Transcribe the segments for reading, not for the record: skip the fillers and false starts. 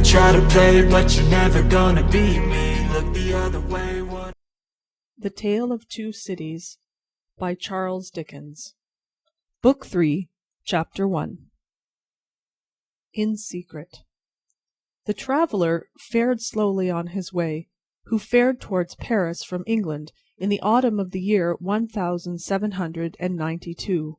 try to play, but you're never gonna beat me. Look the other way. The Tale of Two Cities by Charles Dickens. Book 3, Chapter 1. In Secret. The traveller fared slowly on his way, who fared towards Paris from England in the autumn of the year 1792.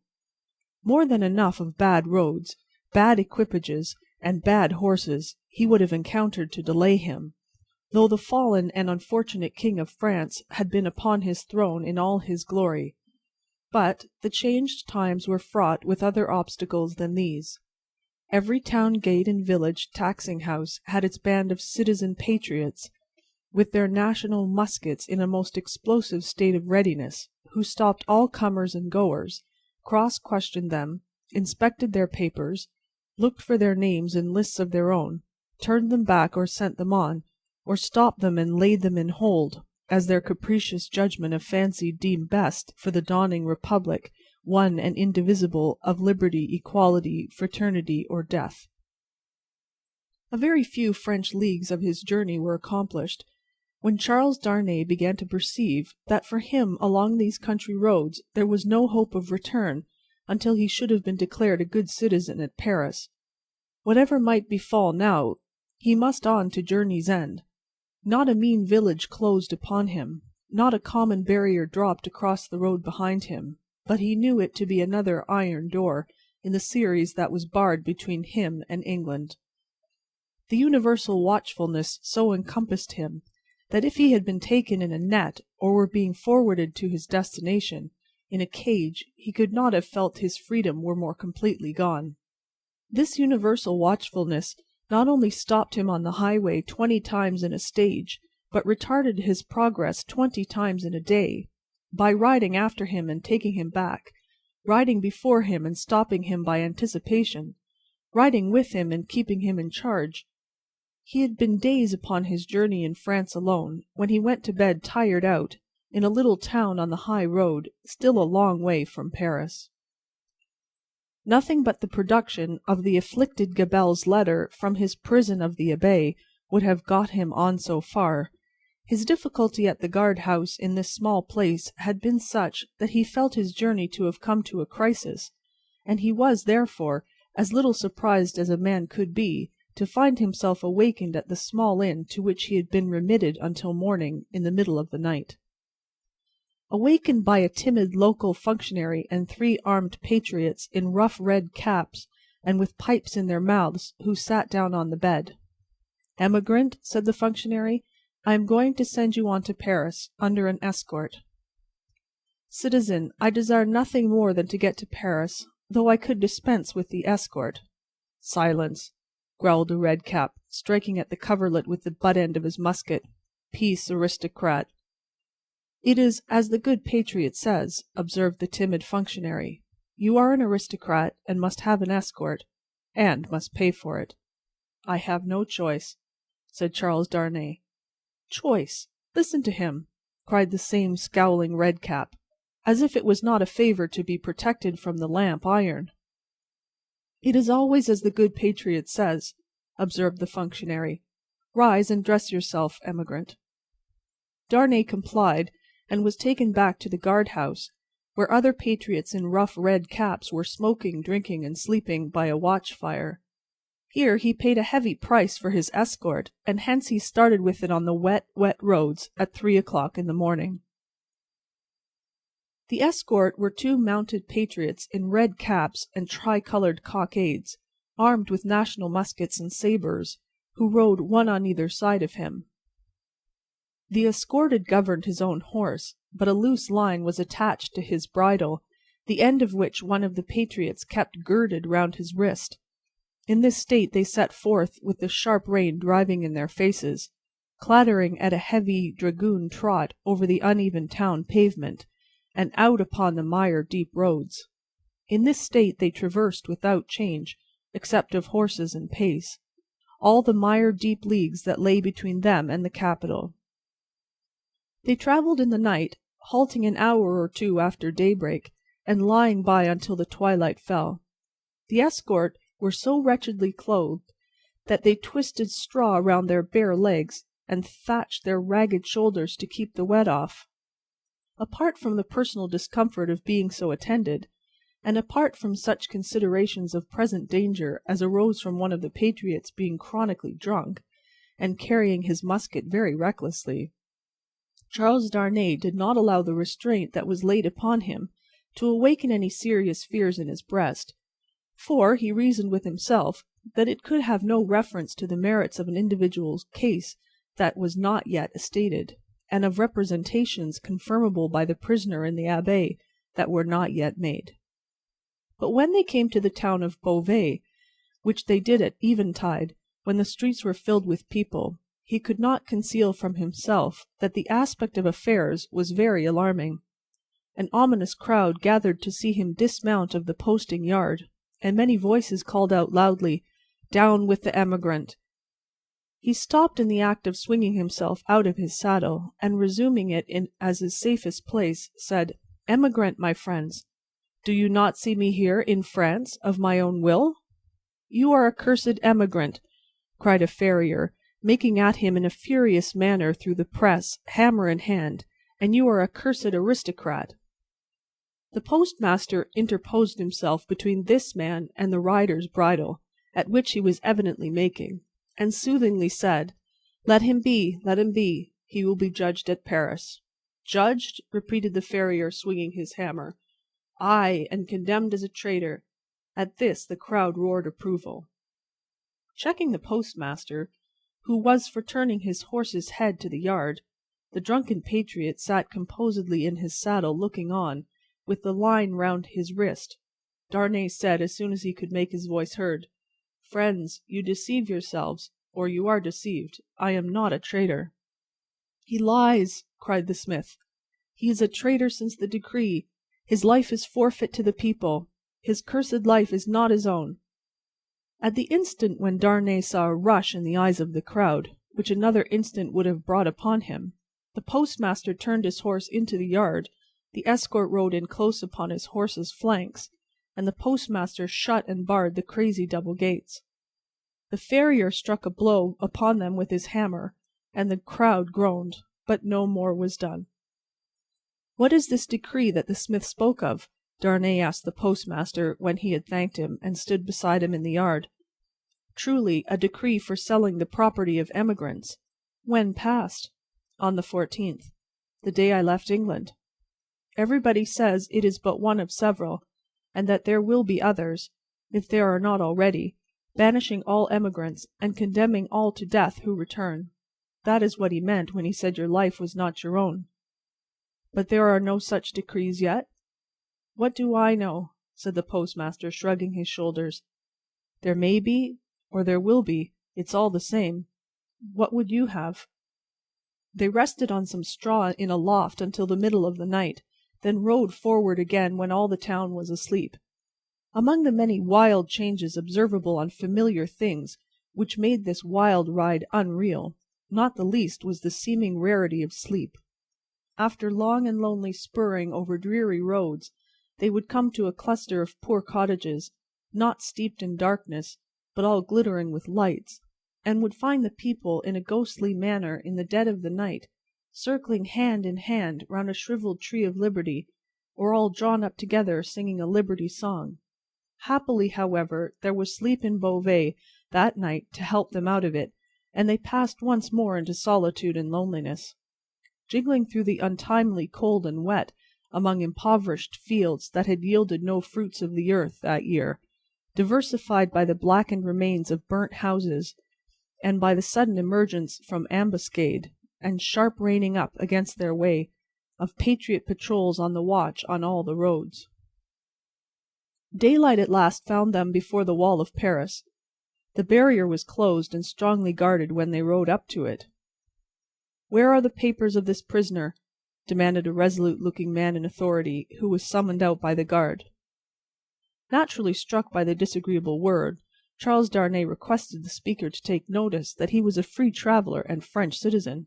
More than enough of bad roads, bad equipages, and bad horses he would have encountered to delay him, though the fallen and unfortunate King of France had been upon his throne in all his glory. But the changed times were fraught with other obstacles than these. Every town gate and village taxing house had its band of citizen patriots, with their national muskets in a most explosive state of readiness, who stopped all comers and goers, cross-questioned them, inspected their papers, looked for their names in lists of their own, turned them back or sent them on, or stopped them and laid them in hold, as their capricious judgment of fancy deemed best for the dawning republic, one and indivisible, of liberty, equality, fraternity, or death. A very few French leagues of his journey were accomplished, when Charles Darnay began to perceive that for him along these country roads there was no hope of return until he should have been declared a good citizen at Paris. Whatever might befall now, he must on to journey's end. Not a mean village closed upon him, not a common barrier dropped across the road behind him, but he knew it to be another iron door in the series that was barred between him and England. The universal watchfulness so encompassed him that if he had been taken in a net or were being forwarded to his destination in a cage, he could not have felt his freedom were more completely gone. This universal watchfulness not only stopped him on the highway 20 times in a stage, but retarded his progress 20 times in a day, by riding after him and taking him back, riding before him and stopping him by anticipation, riding with him and keeping him in charge. He had been days upon his journey in France alone, when he went to bed tired out, in a little town on the high road, still a long way from Paris. Nothing but the production of the afflicted Gabelle's letter from his prison of the Abbaye would have got him on so far. His difficulty at the guard-house in this small place had been such that he felt his journey to have come to a crisis, and he was, therefore, as little surprised as a man could be to find himself awakened at the small inn to which he had been remitted until morning in the middle of the night. Awakened by a timid local functionary and 3 armed patriots in rough red caps and with pipes in their mouths, who sat down on the bed. "Emigrant," said the functionary, "I am going to send you on to Paris, under an escort." "Citizen, I desire nothing more than to get to Paris, though I could dispense with the escort." "Silence," growled a red cap, striking at the coverlet with the butt end of his musket. "Peace, aristocrat." "It is as the good patriot says," observed the timid functionary. "You are an aristocrat, and must have an escort, and must pay for it." "I have no choice," said Charles Darnay. "Choice! Listen to him!" cried the same scowling red cap, as if it was not a favour to be protected from the lamp iron. "It is always as the good patriot says," observed the functionary. "Rise and dress yourself, emigrant." Darnay complied, and was taken back to the guard-house, where other patriots in rough red caps were smoking, drinking, and sleeping by a watch-fire. Here he paid a heavy price for his escort, and hence he started with it on the wet, wet roads at 3 o'clock in the morning. The escort were 2 mounted patriots in red caps and tricoloured cockades, armed with national muskets and sabres, who rode one on either side of him. The escorted governed his own horse, but a loose line was attached to his bridle, the end of which one of the patriots kept girded round his wrist. In this state they set forth with the sharp rain driving in their faces, clattering at a heavy dragoon trot over the uneven town pavement, and out upon the mire-deep roads. In this state they traversed without change, except of horses and pace, all the mire-deep leagues that lay between them and the capital. They travelled in the night, halting an hour or 2 after daybreak, and lying by until the twilight fell. The escort were so wretchedly clothed that they twisted straw round their bare legs and thatched their ragged shoulders to keep the wet off. Apart from the personal discomfort of being so attended, and apart from such considerations of present danger as arose from one of the patriots being chronically drunk, and carrying his musket very recklessly, Charles Darnay did not allow the restraint that was laid upon him to awaken any serious fears in his breast, for he reasoned with himself that it could have no reference to the merits of an individual's case that was not yet stated, and of representations confirmable by the prisoner and the abbé that were not yet made. But when they came to the town of Beauvais, which they did at eventide, when the streets were filled with people, he could not conceal from himself that the aspect of affairs was very alarming. An ominous crowd gathered to see him dismount of the posting yard, and many voices called out loudly, "Down with the emigrant!" He stopped in the act of swinging himself out of his saddle, and resuming it as his safest place, said, "Emigrant, my friends! Do you not see me here, in France, of my own will?" "You are a cursed emigrant!" cried a farrier, making at him in a furious manner through the press, hammer in hand, "and you are a cursed aristocrat!" The postmaster interposed himself between this man and the rider's bridle, at which he was evidently making, and soothingly said, "Let him be, let him be. He will be judged at Paris." "Judged?" repeated the farrier, swinging his hammer. "Aye, and condemned as a traitor." At this the crowd roared approval. Checking the postmaster, who was for turning his horse's head to the yard, the drunken patriot sat composedly in his saddle looking on, with the line round his wrist. Darnay said, as soon as he could make his voice heard, "Friends, you deceive yourselves, or you are deceived. I am not a traitor." "He lies!" cried the smith. "He is a traitor since the decree. His life is forfeit to the people. His cursed life is not his own." At the instant when Darnay saw a rush in the eyes of the crowd, which another instant would have brought upon him, the postmaster turned his horse into the yard, the escort rode in close upon his horse's flanks, and the postmaster shut and barred the crazy double gates. The farrier struck a blow upon them with his hammer, and the crowd groaned, but no more was done. "What is this decree that the smith spoke of?" Darnay asked the postmaster when he had thanked him, and stood beside him in the yard. "Truly, a decree for selling the property of emigrants." "When passed?" "On the 14th, the day I left England." "Everybody says it is but one of several, and that there will be others, if there are not already, banishing all emigrants, and condemning all to death who return. That is what he meant when he said your life was not your own." "But there are no such decrees yet?" "What do I know?" said the postmaster, shrugging his shoulders. "There may be, or there will be. It's all the same. What would you have?" They rested on some straw in a loft until the middle of the night, then rode forward again when all the town was asleep. Among the many wild changes observable on familiar things which made this wild ride unreal, not the least was the seeming rarity of sleep. After long and lonely spurring over dreary roads, they would come to a cluster of poor cottages, not steeped in darkness, but all glittering with lights, and would find the people in a ghostly manner in the dead of the night, circling hand in hand round a shrivelled tree of liberty, or all drawn up together singing a liberty song. Happily, however, there was sleep in Beauvais that night to help them out of it, and they passed once more into solitude and loneliness. Jingling through the untimely cold and wet, among impoverished fields that had yielded no fruits of the earth that year, diversified by the blackened remains of burnt houses, and by the sudden emergence from ambuscade, and sharp reining up against their way, of patriot patrols on the watch on all the roads. Daylight at last found them before the wall of Paris. The barrier was closed and strongly guarded when they rode up to it. "Where are the papers of this prisoner?" demanded a resolute-looking man in authority, who was summoned out by the guard. Naturally struck by the disagreeable word, Charles Darnay requested the speaker to take notice that he was a free traveller and French citizen,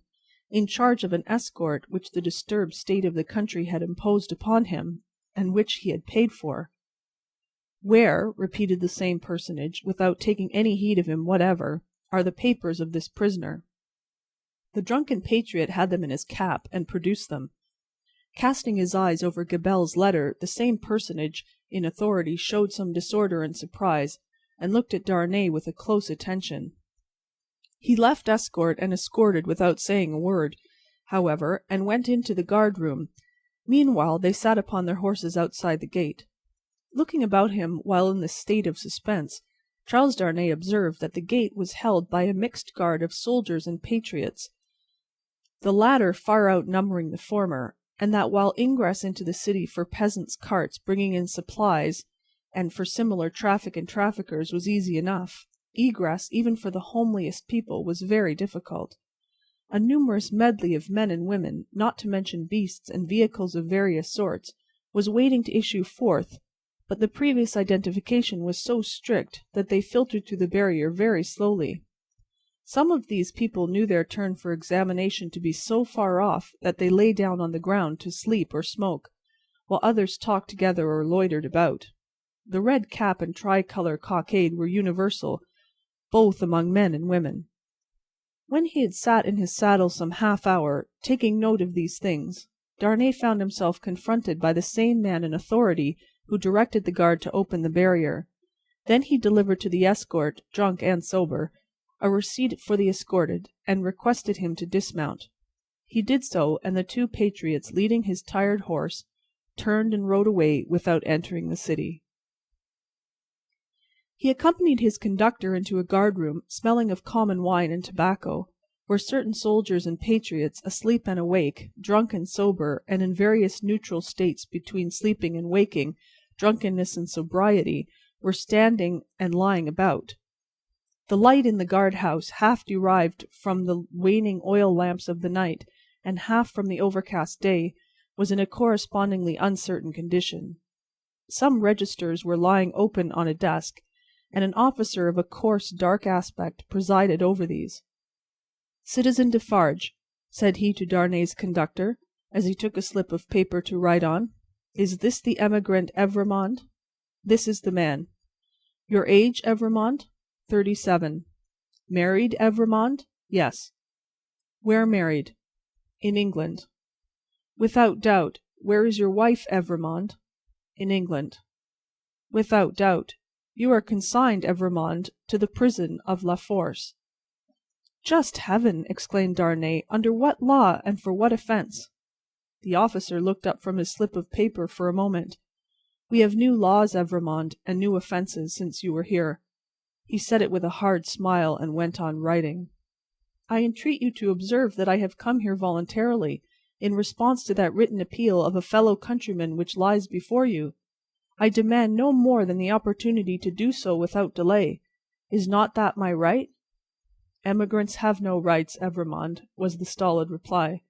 in charge of an escort which the disturbed state of the country had imposed upon him, and which he had paid for. Where, repeated the same personage, without taking any heed of him whatever, are the papers of this prisoner? The drunken patriot had them in his cap, and produced them. Casting his eyes over Gabelle's letter, the same personage in authority showed some disorder and surprise, and looked at Darnay with a close attention. He left escort and escorted without saying a word, however, and went into the guard-room. Meanwhile they sat upon their horses outside the gate. Looking about him while in this state of suspense, Charles Darnay observed that the gate was held by a mixed guard of soldiers and patriots, the latter far outnumbering the former, and that while ingress into the city for peasants' carts bringing in supplies, and for similar traffic and traffickers, was easy enough, egress, even for the homeliest people, was very difficult. A numerous medley of men and women, not to mention beasts and vehicles of various sorts, was waiting to issue forth, but the previous identification was so strict that they filtered through the barrier very slowly. Some of these people knew their turn for examination to be so far off that they lay down on the ground to sleep or smoke, while others talked together or loitered about. The red cap and tricolour cockade were universal, both among men and women. When he had sat in his saddle some half-hour, taking note of these things, Darnay found himself confronted by the same man in authority who directed the guard to open the barrier. Then he delivered to the escort, drunk and sober, a receipt for the escorted, and requested him to dismount. He did so, and the two patriots, leading his tired horse, turned and rode away without entering the city. He accompanied his conductor into a guard-room smelling of common wine and tobacco, where certain soldiers and patriots, asleep and awake, drunk and sober, and in various neutral states between sleeping and waking, drunkenness and sobriety, were standing and lying about. The light in the guard-house, half derived from the waning oil lamps of the night, and half from the overcast day, was in a correspondingly uncertain condition. Some registers were lying open on a desk, and an officer of a coarse, dark aspect presided over these. "Citizen Defarge," said he to Darnay's conductor, as he took a slip of paper to write on, "is this the emigrant Evrémonde?" "This is the man." "Your age, Evrémonde?" 37. "Married, Evrémonde?" "Yes." "Where married?" "In England." "Without doubt. Where is your wife, Evrémonde?" "In England." "Without doubt. You are consigned, Evrémonde, to the prison of La Force." "Just heaven!" exclaimed Darnay. "Under what law, and for what offence?" The officer looked up from his slip of paper for a moment. "We have new laws, Evrémonde, and new offences, since you were here." He said it with a hard smile, and went on writing. "I entreat you to observe that I have come here voluntarily, in response to that written appeal of a fellow countryman which lies before you. I demand no more than the opportunity to do so without delay. Is not that my right?" "Emigrants have no rights, Evrémonde," was the stolid reply.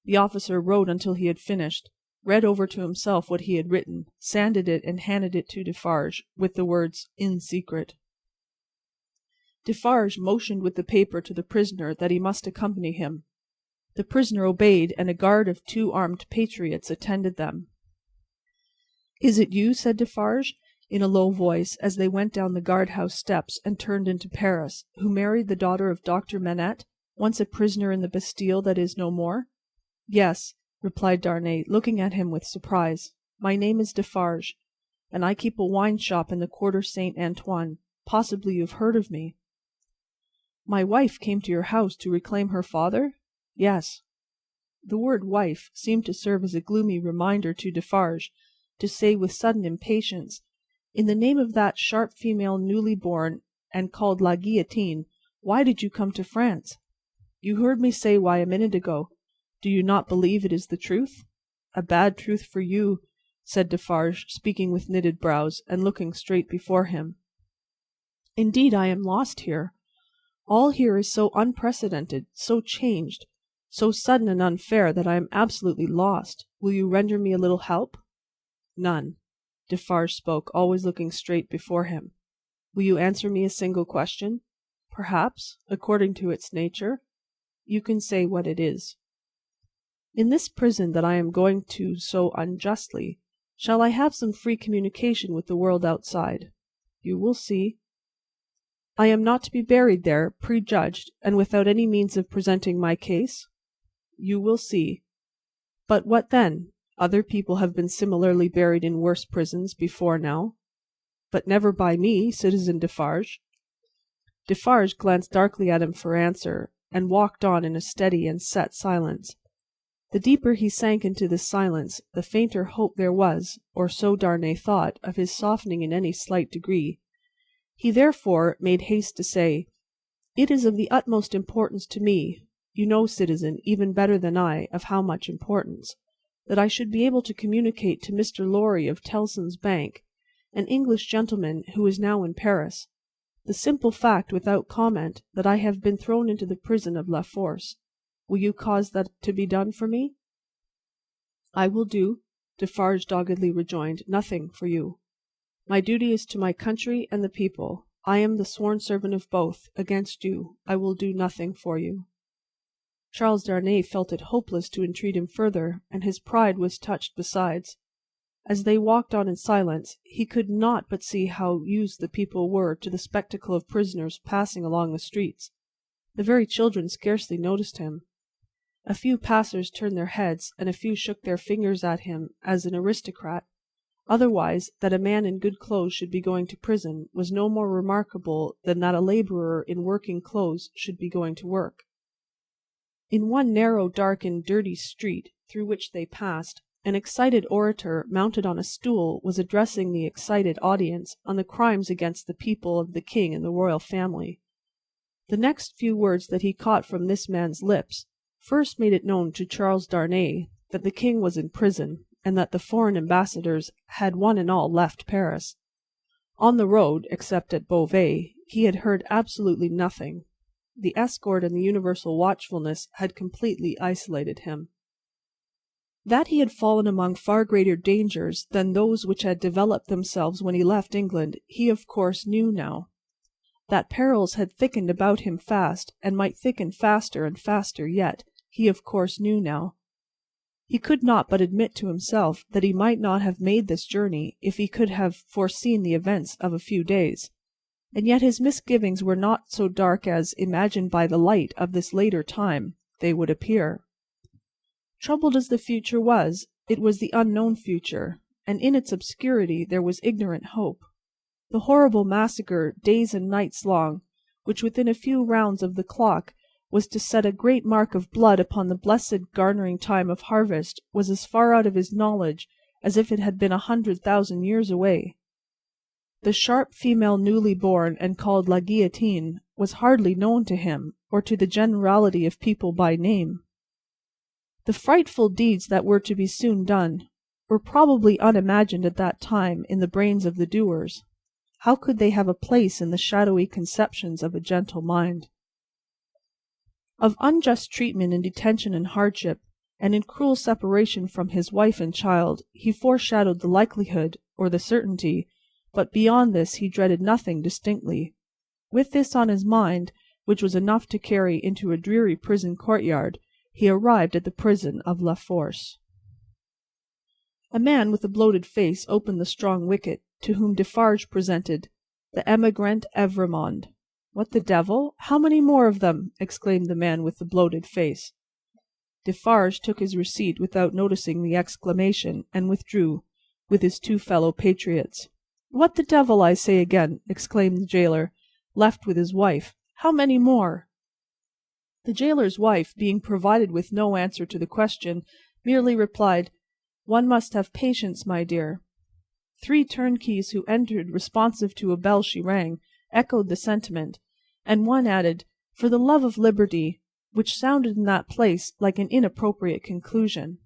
The officer wrote until he had finished, read over to himself what he had written, sanded it, and handed it to Defarge, with the words, "In secret." Defarge motioned with the paper to the prisoner that he must accompany him. The prisoner obeyed, and a guard of 2 armed patriots attended them. "Is it you," said Defarge, in a low voice, as they went down the guard-house steps and turned into Paris, "who married the daughter of Doctor Manette, once a prisoner in the Bastille that is no more?" "Yes," replied Darnay, looking at him with surprise. "My name is Defarge, and I keep a wine-shop in the Quarter Saint Antoine. Possibly you have heard of me." "My wife came to your house to reclaim her father?" "Yes." The word wife seemed to serve as a gloomy reminder to Defarge, to say with sudden impatience, "In the name of that sharp female newly born, and called La Guillotine, why did you come to France?" "You heard me say why a minute ago. Do you not believe it is the truth?" "A bad truth for you," said Defarge, speaking with knitted brows, and looking straight before him. "Indeed, I am lost here. All here is so unprecedented, so changed, so sudden and unfair, that I am absolutely lost. Will you render me a little help?" "None." Defarge spoke, always looking straight before him. "Will you answer me a single question?" "Perhaps, according to its nature." "You can say what it is." "In this prison that I am going to so unjustly, Shall I have some free communication with the world outside? You will see. I am not to be buried there, prejudged, and without any means of presenting my case? You will see. But what then? Other people have been similarly buried in worse prisons before now. But never by me, citizen Defarge. Defarge glanced darkly at him for answer, and walked on in a steady and set silence. The deeper he sank into this silence, the fainter hope there was, or so Darnay thought, of his softening in any slight degree. He therefore made haste to say, "It is of the utmost importance to me, you know, citizen, even better than I, of how much importance, that I should be able to communicate to Mr. Lorry of Tellson's Bank, an English gentleman who is now in Paris, the simple fact, without comment, that I have been thrown into the prison of La Force. Will you cause that to be done for me?" "I will do," Defarge doggedly rejoined, "nothing for you. My duty is to my country and the people. I am the sworn servant of both. Against you, I will do nothing for you." Charles Darnay felt it hopeless to entreat him further, and his pride was touched besides. As they walked on in silence, he could not but see how used the people were to the spectacle of prisoners passing along the streets. The very children scarcely noticed him. A few passers turned their heads, and a few shook their fingers at him as an aristocrat. Otherwise, that a man in good clothes should be going to prison was no more remarkable than that a labourer in working clothes should be going to work. In one narrow, dark, and dirty street through which they passed, an excited orator, mounted on a stool, was addressing the excited audience on the crimes against the people of the king and the royal family. The next few words that he caught from this man's lips first made it known to Charles Darnay that the king was in prison, and that the foreign ambassadors had one and all left Paris. On the road, except at Beauvais, he had heard absolutely nothing. The escort and the universal watchfulness had completely isolated him. That he had fallen among far greater dangers than those which had developed themselves when he left England, he of course knew now. That perils had thickened about him fast, and might thicken faster and faster yet, he of course knew now. He could not but admit to himself that he might not have made this journey if he could have foreseen the events of a few days, and yet his misgivings were not so dark as, imagined by the light of this later time, they would appear. Troubled as the future was, it was the unknown future, and in its obscurity there was ignorant hope. The horrible massacre, days and nights long, which within a few rounds of the clock was to set a great mark of blood upon the blessed garnering time of harvest, was as far out of his knowledge as if it had been 100,000 years away. The sharp female newly born and called La Guillotine was hardly known to him, or to the generality of people by name. The frightful deeds that were to be soon done were probably unimagined at that time in the brains of the doers. How could they have a place in the shadowy conceptions of a gentle mind? Of unjust treatment in detention and hardship, and in cruel separation from his wife and child, he foreshadowed the likelihood, or the certainty, but beyond this he dreaded nothing distinctly. With this on his mind, which was enough to carry into a dreary prison courtyard, he arrived at the prison of La Force. A man with a bloated face opened the strong wicket, to whom Defarge presented the Emigrant Evrémonde. "What the devil? How many more of them?" exclaimed the man with the bloated face. Defarge took his receipt without noticing the exclamation, and withdrew, with his two fellow patriots. "What the devil, I say again!" exclaimed the gaoler, left with his wife. "How many more?" The gaoler's wife, being provided with no answer to the question, merely replied, "One must have patience, my dear." Three turnkeys who entered responsive to a bell she rang, echoed the sentiment, and one added, "For the love of liberty," which sounded in that place like an inappropriate conclusion.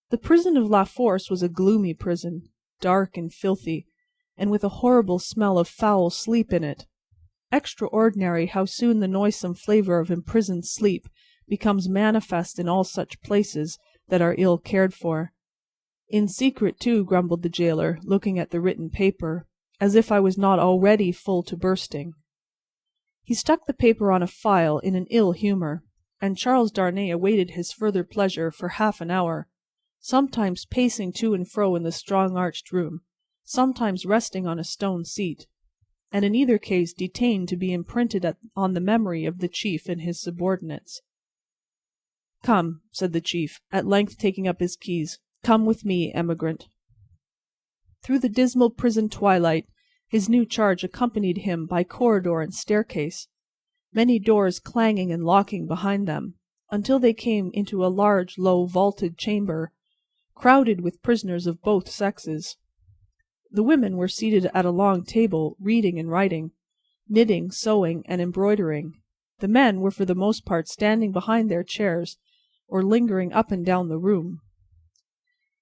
The prison of La Force was a gloomy prison, dark and filthy, and with a horrible smell of foul sleep in it. Extraordinary how soon the noisome flavour of imprisoned sleep becomes manifest in all such places that are ill cared for. "In secret, too," grumbled the gaoler, looking at the written paper, "as if I was not already full to bursting." He stuck the paper on a file in an ill humour, and Charles Darnay awaited his further pleasure for half an hour. sometimes pacing to and fro in the strong arched room, sometimes resting on a stone seat, and in either case detained to be imprinted on the memory of the chief and his subordinates. "Come," said the chief, at length taking up his keys, "come with me, emigrant." Through the dismal prison twilight his new charge accompanied him by corridor and staircase, many doors clanging and locking behind them, until they came into a large, low, vaulted chamber, crowded with prisoners of both sexes. The women were seated at a long table, reading and writing, knitting, sewing, and embroidering. The men were for the most part standing behind their chairs, or lingering up and down the room.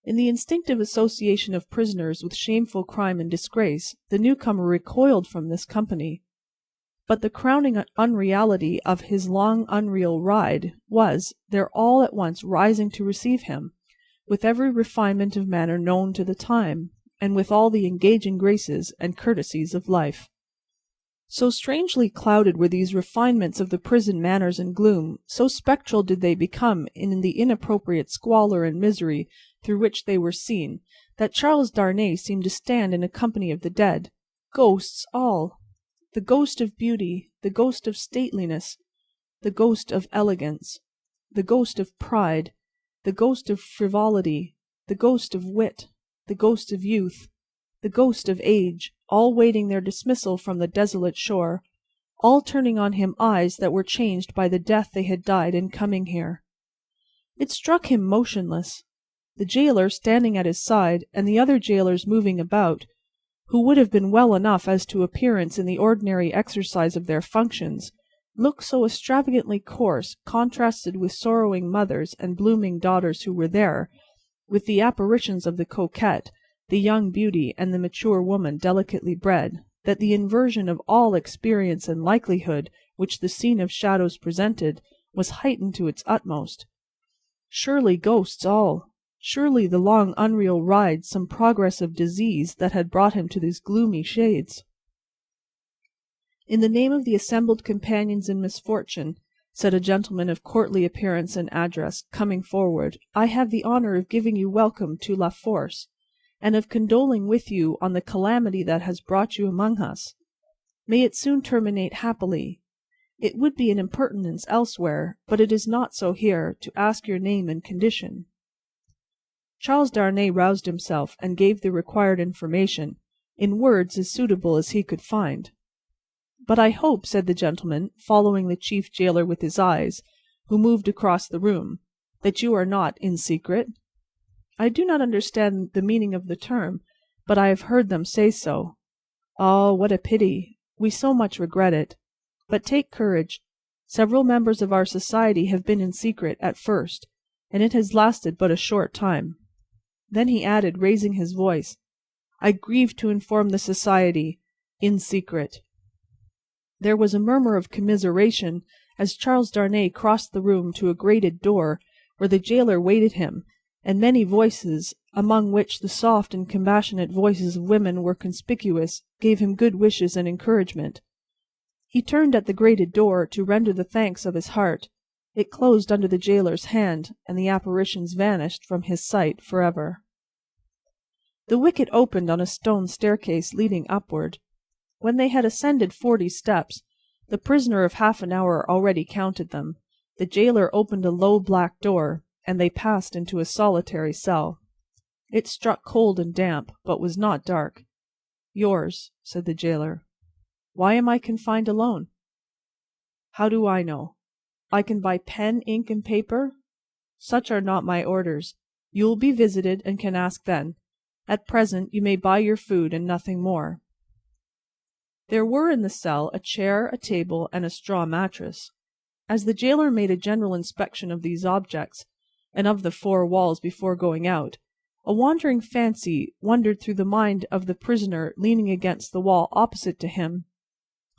In the instinctive association of prisoners with shameful crime and disgrace, the newcomer recoiled from this company. But the crowning unreality of his long unreal ride was, their all at once rising to receive him, with every refinement of manner known to the time, and with all the engaging graces and courtesies of life. So strangely clouded were these refinements of the prison manners and gloom, so spectral did they become in the inappropriate squalor and misery through which they were seen, that Charles Darnay seemed to stand in a company of the dead. Ghosts all! The ghost of beauty, the ghost of stateliness, the ghost of elegance, the ghost of pride, the ghost of frivolity, the ghost of wit, the ghost of youth, the ghost of age, all waiting their dismissal from the desolate shore, all turning on him eyes that were changed by the death they had died in coming here. It struck him motionless. The jailer standing at his side, and the other jailers moving about, who would have been well enough as to appearance in the ordinary exercise of their functions, looked so extravagantly coarse, contrasted with sorrowing mothers and blooming daughters who were there, with the apparitions of the coquette, the young beauty, and the mature woman delicately bred, that the inversion of all experience and likelihood which the scene of shadows presented was heightened to its utmost. Surely ghosts all! Surely the long unreal ride some progress of disease that had brought him to these gloomy shades. "In the name of the assembled companions in misfortune," said a gentleman of courtly appearance and address, coming forward, "I have the honour of giving you welcome to La Force, and of condoling with you on the calamity that has brought you among us. May it soon terminate happily. It would be an impertinence elsewhere, but it is not so here, to ask your name and condition." Charles Darnay roused himself, and gave the required information, in words as suitable as he could find. "But I hope," said the gentleman, following the chief jailer with his eyes, who moved across the room, "that you are not in secret?" "I do not understand the meaning of the term, but I have heard them say so." "Ah, what a pity! We so much regret it. But take courage. Several members of our society have been in secret at first, and it has lasted but a short time." Then he added, raising his voice, "I grieve to inform the society, in secret." There was a murmur of commiseration as Charles Darnay crossed the room to a grated door where the jailer waited him, and many voices, among which the soft and compassionate voices of women were conspicuous, gave him good wishes and encouragement. He turned at the grated door to render the thanks of his heart. It closed under the jailer's hand, and the apparitions vanished from his sight forever. The wicket opened on a stone staircase leading upward. When they had ascended 40 steps, the prisoner of half an hour already counted them, the jailer opened a low black door, and they passed into a solitary cell. It struck cold and damp, but was not dark. "Yours," said the jailer. "Why am I confined alone?" "How do I know? I can buy pen, ink, and paper?" "Such are not my orders. You will be visited, and can ask then. At present you may buy your food, and nothing more." There were in the cell a chair, a table, and a straw mattress. As the jailer made a general inspection of these objects, and of the 4 walls before going out, a wandering fancy wandered through the mind of the prisoner leaning against the wall opposite to him,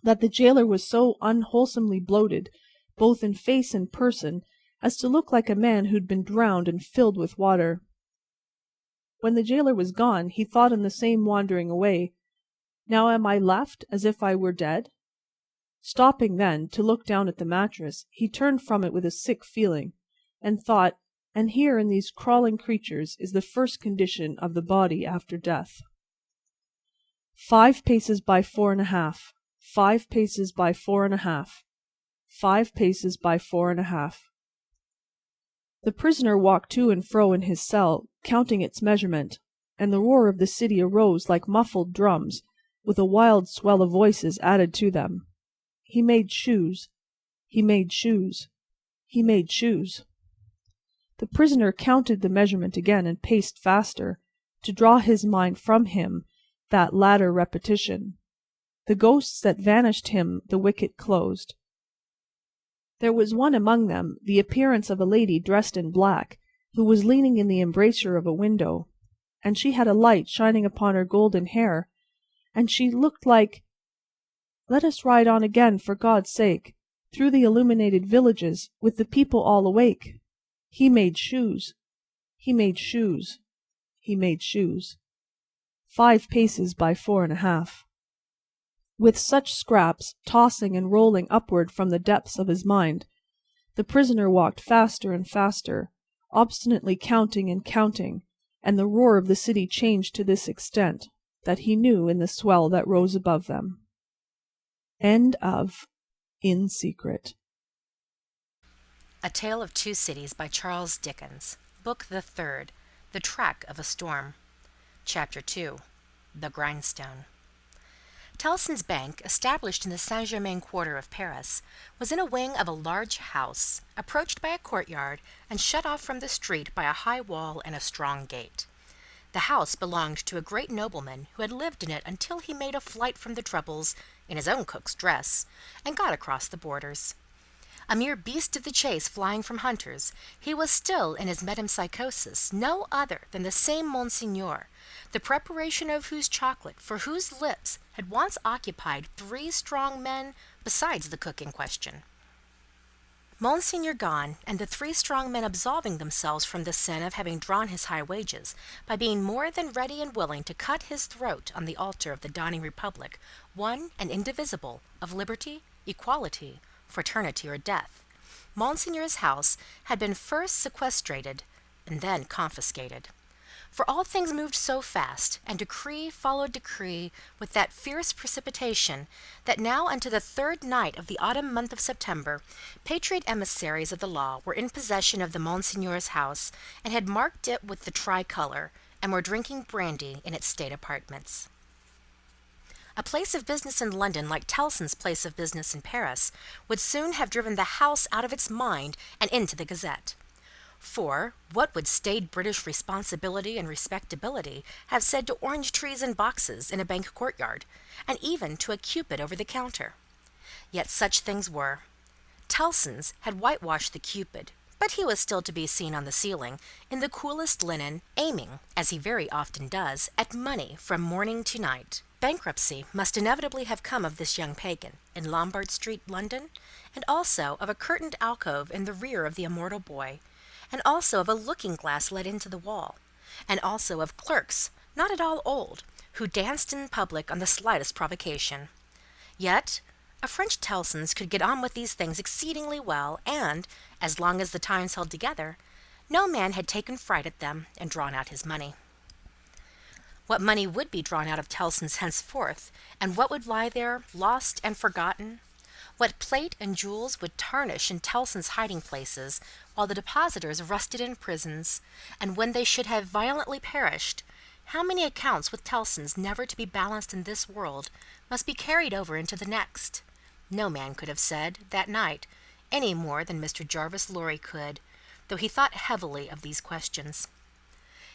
that the jailer was so unwholesomely bloated, both in face and person, as to look like a man who'd been drowned and filled with water. When the jailer was gone, he thought in the same wandering way, "Now am I left as if I were dead?" Stopping then to look down at the mattress, he turned from it with a sick feeling, and thought, And here in these crawling creatures is the first condition of the body after death. 5 paces by 4.5. 5 paces by 4.5. 5 paces by 4.5. The prisoner walked to and fro in his cell, counting its measurement, and the roar of the city arose like muffled drums, with a wild swell of voices added to them. He made shoes. He made shoes. He made shoes. The prisoner counted the measurement again and paced faster, to draw his mind from him that latter repetition. The ghosts that vanished him the wicket closed. There was one among them, the appearance of a lady dressed in black, who was leaning in the embrasure of a window, and she had a light shining upon her golden hair, and she looked like— Let us ride on again, for God's sake, through the illuminated villages, with the people all awake. He made shoes. He made shoes. He made shoes. 5 paces by 4.5. With such scraps tossing and rolling upward from the depths of his mind, the prisoner walked faster and faster, obstinately counting and counting, and the roar of the city changed to this extent, that he knew in the swell that rose above them. End of In Secret. A Tale of Two Cities by Charles Dickens. Book the Third. The Track of a Storm. Chapter 2. The Grindstone. Tellson's Bank, established in the Saint-Germain quarter of Paris, was in a wing of a large house, approached by a courtyard and shut off from the street by a high wall and a strong gate. The house belonged to a great nobleman who had lived in it until he made a flight from the troubles, in his own cook's dress, and got across the borders. A mere beast of the chase flying from hunters, he was still in his metempsychosis no other than the same Monseigneur, the preparation of whose chocolate, for whose lips, had once occupied 3 strong men besides the cook in question. Monseigneur gone, and the 3 strong men absolving themselves from the sin of having drawn his high wages, by being more than ready and willing to cut his throat on the altar of the dawning republic, one and indivisible, of liberty, equality, fraternity, or death, Monseigneur's house had been first sequestrated and then confiscated. For all things moved so fast, and decree followed decree with that fierce precipitation, that now unto the 3rd night of the autumn month of September, patriot emissaries of the law were in possession of the Monseigneur's house, and had marked it with the tricolour, and were drinking brandy in its state apartments. A place of business in London, like Tellson's place of business in Paris, would soon have driven the house out of its mind and into the Gazette. For, what would staid British responsibility and respectability have said to orange trees and boxes in a bank courtyard, and even to a Cupid over the counter? Yet such things were. Tellson's had whitewashed the Cupid, but he was still to be seen on the ceiling, in the coolest linen, aiming, as he very often does, at money from morning to night. Bankruptcy must inevitably have come of this young pagan, in Lombard Street, London, and also of a curtained alcove in the rear of the immortal boy, and also of a looking-glass let into the wall, and also of clerks, not at all old, who danced in public on the slightest provocation. Yet a French Tellson's could get on with these things exceedingly well, and, as long as the times held together, no man had taken fright at them and drawn out his money. What money would be drawn out of Tellson's henceforth, and what would lie there, lost and forgotten? What plate and jewels would tarnish in Tellson's hiding-places, while the depositors rusted in prisons, and when they should have violently perished, how many accounts with Tellson's never to be balanced in this world must be carried over into the next? No man could have said, that night, any more than Mr. Jarvis Lorry could, though he thought heavily of these questions.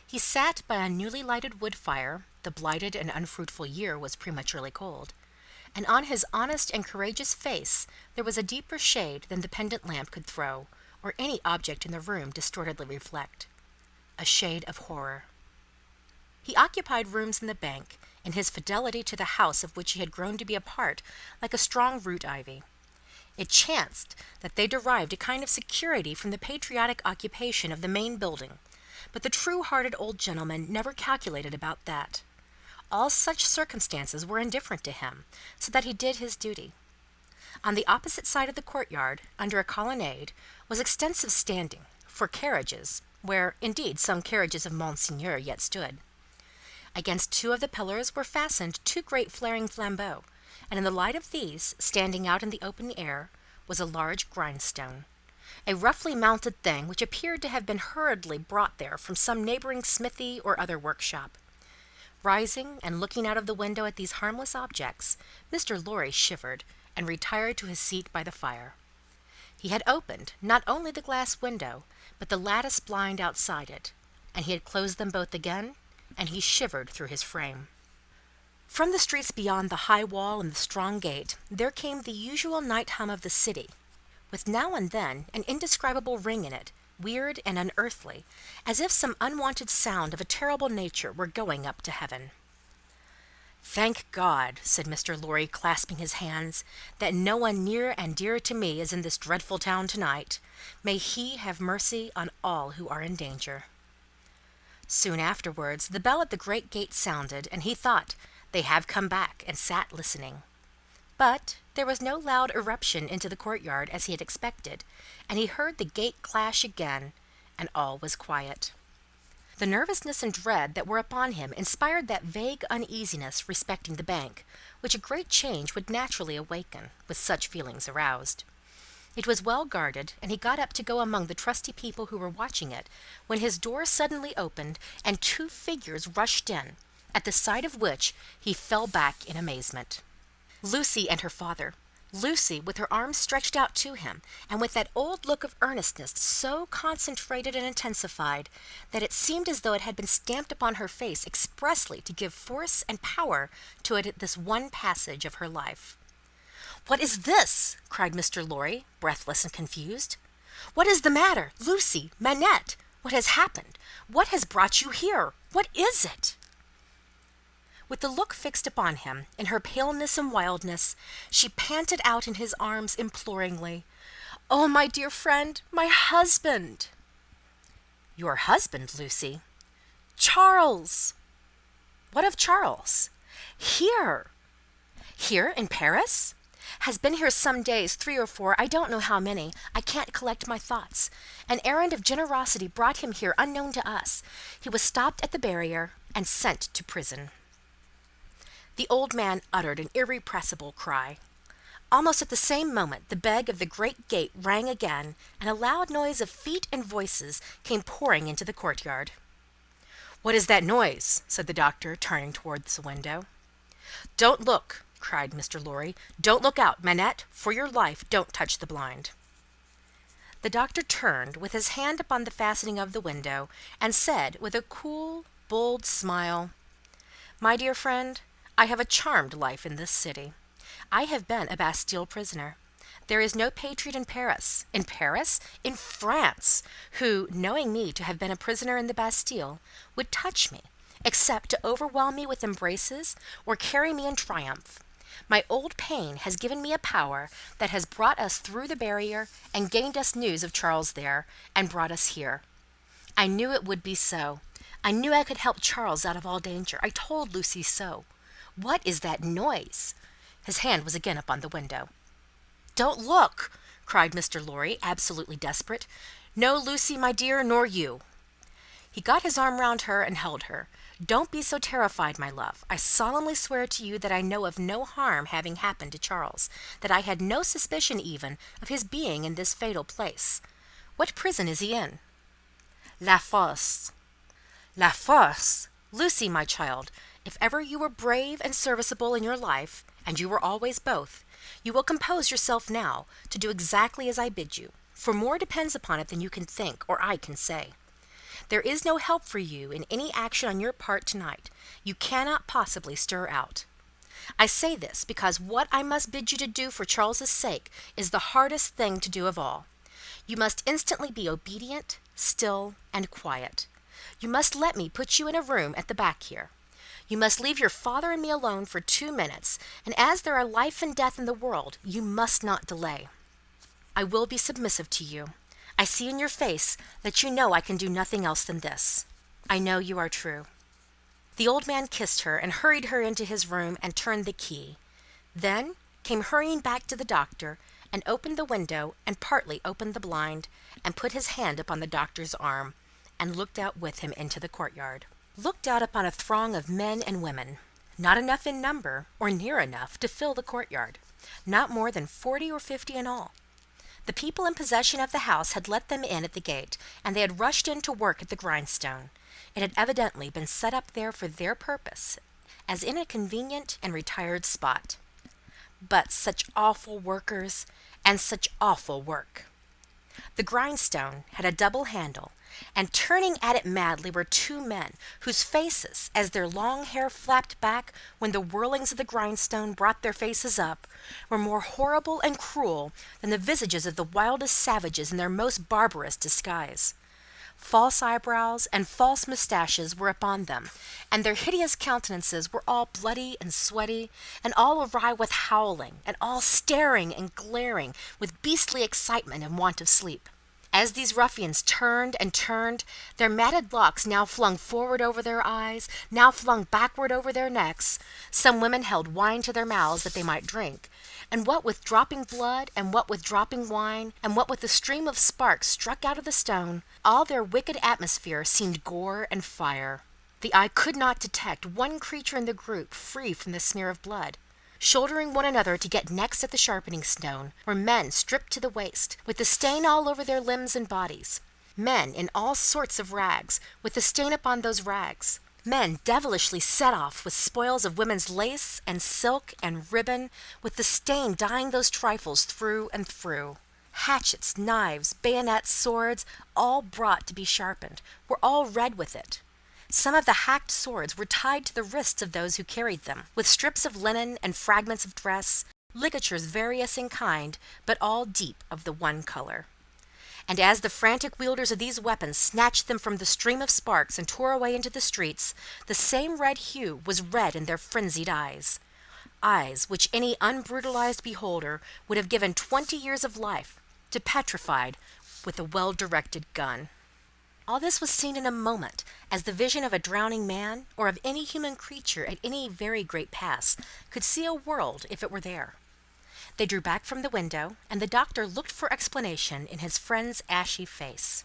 He sat by a newly lighted wood fire, the blighted and unfruitful year was prematurely cold, and on his honest and courageous face there was a deeper shade than the pendant lamp could throw, or any object in the room distortedly reflect. A shade of horror. He occupied rooms in the bank, in his fidelity to the house of which he had grown to be a part, like a strong root-ivy. It chanced that they derived a kind of security from the patriotic occupation of the main building, but the true-hearted old gentleman never calculated about that. All such circumstances were indifferent to him, so that he did his duty. On the opposite side of the courtyard, under a colonnade, was extensive standing, for carriages, where, indeed, some carriages of Monseigneur yet stood. Against two of the pillars were fastened two great flaring flambeaux, and in the light of these, standing out in the open air, was a large grindstone, a roughly mounted thing which appeared to have been hurriedly brought there from some neighbouring smithy or other workshop. Rising and looking out of the window at these harmless objects, Mr. Lorry shivered, and retired to his seat by the fire. He had opened, not only the glass window, but the lattice blind outside it, and he had closed them both again, and he shivered through his frame. From the streets beyond the high wall and the strong gate, there came the usual night hum of the city, with now and then an indescribable ring in it, weird and unearthly, as if some unwonted sound of a terrible nature were going up to heaven. "Thank God," said Mr. Lorry, clasping his hands, "that no one near and dear to me is in this dreadful town to-night. May He have mercy on all who are in danger." Soon afterwards the bell at the great gate sounded, and he thought, "They have come back," and sat listening. But there was no loud irruption into the courtyard as he had expected, and he heard the gate clash again, and all was quiet. The nervousness and dread that were upon him inspired that vague uneasiness respecting the bank, which a great change would naturally awaken, with such feelings aroused. It was well guarded, and he got up to go among the trusty people who were watching it, when his door suddenly opened, and two figures rushed in, at the sight of which he fell back in amazement. Lucy and her father. Lucy with her arms stretched out to him, and with that old look of earnestness so concentrated and intensified, that it seemed as though it had been stamped upon her face expressly to give force and power to it this one passage of her life. "What is this?" cried Mr. Lorry, breathless and confused. "What is the matter? Lucy, Manette, what has happened? What has brought you here? What is it?" With the look fixed upon him, in her paleness and wildness, she panted out in his arms imploringly, "Oh, my dear friend, my husband!" "Your husband, Lucy?" "Charles!" "What of Charles?" "Here!" "Here, in Paris?" "Has been here some days, 3 or 4, I don't know how many, I can't collect my thoughts. An errand of generosity brought him here unknown to us. He was stopped at the barrier, and sent to prison." The old man uttered an irrepressible cry. Almost at the same moment the bell of the great gate rang again, and a loud noise of feet and voices came pouring into the courtyard. "What is that noise?" said the doctor, turning towards the window. "Don't look!" cried Mr. Lorry. "Don't look out, Manette! For your life, don't touch the blind." The doctor turned, with his hand upon the fastening of the window, and said, with a cool, bold smile, "My dear friend, I have a charmed life in this city. I have been a Bastille prisoner. There is no patriot in Paris, in France, who, knowing me to have been a prisoner in the Bastille, would touch me, except to overwhelm me with embraces, or carry me in triumph. My old pain has given me a power that has brought us through the barrier, and gained us news of Charles there, and brought us here. I knew it would be so. I knew I could help Charles out of all danger. I told Lucy so. What is that noise?" His hand was again upon the window. "Don't look!" cried Mr. Lorry, absolutely desperate. "No, Lucy, my dear, nor you." He got his arm round her and held her. "Don't be so terrified, my love. I solemnly swear to you that I know of no harm having happened to Charles, that I had no suspicion even of his being in this fatal place. What prison is he in?" "La Force." "La Force! Lucy, my child, if ever you were brave and serviceable in your life, and you were always both, you will compose yourself now, to do exactly as I bid you, for more depends upon it than you can think, or I can say. There is no help for you in any action on your part to-night. You cannot possibly stir out. I say this, because what I must bid you to do for Charles's sake is the hardest thing to do of all. You must instantly be obedient, still, and quiet. You must let me put you in a room at the back here. You must leave your father and me alone for 2 minutes, and as there are life and death in the world, you must not delay. I will be submissive to you. I see in your face that you know I can do nothing else than this. I know you are true." The old man kissed her, and hurried her into his room, and turned the key. Then came hurrying back to the doctor, and opened the window, and partly opened the blind, and put his hand upon the doctor's arm, and looked out with him into the courtyard. Looked out upon a throng of men and women, not enough in number, or near enough, to fill the courtyard, not more than 40 or 50 in all. The people in possession of the house had let them in at the gate, and they had rushed in to work at the grindstone. It had evidently been set up there for their purpose, as in a convenient and retired spot. But such awful workers, and such awful work! The grindstone had a double handle, and turning at it madly were two men, whose faces, as their long hair flapped back when the whirlings of the grindstone brought their faces up, were more horrible and cruel than the visages of the wildest savages in their most barbarous disguise. False eyebrows and false moustaches were upon them, and their hideous countenances were all bloody and sweaty, and all awry with howling, and all staring and glaring with beastly excitement and want of sleep. As these ruffians turned and turned, their matted locks now flung forward over their eyes, now flung backward over their necks, some women held wine to their mouths that they might drink, and what with dropping blood, and what with dropping wine, and what with the stream of sparks struck out of the stone, all their wicked atmosphere seemed gore and fire. The eye could not detect one creature in the group free from the smear of blood. Shouldering one another to get next at the sharpening stone, were men stripped to the waist, with the stain all over their limbs and bodies. Men in all sorts of rags, with the stain upon those rags. Men devilishly set off with spoils of women's lace and silk and ribbon, with the stain dyeing those trifles through and through. Hatchets, knives, bayonets, swords, all brought to be sharpened, were all red with it. Some of the hacked swords were tied to the wrists of those who carried them, with strips of linen and fragments of dress, ligatures various in kind, but all deep of the one colour. And as the frantic wielders of these weapons snatched them from the stream of sparks and tore away into the streets, the same red hue was red in their frenzied eyes. Eyes which any unbrutalized beholder would have given 20 years of life to petrified with a well-directed gun. All this was seen in a moment, as the vision of a drowning man, or of any human creature at any very great pass, could see a world if it were there. They drew back from the window, and the doctor looked for explanation in his friend's ashy face.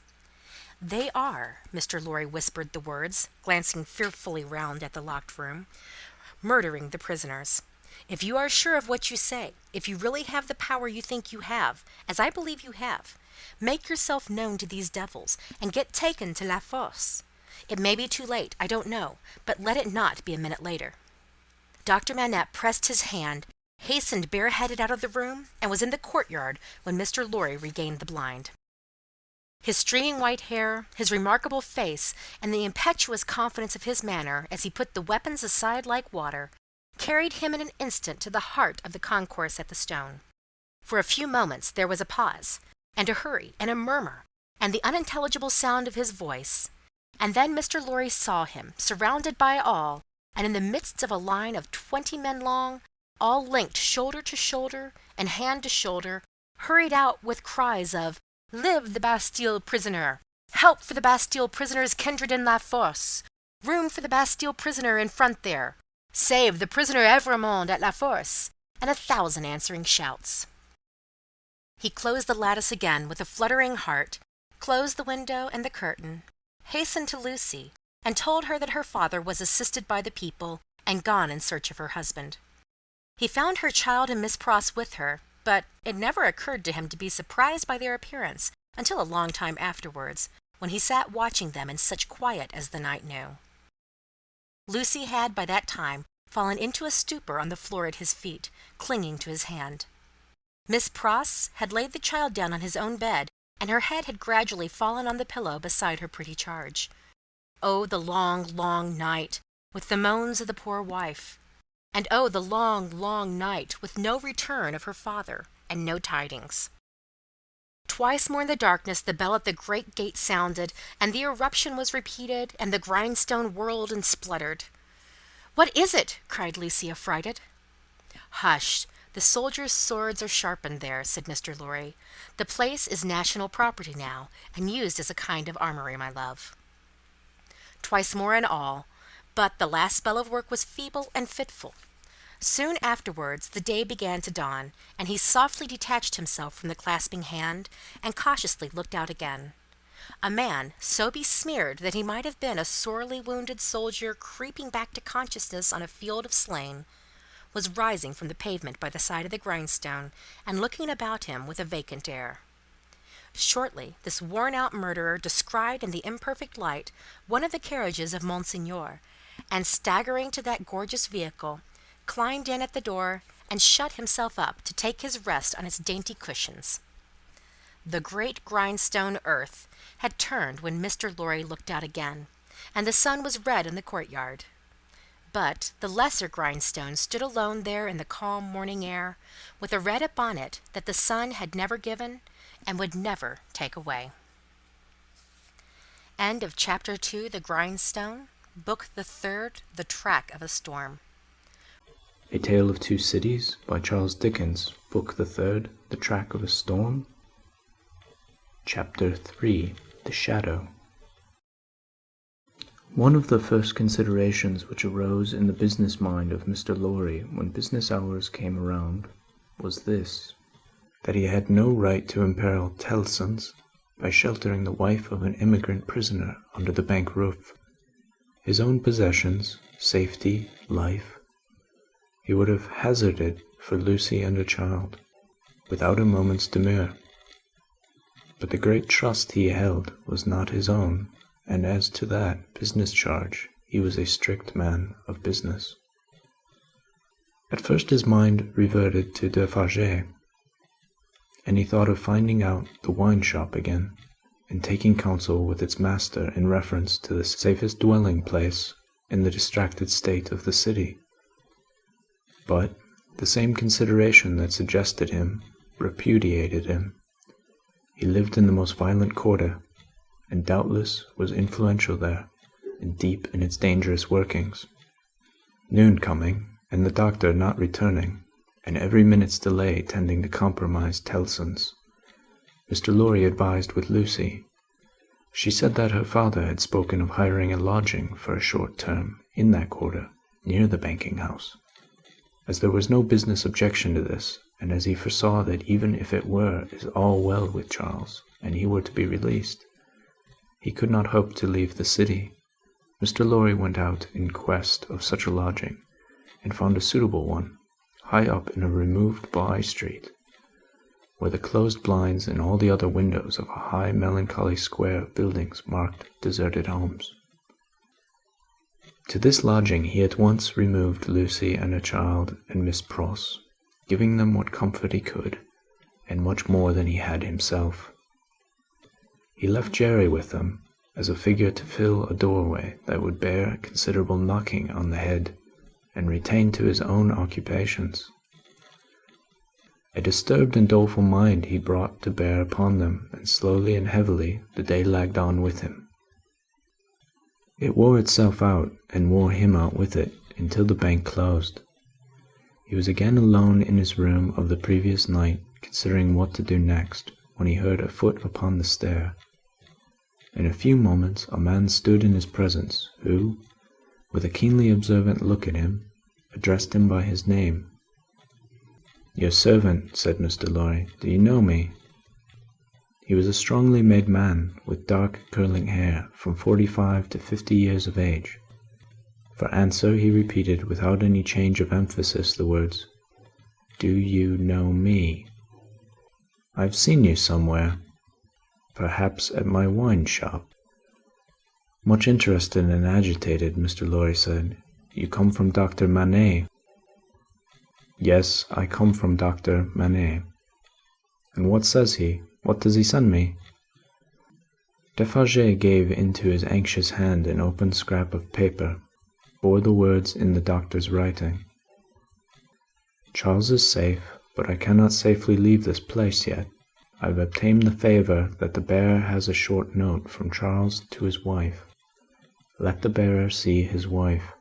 "They are," Mr. Lorry whispered the words, glancing fearfully round at the locked room, "murdering the prisoners. If you are sure of what you say, if you really have the power you think you have, as I believe you have, make yourself known to these devils, and get taken to La Fosse. It may be too late, I don't know, but let it not be a minute later." Dr. Manette pressed his hand, hastened bareheaded out of the room, and was in the courtyard when Mr. Lorry regained the blind. His streaming white hair, his remarkable face, and the impetuous confidence of his manner as he put the weapons aside like water, carried him in an instant to the heart of the concourse at the stone. For a few moments there was a pause, and a hurry, and a murmur, and the unintelligible sound of his voice, and then Mr. Lorry saw him, surrounded by all, and in the midst of a line of 20 men long, all linked shoulder to shoulder and hand to shoulder, hurried out with cries of "Live the Bastille prisoner! Help for the Bastille prisoner's kindred in La Fosse! Room for the Bastille prisoner in front there! Save the prisoner Evrémonde at La Fosse!" and 1,000 answering shouts. He closed the lattice again with a fluttering heart, closed the window and the curtain, hastened to Lucy, and told her that her father was assisted by the people, and gone in search of her husband. He found her child and Miss Pross with her, but it never occurred to him to be surprised by their appearance until a long time afterwards, when he sat watching them in such quiet as the night knew. Lucy had by that time fallen into a stupor on the floor at his feet, clinging to his hand. Miss Pross had laid the child down on his own bed, and her head had gradually fallen on the pillow beside her pretty charge. Oh, the long, long night, with the moans of the poor wife! And oh, the long, long night, with no return of her father, and no tidings! Twice more in the darkness the bell at the great gate sounded, and the eruption was repeated, and the grindstone whirled and spluttered. "What is it?" cried Lucy, affrighted. "Hush! The soldiers' swords are sharpened there," said Mr. Lorry. "The place is national property now, and used as a kind of armoury, my love." Twice more in all, but the last spell of work was feeble and fitful. Soon afterwards the day began to dawn, and he softly detached himself from the clasping hand, and cautiously looked out again. A man so besmeared that he might have been a sorely wounded soldier creeping back to consciousness on a field of slain, was rising from the pavement by the side of the grindstone, and looking about him with a vacant air. Shortly, this worn-out murderer descried in the imperfect light one of the carriages of Monseigneur, and staggering to that gorgeous vehicle, climbed in at the door, and shut himself up to take his rest on its dainty cushions. The great grindstone earth had turned when Mr. Lorry looked out again, and the sun was red in the courtyard. But the lesser grindstone stood alone there in the calm morning air, with a red upon it that the sun had never given and would never take away. End of Chapter 2, The Grindstone, Book the Third, The Track of a Storm. A Tale of Two Cities by Charles Dickens, Book the Third, The Track of a Storm. Chapter 3, The Shadow. One of the first considerations which arose in the business mind of Mr. Lorry when business hours came around was this, that he had no right to imperil Tellson's by sheltering the wife of an immigrant prisoner under the bank roof. His own possessions, safety, life, he would have hazarded for Lucy and her child, without a moment's demur. But the great trust he held was not his own, and as to that business charge, he was a strict man of business. At first his mind reverted to Defarge, and he thought of finding out the wine shop again, and taking counsel with its master in reference to the safest dwelling place in the distracted state of the city. But the same consideration that suggested him repudiated him. He lived in the most violent quarter, and doubtless was influential there, and deep in its dangerous workings. Noon coming, and the doctor not returning, and every minute's delay tending to compromise Tellson's, Mr. Lorry advised with Lucy. She said that her father had spoken of hiring a lodging for a short term in that quarter, near the banking house. As there was no business objection to this, and as he foresaw that even if it were all well with Charles, and he were to be released, he could not hope to leave the city, Mr. Lorry went out in quest of such a lodging, and found a suitable one, high up in a removed by-street, where the closed blinds and all the other windows of a high melancholy square of buildings marked deserted homes. To this lodging he at once removed Lucy and her child and Miss Pross, giving them what comfort he could, and much more than he had himself. He left Jerry with them, as a figure to fill a doorway that would bear considerable knocking on the head, and retain to his own occupations. A disturbed and doleful mind he brought to bear upon them, and slowly and heavily the day lagged on with him. It wore itself out, and wore him out with it, until the bank closed. He was again alone in his room of the previous night, considering what to do next, when he heard a foot upon the stair. In a few moments a man stood in his presence, who, with a keenly observant look at him, addressed him by his name. "Your servant," said Mr. Lorry. "Do you know me?" He was a strongly made man, with dark curling hair, from 45 to 50 years of age. For answer he repeated without any change of emphasis the words, "Do you know me?" "I've seen you somewhere. Perhaps at my wine shop." Much interested and agitated, Mr. Lorry said, "You come from Dr. Manette?" "Yes, I come from Dr. Manette." "And what says he? What does he send me?" Defarge gave into his anxious hand an open scrap of paper, bore the words in the doctor's writing. "Charles is safe, but I cannot safely leave this place yet. I've obtained the favour that the bearer has a short note from Charles to his wife. Let the bearer see his wife."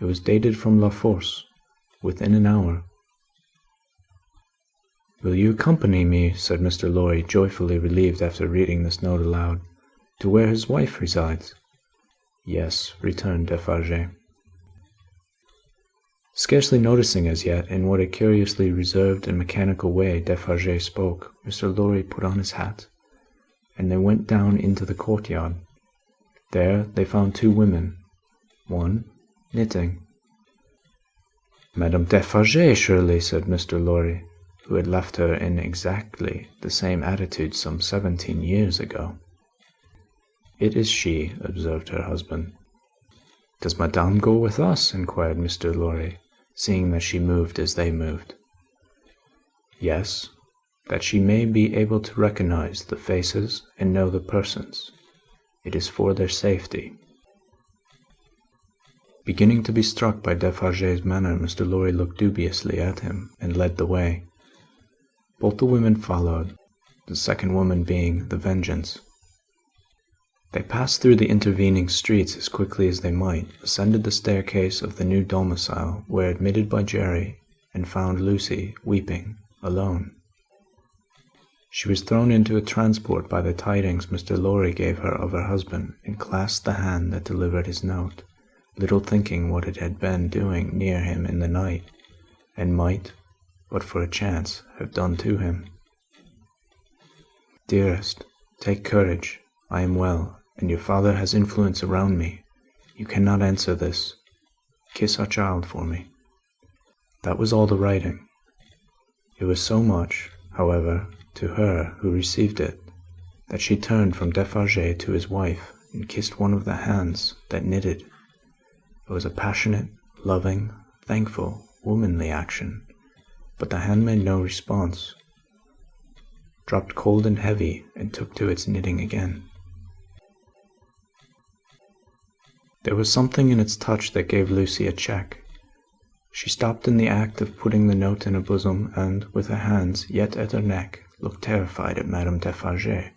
It was dated from La Force, within an hour. "Will you accompany me," said Mr. Lorry, joyfully relieved after reading this note aloud, "to where his wife resides?" "Yes," returned Defarge. Scarcely noticing as yet in what a curiously reserved and mechanical way Defarge spoke, Mr. Lorry put on his hat, and they went down into the courtyard. There they found two women, one knitting. "Madame Defarge, surely," said Mr. Lorry, who had left her in exactly the same attitude some 17 years ago. "It is she," observed her husband. "Does Madame go with us?" inquired Mr. Lorry, seeing that she moved as they moved. "Yes, that she may be able to recognize the faces and know the persons. It is for their safety." Beginning to be struck by Defarge's manner, Mr. Lorry looked dubiously at him and led the way. Both the women followed, the second woman being the Vengeance. They passed through the intervening streets as quickly as they might, ascended the staircase of the new domicile, where admitted by Jerry, and found Lucy weeping, alone. She was thrown into a transport by the tidings Mr. Lorry gave her of her husband, and clasped the hand that delivered his note, little thinking what it had been doing near him in the night, and might, but for a chance, have done to him. "Dearest, take courage. I am well, and your father has influence around me. You cannot answer this. Kiss our child for me." That was all the writing. It was so much, however, to her who received it, that she turned from Defarge to his wife and kissed one of the hands that knitted. It was a passionate, loving, thankful, womanly action, but the hand made no response, dropped cold and heavy, and took to its knitting again. There was something in its touch that gave Lucy a check. She stopped in the act of putting the note in her bosom, and, with her hands yet at her neck, looked terrified at Madame Defarge.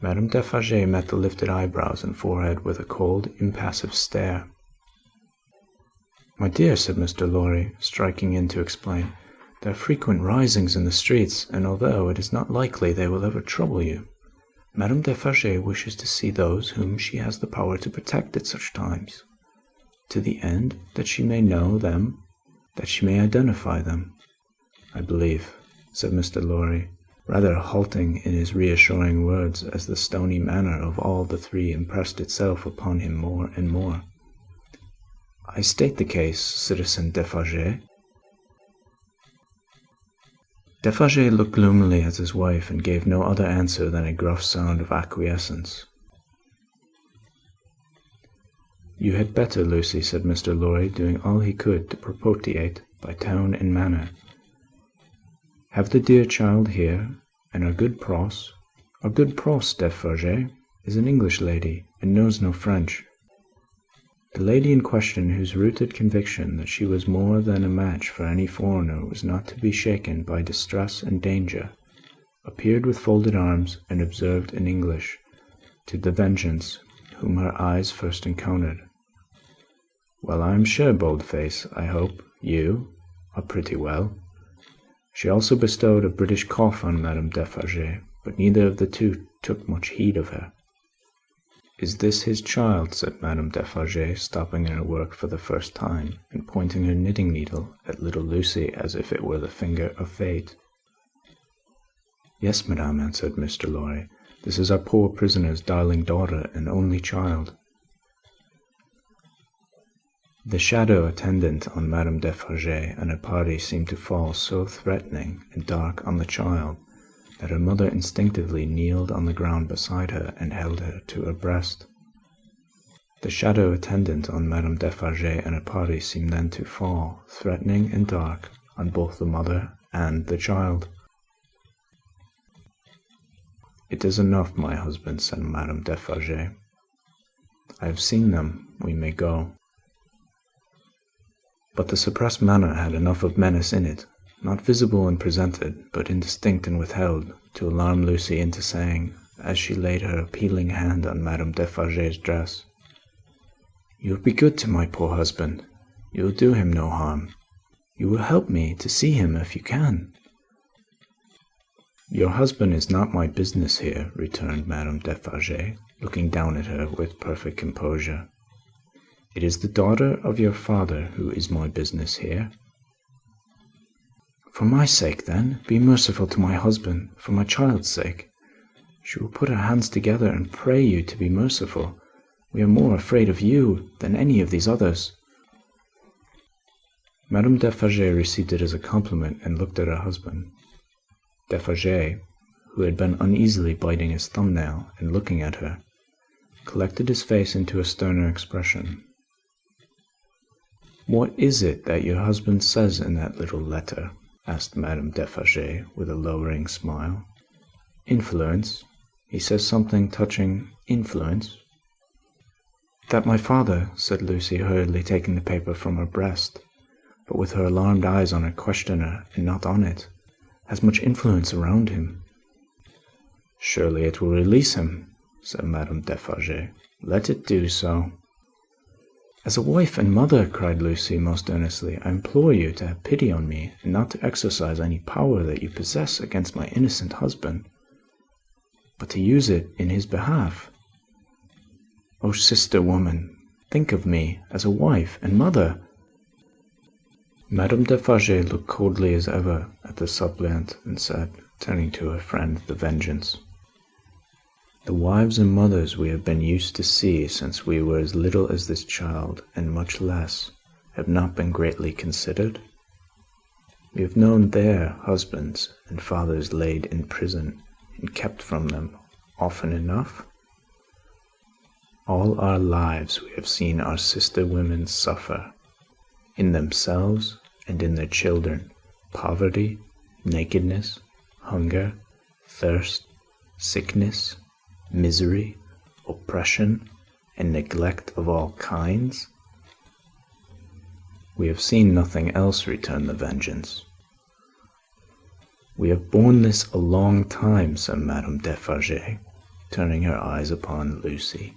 Madame Defarge met the lifted eyebrows and forehead with a cold, impassive stare. "My dear," said Mr. Lorry, striking in to explain, "there are frequent risings in the streets, and although it is not likely they will ever trouble you, Madame Defarge wishes to see those whom she has the power to protect at such times, to the end that she may know them, that she may identify them." "I believe," said Mr. Lorry, rather halting in his reassuring words as the stony manner of all the three impressed itself upon him more and more. "I state the case, Citizen Defarge." Defarge looked gloomily at his wife and gave no other answer than a gruff sound of acquiescence. "You had better, Lucy," said Mr. Lorry, doing all he could to propitiate by tone and manner. "Have the dear child here, and our good Pross, Defarge, is an English lady, and knows no French." The lady in question, whose rooted conviction that she was more than a match for any foreigner was not to be shaken by distress and danger, appeared with folded arms, and observed in English, to the Vengeance, whom her eyes first encountered, "Well, I am sure, Boldface, I hope you are pretty well." She also bestowed a British cough on Madame Defarge, but neither of the two took much heed of her. "Is this his child?" said Madame Defarge, stopping in her work for the first time, and pointing her knitting needle at little Lucy as if it were the finger of fate. "Yes, madame," answered Mr. Lorry. "This is our poor prisoner's darling daughter and only child." The shadow attendant on Madame Defarge and her party seemed to fall so threatening and dark on the child, that her mother instinctively kneeled on the ground beside her and held her to her breast. The shadow attendant on Madame Defarge and her party seemed then to fall, threatening and dark, on both the mother and the child. "It is enough, my husband," said Madame Defarge. "I have seen them. We may go." But the suppressed manner had enough of menace in it, not visible and presented, but indistinct and withheld, to alarm Lucy into saying, as she laid her appealing hand on Madame Defarge's dress, "You will be good to my poor husband. You will do him no harm. You will help me to see him if you can." "Your husband is not my business here," returned Madame Defarge, looking down at her with perfect composure. "It is the daughter of your father who is my business here." "For my sake, then, be merciful to my husband, for my child's sake. She will put her hands together and pray you to be merciful. We are more afraid of you than any of these others." Madame Defarge received it as a compliment and looked at her husband. Defarge, who had been uneasily biting his thumbnail and looking at her, collected his face into a sterner expression. "What is it that your husband says in that little letter?" asked Madame Defarge, with a lowering smile. "Influence. He says something touching influence." "That my father," said Lucy, hurriedly taking the paper from her breast, but with her alarmed eyes on her questioner and not on it, "has much influence around him." "Surely it will release him," said Madame Defarge. "Let it do so." "As a wife and mother," cried Lucy most earnestly, "I implore you to have pity on me, and not to exercise any power that you possess against my innocent husband, but to use it in his behalf. O sister woman, think of me as a wife and mother." Madame Defarge looked coldly as ever at the suppliant, and said, turning to her friend, the Vengeance, "The wives and mothers we have been used to see since we were as little as this child, and much less, have not been greatly considered. We have known their husbands and fathers laid in prison and kept from them often enough. All our lives we have seen our sister women suffer, in themselves and in their children, poverty, nakedness, hunger, thirst, sickness, misery, oppression, and neglect of all kinds." "We have seen nothing else," returned the Vengeance. "We have borne this a long time," said Madame Defarge, turning her eyes upon Lucy.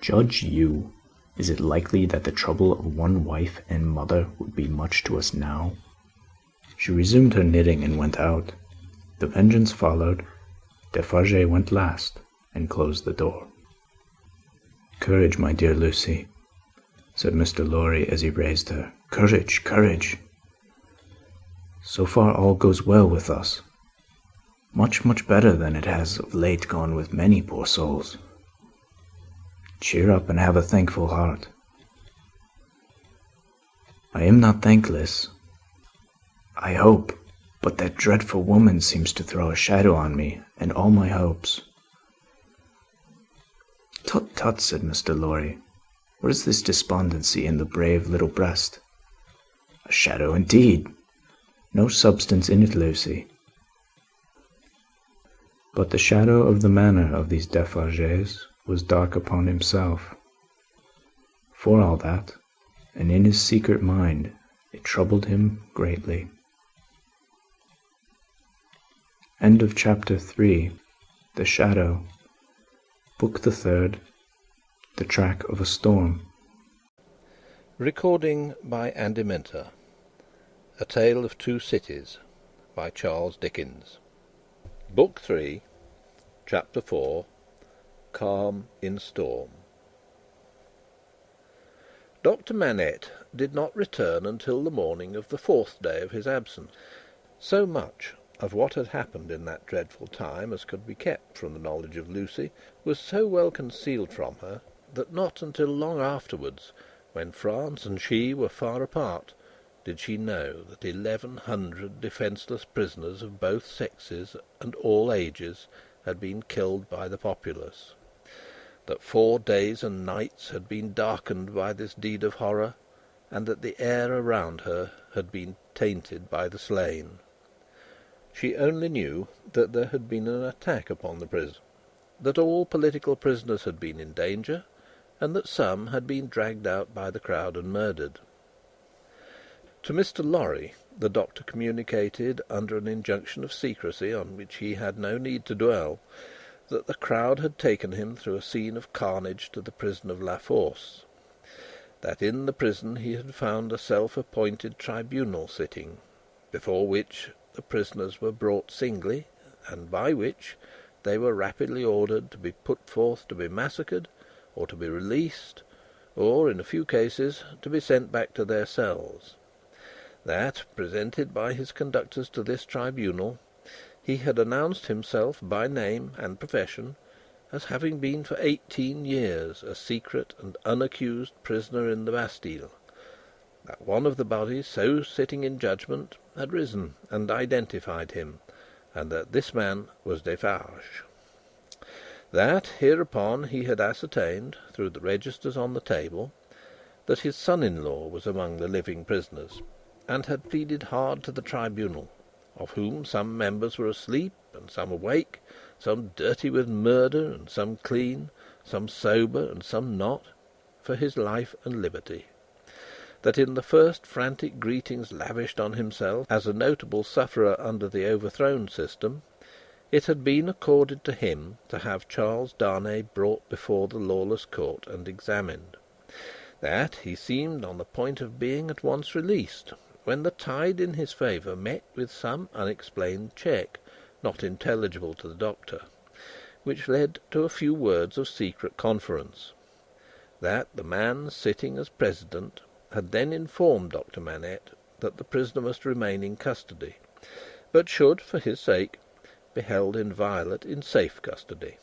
"Judge you, is it likely that the trouble of one wife and mother would be much to us now?" She resumed her knitting and went out. The Vengeance followed. Defarge went last, and closed the door. "Courage, my dear Lucy," said Mr. Lorry as he raised her. "Courage, courage. So far all goes well with us. Much, much better than it has of late gone with many poor souls. Cheer up and have a thankful heart." "I am not thankless, I hope, but that dreadful woman seems to throw a shadow on me and all my hopes." "Tut, tut," said Mr. Lorry. "What is this despondency in the brave little breast? A shadow indeed! No substance in it, Lucy." But the shadow of the manner of these Defarges was dark upon himself. For all that, and in his secret mind, it troubled him greatly. End of Chapter 3. The Shadow. Book the Third. The Track of a Storm. Recording by Andy Minter. A Tale of Two Cities by Charles Dickens. Book 3, Chapter 4. Calm in Storm. Dr. Manette did not return until the morning of the 4th day of his absence. So much of what had happened in that dreadful time as could be kept from the knowledge of Lucy was so well concealed from her, that not until long afterwards, when France and she were far apart, did she know that 1100 defenceless prisoners of both sexes and all ages had been killed by the populace, that 4 days and nights had been darkened by this deed of horror, and that the air around her had been tainted by the slain. She only knew that there had been an attack upon the prison, that all political prisoners had been in danger, and that some had been dragged out by the crowd and murdered. To Mr. Lorry the doctor communicated, under an injunction of secrecy on which he had no need to dwell, that the crowd had taken him through a scene of carnage to the prison of La Force, that in the prison he had found a self-appointed tribunal sitting, before which the prisoners were brought singly, and by which they were rapidly ordered to be put forth to be massacred, or to be released, or, in a few cases, to be sent back to their cells. That, presented by his conductors to this tribunal, he had announced himself by name and profession as having been for 18 years a secret and unaccused prisoner in the Bastille, that one of the bodies so sitting in judgment had risen and identified him, and that this man was Defarge. That, hereupon, he had ascertained, through the registers on the table, that his son-in-law was among the living prisoners, and had pleaded hard to the tribunal, of whom some members were asleep and some awake, some dirty with murder and some clean, some sober and some not, for his life and liberty. That in the first frantic greetings lavished on himself as a notable sufferer under the overthrown system, it had been accorded to him to have Charles Darnay brought before the lawless court and examined. That he seemed on the point of being at once released, when the tide in his favour met with some unexplained check, not intelligible to the doctor, which led to a few words of secret conference. That the man sitting as president had then informed Dr. Manette that the prisoner must remain in custody, but should, for his sake, be held inviolate in safe custody.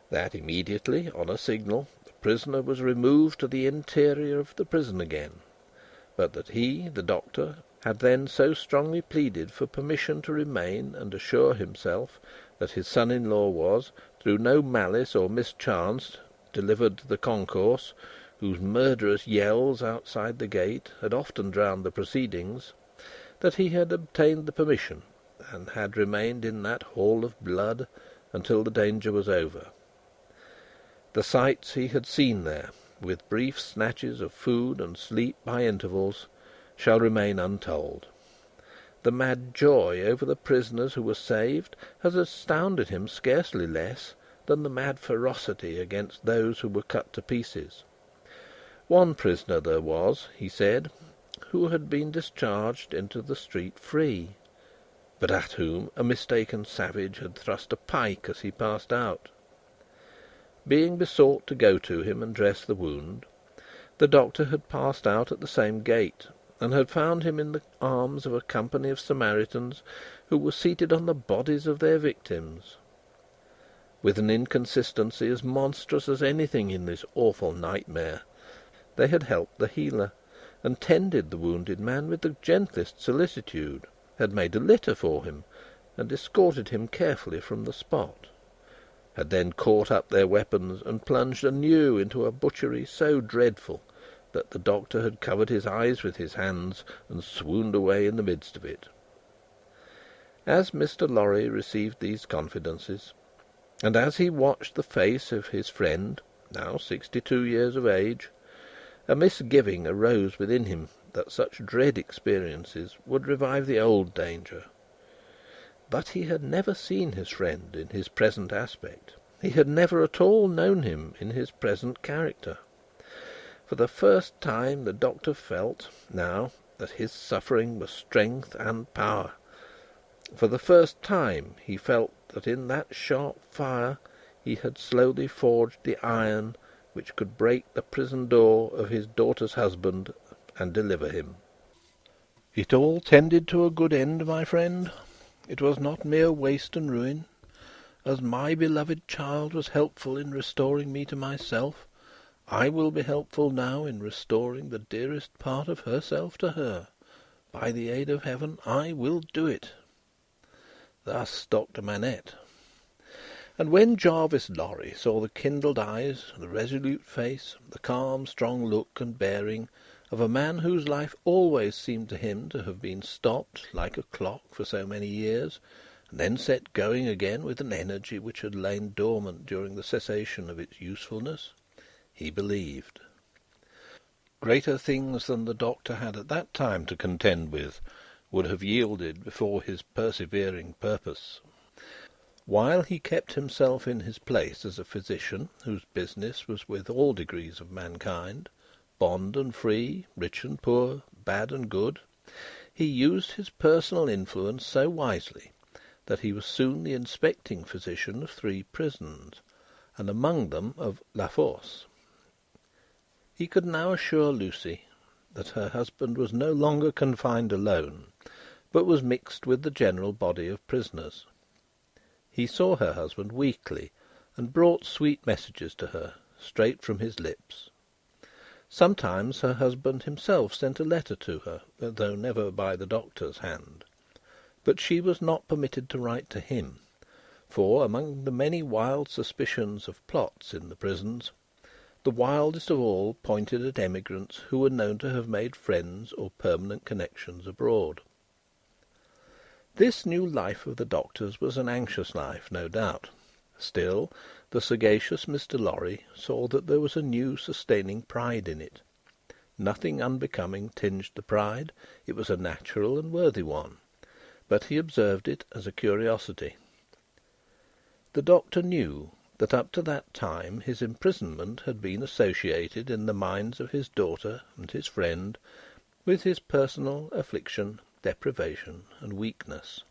That immediately, on a signal, the prisoner was removed to the interior of the prison again, but that he, the doctor, had then so strongly pleaded for permission to remain and assure himself that his son-in-law was, through no malice or mischance, delivered to the concourse, whose murderous yells outside the gate had often drowned the proceedings, that he had obtained the permission, and had remained in that hall of blood until the danger was over. The sights he had seen there, with brief snatches of food and sleep by intervals, shall remain untold. The mad joy over the prisoners who were saved has astounded him scarcely less than the mad ferocity against those who were cut to pieces. One prisoner there was, he said, who had been discharged into the street free, but at whom a mistaken savage had thrust a pike as he passed out. Being besought to go to him and dress the wound, the doctor had passed out at the same gate, and had found him in the arms of a company of Samaritans who were seated on the bodies of their victims. With an inconsistency as monstrous as anything in this awful nightmare, they had helped the healer, and tended the wounded man with the gentlest solicitude, had made a litter for him, and escorted him carefully from the spot, had then caught up their weapons and plunged anew into a butchery so dreadful that the doctor had covered his eyes with his hands and swooned away in the midst of it. As Mr. Lorry received these confidences, and as he watched the face of his friend, now 62 years of age, a misgiving arose within him that such dread experiences would revive the old danger. But he had never seen his friend in his present aspect. He had never at all known him in his present character. For the first time the doctor felt, now, that his suffering was strength and power. For the first time he felt that in that sharp fire he had slowly forged the iron which could break the prison door of his daughter's husband and deliver him. It all tended to a good end, my friend. It was not mere waste and ruin. As my beloved child was helpful in restoring me to myself, I will be helpful now in restoring the dearest part of herself to her. By the aid of heaven, I will do it. Thus Dr. Manette. And when Jarvis Lorry saw the kindled eyes, the resolute face, the calm, strong look and bearing of a man whose life always seemed to him to have been stopped, like a clock, for so many years, and then set going again with an energy which had lain dormant during the cessation of its usefulness, he believed. Greater things than the doctor had at that time to contend with would have yielded before his persevering purpose. While he kept himself in his place as a physician whose business was with all degrees of mankind, bond and free, rich and poor, bad and good, he used his personal influence so wisely that he was soon the inspecting physician of 3 prisons, and among them of La Force. He could now assure Lucie that her husband was no longer confined alone, but was mixed with the general body of prisoners. He saw her husband weekly, and brought sweet messages to her, straight from his lips. Sometimes her husband himself sent a letter to her, though never by the doctor's hand. But she was not permitted to write to him, for, among the many wild suspicions of plots in the prisons, the wildest of all pointed at emigrants who were known to have made friends or permanent connections abroad. This new life of the doctor's was an anxious life, no doubt. Still, the sagacious Mr. Lorry saw that there was a new sustaining pride in it. Nothing unbecoming tinged the pride. It was a natural and worthy one, but he observed it as a curiosity. The doctor knew that up to that time his imprisonment had been associated in the minds of his daughter and his friend with his personal affliction, deprivation, and weakness.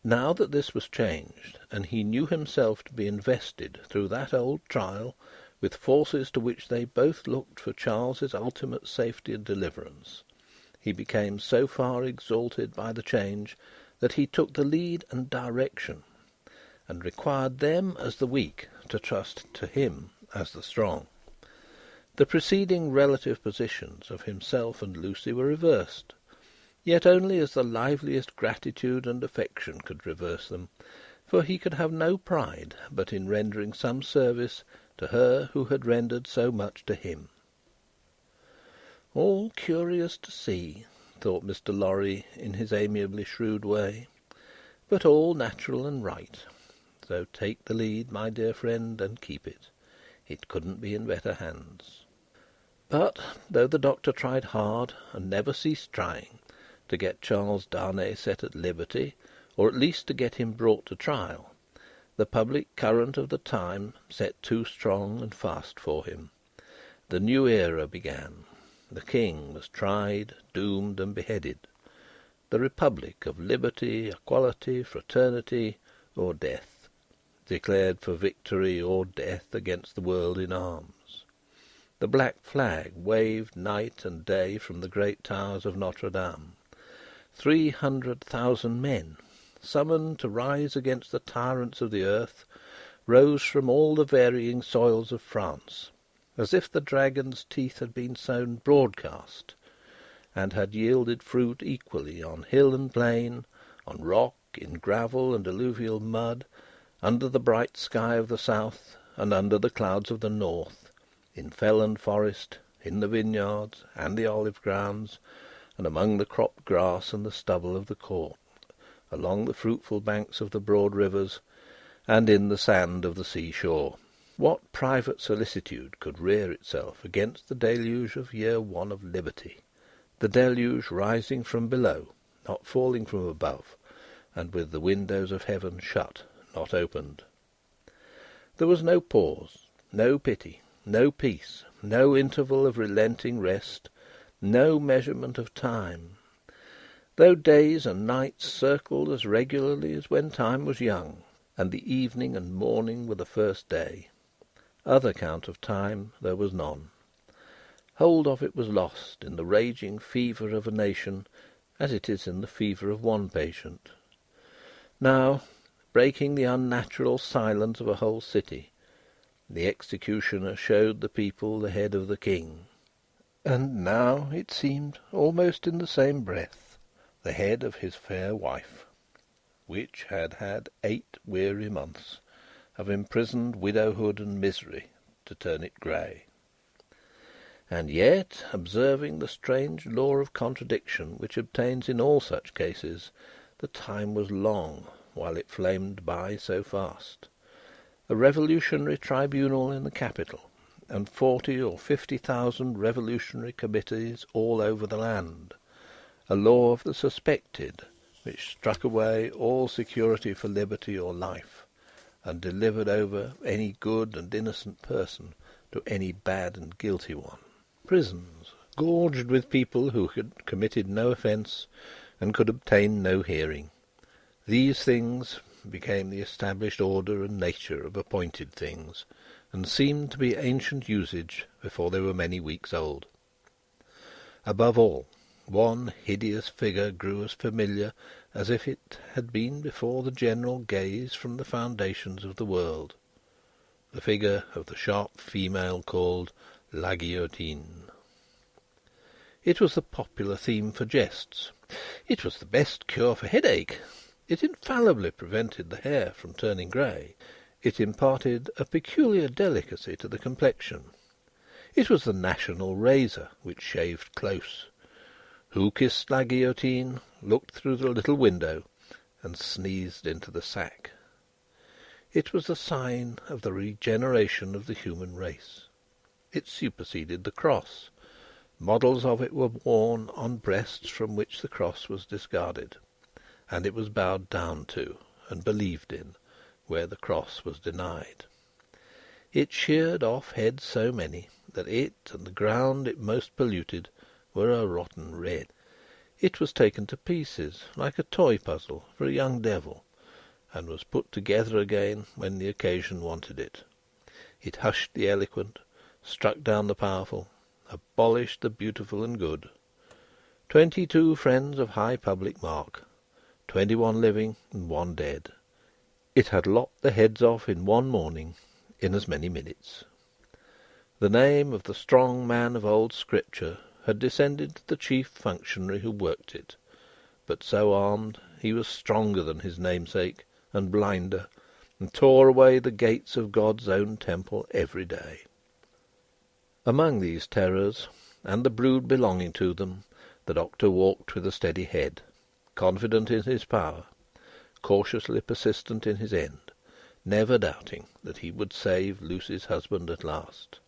Now that this was changed, and he knew himself to be invested through that old trial with forces to which they both looked for Charles's ultimate safety and deliverance, he became so far exalted by the change that he took the lead and direction, and required them as the weak to trust to him as the strong. The preceding relative positions of himself and Lucy were reversed, yet only as the liveliest gratitude and affection could reverse them, for he could have no pride but in rendering some service to her who had rendered so much to him. All curious to see, thought Mr. Lorry in his amiably shrewd way, but all natural and right. So take the lead, my dear friend, and keep it. It couldn't be in better hands. But, though the doctor tried hard, and never ceased trying, to get Charles Darnay set at liberty, or at least to get him brought to trial, the public current of the time set too strong and fast for him. The new era began. The king was tried, doomed, and beheaded. The republic of liberty, equality, fraternity, or death, declared for victory or death against the world in arms. The black flag waved night and day from the great towers of Notre Dame. 300,000 men, summoned to rise against the tyrants of the earth, rose from all the varying soils of France, as if the dragon's teeth had been sown broadcast, and had yielded fruit equally on hill and plain, on rock, in gravel and alluvial mud, under the bright sky of the south, and under the clouds of the north, in fell and forest, in the vineyards and the olive grounds, and among the cropped grass and the stubble of the court, along the fruitful banks of the broad rivers, and in the sand of the sea-shore. What private solicitude could rear itself against the deluge of year one of liberty, the deluge rising from below, not falling from above, and with the windows of heaven shut, not opened? There was no pause, no pity, no peace, no interval of relenting rest, no measurement of time. Though days and nights circled as regularly as when time was young, and the evening and morning were the first day, other count of time there was none. Hold of it was lost in the raging fever of a nation, as it is in the fever of one patient. Now, breaking the unnatural silence of a whole city, the executioner showed the people the head of the king, and now, it seemed, almost in the same breath, the head of his fair wife, which had had 8 weary months of imprisoned widowhood and misery to turn it grey. And yet, observing the strange law of contradiction which obtains in all such cases, the time was long while it flamed by so fast. A revolutionary tribunal in the capital, and 40 or 50,000 revolutionary committees all over the land. A law of the suspected, which struck away all security for liberty or life, and delivered over any good and innocent person to any bad and guilty one. Prisons, gorged with people who had committed no offence and could obtain no hearing. These things became the established order and nature of appointed things, and seemed to be ancient usage before they were many weeks old. Above all, one hideous figure grew as familiar as if it had been before the general gaze from the foundations of the world, the figure of the sharp female called La Guillotine. It was the popular theme for jests. It was the best cure for headache. It infallibly prevented the hair from turning grey. It imparted a peculiar delicacy to the complexion. It was the national razor, which shaved close. Who kissed La Guillotine, looked through the little window, and sneezed into the sack. It was the sign of the regeneration of the human race. It superseded the cross. Models of it were worn on breasts from which the cross was discarded, and it was bowed down to and believed in where the cross was denied. It sheared off heads so many that it and the ground it most polluted were a rotten red. It was taken to pieces like a toy puzzle for a young devil, and was put together again when the occasion wanted it. It hushed the eloquent, struck down the powerful, abolished the beautiful and good. 22 friends of high public mark, 21 living and 1 dead. It had lopped the heads off in one morning, in as many minutes. The name of the strong man of old Scripture had descended to the chief functionary who worked it, but so armed he was stronger than his namesake, and blinder, and tore away the gates of God's own temple every day. Among these terrors, and the brood belonging to them, the Doctor walked with a steady head, confident in his power, cautiously persistent in his end, never doubting that he would save Lucy's husband at last.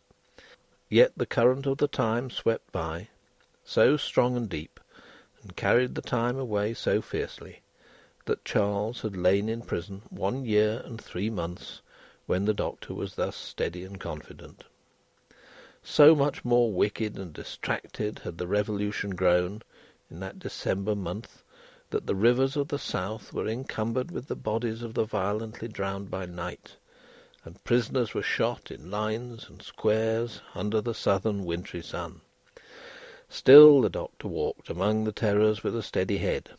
Yet the current of the time swept by, so strong and deep, and carried the time away so fiercely, that Charles had lain in prison 1 year and 3 months when the Doctor was thus steady and confident. So much more wicked and distracted had the Revolution grown in that December month, that the rivers of the south were encumbered with the bodies of the violently drowned by night, and prisoners were shot in lines and squares under the southern wintry sun. Still the Doctor walked among the terrors with a steady head.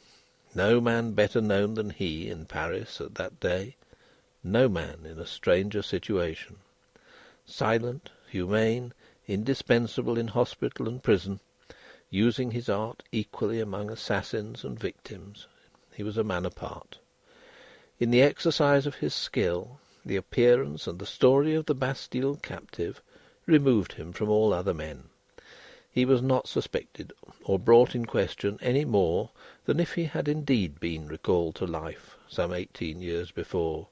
No man better known than he in Paris at that day, no man in a stranger situation. Silent, humane, indispensable in hospital and prison, using his art equally among assassins and victims, he was a man apart. In the exercise of his skill, the appearance and the story of the Bastille captive removed him from all other men. He was not suspected or brought in question any more than if he had indeed been recalled to life some 18 years before,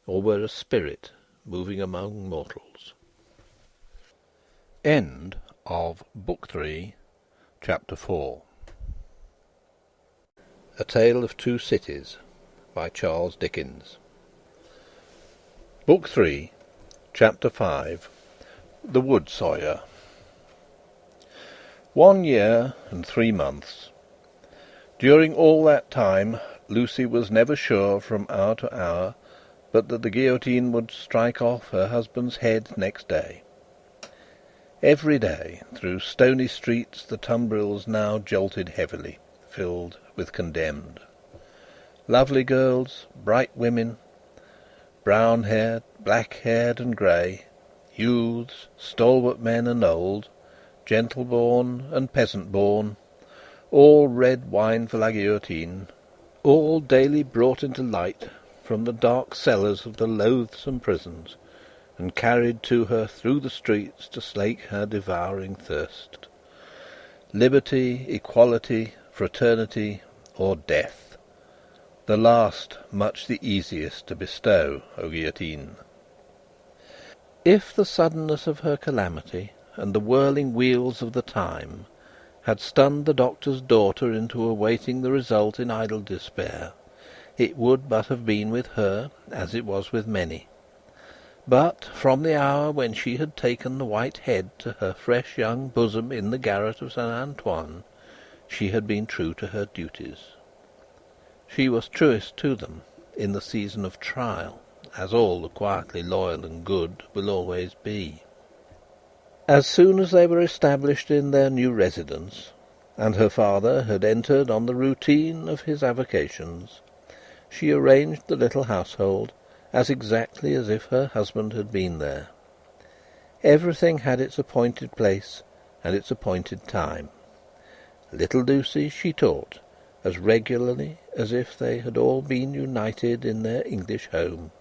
or were a spirit moving among mortals. End of Book 3, Chapter 4. A Tale of Two Cities, by Charles Dickens. Book 3, Chapter 5. The Wood-Sawyer. 1 year and 3 months. During all that time, Lucy was never sure from hour to hour but that the guillotine would strike off her husband's head next day. Every day, through stony streets, the tumbrils now jolted heavily, filled with condemned. Lovely girls, bright women, brown-haired, black-haired and grey, youths, stalwart men and old, gentle-born and peasant-born, all red wine for La Guillotine, all daily brought into light from the dark cellars of the loathsome prisons, and carried to her through the streets to slake her devouring thirst. Liberty, equality, fraternity, or death. The last much the easiest to bestow, O Guillotine. If the suddenness of her calamity and the whirling wheels of the time had stunned the Doctor's daughter into awaiting the result in idle despair, it would but have been with her as it was with many. But from the hour when she had taken the white head to her fresh young bosom in the garret of St. Antoine, she had been true to her duties. She was truest to them in the season of trial, as all the quietly loyal and good will always be. As soon as they were established in their new residence, and her father had entered on the routine of his avocations. She arranged the little household as exactly as if her husband had been there. Everything had its appointed place and its appointed time. Little Lucy she taught as regularly as if they had all been united in their English home.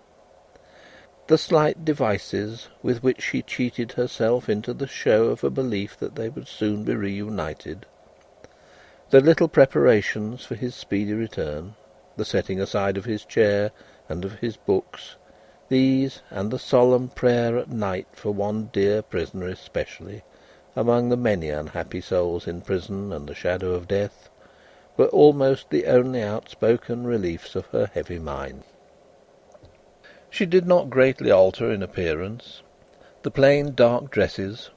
The slight devices with which she cheated herself into the show of a belief that they would soon be reunited, the little preparations for his speedy return, the setting aside of his chair and of his books, these, and the solemn prayer at night for one dear prisoner especially, among the many unhappy souls in prison and the shadow of death, were almost the only outspoken reliefs of her heavy mind. She did not greatly alter in appearance. The plain dark dresses,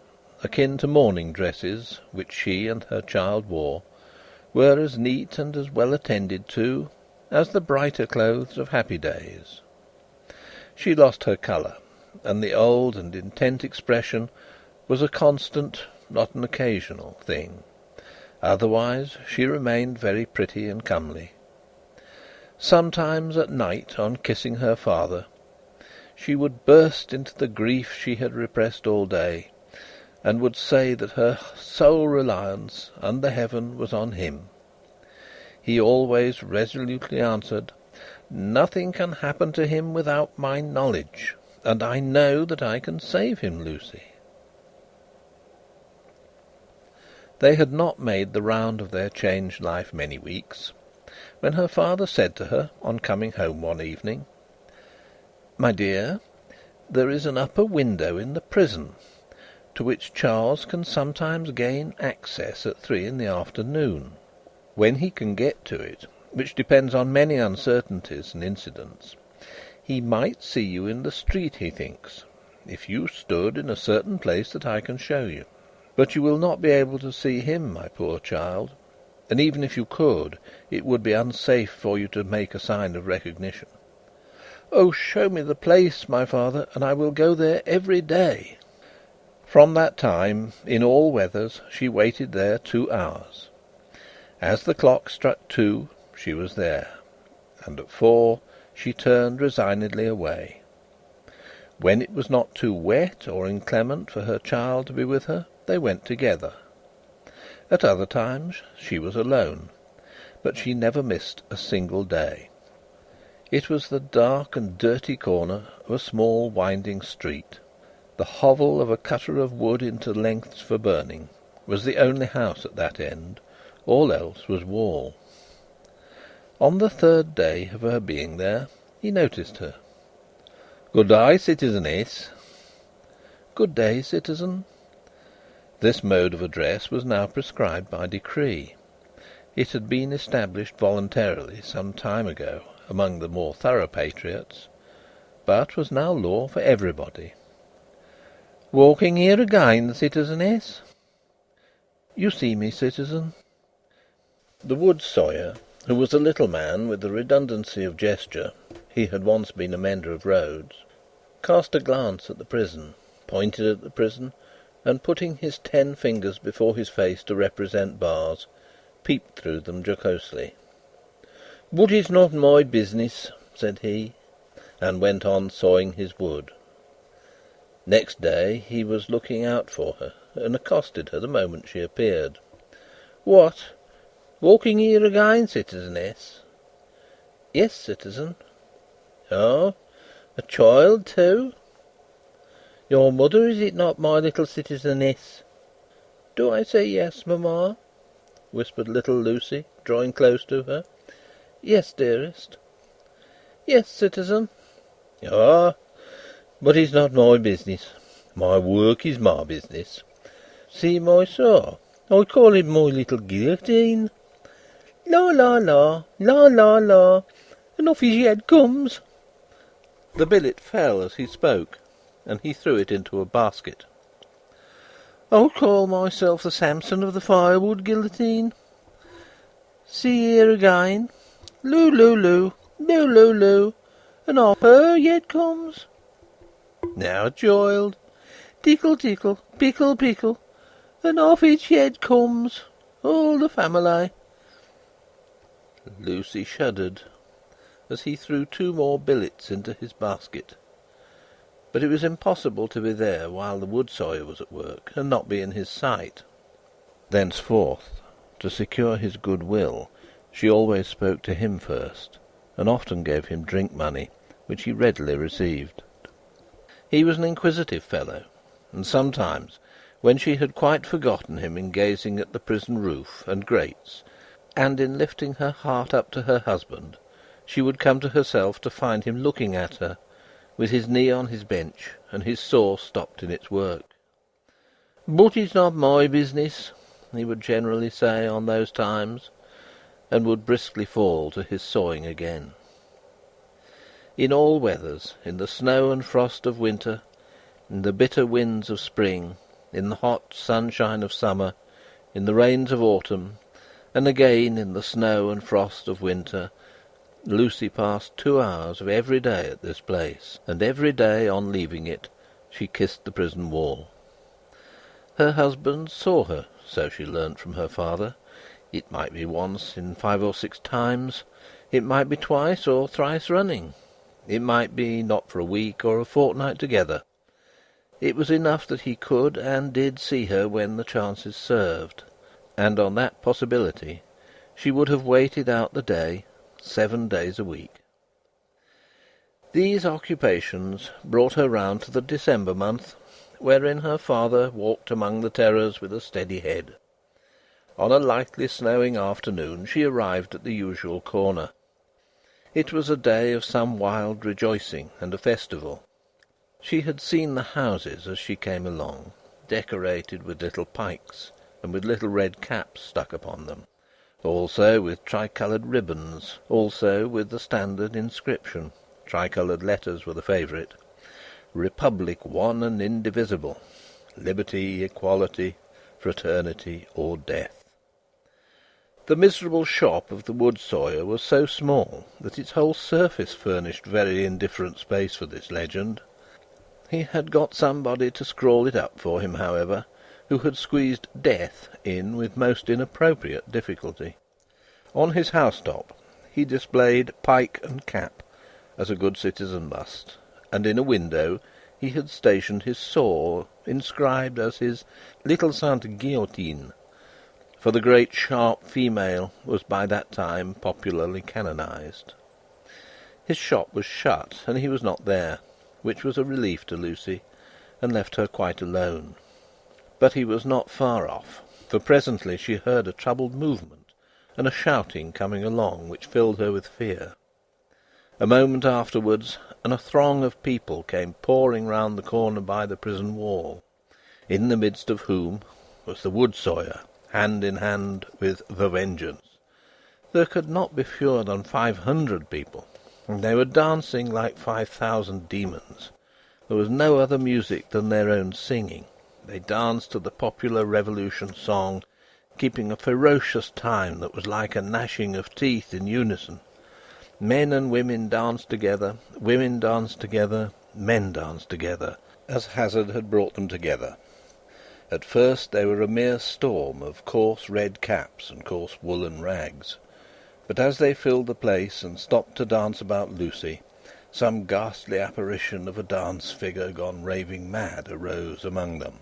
akin to mourning dresses, which she and her child wore, were as neat and as well attended to as the brighter clothes of happy days. She lost her colour, and the old and intent expression was a constant, not an occasional, thing. Otherwise she remained very pretty and comely. Sometimes at night, on kissing her father, she would burst into the grief she had repressed all day, and would say that her sole reliance under heaven was on him. He always resolutely answered, "Nothing can happen to him without my knowledge, and I know that I can save him, Lucy." They had not made the round of their changed life many weeks, when her father said to her, on coming home one evening, "My dear, there is an upper window in the prison, to which Charles can sometimes gain access at 3 in the afternoon. When he can get to it, which depends on many uncertainties and incidents, he might see you in the street, he thinks, if you stood in a certain place that I can show you. But you will not be able to see him, my poor child, and even if you could, it would be unsafe for you to make a sign of recognition." "Oh, show me the place, my father, and I will go there every day." From that time, in all weathers, she waited there 2 hours. As the clock struck 2, she was there, and at 4 she turned resignedly away. When it was not too wet or inclement for her child to be with her, they went together. At other times she was alone, but she never missed a single day. It was the dark and dirty corner of a small winding street. The hovel of a cutter of wood into lengths for burning was the only house at that end. All else was wall. On the 3rd day of her being there, he noticed her. "Good day, citizeness." "Good day, citizen." This mode of address was now prescribed by decree. It had been established voluntarily some time ago among the more thorough patriots, but was now law for everybody. "Walking here again, citizeness?" "You see me, citizen." The Wood-Sawyer, who was a little man with the redundancy of gesture (he had once been a mender of roads), cast a glance at the prison, pointed at the prison, and putting his 10 fingers before his face to represent bars, peeped through them jocosely. "But it's not my business," said he, and went on sawing his wood. Next day he was looking out for her, and accosted her the moment she appeared. "What? Walking here again, citizeness?" "Yes, citizen." "Oh, a child too? Your mother, is it not, my little citizeness?" "Do I say yes, mamma?" whispered little Lucy, drawing close to her. "Yes, dearest." "Yes, citizen." "Ah, but it's not my business. My work is my business. See my saw. I call it my little guillotine. La la la, la la la, and off his head comes." The billet fell as he spoke, and he threw it into a basket. "I'll call myself the Samson of the firewood guillotine. See here again. Loo, loo, loo, loo, loo, loo, and off her head comes. Now, child, tickle, tickle, pickle, pickle, and off its head comes." All the family." Lucy shuddered as he threw 2 more billets into his basket. But it was impossible to be there while the Wood-Sawyer was at work, and not be in his sight. Thenceforth, to secure his goodwill, she always spoke to him first, and often gave him drink money, which he readily received. He was an inquisitive fellow, and sometimes, when she had quite forgotten him in gazing at the prison roof and grates, and in lifting her heart up to her husband, she would come to herself to find him looking at her, with his knee on his bench and his saw stopped in its work. "But it's not my business," he would generally say on those times, and would briskly fall to his sawing again. In all weathers, in the snow and frost of winter, in the bitter winds of spring, in the hot sunshine of summer, in the rains of autumn, and again in the snow and frost of winter, Lucy passed 2 hours of every day at this place, and every day on leaving it she kissed the prison wall. Her husband saw her, so she learnt from her father. It might be once in 5 or 6 times, it might be twice or thrice running, it might be not for a week or a fortnight together. It was enough that he could and did see her when the chances served, and on that possibility she would have waited out the day, 7 days a week. These occupations brought her round to the December month, wherein her father walked among the terrors with a steady head. On a lightly snowing afternoon she arrived at the usual corner. It was a day of some wild rejoicing and a festival. She had seen the houses as she came along, decorated with little pikes, and with little red caps stuck upon them, also with tricoloured ribbons, also with the standard inscription. Tricoloured letters were the favourite: "Republic one and indivisible, liberty, equality, fraternity, or death." The miserable shop of the Wood-Sawyer was so small that its whole surface furnished very indifferent space for this legend. He had got somebody to scrawl it up for him, however, who had squeezed "death" in with most inappropriate difficulty. On his housetop he displayed pike and cap, as a good citizen must, and in a window he had stationed his saw, inscribed as his "Little Sainte Guillotine," for the great sharp female was by that time popularly canonized. His shop was shut, and he was not there, which was a relief to Lucy, and left her quite alone. But he was not far off, for presently she heard a troubled movement and a shouting coming along, which filled her with fear. A moment afterwards, and a throng of people came pouring round the corner by the prison wall, in the midst of whom was the Wood-Sawyer, hand in hand with the Vengeance. There could not be fewer than 500 people, and they were dancing like 5,000 demons. There was no other music than their own singing. They danced to the popular Revolution song, keeping a ferocious time that was like a gnashing of teeth in unison. Men and women danced together, women danced together, men danced together, as hazard had brought them together. At first they were a mere storm of coarse red caps and coarse woollen rags, but as they filled the place and stopped to dance about Lucy, some ghastly apparition of a dance figure gone raving mad arose among them.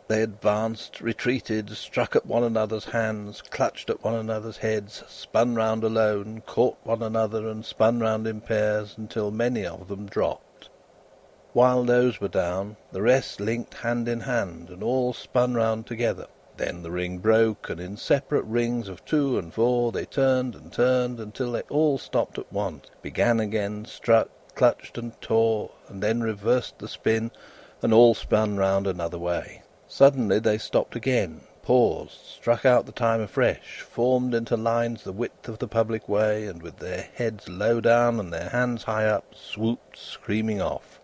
They advanced, retreated, struck at one another's hands, clutched at one another's heads, spun round alone, caught one another and spun round in pairs, until many of them dropped. While those were down, the rest linked hand in hand, and all spun round together. Then the ring broke, and in separate rings of 2 and 4 they turned and turned, until they all stopped at once, began again, struck, clutched and tore, and then reversed the spin, and all spun round another way. Suddenly they stopped again, paused, struck out the time afresh, formed into lines the width of the public way, and with their heads low down and their hands high up, swooped screaming off.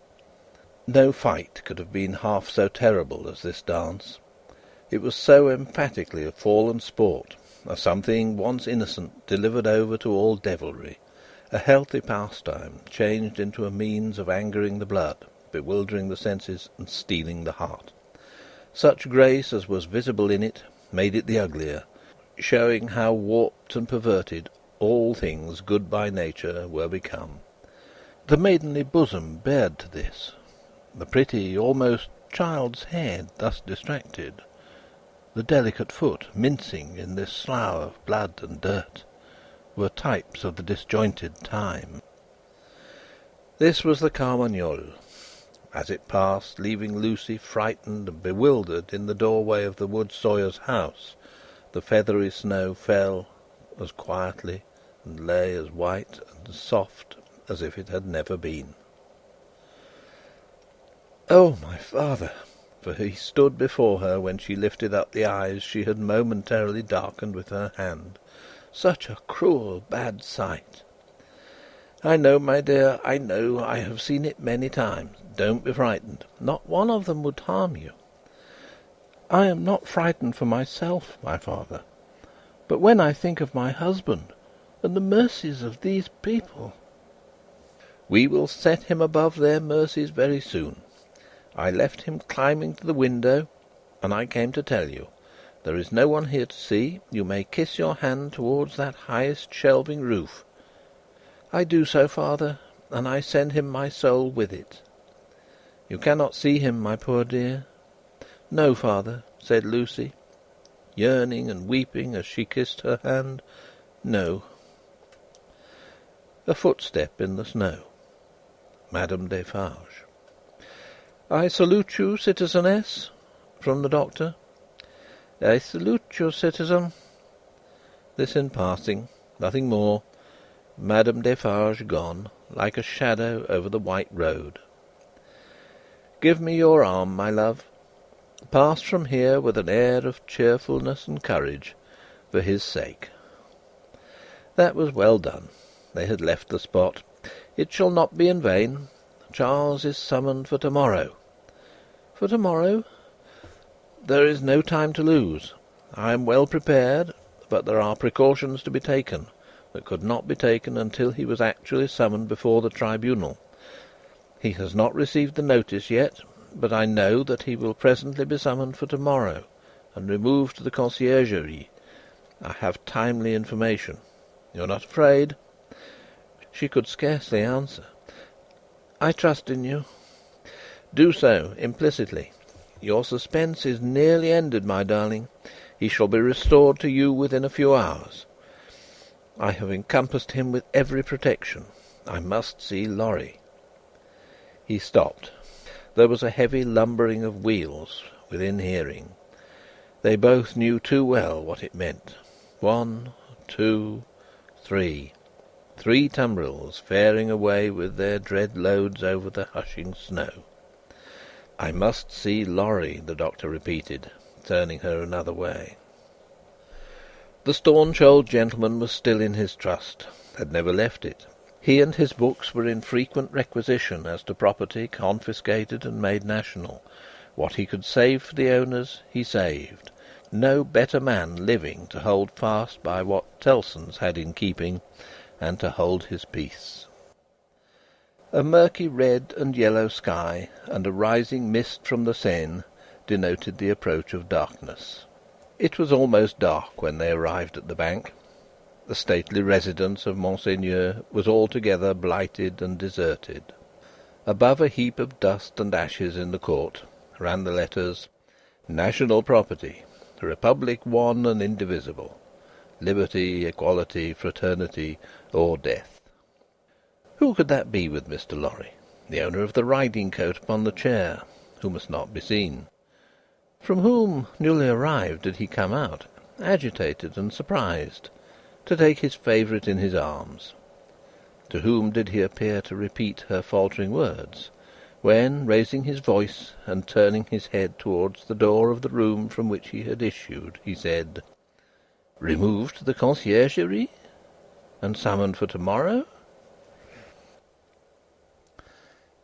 No fight could have been half so terrible as this dance. It was so emphatically a fallen sport, a something once innocent delivered over to all devilry, a healthy pastime changed into a means of angering the blood, bewildering the senses, and stealing the heart. Such grace as was visible in it made it the uglier, showing how warped and perverted all things good by nature were become. The maidenly bosom bared to this, the pretty, almost child's head thus distracted, the delicate foot mincing in this slough of blood and dirt, were types of the disjointed time. This was the Carmagnole. As it passed, leaving Lucy frightened and bewildered in the doorway of the Wood-Sawyer's house, the feathery snow fell as quietly and lay as white and soft as if it had never been. "Oh, my father!" for he stood before her when she lifted up the eyes she had momentarily darkened with her hand. "Such a cruel, bad sight!" "I know, my dear, I know. I have seen it many times. Don't be frightened. Not one of them would harm you." "I am not frightened for myself, my father. But when I think of my husband, and the mercies of these people—" "We will set him above their mercies very soon. I left him climbing to the window, and I came to tell you. There is no one here to see. You may kiss your hand towards that highest shelving roof. I do so, father, and I send him my soul with it. You cannot see him, my poor dear?" "No, father," said Lucy, yearning and weeping as she kissed her hand. "No." A footstep in the snow. Madame Defarge. "I salute you, citizeness," from the doctor. "I salute you, citizen." This in passing, nothing more. Madame Defarge gone, like a shadow over the white road. "Give me your arm, my love. Pass from here with an air of cheerfulness and courage, for his sake." That was well done. They had left the spot. It shall not be in vain. Charles is summoned for to-morrow. For to-morrow? There is no time to lose. I am well prepared, but there are precautions to be taken that could not be taken until he was actually summoned before the tribunal. He has not received the notice yet, but I know that he will presently be summoned for to-morrow, and removed to the Conciergerie. I have timely information. You are not afraid?" She could scarcely answer. "I trust in you." "Do so, implicitly. Your suspense is nearly ended, my darling. He shall be restored to you within a few hours. I have encompassed him with every protection. I must see Laurie." He stopped. There was a heavy lumbering of wheels within hearing. They both knew too well what it meant. 1, 2, 3. 3 tumbrils faring away with their dread loads over the hushing snow. "I must see Laurie," the doctor repeated, turning her another way. The staunch old gentleman was still in his trust, had never left it. He and his books were in frequent requisition as to property confiscated and made national. What he could save for the owners, he saved. No better man living to hold fast by what Tellson's had in keeping, and to hold his peace. A murky red and yellow sky, and a rising mist from the Seine, denoted the approach of darkness. It was almost dark when they arrived at the bank. The stately residence of Monseigneur was altogether blighted and deserted. Above a heap of dust and ashes in the court ran the letters: "National property. Republic one and indivisible. Liberty, equality, fraternity, or death." Who could that be with Mr. Lorry? The owner of the riding coat upon the chair, who must not be seen. From whom, newly arrived, did he come out, agitated and surprised, to take his favourite in his arms? To whom did he appear to repeat her faltering words, when, raising his voice and turning his head towards the door of the room from which he had issued, he said, "Removed to the Conciergerie? And summoned for to-morrow?"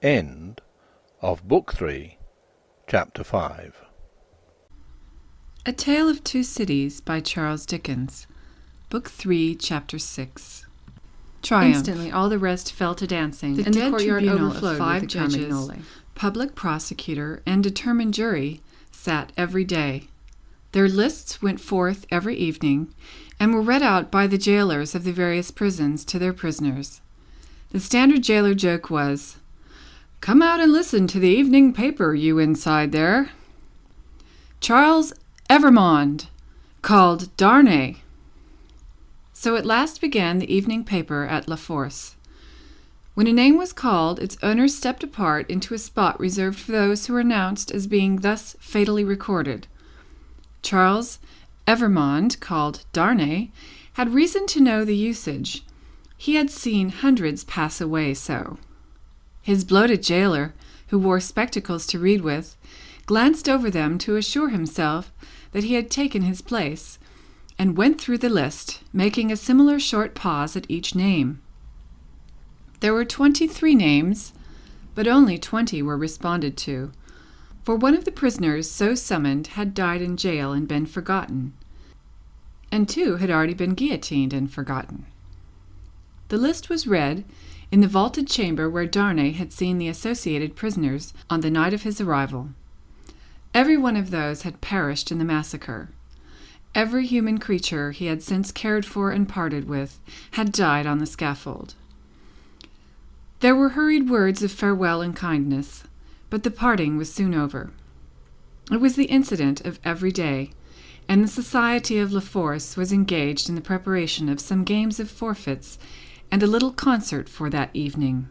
End of Book 3, Chapter 5. A Tale of Two Cities by Charles Dickens. Book 3, Chapter 6. Triumph. Instantly all the rest fell to dancing, The and the dead courtyard tribunal overflowed of 5 with the judges, Carmagnole. public prosecutor, and determined jury sat every day. Their lists went forth every evening, and were read out by the jailers of the various prisons to their prisoners. The standard jailer joke was, "Come out and listen to the evening paper, you inside there." Charles Evermond, called Darnay. So at last began the evening paper at La Force. When a name was called, its owner stepped apart into a spot reserved for those who were announced as being thus fatally recorded. Charles Evermond, called Darnay, had reason to know the usage. He had seen hundreds pass away so. His bloated jailer, who wore spectacles to read with, glanced over them to assure himself that he had taken his place, and went through the list, making a similar short pause at each name. There were 23 names, but only 20 were responded to, for one of the prisoners so summoned had died in jail and been forgotten, and 2 had already been guillotined and forgotten. The list was read in the vaulted chamber where Darnay had seen the associated prisoners on the night of his arrival. Every one of those had perished in the massacre. Every human creature he had since cared for and parted with had died on the scaffold. There were hurried words of farewell and kindness, but the parting was soon over. It was the incident of every day, and the society of La Force was engaged in the preparation of some games of forfeits and a little concert for that evening.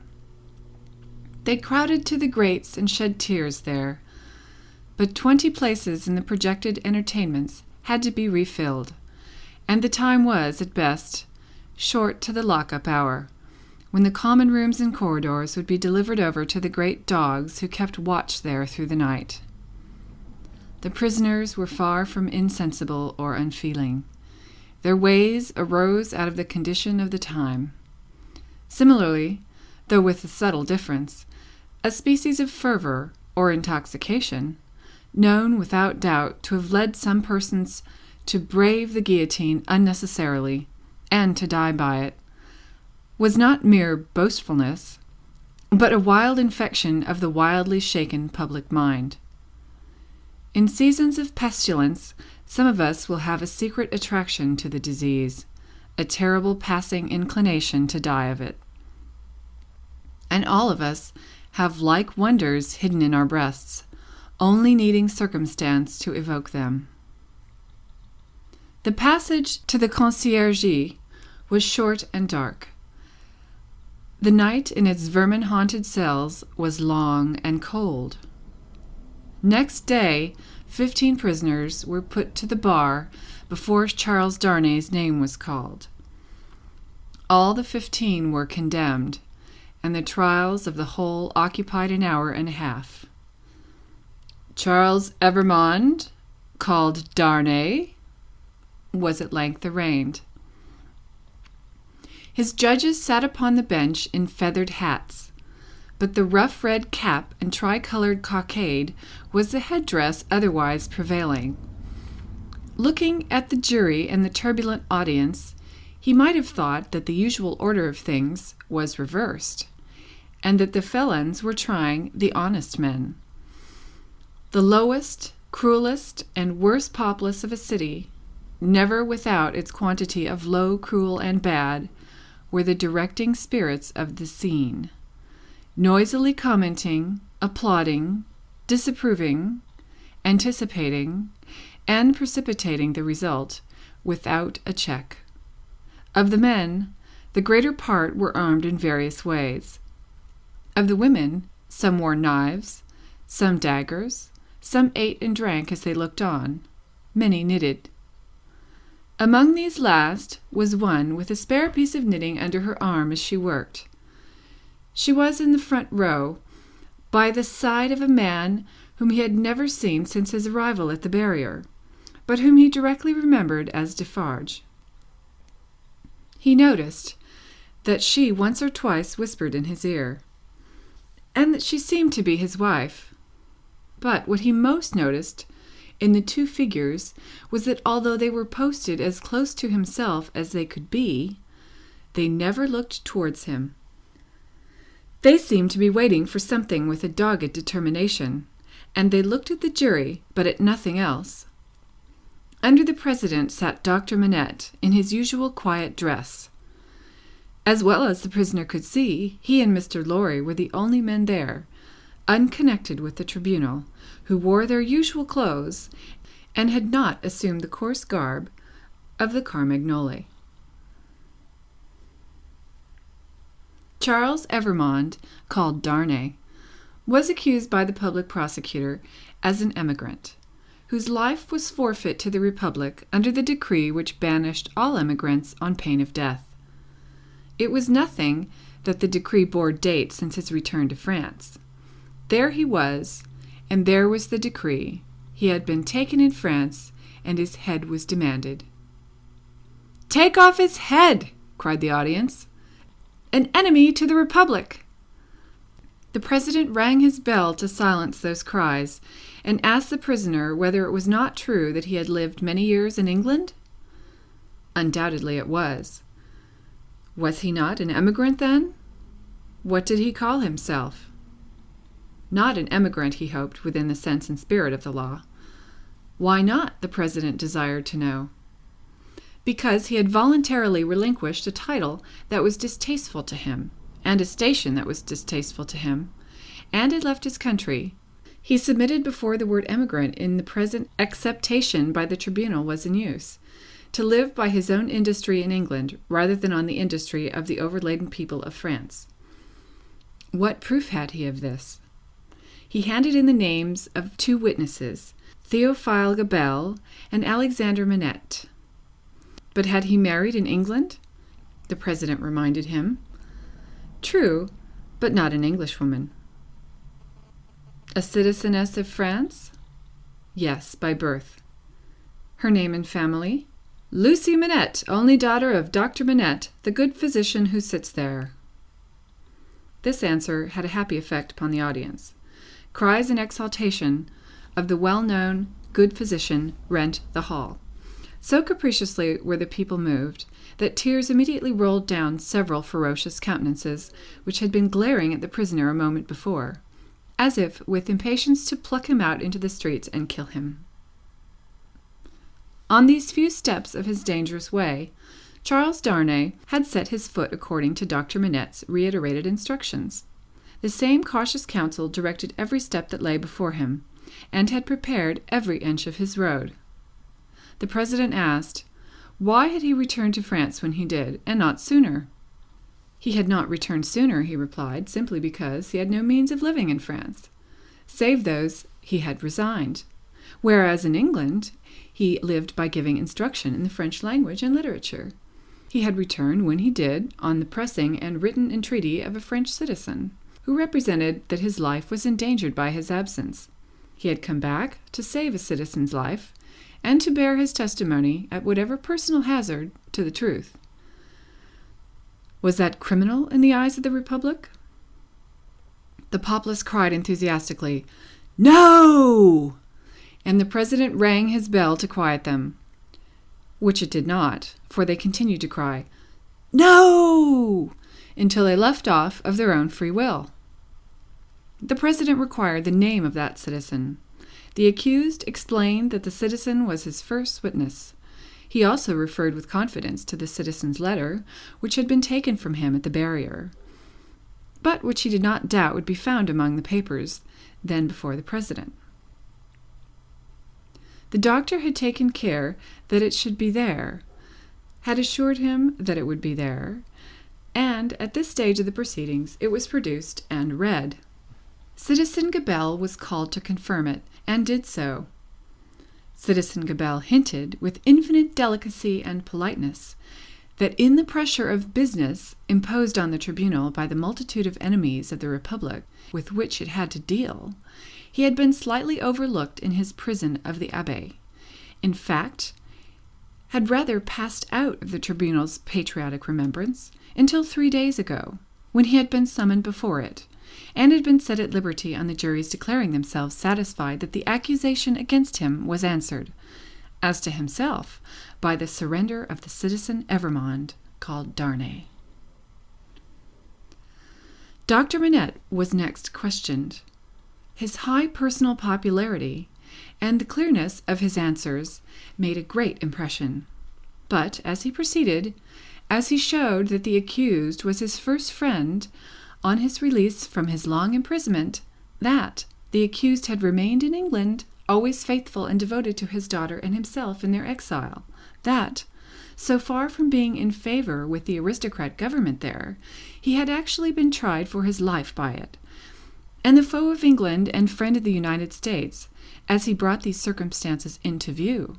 They crowded to the grates and shed tears there, but 20 places in the projected entertainments had to be refilled, and the time was, at best, short to the lock-up hour, when the common rooms and corridors would be delivered over to the great dogs who kept watch there through the night. The prisoners were far from insensible or unfeeling. Their ways arose out of the condition of the time. Similarly, though with a subtle difference, a species of fervor or intoxication, known without doubt to have led some persons to brave the guillotine unnecessarily and to die by it, was not mere boastfulness, but a wild infection of the wildly shaken public mind. In seasons of pestilence, some of us will have a secret attraction to the disease, a terrible passing inclination to die of it. And all of us have like wonders hidden in our breasts, only needing circumstance to evoke them. The passage to the conciergerie was short and dark. The night in its vermin-haunted cells was long and cold. Next day, 15 prisoners were put to the bar before Charles Darnay's name was called. All the 15 were condemned, and the trials of the whole occupied an hour and a half. Charles Evermond, called Darnay, was at length arraigned. His judges sat upon the bench in feathered hats, but the rough red cap and tricolored cockade was the headdress otherwise prevailing. Looking at the jury and the turbulent audience, he might have thought that the usual order of things was reversed, and that the felons were trying the honest men. The lowest, cruelest, and worst populace of a city, never without its quantity of low, cruel, and bad, were the directing spirits of the scene, noisily commenting, applauding, disapproving, anticipating, and precipitating the result without a check. Of the men, the greater part were armed in various ways. Of the women, some wore knives, some daggers, some ate and drank as they looked on, many knitted. Among these last was one with a spare piece of knitting under her arm as she worked. She was in the front row, by the side of a man whom he had never seen since his arrival at the barrier, but whom he directly remembered as Defarge. He noticed that she once or twice whispered in his ear, and that she seemed to be his wife. But what he most noticed in the 2 figures was that although they were posted as close to himself as they could be, they never looked towards him. They seemed to be waiting for something with a dogged determination, and they looked at the jury, but at nothing else. Under the president sat Dr. Manette in his usual quiet dress. As well as the prisoner could see, he and Mr. Lorry were the only men there, unconnected with the tribunal, who wore their usual clothes and had not assumed the coarse garb of the Carmagnole. Charles Evrémonde, called Darnay, was accused by the public prosecutor as an emigrant, whose life was forfeit to the Republic under the decree which banished all emigrants on pain of death. It was nothing that the decree bore date since his return to France. There he was, and there was the decree. He had been taken in France, and his head was demanded. "Take off his head!" cried the audience. "An enemy to the Republic!" The president rang his bell to silence those cries, and asked the prisoner whether it was not true that he had lived many years in England. Undoubtedly it was. Was he not an emigrant then? What did he call himself? Not an emigrant, he hoped, within the sense and spirit of the law. Why not, the president desired to know. Because he had voluntarily relinquished a title that was distasteful to him, and a station that was distasteful to him, and had left his country. He submitted before the word emigrant in the present acceptation by the tribunal was in use, to live by his own industry in England rather than on the industry of the overladen people of France. What proof had he of this? He handed in the names of 2 witnesses, Théophile Gabelle and Alexandre Manette. But had he married in England? The president reminded him. True, but not an Englishwoman. A citizeness of France? Yes, by birth. Her name and family? Lucy Manette, only daughter of Dr. Manette, the good physician who sits there. This answer had a happy effect upon the audience. Cries in exaltation of the well-known good physician rent the hall. So capriciously were the people moved that tears immediately rolled down several ferocious countenances which had been glaring at the prisoner a moment before, as if with impatience to pluck him out into the streets and kill him. On these few steps of his dangerous way, Charles Darnay had set his foot according to Dr. Manette's reiterated instructions. The same cautious counsel directed every step that lay before him, and had prepared every inch of his road. The president asked, why had he returned to France when he did, and not sooner? He had not returned sooner, he replied, simply because he had no means of living in France, save those he had resigned, whereas in England he lived by giving instruction in the French language and literature. He had returned when he did, on the pressing and written entreaty of a French citizen, who represented that his life was endangered by his absence. He had come back to save a citizen's life, and to bear his testimony at whatever personal hazard to the truth. Was that criminal in the eyes of the Republic? The populace cried enthusiastically, "No!" and the president rang his bell to quiet them, which it did not, for they continued to cry, "No!" until they left off of their own free will. The president required the name of that citizen. The accused explained that the citizen was his first witness. He also referred with confidence to the citizen's letter, which had been taken from him at the barrier, but which he did not doubt would be found among the papers then before the president. The doctor had taken care that it should be there, had assured him that it would be there, and at this stage of the proceedings it was produced and read. Citizen Gabelle was called to confirm it, and did so. Citizen Gabelle hinted, with infinite delicacy and politeness, that in the pressure of business imposed on the tribunal by the multitude of enemies of the Republic with which it had to deal, he had been slightly overlooked in his prison of the Abbaye. In fact, had rather passed out of the tribunal's patriotic remembrance until 3 days ago, when he had been summoned before it, and had been set at liberty on the jury's declaring themselves satisfied that the accusation against him was answered, as to himself, by the surrender of the citizen Evrémonde, called Darnay. Dr. Manette was next questioned. His high personal popularity and the clearness of his answers made a great impression. But as he proceeded, as he showed that the accused was his first friend on his release from his long imprisonment, that the accused had remained in England, always faithful and devoted to his daughter and himself in their exile, that, so far from being in favor with the aristocrat government there, he had actually been tried for his life by it, and the foe of England and friend of the United States, as he brought these circumstances into view,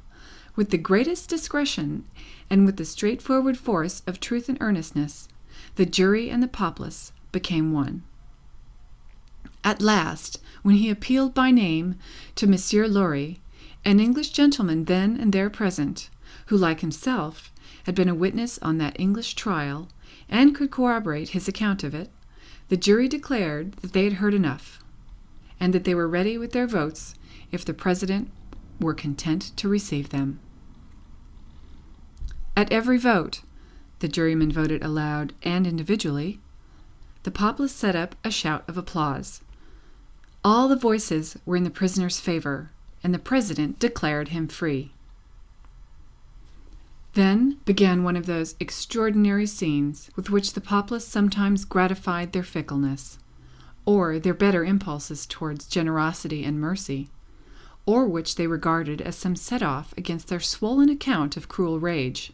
with the greatest discretion and with the straightforward force of truth and earnestness, the jury and the populace became one. At last, when he appealed by name to Monsieur Lorry, an English gentleman then and there present, who, like himself, had been a witness on that English trial, and could corroborate his account of it, the jury declared that they had heard enough, and that they were ready with their votes if the President were content to receive them. At every vote, the jurymen voted aloud and individually, the populace set up a shout of applause. All the voices were in the prisoner's favor, and the President declared him free. Then began one of those extraordinary scenes with which the populace sometimes gratified their fickleness, or their better impulses towards generosity and mercy, or which they regarded as some set-off against their swollen account of cruel rage.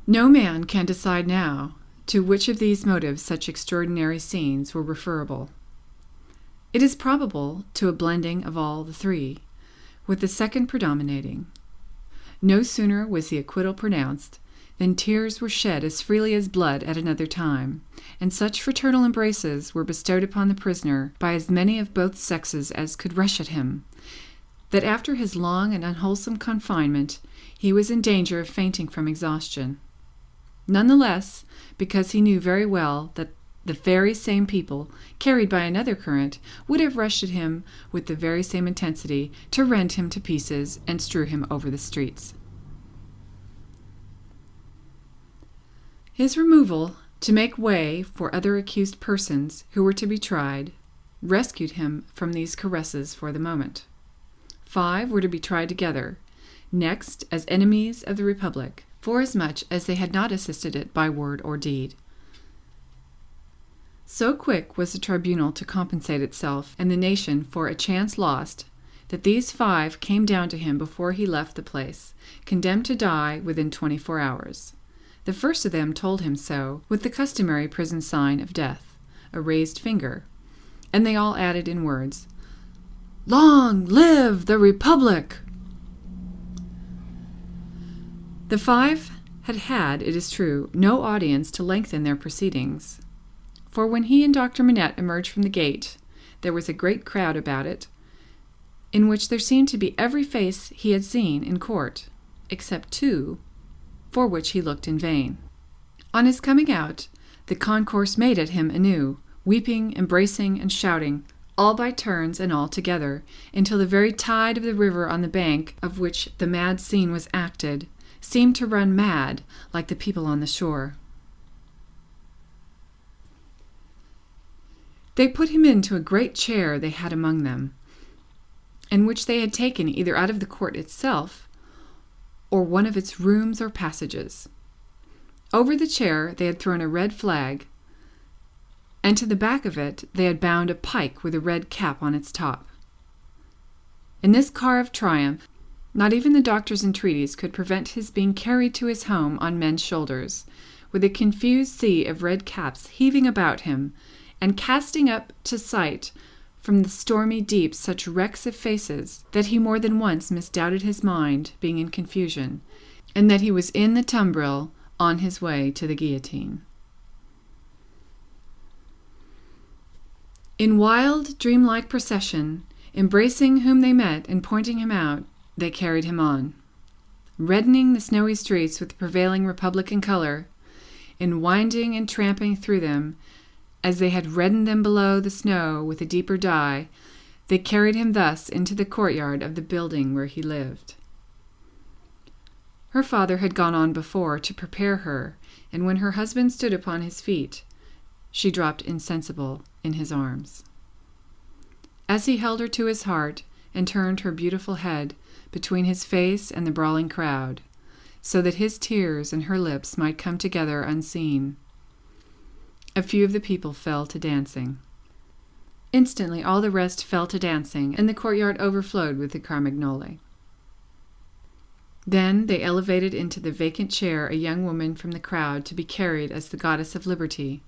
No man can decide now to which of these motives such extraordinary scenes were referable. It is probable to a blending of all the three, with the second predominating. No sooner was the acquittal pronounced than tears were shed as freely as blood at another time, and such fraternal embraces were bestowed upon the prisoner by as many of both sexes as could rush at him, that after his long and unwholesome confinement he was in danger of fainting from exhaustion. None the less, because he knew very well that the very same people, carried by another current, would have rushed at him with the very same intensity to rend him to pieces and strew him over the streets. His removal, to make way for other accused persons who were to be tried, rescued him from these caresses for the moment. 5 were to be tried together, next as enemies of the Republic, forasmuch as they had not assisted it by word or deed. So quick was the tribunal to compensate itself and the nation for a chance lost, that these 5 came down to him before he left the place, condemned to die within 24 hours. The first of them told him so, with the customary prison sign of death, a raised finger, and they all added in words, "Long live the Republic!" The 5 had, it is true, no audience to lengthen their proceedings, for when he and Dr. Manette emerged from the gate, there was a great crowd about it, in which there seemed to be every face he had seen in court, except 2, for which he looked in vain. On his coming out, the concourse made at him anew, weeping, embracing, and shouting, all by turns and all together, until the very tide of the river on the bank of which the mad scene was acted seemed to run mad like the people on the shore. They put him into a great chair they had among them, and which they had taken either out of the court itself or one of its rooms or passages. Over the chair they had thrown a red flag, and to the back of it they had bound a pike with a red cap on its top. In this car of triumph, not even the doctor's entreaties could prevent his being carried to his home on men's shoulders, with a confused sea of red caps heaving about him, and casting up to sight from the stormy deep such wrecks of faces that he more than once misdoubted his mind being in confusion, and that he was in the tumbril on his way to the guillotine. In wild, dreamlike procession, embracing whom they met and pointing him out, they carried him on, reddening the snowy streets with the prevailing Republican color, in winding and tramping through them, as they had reddened them below the snow with a deeper dye. They carried him thus into the courtyard of the building where he lived. Her father had gone on before to prepare her, and when her husband stood upon his feet, she dropped insensible in his arms. As he held her to his heart and turned her beautiful head between his face and the brawling crowd, so that his tears and her lips might come together unseen. A few of the people fell to dancing. Instantly all the rest fell to dancing, and the courtyard overflowed with the Carmagnole. Then they elevated into the vacant chair a young woman from the crowd to be carried as the goddess of liberty,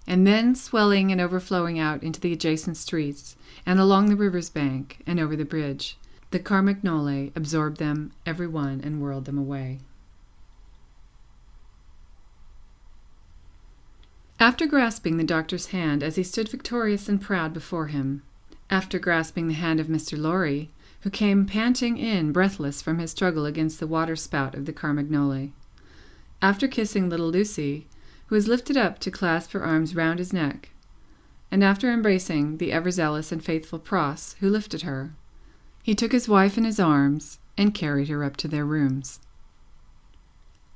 and then swelling and overflowing out into the adjacent streets, and along the river's bank, and over the bridge, the Carmagnole absorbed them every one and whirled them away. After grasping the doctor's hand as he stood victorious and proud before him, after grasping the hand of Mr. Lorry, who came panting in breathless from his struggle against the water-spout of the Carmagnole, after kissing little Lucy, who was lifted up to clasp her arms round his neck, and after embracing the ever-zealous and faithful Pross, who lifted her, he took his wife in his arms and carried her up to their rooms.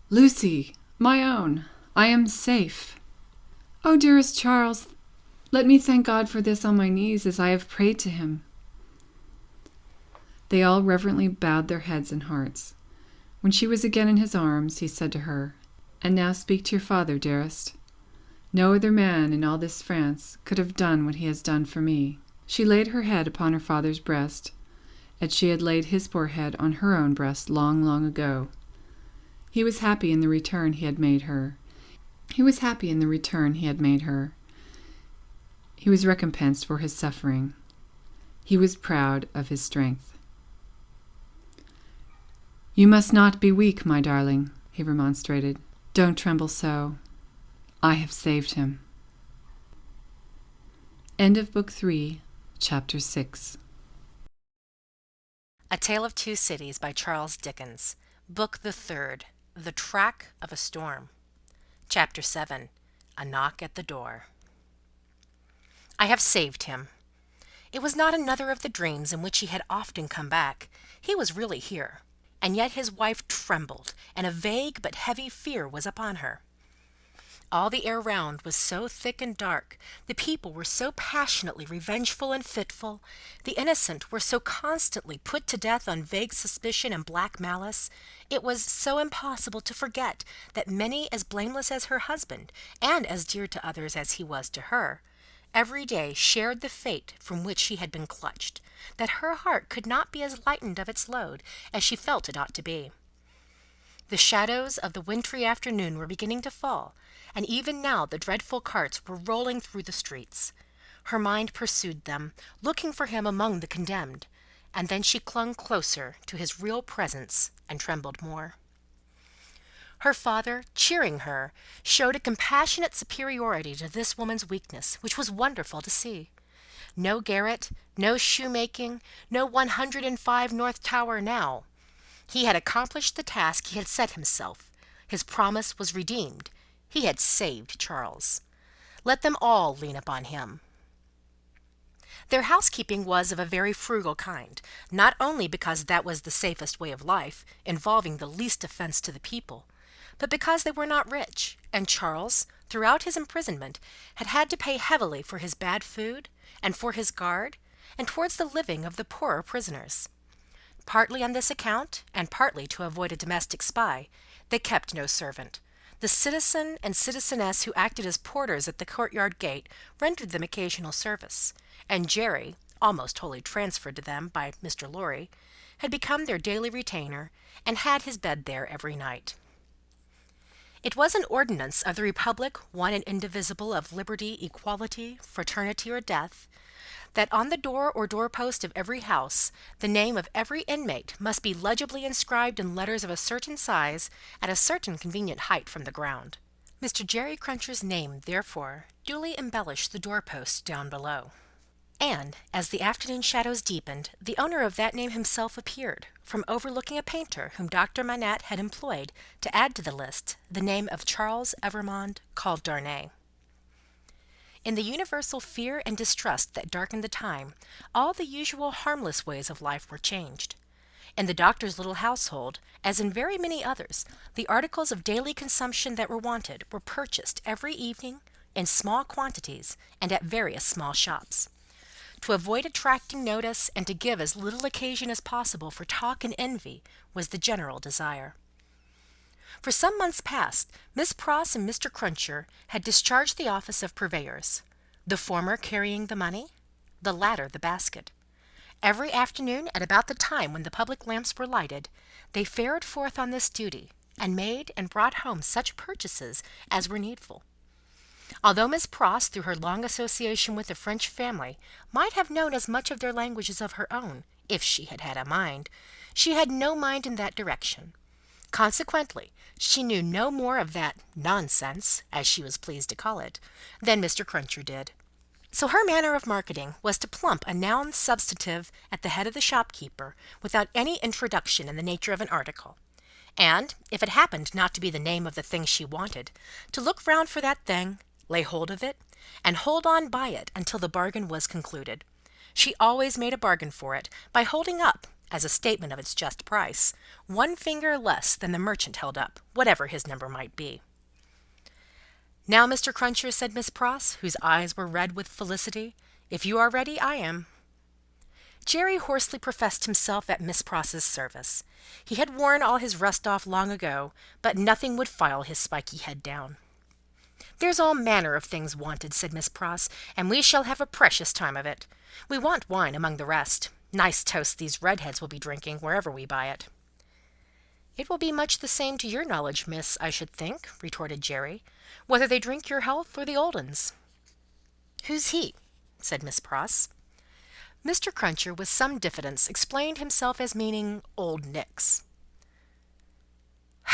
"Lucy, my own, I am safe. Oh, dearest Charles, let me thank God for this on my knees as I have prayed to him." They all reverently bowed their heads and hearts. When she was again in his arms, he said to her, "And now speak to your father, dearest. No other man in all this France could have done what he has done for me." She laid her head upon her father's breast, as she had laid his poor head on her own breast long, long ago. He was happy in the return he had made her. He was recompensed for his suffering. He was proud of his strength. "You must not be weak, my darling," he remonstrated. "Don't tremble so. I have saved him." End of Book 3, Chapter 6. A Tale of Two Cities by Charles Dickens. Book the Third. The Track of a Storm. Chapter 7. A Knock at the Door. I have saved him. It was not another of the dreams in which he had often come back. He was really here. And yet his wife trembled, and a vague but heavy fear was upon her. All the air round was so thick and dark, the people were so passionately revengeful and fitful, the innocent were so constantly put to death on vague suspicion and black malice, it was so impossible to forget that many as blameless as her husband, and as dear to others as he was to her, every day shared the fate from which she had been clutched, that her heart could not be as lightened of its load as she felt it ought to be. The shadows of the wintry afternoon were beginning to fall, and even now the dreadful carts were rolling through the streets. Her mind pursued them, looking for him among the condemned, and then she clung closer to his real presence and trembled more. Her father, cheering her, showed a compassionate superiority to this woman's weakness, which was wonderful to see. No garret, no shoemaking, no 105 North Tower now. He had accomplished the task he had set himself. His promise was redeemed. He had saved Charles. Let them all lean upon him. Their housekeeping was of a very frugal kind, not only because that was the safest way of life, involving the least offence to the people, but because they were not rich, and Charles, throughout his imprisonment, had had to pay heavily for his bad food, and for his guard, and towards the living of the poorer prisoners. Partly on this account, and partly to avoid a domestic spy, they kept no servant. The citizen and citizeness who acted as porters at the courtyard gate rendered them occasional service, and Jerry, almost wholly transferred to them by Mr. Lorry, had become their daily retainer, and had his bed there every night. It was an ordinance of the Republic, one and indivisible, of liberty, equality, fraternity, or death, that on the door or doorpost of every house the name of every inmate must be legibly inscribed in letters of a certain size at a certain convenient height from the ground. Mr. Jerry Cruncher's name, therefore, duly embellished the doorpost down below. And, as the afternoon shadows deepened, the owner of that name himself appeared, from overlooking a painter whom Dr. Manette had employed to add to the list the name of Charles Evrémonde, called Darnay. In the universal fear and distrust that darkened the time, all the usual harmless ways of life were changed. In the doctor's little household, as in very many others, the articles of daily consumption that were wanted were purchased every evening, in small quantities, and at various small shops. To avoid attracting notice, and to give as little occasion as possible for talk and envy, was the general desire. For some months past, Miss Pross and Mr. Cruncher had discharged the office of purveyors, the former carrying the money, the latter the basket. Every afternoon, at about the time when the public lamps were lighted, they fared forth on this duty, and made and brought home such purchases as were needful. Although Miss Pross, through her long association with the French family, might have known as much of their language as of her own, if she had had a mind, she had no mind in that direction. Consequently, she knew no more of that nonsense, as she was pleased to call it, than Mr. Cruncher did. So her manner of marketing was to plump a noun substantive at the head of the shopkeeper without any introduction in the nature of an article, and, if it happened not to be the name of the thing she wanted, to look round for that thing, lay hold of it, and hold on by it until the bargain was concluded. She always made a bargain for it by holding up, as a statement of its just price, one finger less than the merchant held up, whatever his number might be. "Now, Mr. Cruncher," said Miss Pross, whose eyes were red with felicity, "if you are ready, I am." Jerry hoarsely professed himself at Miss Pross's service. He had worn all his rust off long ago, but nothing would file his spiky head down. "There's all manner of things wanted," said Miss Pross, "and we shall have a precious time of it. We want wine among the rest. Nice toast these redheads will be drinking, wherever we buy it." "It will be much the same to your knowledge, miss, I should think," retorted Jerry, "whether they drink your health or the old un's." "Who's he?" said Miss Pross. Mr. Cruncher, with some diffidence, explained himself as meaning Old Nick's.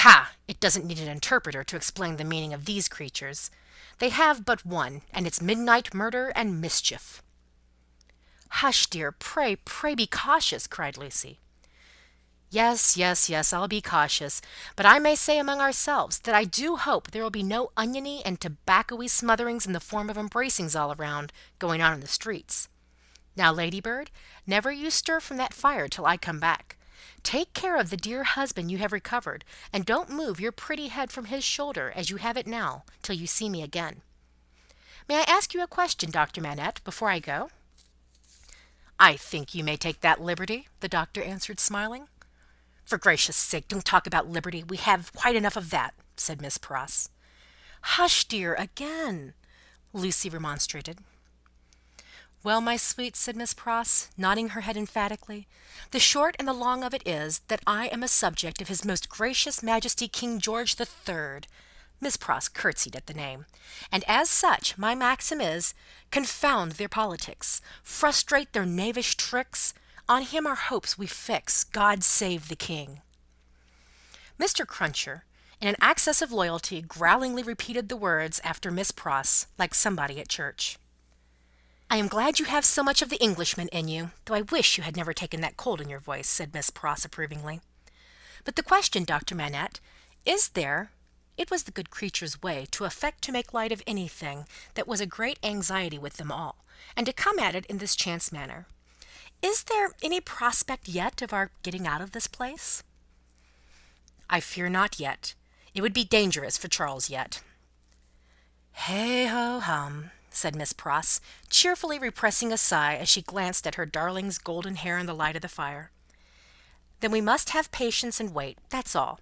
"Ha! It doesn't need an interpreter to explain the meaning of these creatures. They have but one, and it's midnight murder and mischief." "Hush, dear, pray be cautious," cried Lucy. Yes, I'll be cautious, but I may say among ourselves that I do hope there will be no oniony and tobacco-y smotherings in the form of embracings all around, going on in the streets. Now, Ladybird, never you stir from that fire till I come back. Take care of the dear husband you have recovered, and don't move your pretty head from his shoulder as you have it now, till you see me again. May I ask you a question, Dr. Manette, before I go?" "I think you may take that liberty," the doctor answered, smiling. "For gracious sake, don't talk about liberty. We have quite enough of that," said Miss Pross. "Hush, dear, again," Lucy remonstrated. "Well, my sweet," said Miss Pross, nodding her head emphatically, "the short and the long of it is, that I am a subject of His Most Gracious Majesty King George the Third." Miss Pross curtsied at the name. "And as such, my maxim is, confound their politics, frustrate their knavish tricks, on him our hopes we fix, God save the King." Mr. Cruncher, in an access of loyalty, growlingly repeated the words after Miss Pross, like somebody at church. "I am glad you have so much of the Englishman in you, though I wish you had never taken that cold in your voice," said Miss Pross approvingly. "But the question, Dr. Manette, is there—" It was the good creature's way to affect to make light of anything that was a great anxiety with them all, and to come at it in this chance manner. "Is there any prospect yet of our getting out of this place?" "I fear not yet. It would be dangerous for Charles yet." "Hey ho hum," said Miss Pross, cheerfully repressing a sigh as she glanced at her darling's golden hair in the light of the fire. "Then we must have patience and wait, that's all.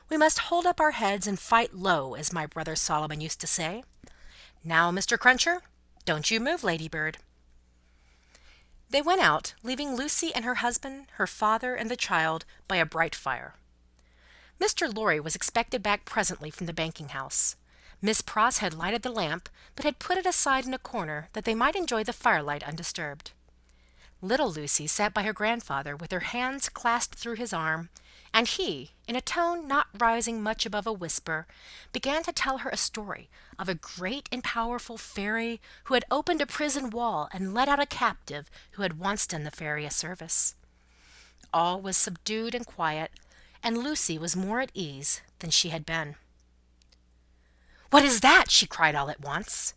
We must hold up our heads and fight low, as my brother Solomon used to say. Now, Mr. Cruncher, don't you move, Ladybird." They went out, leaving Lucy and her husband, her father, and the child by a bright fire. Mr. Lorry was expected back presently from the banking-house. Miss Pross had lighted the lamp, but had put it aside in a corner that they might enjoy the firelight undisturbed. Little Lucy sat by her grandfather with her hands clasped through his arm, and he, in a tone not rising much above a whisper, began to tell her a story of a great and powerful fairy who had opened a prison wall and let out a captive who had once done the fairy a service. All was subdued and quiet, and Lucy was more at ease than she had been. "What is that?" she cried all at once.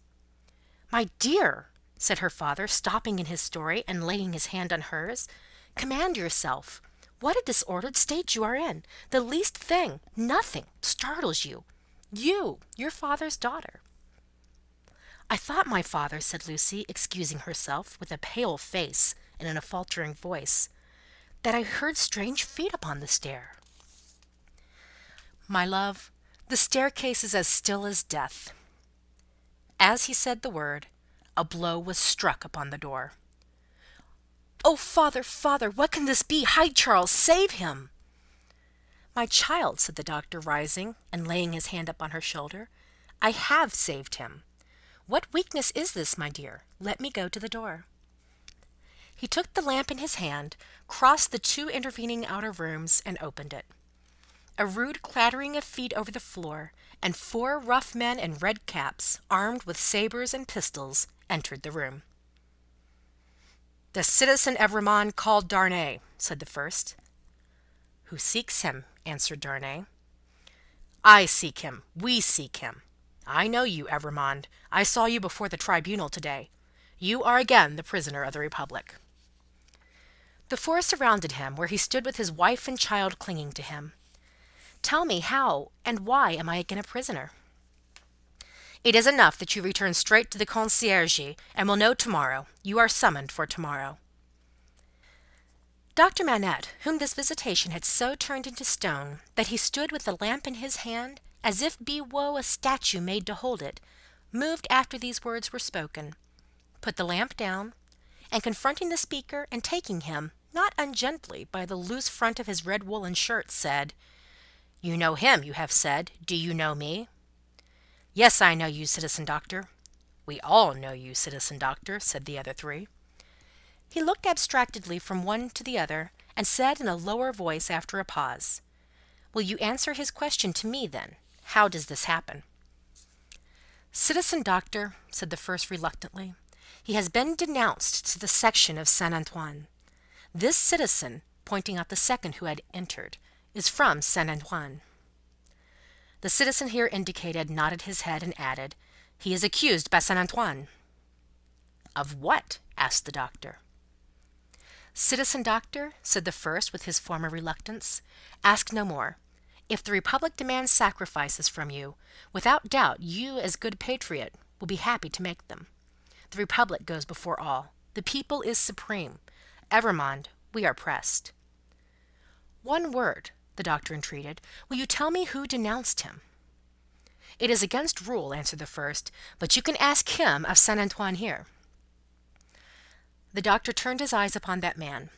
"My dear," said her father, stopping in his story and laying his hand on hers, "command yourself. What a disordered state you are in! The least thing, nothing, startles you. You, your father's daughter." "I thought, my father," said Lucy, excusing herself, with a pale face and in a faltering voice, "that I heard strange feet upon the stair." "My love, the staircase is as still as death." As he said the word, a blow was struck upon the door. "Oh, father, father, what can this be? Hide Charles! Save him!" "My child," said the doctor, rising and laying his hand upon her shoulder, "I have saved him. What weakness is this, my dear? Let me go to the door." He took the lamp in his hand, crossed the 2 intervening outer rooms, and opened it. A rude clattering of feet over the floor, and 4 rough men in red caps, armed with sabres and pistols, entered the room. "The citizen Evrémonde called Darnay," said the first. "Who seeks him?" answered Darnay. "I seek him. We seek him. I know you, Evrémonde. I saw you before the tribunal today. You are again the prisoner of the Republic." The 4 surrounded him, where he stood with his wife and child clinging to him. "Tell me how and why am I again a prisoner?" "It is enough that you return straight to the conciergerie, and will know tomorrow. You are summoned for tomorrow." Doctor Manette, whom this visitation had so turned into stone that he stood with the lamp in his hand, as if bewoe a statue made to hold it, moved after these words were spoken, put the lamp down, and confronting the speaker and taking him, not ungently, by the loose front of his red woollen shirt, said, "You know him, you have said. Do you know me?" "Yes, I know you, citizen doctor." "We all know you, citizen doctor," said the other 3. He looked abstractedly from one to the other, and said in a lower voice after a pause, "Will you answer his question to me, then? How does this happen?" "Citizen doctor," said the first reluctantly, "he has been denounced to the section of Saint Antoine. This citizen," pointing out the second who had entered, "is from Saint Antoine." The citizen here indicated nodded his head and added, "He is accused by Saint Antoine." "Of what?" asked the doctor. "Citizen doctor," said the first with his former reluctance, "ask no more. If the Republic demands sacrifices from you, without doubt you, as good patriot, will be happy to make them. The Republic goes before all. The people is supreme. Evrémonde, we are pressed." "One word," the doctor entreated. "Will you tell me who denounced him?" "It is against rule," answered the first, "but you can ask him of Saint Antoine here." The doctor turned his eyes upon that man,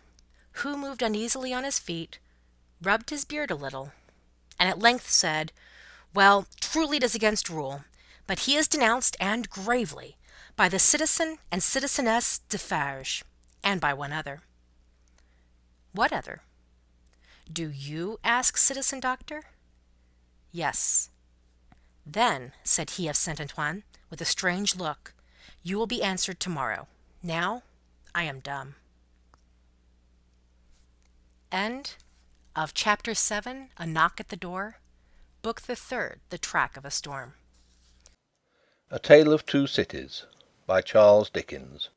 who moved uneasily on his feet, rubbed his beard a little, and at length said, "Well, truly it is against rule, but he is denounced, and gravely, by the citizen and citizeness Defarge, and by one other." "What other?" "Do you ask, citizen doctor?" "Yes." "Then," said he of Saint Antoine, with a strange look, "you will be answered tomorrow. Now I am dumb." End of Chapter 7, A Knock at the Door, Book the Third, The Track of a Storm. A Tale of Two Cities, by Charles Dickens.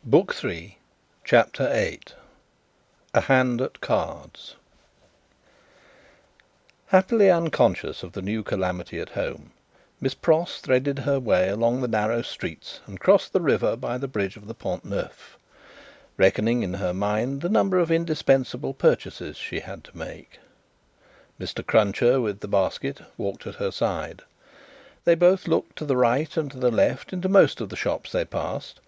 Book 3, Chapter 8. A Hand at Cards. Happily unconscious of the new calamity at home, Miss Pross threaded her way along the narrow streets and crossed the river by the bridge of the Pont Neuf, reckoning in her mind the number of indispensable purchases she had to make. Mr. Cruncher, with the basket, walked at her side. They both looked to the right and to the left into most of the shops they passed,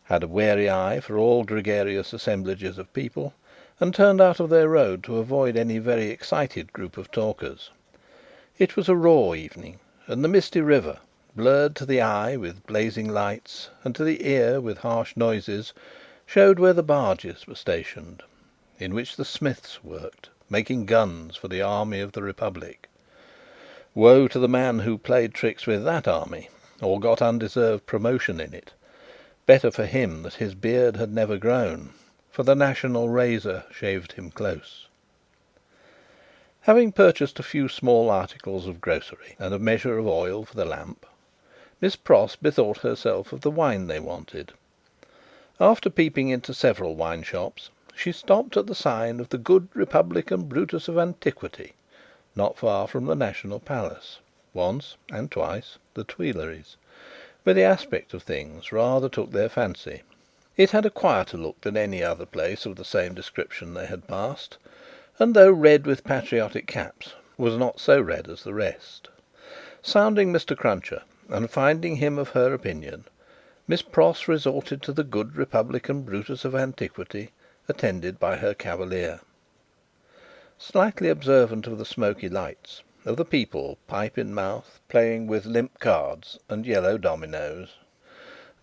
had a wary eye for all gregarious assemblages of people, and turned out of their road to avoid any very excited group of talkers. It was a raw evening, and the misty river, blurred to the eye with blazing lights, and to the ear with harsh noises, showed where the barges were stationed, in which the smiths worked, making guns for the army of the Republic. Woe to the man who played tricks with that army, or got undeserved promotion in it. Better for him that his beard had never grown, for the national razor shaved him close. Having purchased a few small articles of grocery, and a measure of oil for the lamp, Miss Pross bethought herself of the wine they wanted. After peeping into several wine shops, she stopped at the sign of the Good Republican Brutus of Antiquity, not far from the National Palace. once and twice the Tuileries, where the aspect of things rather took their fancy. It had a quieter look than any other place of the same description they had passed, and though red with patriotic caps, was not so red as the rest. Sounding Mr. Cruncher, and finding him of her opinion, Miss Pross resorted to the good Republican Brutus of antiquity, attended by her cavalier. Slightly observant of the smoky lights, of the people, pipe in mouth, playing with limp cards and yellow dominoes,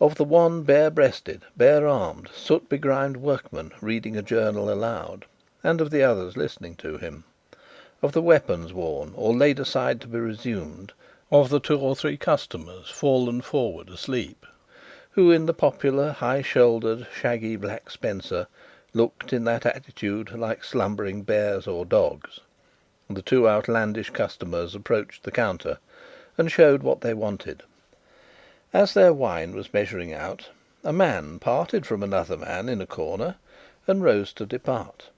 of the one bare-breasted, bare-armed, soot-begrimed workman reading a journal aloud, and of the others listening to him, of the weapons worn or laid aside to be resumed, of the 2 or 3 customers fallen forward asleep, who in the popular high-shouldered, shaggy black spencer looked in that attitude like slumbering bears or dogs. The 2 outlandish customers approached the counter and showed what they wanted. As their wine was measuring out, a man parted from another man in a corner and rose to depart.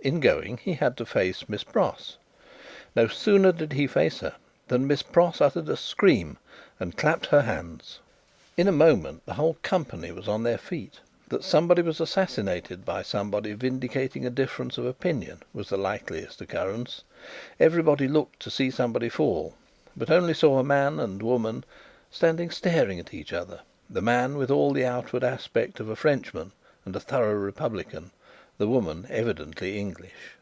In going, he had to face Miss Pross. No sooner did he face her than Miss Pross uttered a scream and clapped her hands. In a moment the whole company was on their feet. That somebody was assassinated by somebody vindicating a difference of opinion was the likeliest occurrence. Everybody looked to see somebody fall, but only saw a man and woman standing staring at each other, the man with all the outward aspect of a Frenchman and a thorough republican, the woman evidently English.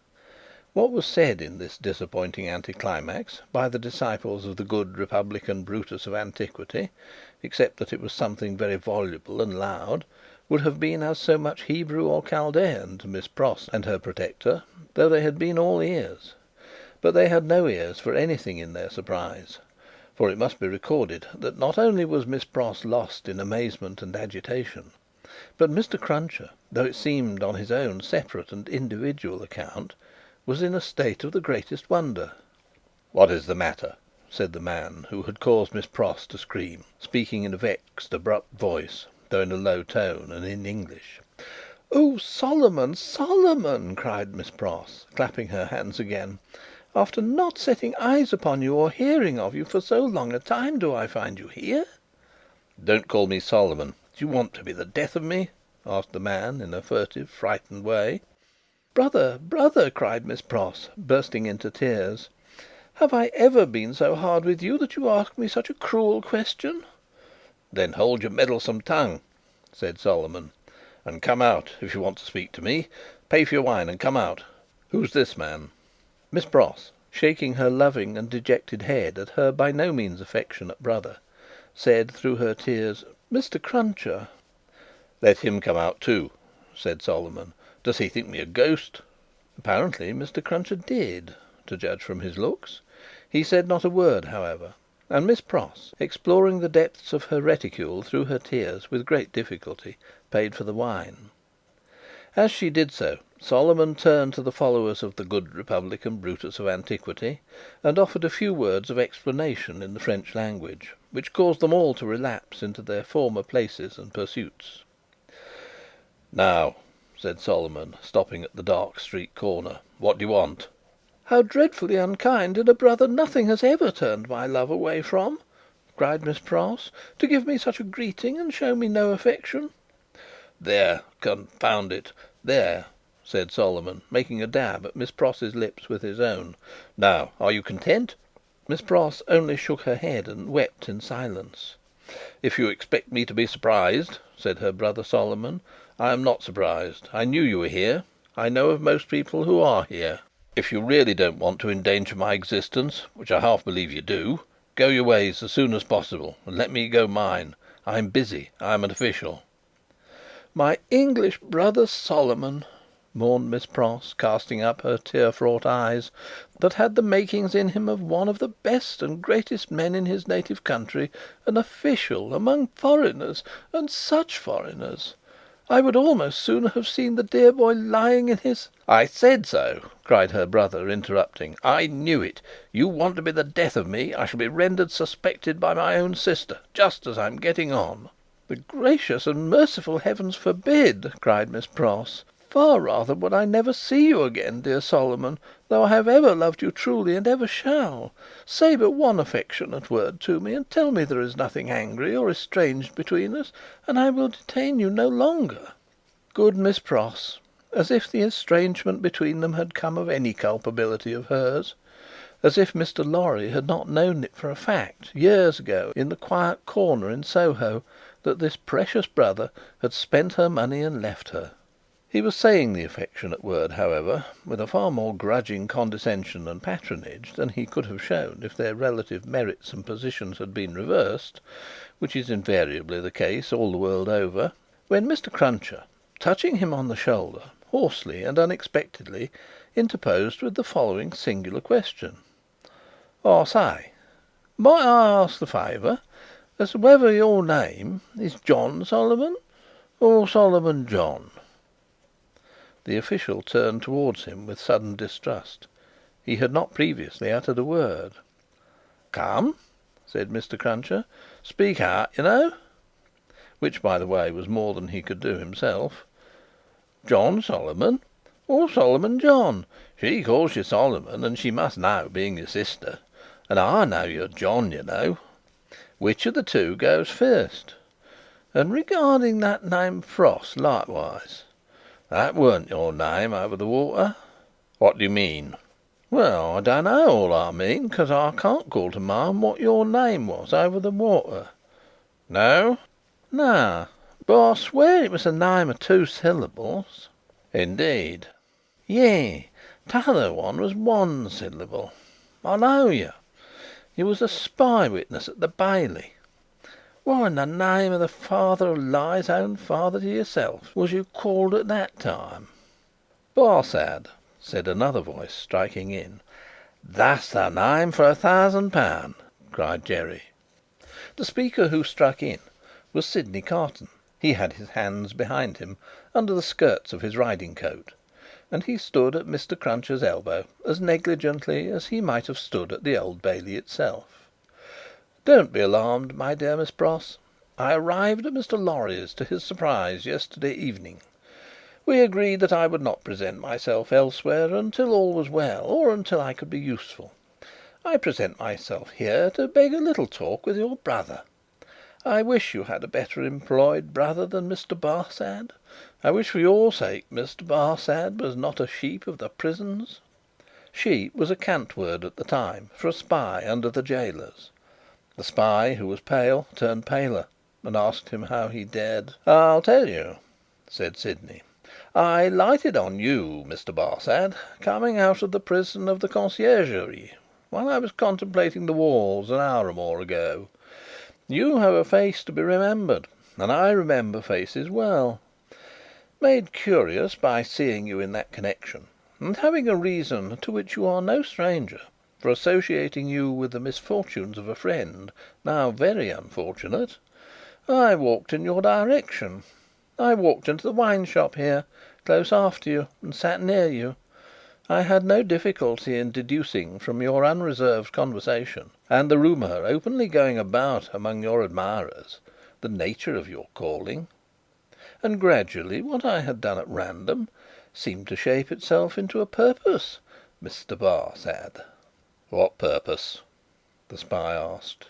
What was said in this disappointing anticlimax by the disciples of the good Republican Brutus of antiquity, except that it was something very voluble and loud, would have been as so much Hebrew or Chaldean to Miss Pross and her protector, though they had been all ears. But they had no ears for anything in their surprise, for it must be recorded that not only was Miss Pross lost in amazement and agitation, but Mr. Cruncher, though it seemed on his own separate and individual account, was in a state of the greatest wonder. "What is the matter?" said the man who had caused Miss Pross to scream, speaking in a vexed, abrupt voice, though in a low tone and in English. "Oh, Solomon, Solomon!" cried Miss Pross, clapping her hands again. "After not setting eyes upon you or hearing of you for so long a time, do I find you here?" "Don't call me Solomon. Do you want to be the death of me?" asked the man in a furtive, frightened way. "Brother, brother!" cried Miss Pross, bursting into tears. "Have I ever been so hard with you that you ask me such a cruel question?" "Then hold your meddlesome tongue," said Solomon, "and come out, if you want to speak to me. Pay for your wine and come out. Who's this man?" Miss Pross, shaking her loving and dejected head at her by no means affectionate brother, said through her tears, "Mr. Cruncher." "Let him come out too," said Solomon. "Does he think me a ghost?" Apparently Mr. Cruncher did, to judge from his looks. He said not a word, however, and Miss Pross, exploring the depths of her reticule through her tears with great difficulty, paid for the wine. As she did so, Solomon turned to the followers of the good Republican Brutus of antiquity, and offered a few words of explanation in the French language, which caused them all to relapse into their former places and pursuits. "Now," said Solomon, stopping at the dark street corner, "what do you want?" "How dreadfully unkind in a brother nothing has ever turned my love away from," cried Miss Pross, "to give me such a greeting and show me no affection." "There, confound it, there," said Solomon, making a dab at Miss Pross's lips with his own. "Now, are you content?" Miss Pross only shook her head and wept in silence. "If you expect me to be surprised," said her brother Solomon, "I am not surprised. I knew you were here. I know of most people who are here. If you really don't want to endanger my existence, which I half believe you do, go your ways as soon as possible, and let me go mine. I am busy. I am an official." "My English brother Solomon!" mourned Miss Pross, casting up her tear-fraught eyes, "that had the makings in him of one of the best and greatest men in his native country, an official among foreigners, and such foreigners! I would almost sooner have seen the dear boy lying in his—" "I said so," cried her brother, interrupting. "I knew it. You want to be the death of me. I shall be rendered suspected by my own sister, just as I'm getting on." "The gracious and merciful heavens forbid!" cried Miss Pross. Far rather would I never see you again, dear Solomon, though I have ever loved you truly, and ever shall. Say but one affectionate word to me, and tell me there is nothing angry or estranged between us, and I will detain you no longer." Good Miss Pross! As if the estrangement between them had come of any culpability of hers! As if Mr. Lorry had not known it for a fact, years ago, in the quiet corner in Soho, that this precious brother had spent her money and left her! He was saying the affectionate word, however, with a far more grudging condescension and patronage than he could have shown if their relative merits and positions had been reversed, which is invariably the case all the world over, when Mr. Cruncher, touching him on the shoulder, hoarsely and unexpectedly interposed with the following singular question: "I say, might I ask the favour as to whether your name is John Solomon or Solomon John?" The official turned towards him with sudden distrust. He had not previously uttered a word. "Come," said Mr. Cruncher, "speak out, you know." Which, by the way, was more than he could do himself. "John Solomon or Solomon John? She calls you Solomon, and she must know, being your sister. And I know you're John, you know. Which of the two goes first? And regarding that name Frost, likewise. That weren't your name over the water?" "What do you mean?" "Well, I don't know all I mean, 'cause I can't call to mind what your name was over the water." "No?" "No, but I swear it was a name of 2 syllables." "Indeed?" "Yea, t'other one was 1 syllable. I know you. You was a spy witness at the Bailey. What in the name of the father of lies, own father to yourself, was you called at that time?" "Barsad," said another voice, striking in. "That's the name for £1,000," cried Jerry. The speaker who struck in was Sydney Carton. He had his hands behind him, under the skirts of his riding coat, and he stood at Mr. Cruncher's elbow as negligently as he might have stood at the Old Bailey itself. "Don't be alarmed, my dear Miss Pross. I arrived at Mr. Lorry's, to his surprise, yesterday evening. We agreed that I would not present myself elsewhere until all was well, or until I could be useful. I present myself here to beg a little talk with your brother. I wish you had a better employed brother than Mr. Barsad. I wish for your sake Mr. Barsad was not a sheep of the prisons." Sheep was a cant word at the time for a spy under the jailers. The spy, who was pale, turned paler, and asked him how he dared. "I'll tell you," said Sydney. "I lighted on you, Mr. Barsad, coming out of the prison of the Conciergerie, while I was contemplating the walls an hour or more ago. You have a face to be remembered, and I remember faces well. Made curious by seeing you in that connection, and having a reason, to which you are no stranger, for associating you with the misfortunes of a friend now very unfortunate, I walked in your direction. I walked into the wine shop here, close after you, and sat near you. I had no difficulty in deducing from your unreserved conversation, and the rumour openly going about among your admirers, the nature of your calling. And gradually what I had done at random seemed to shape itself into a purpose, Mr. Barsad." "What purpose?" the spy asked.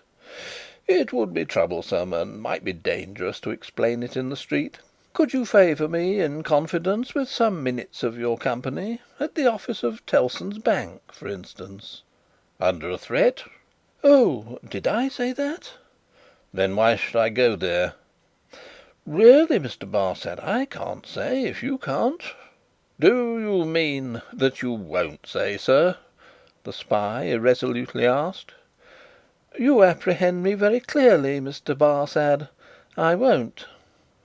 "It would be troublesome, and might be dangerous, to explain it in the street. Could you favour me in confidence with some minutes of your company, at the office of Tellson's Bank, for instance?" "Under a threat?" "Oh, did I say that?" "Then why should I go there?" "Really, Mr. Barsad, I can't say, if you can't." "Do you mean that you won't say, sir?" the spy irresolutely asked. "You apprehend me very clearly, Mr. Barsad. I won't."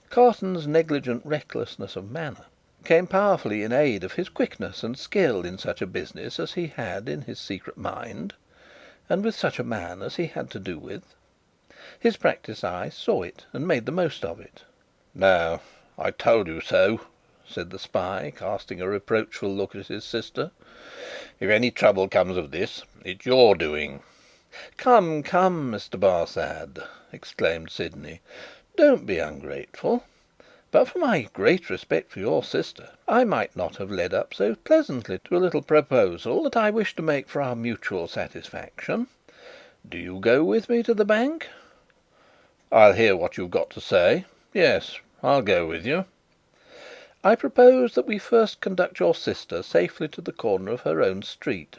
Carton's negligent recklessness of manner came powerfully in aid of his quickness and skill in such a business as he had in his secret mind, and with such a man as he had to do with. His practised eye saw it, and made the most of it. "No, I told you so," said the spy, casting a reproachful look at his sister. "If any trouble comes of this, it's your doing." "Come, come, Mr. Barsad," exclaimed Sydney, "don't be ungrateful. But for my great respect for your sister, I might not have led up so pleasantly to a little proposal that I wish to make for our mutual satisfaction. Do you go with me to the bank?" "I'll hear what you've got to say. Yes, I'll go with you." "I propose that we first conduct your sister safely to the corner of her own street.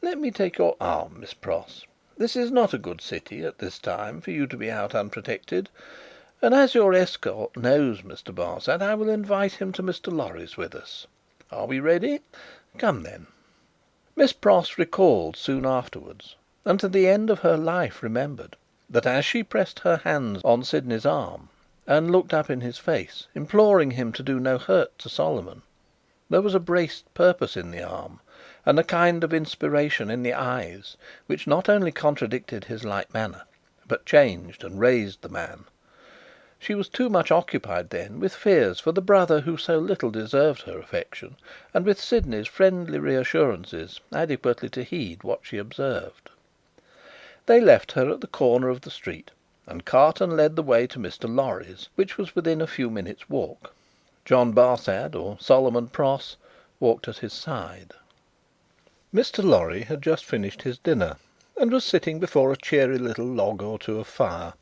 Let me take your arm, Miss Pross. This is not a good city at this time for you to be out unprotected, and as your escort knows Mr. Barsad, I will invite him to Mr. Lorry's with us. Are we ready? Come then." Miss Pross recalled soon afterwards, and to the end of her life remembered, that as she pressed her hands on Sydney's arm, and looked up in his face, imploring him to do no hurt to Solomon, there was a braced purpose in the arm, and a kind of inspiration in the eyes, which not only contradicted his light manner, but changed and raised the man. She was too much occupied then with fears for the brother who so little deserved her affection, and with Sydney's friendly reassurances, adequately to heed what she observed. They left her at the corner of the street, and Carton led the way to Mr. Lorry's, which was within a few minutes' walk. John Barsad, or Solomon Pross, walked at his side. Mr. Lorry had just finished his dinner, and was sitting before a cheery little log or two of fire,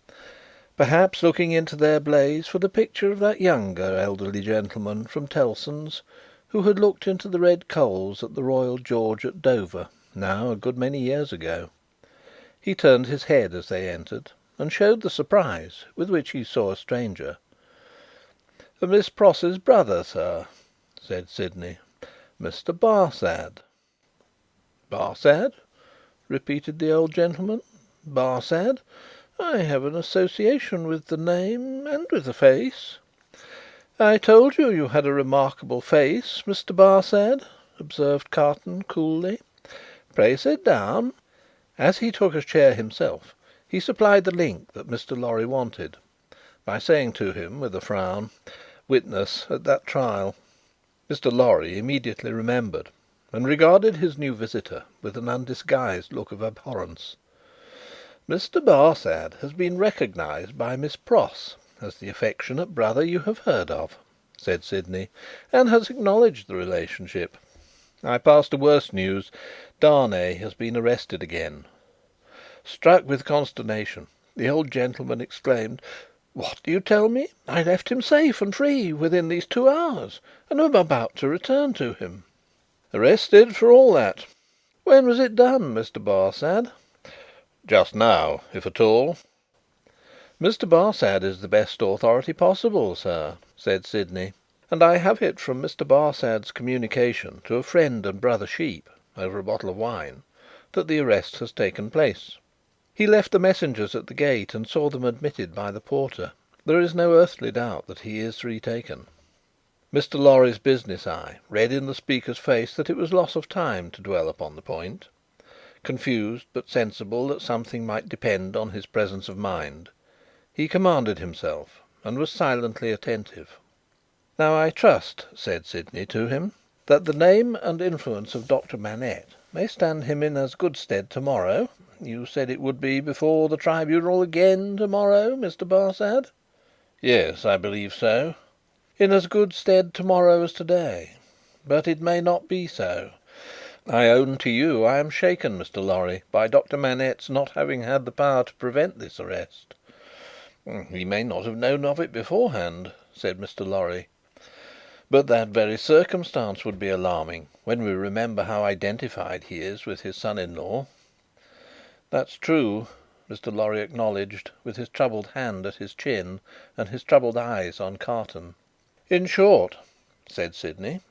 perhaps looking into their blaze for the picture of that younger elderly gentleman from Tellson's, who had looked into the red coals at the Royal George at Dover, now a good many years ago. He turned his head as they entered, and showed the surprise with which he saw a stranger. "Miss Pross's brother, sir," said Sydney. "Mr. Barsad." "Barsad?" repeated the old gentleman. "Barsad? I have an association with the name, and with the face." "I told you you had a remarkable face, Mr. Barsad," observed Carton coolly. "Pray sit down." As he took a chair himself, he supplied the link that Mr. Lorry wanted, by saying to him with a frown, "Witness at that trial." Mr. Lorry immediately remembered, and regarded his new visitor with an undisguised look of abhorrence. "Mr. Barsad has been recognised by Miss Pross as the affectionate brother you have heard of," said Sydney, "and has acknowledged the relationship. I pass to worse news. Darnay has been arrested again." Struck with consternation, the old gentleman exclaimed, "What do you tell me? I left him safe and free within these 2 hours, and am about to return to him." "Arrested for all that. When was it done, Mr. Barsad?" "Just now, if at all." "Mr. Barsad is the best authority possible, sir," said Sydney, "and I have it from Mr. Barsad's communication to a friend and brother Sheep, over a bottle of wine, that the arrest has taken place. He left the messengers at the gate, and saw them admitted by the porter. There is no earthly doubt that he is retaken." Mr. Lorry's business eye read in the speaker's face that it was loss of time to dwell upon the point. Confused, but sensible that something might depend on his presence of mind, he commanded himself, and was silently attentive. "Now I trust," said Sydney to him, "that the name and influence of Dr. Manette may stand him in as good stead to morrow. You said it would be before the tribunal again to morrow, Mr. Barsad?" "Yes, I believe so." "In as good stead to morrow as to day. But it may not be so. I own to you I am shaken, Mr. Lorry, by Dr. Manette's not having had the power to prevent this arrest." "He may not have known of it beforehand," said Mr. Lorry. "But that very circumstance would be alarming, when we remember how identified he is with his son-in-law." "That's true," Mr. Lorry acknowledged, with his troubled hand at his chin, and his troubled eyes on Carton. "In short," said Sydney,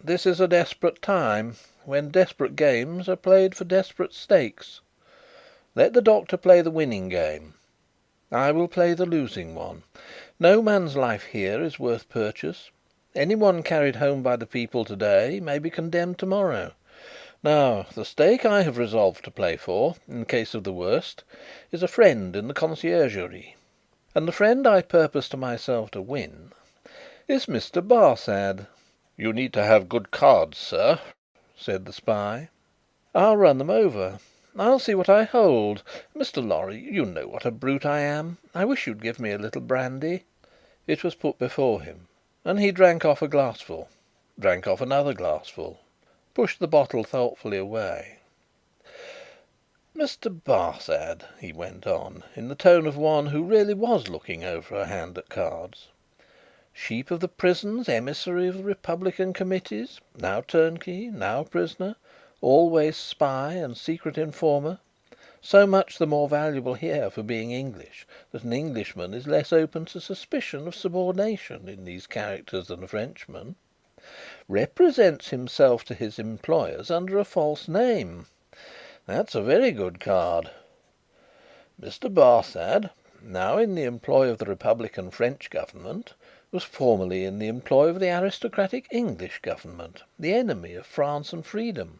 "this is a desperate time, when desperate games are played for desperate stakes. Let the Doctor play the winning game. I will play the losing one. No man's life here is worth purchase. Any one carried home by the people to day may be condemned to morrow. Now, the stake I have resolved to play for, in case of the worst, is a friend in the conciergerie. And the friend I purpose to myself to win is Mr. Barsad." "You need to have good cards, sir," said the spy. "I'll run them over. I'll see what I hold. Mr. Lorry, you know what a brute I am. I wish you'd give me a little brandy." It was put before him, and he drank off a glassful, drank off another glassful, pushed the bottle thoughtfully away. "Mr. Barsad," he went on, in the tone of one who really was looking over a hand at cards, "sheep of the prisons, emissary of the Republican committees, now turnkey, now prisoner, always spy and secret informer, so much the more valuable here for being English, that an Englishman is less open to suspicion of subordination in these characters than a Frenchman, represents himself to his employers under a false name. That's a very good card. Mr. Barsad, now in the employ of the Republican French Government, was formerly in the employ of the aristocratic English Government, the enemy of France and freedom.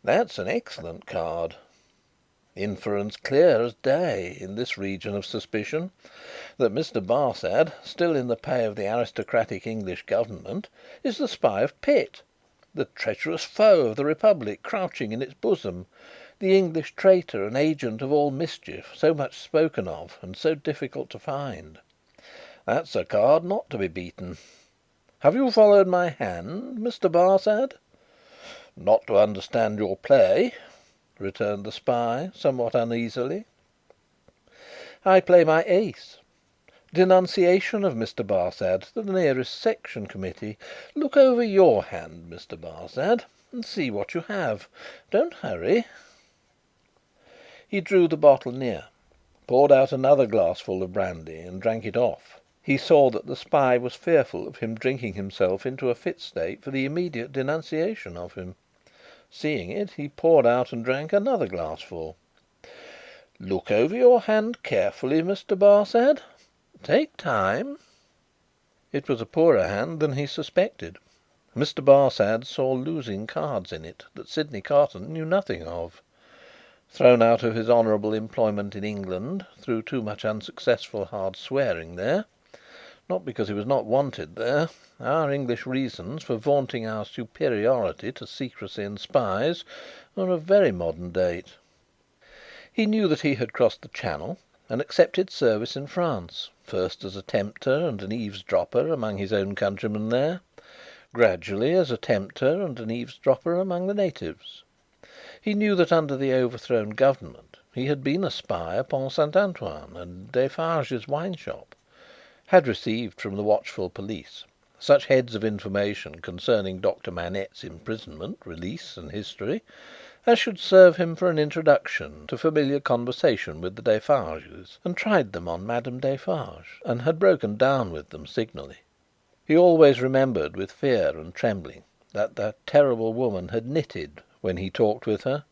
That's an excellent card. Inference clear as day, in this region of suspicion, that Mr. Barsad, still in the pay of the aristocratic English Government, is the spy of Pitt, the treacherous foe of the Republic crouching in its bosom, the English traitor and agent of all mischief, so much spoken of and so difficult to find. That's a card not to be beaten. Have you followed my hand, Mr. Barsad?" "Not to understand your play," returned the spy, somewhat uneasily. "I play my ace. Denunciation of Mr. Barsad to the nearest section committee. Look over your hand, Mr. Barsad, and see what you have. Don't hurry." He drew the bottle near, poured out another glassful of brandy, and drank it off. He saw that the spy was fearful of him drinking himself into a fit state for the immediate denunciation of him. Seeing it, he poured out and drank another glassful. "Look over your hand carefully, Mr. Barsad. Take time." It was a poorer hand than he suspected. Mr. Barsad saw losing cards in it that Sydney Carton knew nothing of. Thrown out of his honourable employment in England through too much unsuccessful hard swearing there, not because he was not wanted there, our English reasons for vaunting our superiority to secrecy and spies are of very modern date. He knew that he had crossed the Channel and accepted service in France, first as a tempter and an eavesdropper among his own countrymen there, gradually as a tempter and an eavesdropper among the natives. He knew that under the overthrown government he had been a spy upon Saint Antoine and Defarge's wine shop, had received from the watchful police such heads of information concerning Dr. Manette's imprisonment, release, and history, as should serve him for an introduction to familiar conversation with the Defarges, and tried them on Madame Defarge, and had broken down with them signally. He always remembered with fear and trembling that terrible woman had knitted when he talked with her,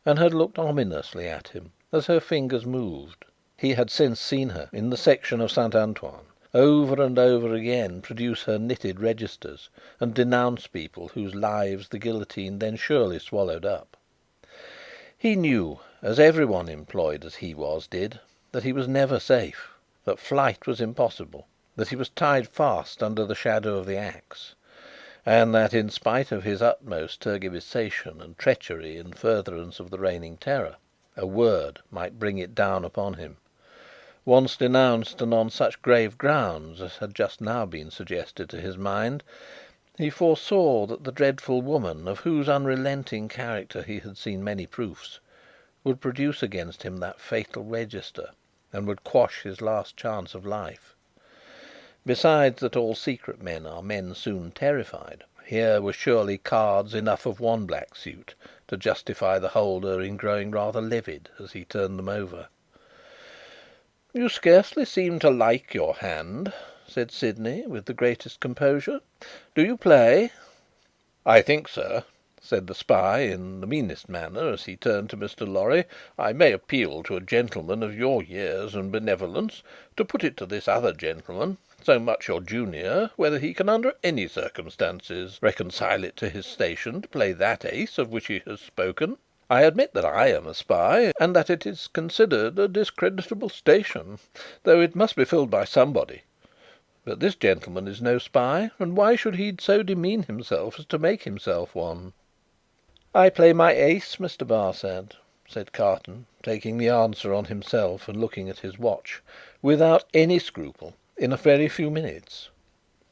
and had looked ominously at him as her fingers moved. He had since seen her, in the section of Saint Antoine, over and over again produce her knitted registers, and denounce people whose lives the guillotine then surely swallowed up. He knew, as every one employed as he was did, that he was never safe, that flight was impossible, that he was tied fast under the shadow of the axe, and that, in spite of his utmost tergiversation and treachery in furtherance of the reigning terror, a word might bring it down upon him. Once denounced, and on such grave grounds as had just now been suggested to his mind, he foresaw that the dreadful woman, of whose unrelenting character he had seen many proofs, would produce against him that fatal register, and would quash his last chance of life. Besides that all secret men are men soon terrified, here were surely cards enough of one black suit to justify the holder in growing rather livid as he turned them over. "You scarcely seem to like your hand," said Sydney, with the greatest composure. "Do you play?" "I think, sir," said the spy, in the meanest manner, as he turned to Mr. Lorry, "I may appeal to a gentleman of your years and benevolence to put it to this other gentleman, so much your junior, whether he can under any circumstances reconcile it to his station to play that ace of which he has spoken. I admit that I am a spy, and that it is considered a discreditable station, though it must be filled by somebody. But this gentleman is no spy, and why should he so demean himself as to make himself one?" "I play my ace, Mr. Barsad," said Carton, taking the answer on himself and looking at his watch, "without any scruple, in a very few minutes.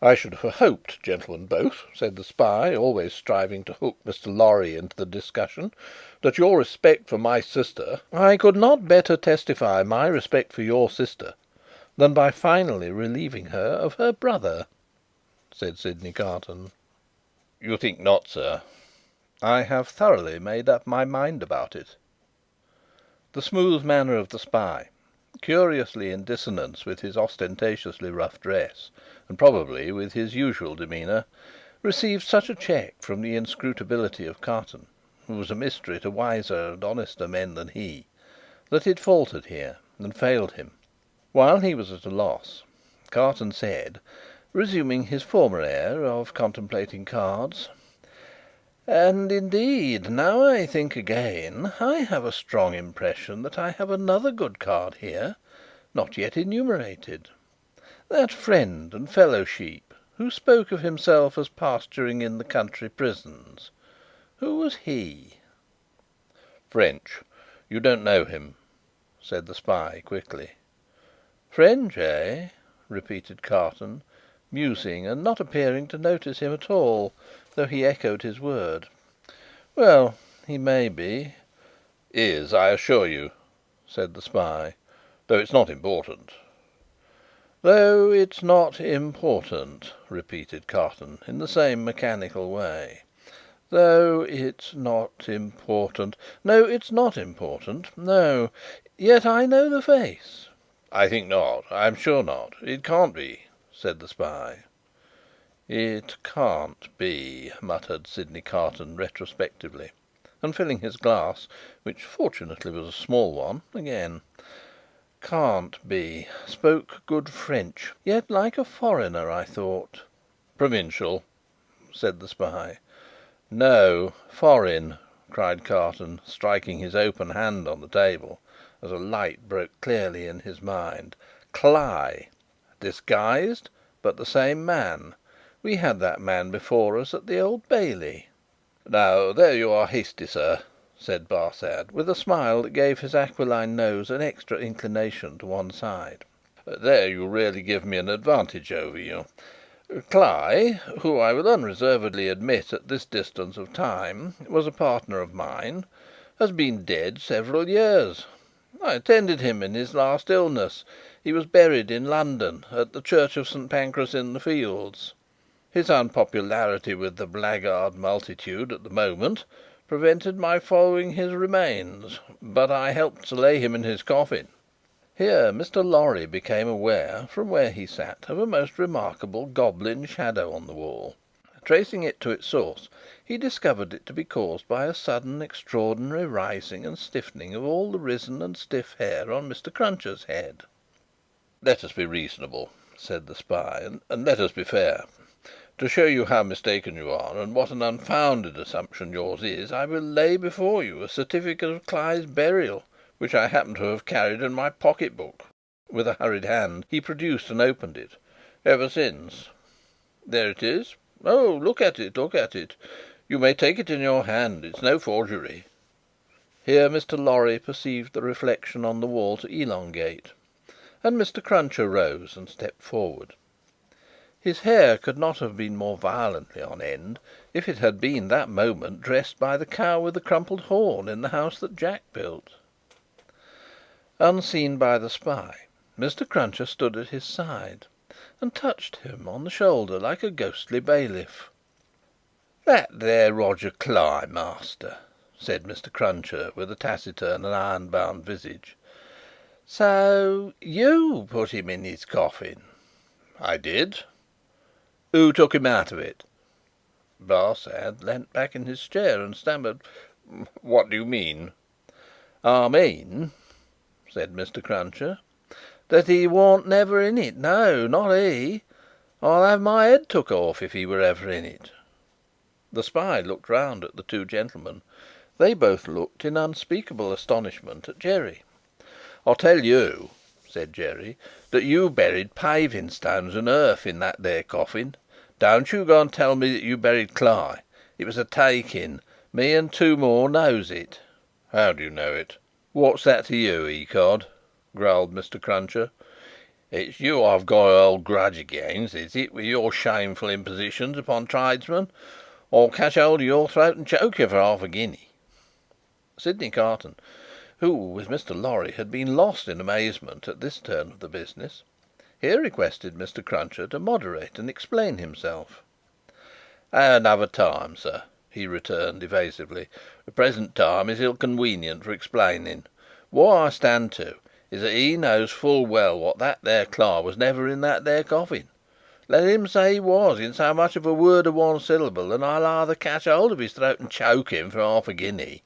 I should have hoped, gentlemen both, said the spy, always striving to hook Mr. Lorry into the discussion, that your respect for my sister... I could not better testify my respect for your sister than by finally relieving her of her brother, said Sydney Carton. You think not, sir? I have thoroughly made up my mind about it. The smooth manner of the spy, curiously in dissonance with his ostentatiously rough dress, and probably with his usual demeanour, received such a check from the inscrutability of Carton, who was a mystery to wiser and honester men than he, that it faltered here, and failed him. While he was at a loss, Carton said, resuming his former air of contemplating cards, "And indeed, now I think again, I have a strong impression that I have another good card here, not yet enumerated. That friend and fellow sheep, who spoke of himself as pasturing in the country prisons. Who was he?" "French. You don't know him," said the spy quickly. "French, eh?" repeated Carton, musing, and not appearing to notice him at all, though he echoed his word. "Well, he may be." "Is, I assure you," said the spy, "though it's not important." "Though it's not important," repeated Carton, in the same mechanical way. "Though it's not important. No, it's not important. No. Yet I know the face." "I think not. I'm sure not. It can't be," said the spy. "It can't be," muttered Sydney Carton retrospectively, and filling his glass, which fortunately was a small one, again. "Can't be. Spoke good French. Yet like a foreigner, I thought." "Provincial," said the spy. "No, foreign," cried Carton, striking his open hand on the table, as a light broke clearly in his mind. "Cly. Disguised, but the same man. We had that man before us at the Old Bailey." "Now, there you are hasty, sir," said Barsad, with a smile that gave his aquiline nose an extra inclination to one side. "There you really give me an advantage over you. Cly, who I will unreservedly admit at this distance of time was a partner of mine, has been dead several years. I attended him in his last illness. He was buried in London, at the church of St. Pancras in the Fields. His unpopularity with the blackguard multitude at the moment prevented my following his remains, but I helped to lay him in his coffin." Here Mr. Lorry became aware, from where he sat, of a most remarkable goblin shadow on the wall. Tracing it to its source, he discovered it to be caused by a sudden extraordinary rising and stiffening of all the risen and stiff hair on Mr. Cruncher's head. "Let us be reasonable," said the spy, "and let us be fair. To show you how mistaken you are, and what an unfounded assumption yours is, I will lay before you a certificate of Cly's burial, which I happen to have carried in my pocket book." With a hurried hand he produced and opened it. "Ever since. There it is. Oh, look at it, look at it. You may take it in your hand. It's no forgery." Here Mr. Lorry perceived the reflection on the wall to elongate, and Mr. Cruncher rose and stepped forward. His hair could not have been more violently on end if it had been that moment dressed by the cow with the crumpled horn in the house that Jack built. Unseen by the spy, Mr. Cruncher stood at his side, and touched him on the shoulder like a ghostly bailiff. "That there Roger Cly, master," said Mr. Cruncher, with a taciturn and iron-bound visage. "So you put him in his coffin?" "I did." "Who took him out of it?" Barsad leant back in his chair and stammered, "What do you mean?" "I mean," said Mr. Cruncher, "that he warn't never in it. No, not he. I'll have my head took off if he were ever in it." The spy looked round at the two gentlemen. They both looked in unspeakable astonishment at Jerry. "I tell you," said Jerry, "that you buried paving stones and earth in that there coffin. Don't you go and tell me that you buried Cly. It was a take-in. Me and two more knows it." "How do you know it?" "What's that to you, ecod?" growled Mr. Cruncher. It's you I've got an old grudge against, is it, with your shameful impositions upon tradesmen? I'll catch hold of your throat and choke you for half a guinea." Sydney Carton, who, with Mr. Lorry, had been lost in amazement at this turn of the business, here requested Mr. Cruncher to moderate and explain himself. "At another time, sir," he returned evasively. "The present time is ill conwenient for explaining. What I stand to is that he knows full well what that there Cly was never in that there coffin. Let him say he was, in so much of a word of one syllable, and I'll either catch hold of his throat and choke him for half a guinea"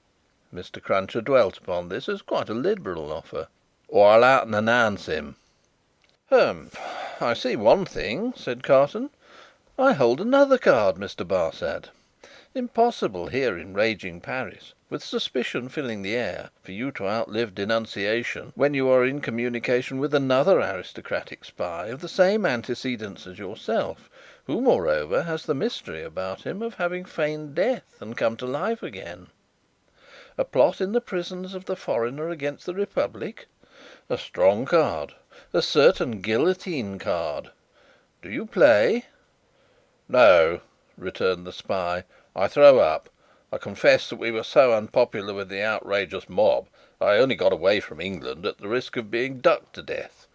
(Mr. Cruncher dwelt upon this as quite a liberal offer), "or I'll out and announce him." "I see one thing," said Carton. "I hold another card, Mr. Barsad. Impossible here in raging Paris, with suspicion filling the air, for you to outlive denunciation when you are in communication with another aristocratic spy of the same antecedents as yourself, who, moreover, has the mystery about him of having feigned death and come to life again. A plot in the prisons of the foreigner against the Republic? A strong card, a certain guillotine card. Do you play?" "No," returned the spy. "I throw up. I confess that we were so unpopular with the outrageous mob that I only got away from England at the risk of being ducked to death,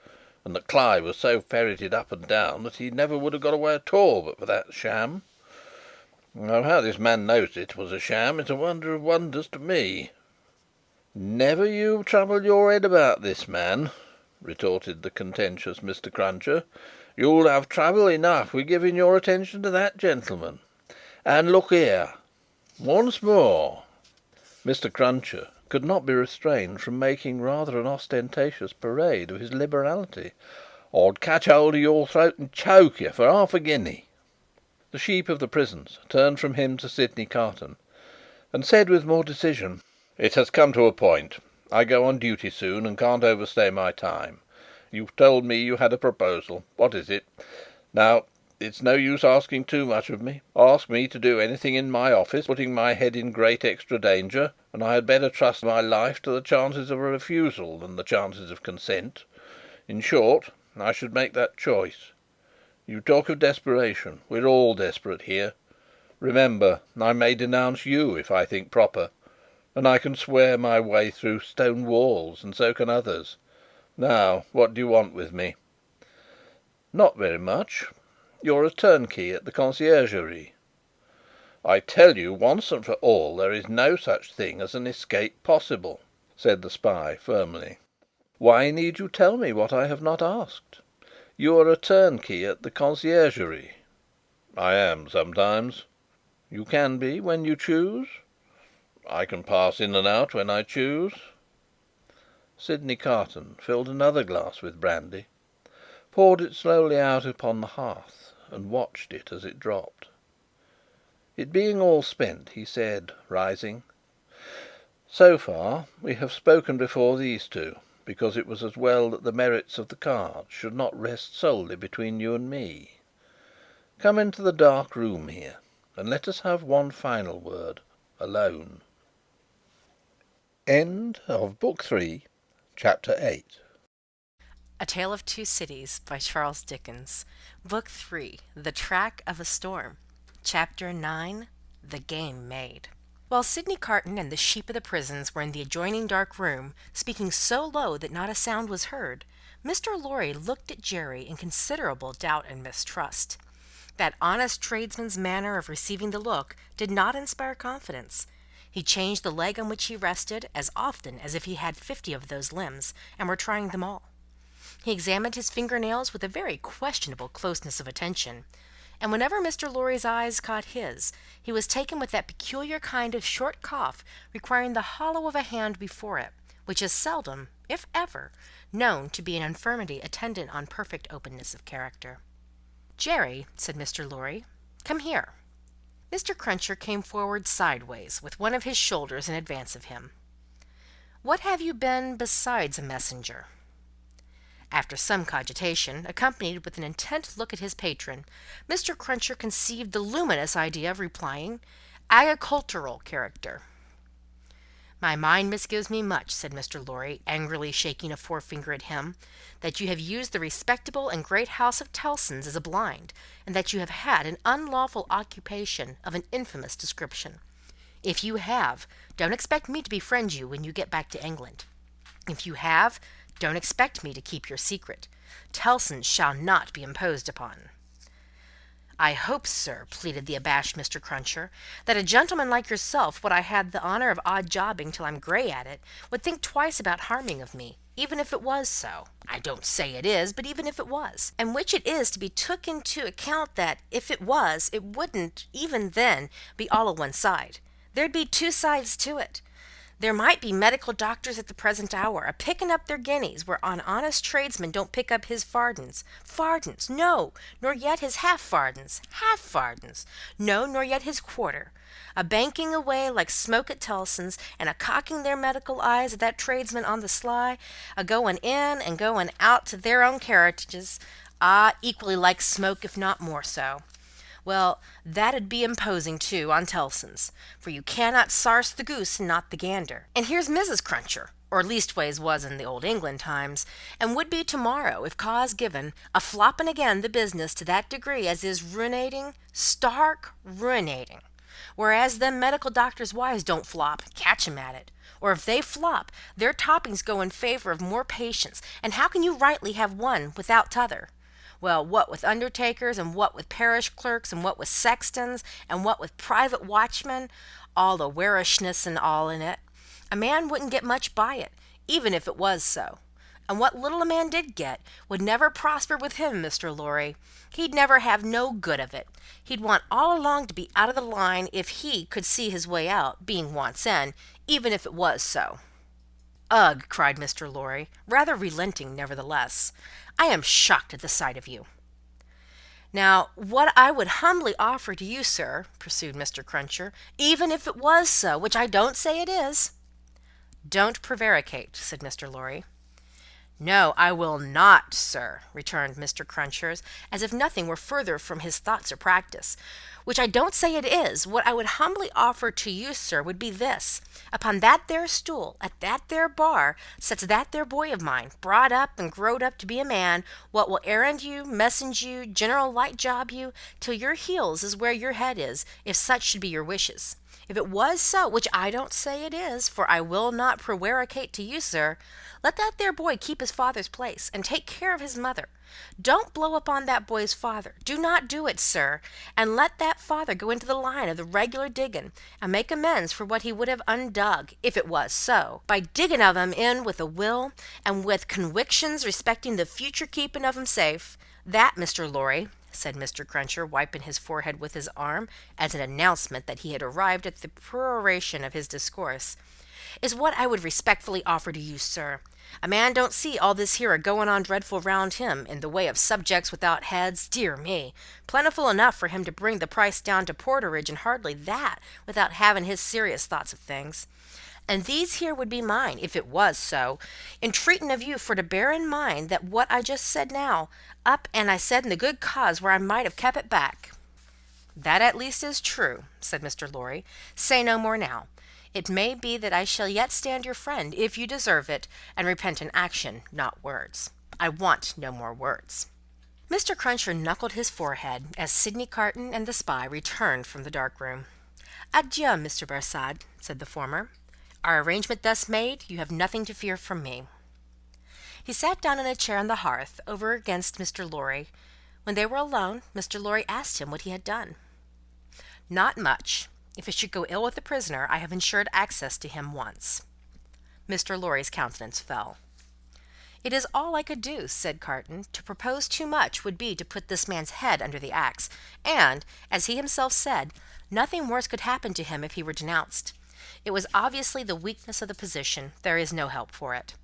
and that Cly was so ferreted up and down that he never would have got away at all but for that sham. Now how this man knows it was a sham is a wonder of wonders to me." "Never you trouble your head about this man," retorted the contentious Mr. Cruncher. "You'll have trouble enough with giving your attention to that gentleman. And look here, once more." Mr. Cruncher could not be restrained from making rather an ostentatious parade of his liberality. "I'd catch hold of your throat and choke you for half a guinea." The Sheep of the Prisons turned from him to Sydney Carton, and said with more decision: "It has come to a point. I go on duty soon, and can't overstay my time. You've told me you had a proposal. What is it? Now, it's no use asking too much of me. Ask me to do anything in my office, putting my head in great extra danger, and I had better trust my life to the chances of a refusal than the chances of consent. In short, I should make that choice. You talk of desperation. We're all desperate here. Remember, I may denounce you if I think proper, and I can swear my way through stone walls, and so can others. Now, what do you want with me?" "Not very much. You're a turnkey at the conciergerie." "I tell you once and for all there is no such thing as an escape possible," said the spy firmly. "Why need you tell me what I have not asked? You are a turnkey at the conciergerie." "I am sometimes." "You can be when you choose?" "I can pass in and out when I choose." Sydney Carton filled another glass with brandy, poured it slowly out upon the hearth, and watched it as it dropped. It being all spent, he said, rising: "So far we have spoken before these two, because it was as well that the merits of the card should not rest solely between you and me. Come into the dark room here, and let us have one final word, alone." End of Book 3, Chapter 8. A Tale of Two Cities by Charles Dickens. Book 3, The Track of a Storm. Chapter 9, The Game Made. While Sydney Carton and the Sheep of the Prisons were in the adjoining dark room, speaking so low that not a sound was heard, Mr. Lorry looked at Jerry in considerable doubt and mistrust. That honest tradesman's manner of receiving the look did not inspire confidence. He changed the leg on which he rested as often as if he had 50 of those limbs, and were trying them all. He examined his finger-nails with a very questionable closeness of attention, and whenever Mr. Lorry's eyes caught his, he was taken with that peculiar kind of short cough requiring the hollow of a hand before it, which is seldom, if ever, known to be an infirmity attendant on perfect openness of character. "Jerry," said Mr. Lorry, "come here." Mr. Cruncher came forward sideways, with one of his shoulders in advance of him. "What have you been besides a messenger?" After some cogitation, accompanied with an intent look at his patron, Mr. Cruncher conceived the luminous idea of replying, "Agricultural character." "My mind misgives me much," said Mr. Lorry, angrily shaking a forefinger at him, "that you have used the respectable and great house of Tellson's as a blind, and that you have had an unlawful occupation of an infamous description. If you have, don't expect me to befriend you when you get back to England. If you have, don't expect me to keep your secret. Tellson's shall not be imposed upon." "I hope, sir," pleaded the abashed Mr. Cruncher, "that a gentleman like yourself, what I had the honour of odd jobbing till I'm grey at it, would think twice about harming of me, even if it was so. I don't say it is, but even if it was. And which it is to be took into account that, if it was, it wouldn't, even then, be all o' one side. There'd be two sides to it. There might be medical doctors at the present hour, a picking up their guineas, where an honest tradesman don't pick up his fardens, no, nor yet his half fardens, no, nor yet his quarter, a banking away like smoke at Tellson's, and a cocking their medical eyes at that tradesman on the sly, a going in and going out to their own carriages, equally like smoke, if not more so. Well, that'd be imposing, too, on Tellson's, for you cannot sarse the goose and not the gander. And here's Mrs. Cruncher, or leastways was in the old England times, and would be to-morrow, if cause given, a flopping again the business to that degree as is ruinating, stark ruinating. Whereas them medical doctors' wives don't flop, catch 'em at it. Or if they flop, their toppings go in favour of more patients, and how can you rightly have one without t'other? Well, what with undertakers, and what with parish clerks, and what with sextons, and what with private watchmen, all the warishness and all in it, a man wouldn't get much by it, even if it was so. And what little a man did get, would never prosper with him, Mr. Lorry. He'd never have no good of it. He'd want all along to be out of the line if he could see his way out, being once in, even if it was so. "Ugh!" cried Mr. Lorry, rather relenting nevertheless. "I am shocked at the sight of you." "Now, what I would humbly offer to you, sir," pursued Mr. Cruncher, "even if it was so, which I don't say it is—" "Don't prevaricate," said Mr. Lorry. "No, I will not, sir," returned Mr. Cruncher, as if nothing were further from his thoughts or practice, "which I don't say it is. What I would humbly offer to you, sir, would be this. Upon that there stool, at that there bar, sets that there boy of mine, brought up and growed up to be a man, what will errand you, message you, general light job you, till your heels is where your head is, if such should be your wishes. If it was so, which I don't say it is, for I will not prevaricate to you, sir, let that there boy keep his father's place, and take care of his mother. Don't blow upon that boy's father. Do not do it, sir, and let that father go into the line of the regular digging, and make amends for what he would have undug, if it was so, by digging of 'em in with a will, and with conwictions respecting the future keeping of 'em safe. That, Mr. Lorry," said Mr. Cruncher, wiping his forehead with his arm, as an announcement that he had arrived at the peroration of his discourse, "is what I would respectfully offer to you, sir. A man don't see all this here a-going on dreadful round him, in the way of subjects without heads, dear me, plentiful enough for him to bring the price down to porterage, and hardly that without having his serious thoughts of things. And these here would be mine, if it was so, entreating of you for to bear in mind that what I just said now, up and I said in the good cause where I might have kept it back." "That at least is true," said Mr. Lorry. "Say no more now. It may be that I shall yet stand your friend, if you deserve it, and repent in action, not words. I want no more words." Mr. Cruncher knuckled his forehead, as Sydney Carton and the spy returned from the dark room. "Adieu, Mr. Barsad," said the former. "Our arrangement thus made, you have nothing to fear from me." He sat down in a chair on the hearth, over against Mr. Lorry. When they were alone, Mr. Lorry asked him what he had done. "Not much. If it should go ill with the prisoner, I have insured access to him once." Mr. Lorry's countenance fell. "It is all I could do," said Carton. "To propose too much would be to put this man's head under the axe, and, as he himself said, nothing worse could happen to him if he were denounced. It was obviously the weakness of the position. There is no help for it."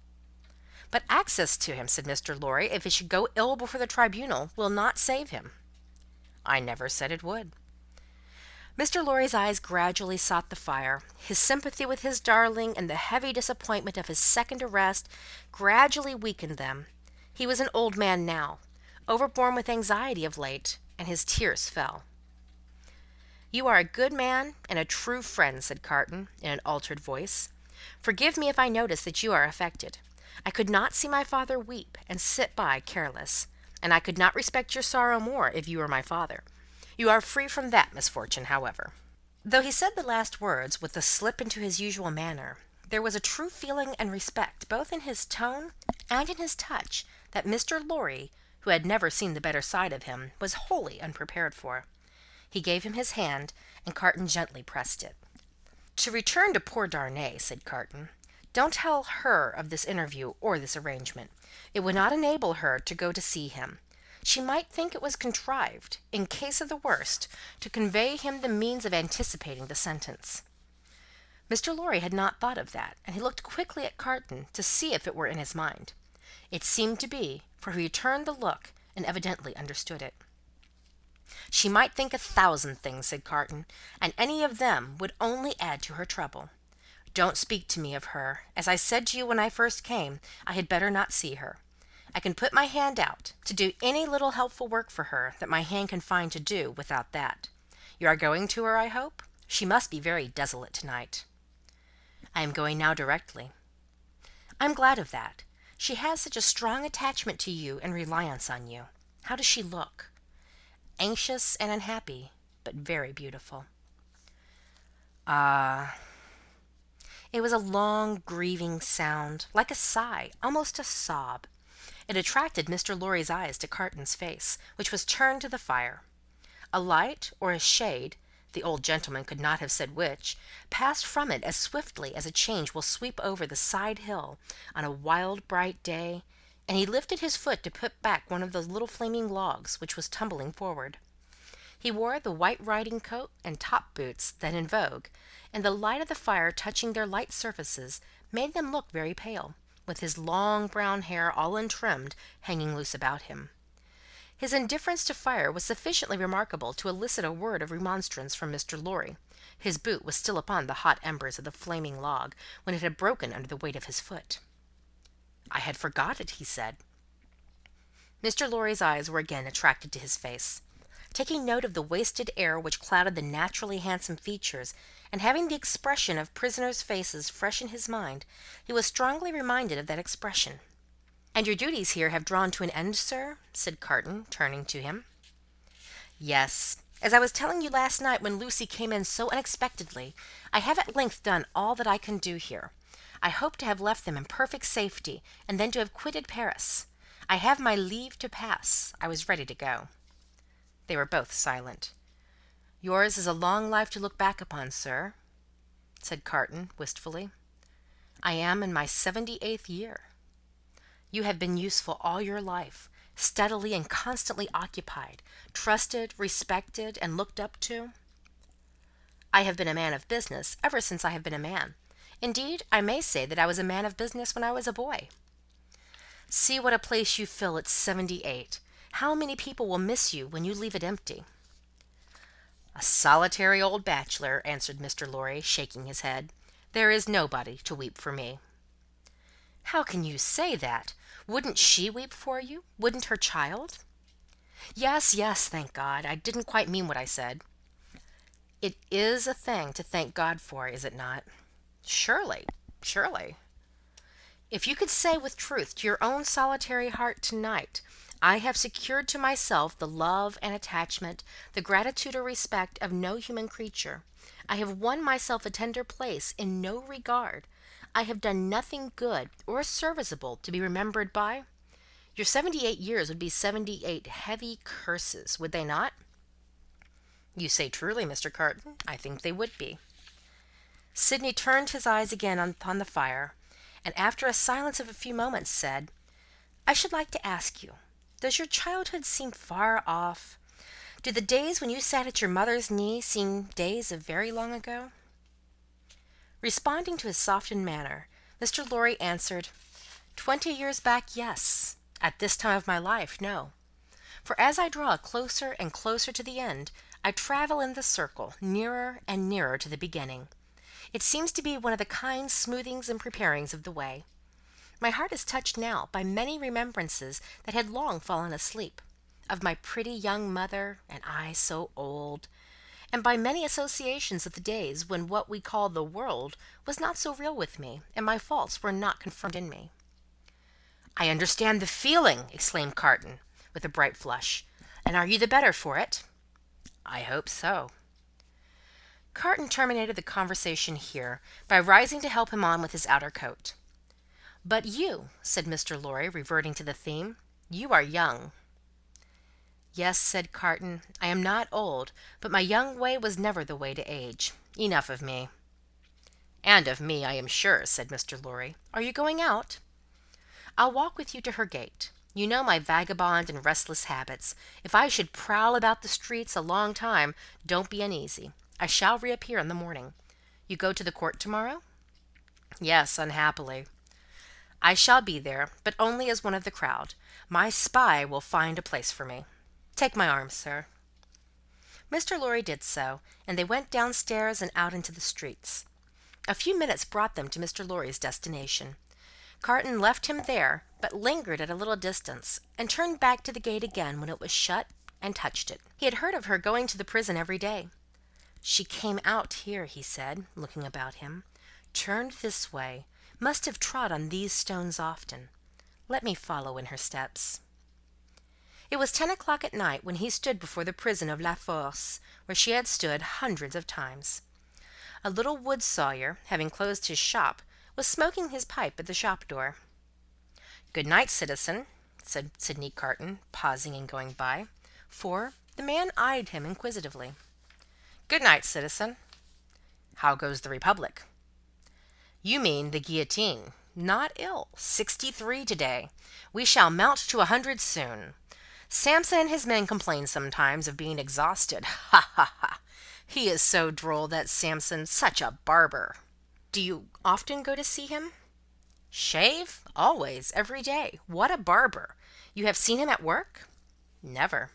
"But access to him," said Mr. Lorry, "if it should go ill before the tribunal, will not save him." "I never said it would." Mr. Lorry's eyes gradually sought the fire. His sympathy with his darling, and the heavy disappointment of his second arrest, gradually weakened them. He was an old man now, overborne with anxiety of late, and his tears fell. "You are a good man and a true friend," said Carton, in an altered voice. Forgive me if I notice that you are affected. I could not see my father weep and sit by careless, and I could not respect your sorrow more if you were my father. You are free from that misfortune, however." Though he said the last words with a slip into his usual manner, there was a true feeling and respect both in his tone and in his touch that Mr. Lorry, who had never seen the better side of him, was wholly unprepared for. He gave him his hand, and Carton gently pressed it. "To return to poor Darnay," said Carton, "don't tell her of this interview or this arrangement. It would not enable her to go to see him. She might think it was contrived, in case of the worst, to convey him the means of anticipating the sentence." Mr. Lorry had not thought of that, and he looked quickly at Carton to see if it were in his mind. It seemed to be, for he returned the look, and evidently understood it. "She might think 1,000 things," said Carton, "and any of them would only add to her trouble. Don't speak to me of her. As I said to you when I first came, I had better not see her. I can put my hand out to do any little helpful work for her that my hand can find to do without that. You are going to her, I hope? She must be very desolate to-night." "I am going now directly." "I am glad of that. She has such a strong attachment to you and reliance on you. How does she look?" "Anxious and unhappy, but very beautiful." "Ah!" It was a long, grieving sound, like a sigh, almost a sob. It attracted Mr. Lorry's eyes to Carton's face, which was turned to the fire. A light or a shade, the old gentleman could not have said which, passed from it as swiftly as a change will sweep over the side hill on a wild bright day, and he lifted his foot to put back one of the little flaming logs which was tumbling forward. He wore the white riding coat and top boots then in vogue, and the light of the fire touching their light surfaces made them look very pale, with his long brown hair all untrimmed hanging loose about him. His indifference to fire was sufficiently remarkable to elicit a word of remonstrance from Mr. Lorry. His boot was still upon the hot embers of the flaming log, when it had broken under the weight of his foot. "I had forgot it," he said. Mr. Lorry's eyes were again attracted to his face. Taking note of the wasted air which clouded the naturally handsome features, and having the expression of prisoners' faces fresh in his mind, he was strongly reminded of that expression. "And your duties here have drawn to an end, sir?" said Carton, turning to him. "Yes. As I was telling you last night when Lucy came in so unexpectedly, I have at length done all that I can do here. I hope to have left them in perfect safety, and then to have quitted Paris. I have my leave to pass. I was ready to go." They were both silent. "Yours is a long life to look back upon, sir," said Carton, wistfully. "I am in my 78th year." "You have been useful all your life, steadily and constantly occupied, trusted, respected, and looked up to." "I have been a man of business ever since I have been a man. Indeed, I may say that I was a man of business when I was a boy." "See what a place you fill at 78. How many people will miss you when you leave it empty?" "A solitary old bachelor," answered Mr. Lorry, shaking his head. "There is nobody to weep for me." "How can you say that? Wouldn't she weep for you? Wouldn't her child?" "Yes, yes, thank God. I didn't quite mean what I said." "It is a thing to thank God for, is it not?" "Surely, surely." "If you could say with truth to your own solitary heart to-night, 'I have secured to myself the love and attachment, the gratitude or respect of no human creature. I have won myself a tender place in no regard. I have done nothing good or serviceable to be remembered by,' your 78 years would be 78 heavy curses, would they not?" "You say truly, Mr. Carton. I think they would be." Sydney turned his eyes again upon the fire, and after a silence of a few moments, said, "I should like to ask you, does your childhood seem far off? Do the days when you sat at your mother's knee seem days of very long ago?" Responding to his softened manner, Mr. Lorry answered, 20 years back, yes. At this time of my life, no. For as I draw closer and closer to the end, I travel in the circle, nearer and nearer to the beginning. It seems to be one of the kind smoothings and preparings of the way. My heart is touched now by many remembrances that had long fallen asleep, of my pretty young mother, and I so old, and by many associations of the days when what we call the world was not so real with me, and my faults were not confirmed in me. "I understand the feeling!" exclaimed Carton, with a bright flush. "And are you the better for it?" "I hope so." Carton terminated the conversation here, by rising to help him on with his outer coat. "But you," said Mr. Lorry, reverting to the theme, "you are young." "Yes," said Carton, "I am not old, but my young way was never the way to age. Enough of me." "And of me, I am sure," said Mr. Lorry. "Are you going out?" "I'll walk with you to her gate. You know my vagabond and restless habits. If I should prowl about the streets a long time, don't be uneasy. I shall reappear in the morning. You go to the court to-morrow?" "Yes, unhappily." "I shall be there, but only as one of the crowd. My spy will find a place for me. Take my arm, sir." Mr. Lorry did so, and they went downstairs and out into the streets. A few minutes brought them to Mr. Lorry's destination. Carton left him there, but lingered at a little distance, and turned back to the gate again when it was shut, and touched it. He had heard of her going to the prison every day. "She came out here," he said, looking about him, "turned this way, must have trod on these stones often. Let me follow in her steps." It was 10 o'clock at night when he stood before the prison of La Force, where she had stood hundreds of times. A little Wood-Sawyer, having closed his shop, was smoking his pipe at the shop door. "Good night, citizen," said Sydney Carton, pausing and going by, for the man eyed him inquisitively. "Good night, citizen." "How goes the Republic?" "You mean the guillotine. Not ill. 63 to-day. We shall mount to 100 soon. Samson and his men complain sometimes of being exhausted. Ha, ha, ha! He is so droll, that Samson, such a barber." "Do you often go to see him?" "Shave? Always, every day. What a barber! You have seen him at work?" "Never."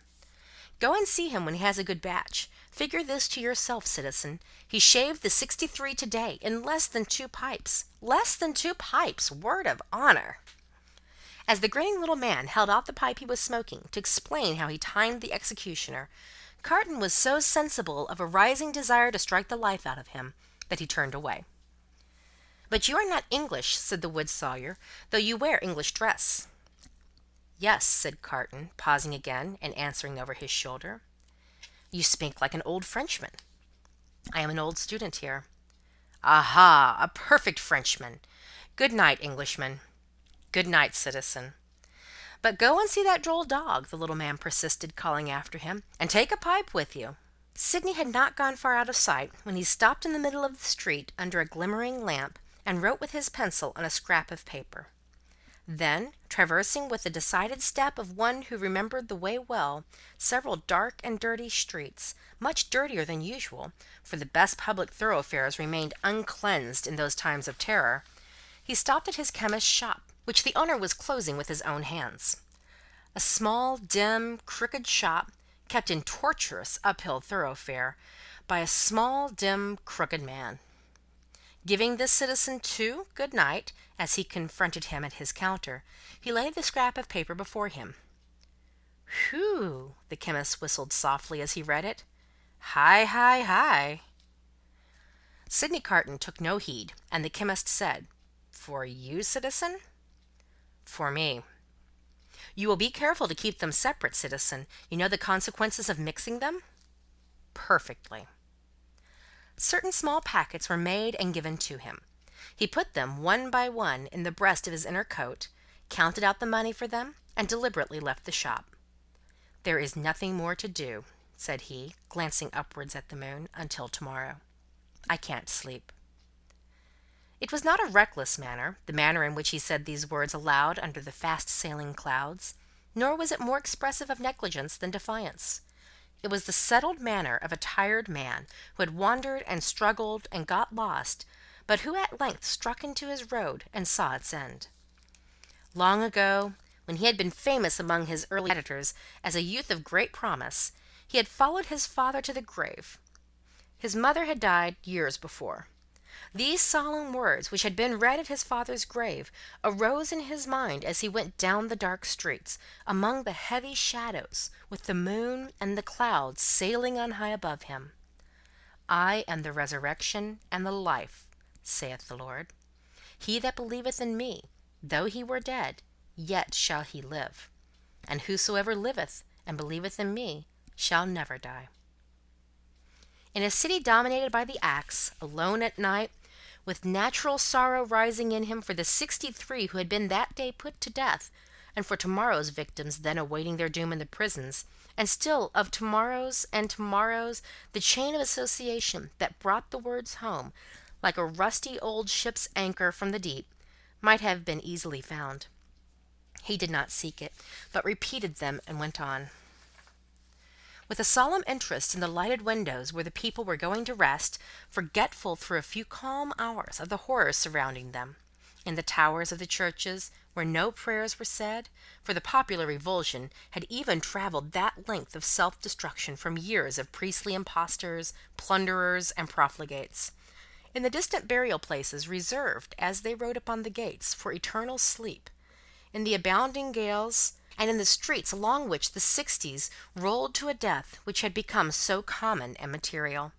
"Go and see him when he has a good batch. Figure this to yourself, citizen. He shaved the 63 to-day, in less than 2 pipes. Less than 2 pipes, word of honour!" As the grinning little man held out the pipe he was smoking, to explain how he timed the executioner, Carton was so sensible of a rising desire to strike the life out of him, that he turned away. "But you are not English," said the Wood-Sawyer, "though you wear English dress." "Yes," said Carton, pausing again, and answering over his shoulder. "You speak like an old Frenchman." "I am an old student here." "Aha! A perfect Frenchman. Good night, Englishman." "Good night, citizen." "But go and see that droll dog," the little man persisted, calling after him, "and take a pipe with you." Sydney had not gone far out of sight when he stopped in the middle of the street under a glimmering lamp, and wrote with his pencil on a scrap of paper. Then, traversing with the decided step of one who remembered the way well, several dark and dirty streets, much dirtier than usual, for the best public thoroughfares remained uncleansed in those times of terror, he stopped at his chemist's shop, which the owner was closing with his own hands. A small, dim, crooked shop, kept in tortuous uphill thoroughfare, by a small, dim, crooked man. Giving this citizen, too, good night, as he confronted him at his counter, he laid the scrap of paper before him. "Whew!" the chemist whistled softly as he read it. "Hi, hi, hi!" Sydney Carton took no heed, and the chemist said, "For you, citizen?" "For me." "You will be careful to keep them separate, citizen. You know the consequences of mixing them?" "Perfectly." Certain small packets were made and given to him. He put them one by one in the breast of his inner coat, counted out the money for them, and deliberately left the shop. "There is nothing more to do," said he, glancing upwards at the moon, "until to-morrow. I can't sleep." It was not a reckless manner, the manner in which he said these words aloud under the fast-sailing clouds, nor was it more expressive of negligence than defiance. It was the settled manner of a tired man who had wandered and struggled and got lost, but who at length struck into his road and saw its end. Long ago, when he had been famous among his early editors as a youth of great promise, he had followed his father to the grave. His mother had died years before. These solemn words, which had been read at his father's grave, arose in his mind as he went down the dark streets, among the heavy shadows, with the moon and the clouds sailing on high above him. I am the resurrection and the life, saith the Lord. He that believeth in me, though he were dead, yet shall he live. And whosoever liveth and believeth in me shall never die. In a city dominated by the axe, alone at night, with natural sorrow rising in him for the 63 who had been that day put to death, and for tomorrow's victims then awaiting their doom in the prisons, and still of tomorrows and tomorrows, the chain of association that brought the words home, like a rusty old ship's anchor from the deep, might have been easily found. He did not seek it, but repeated them and went on. With a solemn interest in the lighted windows where the people were going to rest, forgetful through a few calm hours of the horrors surrounding them, in the towers of the churches, where no prayers were said, for the popular revulsion had even travelled that length of self-destruction from years of priestly impostors, plunderers, and profligates, in the distant burial places reserved, as they wrote upon the gates, for eternal sleep, in the abounding gales, and in the streets along which the 60s rolled to a death which had become so common and material,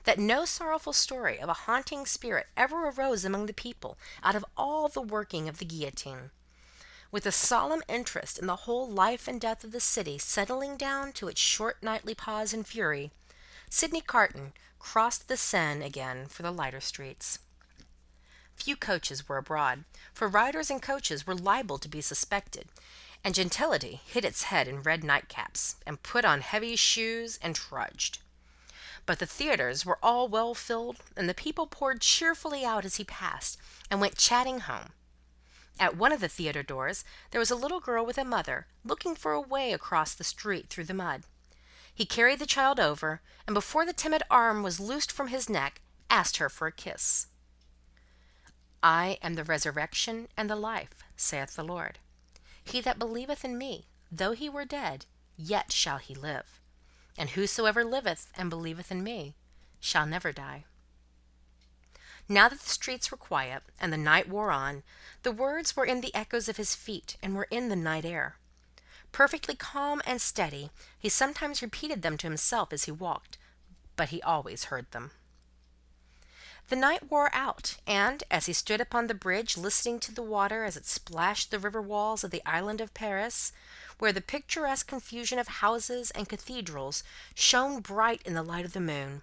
that no sorrowful story of a haunting spirit ever arose among the people out of all the working of the guillotine. With a solemn interest in the whole life and death of the city settling down to its short nightly pause in fury, Sydney Carton crossed the Seine again for the lighter streets. Few coaches were abroad, for riders and coaches were liable to be suspected, and gentility hid its head in red nightcaps, and put on heavy shoes, and trudged. But the theatres were all well filled, and the people poured cheerfully out as he passed, and went chatting home. At one of the theatre doors there was a little girl with a mother, looking for a way across the street through the mud. He carried the child over, and before the timid arm was loosed from his neck, asked her for a kiss. I am the resurrection and the life, saith the Lord. He that believeth in me, though he were dead, yet shall he live. And whosoever liveth and believeth in me shall never die. Now that the streets were quiet, and the night wore on, the words were in the echoes of his feet, and were in the night air. Perfectly calm and steady, he sometimes repeated them to himself as he walked, but he always heard them. The night wore out, and, as he stood upon the bridge listening to the water as it splashed the river walls of the island of Paris, where the picturesque confusion of houses and cathedrals shone bright in the light of the moon,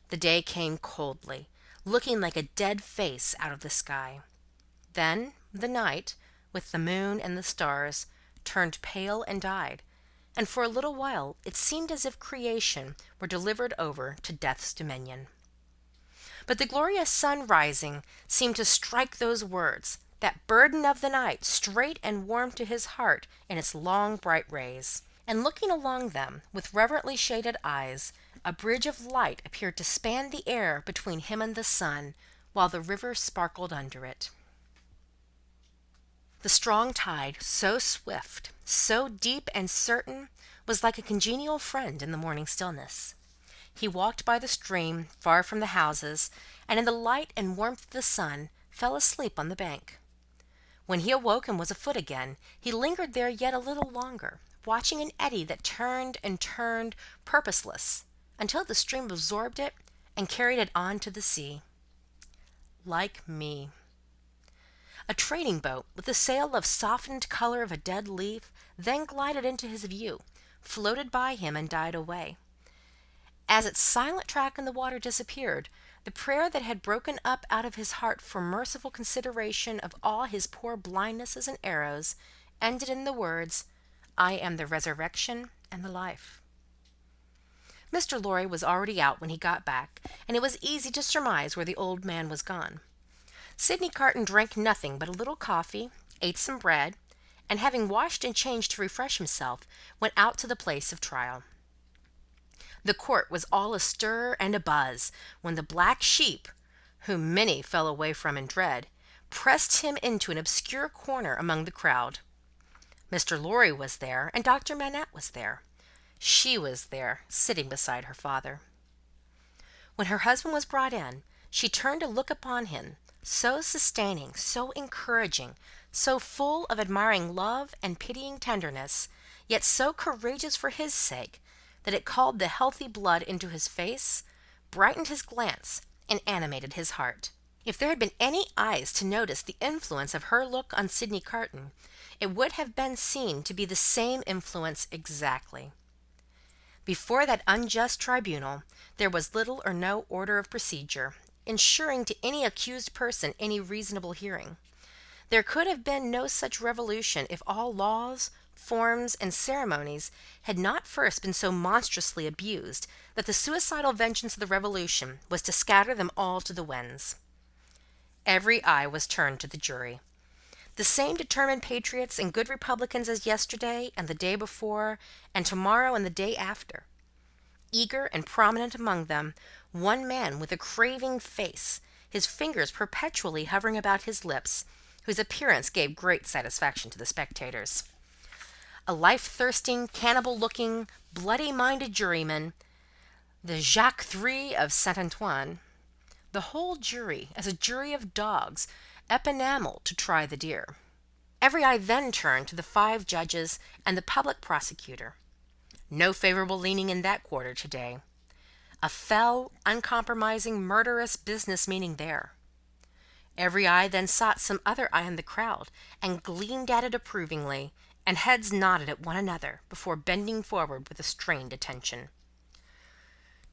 the day came coldly, looking like a dead face out of the sky. Then the night, with the moon and the stars, turned pale and died, and for a little while it seemed as if creation were delivered over to death's dominion. But the glorious sun rising seemed to strike those words, that burden of the night, straight and warm to his heart in its long bright rays, and looking along them with reverently shaded eyes, a bridge of light appeared to span the air between him and the sun, while the river sparkled under it. The strong tide, so swift, so deep and certain, was like a congenial friend in the morning stillness. He walked by the stream, far from the houses, and in the light and warmth of the sun fell asleep on the bank. When he awoke and was afoot again, he lingered there yet a little longer, watching an eddy that turned and turned, purposeless, until the stream absorbed it and carried it on to the sea. Like me. A trading boat, with a sail of softened colour of a dead leaf, then glided into his view, floated by him, and died away. As its silent track in the water disappeared, the prayer that had broken up out of his heart for merciful consideration of all his poor blindnesses and errors ended in the words, I am the resurrection and the life. Mr. Lorry was already out when he got back, and it was easy to surmise where the old man was gone. Sydney Carton drank nothing but a little coffee, ate some bread, and having washed and changed to refresh himself, went out to the place of trial. The court was all astir and abuzz when the black sheep, whom many fell away from in dread, pressed him into an obscure corner among the crowd. Mr. Lorry was there, and Dr. Manette was there. She was there, sitting beside her father. When her husband was brought in, she turned to look upon him, so sustaining, so encouraging, so full of admiring love and pitying tenderness, yet so courageous for his sake, that it called the healthy blood into his face, brightened his glance and animated his heart. If there had been any eyes to notice the influence of her look on Sydney Carton, it would have been seen to be the same influence exactly. Before that unjust tribunal there was little or no order of procedure, ensuring to any accused person any reasonable hearing. There could have been no such revolution if all laws, forms, and ceremonies had not first been so monstrously abused that the suicidal vengeance of the Revolution was to scatter them all to the winds. Every eye was turned to the jury. The same determined patriots and good republicans as yesterday and the day before and tomorrow and the day after. Eager and prominent among them, one man with a craving face, his fingers perpetually hovering about his lips, whose appearance gave great satisfaction to the spectators. A life-thirsting, cannibal-looking, bloody-minded juryman, the Jacques III of Saint Antoine, the whole jury as a jury of dogs, enameled to try the deer. Every eye then turned to the 5 judges and the public prosecutor. No favourable leaning in that quarter to-day. A fell, uncompromising, murderous business meaning there. Every eye then sought some other eye in the crowd, and gleamed at it approvingly, and heads nodded at one another before bending forward with a strained attention.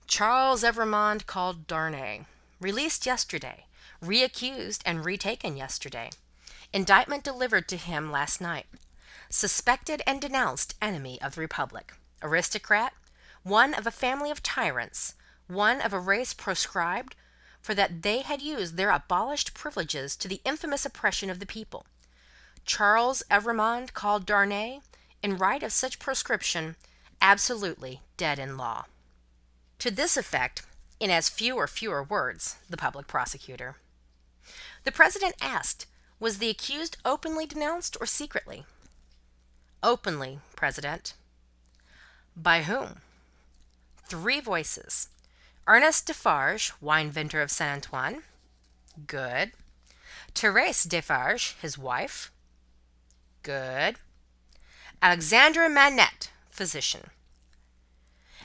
Charles Evrémonde called Darnay, released yesterday, reaccused and retaken yesterday. Indictment delivered to him last night. Suspected and denounced enemy of the Republic. Aristocrat, one of a family of tyrants, one of a race proscribed, for that they had used their abolished privileges to the infamous oppression of the people. Charles Evrémonde called Darnay, in right of such proscription, absolutely dead in law. To this effect, in as few or fewer words, the public prosecutor. The President asked, was the accused openly denounced or secretly? Openly, President. By whom? 3 voices. Ernest Defarge, wine-vintner of Saint Antoine. Good. Thérèse Defarge, his wife. Good. Alexandre Manette, physician.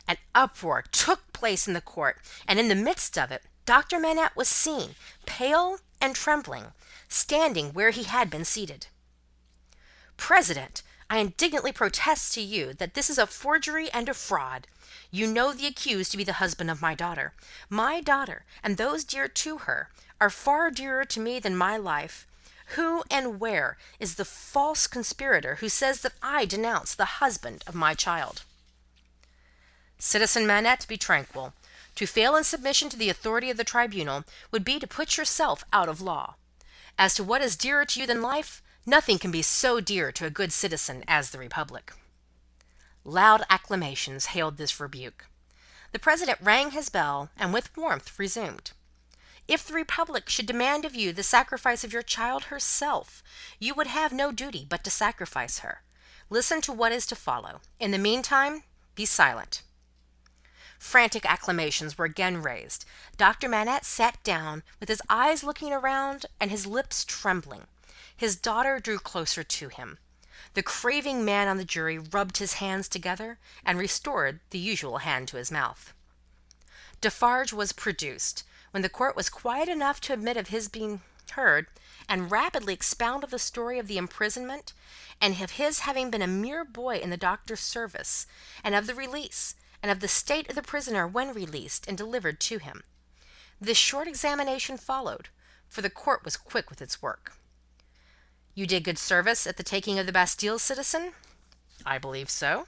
An uproar took place in the court, and in the midst of it, Dr. Manette was seen, pale and trembling, standing where he had been seated. President, I indignantly protest to you that this is a forgery and a fraud. You know the accused to be the husband of my daughter. My daughter, and those dear to her, are far dearer to me than my life. Who and where is the false conspirator who says that I denounce the husband of my child? Citizen Manette, be tranquil. To fail in submission to the authority of the tribunal would be to put yourself out of law. As to what is dearer to you than life, nothing can be so dear to a good citizen as the Republic. Loud acclamations hailed this rebuke. The President rang his bell, and with warmth resumed. If the Republic should demand of you the sacrifice of your child herself, you would have no duty but to sacrifice her. Listen to what is to follow. In the meantime, be silent. Frantic acclamations were again raised. Dr. Manette sat down, with his eyes looking around and his lips trembling. His daughter drew closer to him. The craving man on the jury rubbed his hands together and restored the usual hand to his mouth. Defarge was produced, when the court was quiet enough to admit of his being heard, and rapidly expounded the story of the imprisonment, and of his having been a mere boy in the doctor's service, and of the release, and of the state of the prisoner when released and delivered to him. This short examination followed, for the court was quick with its work. You did good service at the taking of the Bastille, citizen? I believe so.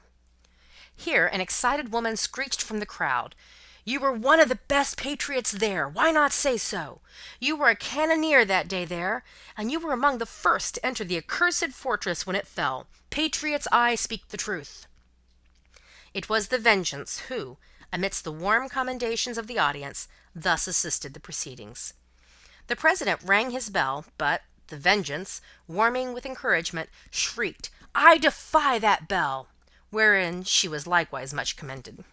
Here an excited woman screeched from the crowd. You were one of the best patriots there. Why not say so? You were a cannoneer that day there, and you were among the first to enter the accursed fortress when it fell. Patriots, I speak the truth. It was the Vengeance who, amidst the warm commendations of the audience, thus assisted the proceedings. The President rang his bell, but the Vengeance, warming with encouragement, shrieked, I defy that bell, wherein she was likewise much commended.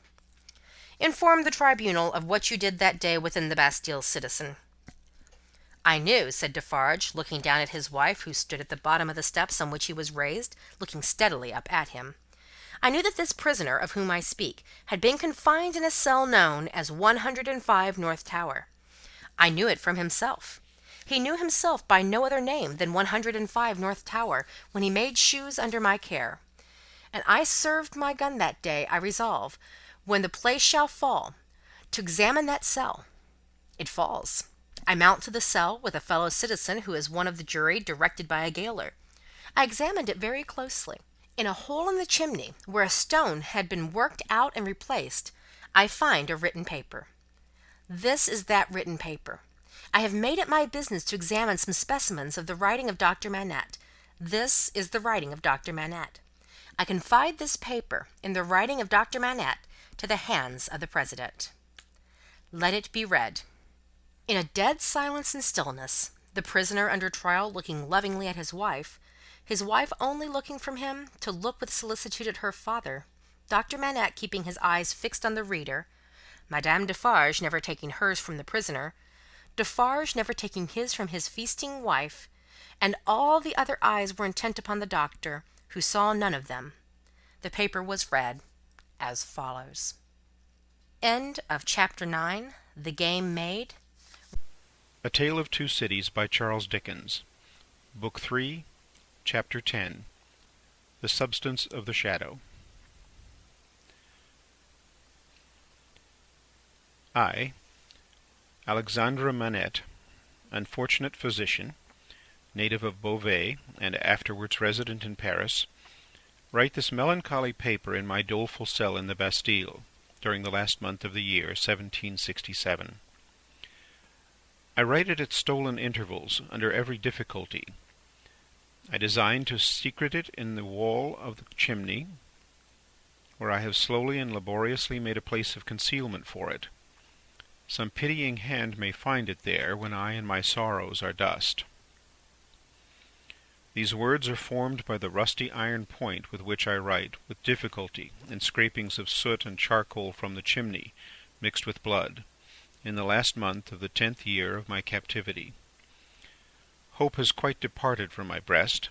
Inform the tribunal of what you did that day within the Bastille, citizen. I knew, said Defarge, looking down at his wife, who stood at the bottom of the steps on which he was raised, looking steadily up at him. I knew that this prisoner of whom I speak had been confined in a cell known as 105 North Tower. I knew it from himself. He knew himself by no other name than 105 North Tower when he made shoes under my care. And I served my gun that day, I resolve, when the place shall fall, to examine that cell. It falls. I mount to the cell with a fellow citizen who is one of the jury directed by a gaoler. I examined it very closely. In a hole in the chimney, where a stone had been worked out and replaced, I find a written paper. This is that written paper. I have made it my business to examine some specimens of the writing of Dr. Manette. This is the writing of Dr. Manette. I confide this paper, in the writing of Dr. Manette, to the hands of the President. Let it be read. In a dead silence and stillness, the prisoner under trial looking lovingly at his wife only looking from him to look with solicitude at her father, Dr. Manette keeping his eyes fixed on the reader, Madame Defarge never taking hers from the prisoner, Defarge never taking his from his feasting wife, and all the other eyes were intent upon the doctor, who saw none of them. The paper was read as follows. End of Chapter 9. The Game Made. A Tale of Two Cities by Charles Dickens. Book 3, Chapter 10. The Substance of the Shadow. I, Alexandre Manette, unfortunate physician, native of Beauvais, and afterwards resident in Paris, write this melancholy paper in my doleful cell in the Bastille, during the last month of the year 1767. I write it at stolen intervals, under every difficulty. I design to secrete it in the wall of the chimney, where I have slowly and laboriously made a place of concealment for it. Some pitying hand may find it there when I and my sorrows are dust. These words are formed by the rusty iron point with which I write, with difficulty, and scrapings of soot and charcoal from the chimney, mixed with blood, in the last month of the 10th year of my captivity. Hope has quite departed from my breast.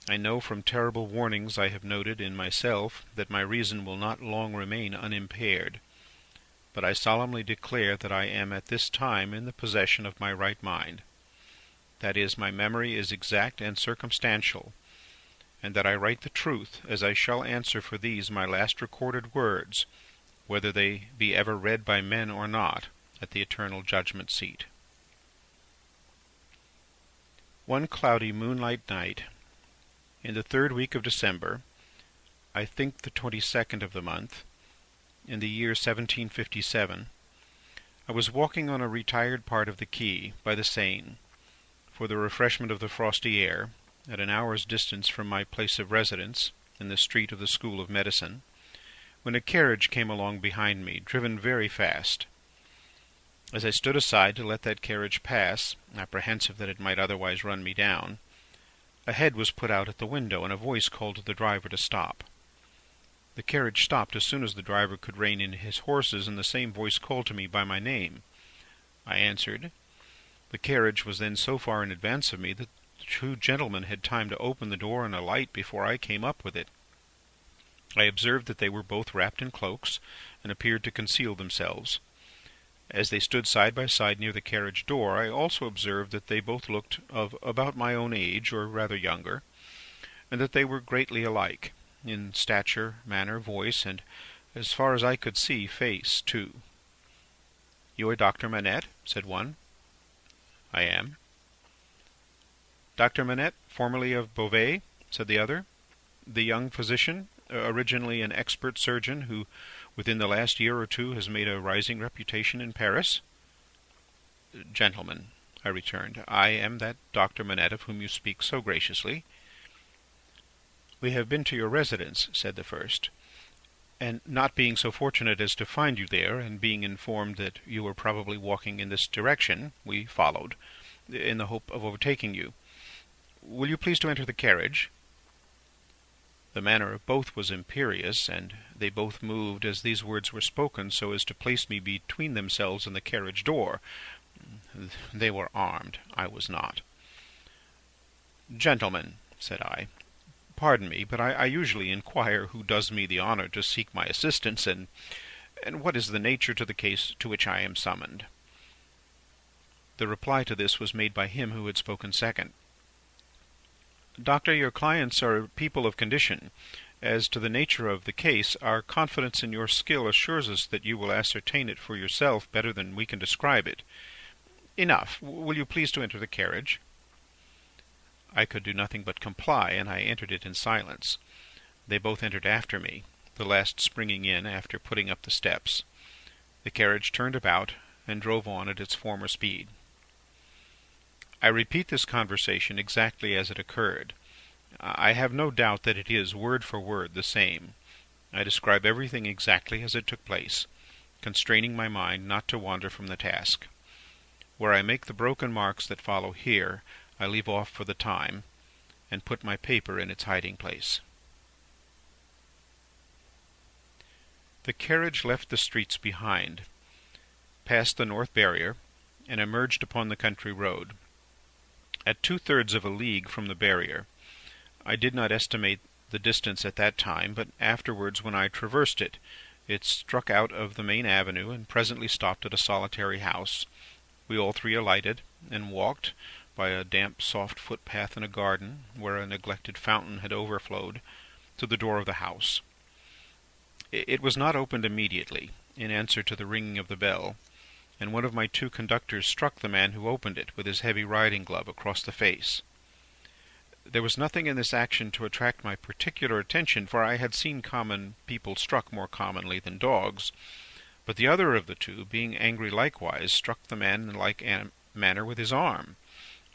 I know from terrible warnings I have noted in myself that my reason will not long remain unimpaired, but I solemnly declare that I am at this time in the possession of my right mind. That is, my memory is exact and circumstantial, and that I write the truth, as I shall answer for these my last recorded words, whether they be ever read by men or not, at the eternal judgment seat. One cloudy moonlight night, in the 3rd week of December, I think the 22nd of the month, in the year 1757, I was walking on a retired part of the quay, by the Seine, for the refreshment of the frosty air, at an hour's distance from my place of residence, in the street of the School of Medicine, when a carriage came along behind me, driven very fast. As I stood aside to let that carriage pass, apprehensive that it might otherwise run me down, a head was put out at the window, and a voice called to the driver to stop. The carriage stopped as soon as the driver could rein in his horses, and the same voice called to me by my name. I answered. The carriage was then so far in advance of me that the 2 gentlemen had time to open the door and alight before I came up with it. I observed that they were both wrapped in cloaks, and appeared to conceal themselves. As they stood side by side near the carriage door, I also observed that they both looked of about my own age, or rather younger, and that they were greatly alike, in stature, manner, voice, and, as far as I could see, face too. "You are Dr. Manette?" said one. "I am." "Dr. Manette, formerly of Beauvais?" said the other. "The young physician, originally an expert surgeon, who within the last year or 2 has made a rising reputation in Paris?" "Gentlemen," I returned, "I am that Dr. Manette of whom you speak so graciously." "We have been to your residence," said the first, "and not being so fortunate as to find you there, and being informed that you were probably walking in this direction, we followed, in the hope of overtaking you. Will you please to enter the carriage?" The manner of both was imperious, and they both moved as these words were spoken so as to place me between themselves and the carriage door. They were armed. I was not. "Gentlemen," said I, Pardon me, but I usually inquire who does me the honour to seek my assistance, and what is the nature to the case to which I am summoned." The reply to this was made by him who had spoken second. "Doctor, your clients are people of condition. As to the nature of the case, our confidence in your skill assures us that you will ascertain it for yourself better than we can describe it. Enough. Will you please to enter the carriage?" I could do nothing but comply, and I entered it in silence. They both entered after me, the last springing in after putting up the steps. The carriage turned about and drove on at its former speed. I repeat this conversation exactly as it occurred. I have no doubt that it is, word for word, the same. I describe everything exactly as it took place, constraining my mind not to wander from the task. Where I make the broken marks that follow here, I leave off for the time, and put my paper in its hiding-place. The carriage left the streets behind, passed the north barrier, and emerged upon the country road. At 2/3 of a league from the barrier, I did not estimate the distance at that time, but afterwards, when I traversed it, it struck out of the main avenue and presently stopped at a solitary house. We all three alighted, and walked, by a damp soft footpath in a garden, where a neglected fountain had overflowed, to the door of the house. It was not opened immediately, in answer to the ringing of the bell, and one of my two conductors struck the man who opened it with his heavy riding-glove across the face. There was nothing in this action to attract my particular attention, for I had seen common people struck more commonly than dogs, but the other of the two, being angry likewise, struck the man in like manner with his arm.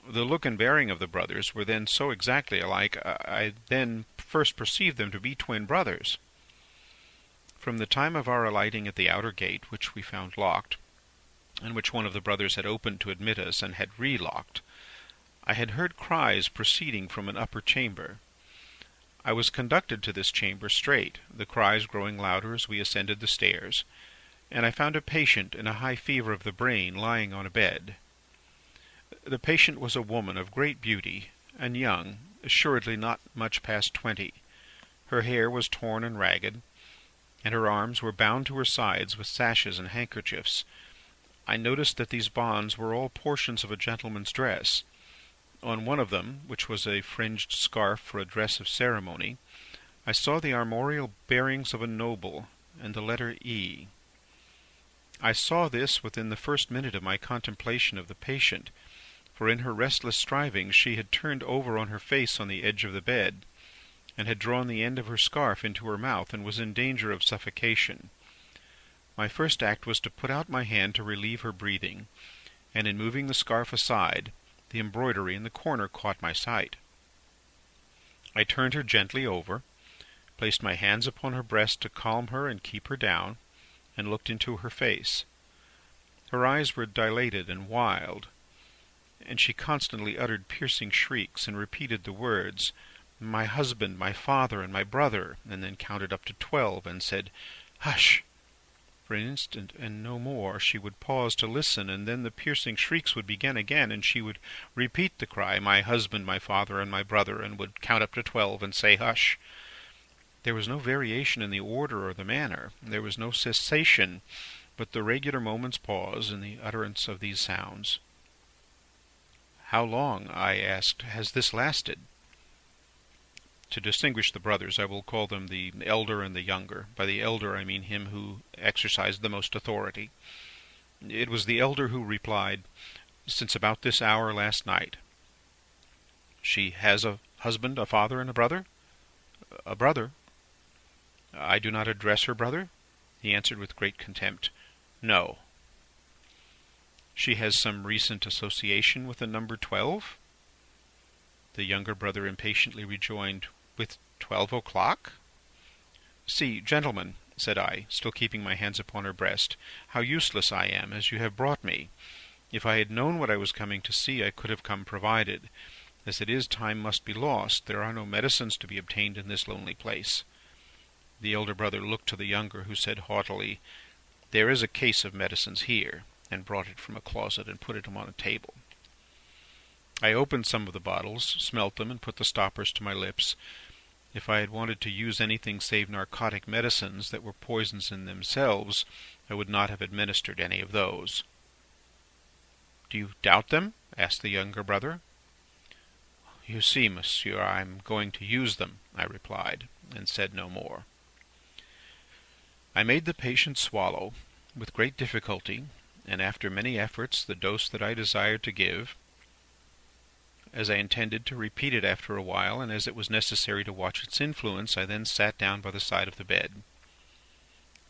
The look and bearing of the brothers were then so exactly alike, I then first perceived them to be twin brothers. From the time of our alighting at the outer gate, which we found locked, and which one of the brothers had opened to admit us and had re-locked, I had heard cries proceeding from an upper chamber. I was conducted to this chamber straight, the cries growing louder as we ascended the stairs, and I found a patient in a high fever of the brain lying on a bed. The patient was a woman of great beauty, and young, assuredly not much past 20. Her hair was torn and ragged, and her arms were bound to her sides with sashes and handkerchiefs. I noticed that these bonds were all portions of a gentleman's dress. On one of them, which was a fringed scarf for a dress of ceremony, I saw the armorial bearings of a noble, and the letter E. I saw this within the first minute of my contemplation of the patient, for in her restless strivings she had turned over on her face on the edge of the bed, and had drawn the end of her scarf into her mouth, and was in danger of suffocation. My first act was to put out my hand to relieve her breathing, and in moving the scarf aside, the embroidery in the corner caught my sight. I turned her gently over, placed my hands upon her breast to calm her and keep her down, and looked into her face. Her eyes were dilated and wild, and she constantly uttered piercing shrieks, and repeated the words, "My husband, my father, and my brother," and then counted up to 12, and said, "Hush!" For an instant, and no more, she would pause to listen, and then the piercing shrieks would begin again, and she would repeat the cry, "My husband, my father, and my brother," and would count up to 12, and say, "Hush!" There was no variation in the order or the manner. There was no cessation, but the regular moment's pause in the utterance of these sounds. "How long," I asked, "has this lasted?" To distinguish the brothers, I will call them the elder and the younger. By the elder I mean him who exercised the most authority. It was the elder who replied, "Since about this hour last night." "She has a husband, a father, and a brother?" "A brother." "I do not address her brother?" He answered with great contempt, "No." "She has some recent association with the number 12? The younger brother impatiently rejoined, "With 12 o'clock? "See, gentlemen," said I, still keeping my hands upon her breast, "how useless I am, as you have brought me. If I had known what I was coming to see, I could have come provided. As it is, time must be lost. There are no medicines to be obtained in this lonely place." The elder brother looked to the younger, who said haughtily, "There is a case of medicines here," and brought it from a closet and put it on a table. I opened some of the bottles, smelt them, and put the stoppers to my lips. If I had wanted to use anything save narcotic medicines that were poisons in themselves, I would not have administered any of those. "Do you doubt them?" asked the younger brother. "You see, monsieur, I am going to use them," I replied, and said no more. I made the patient swallow, with great difficulty, and after many efforts, the dose that I desired to give. As I intended to repeat it after a while, and as it was necessary to watch its influence, I then sat down by the side of the bed.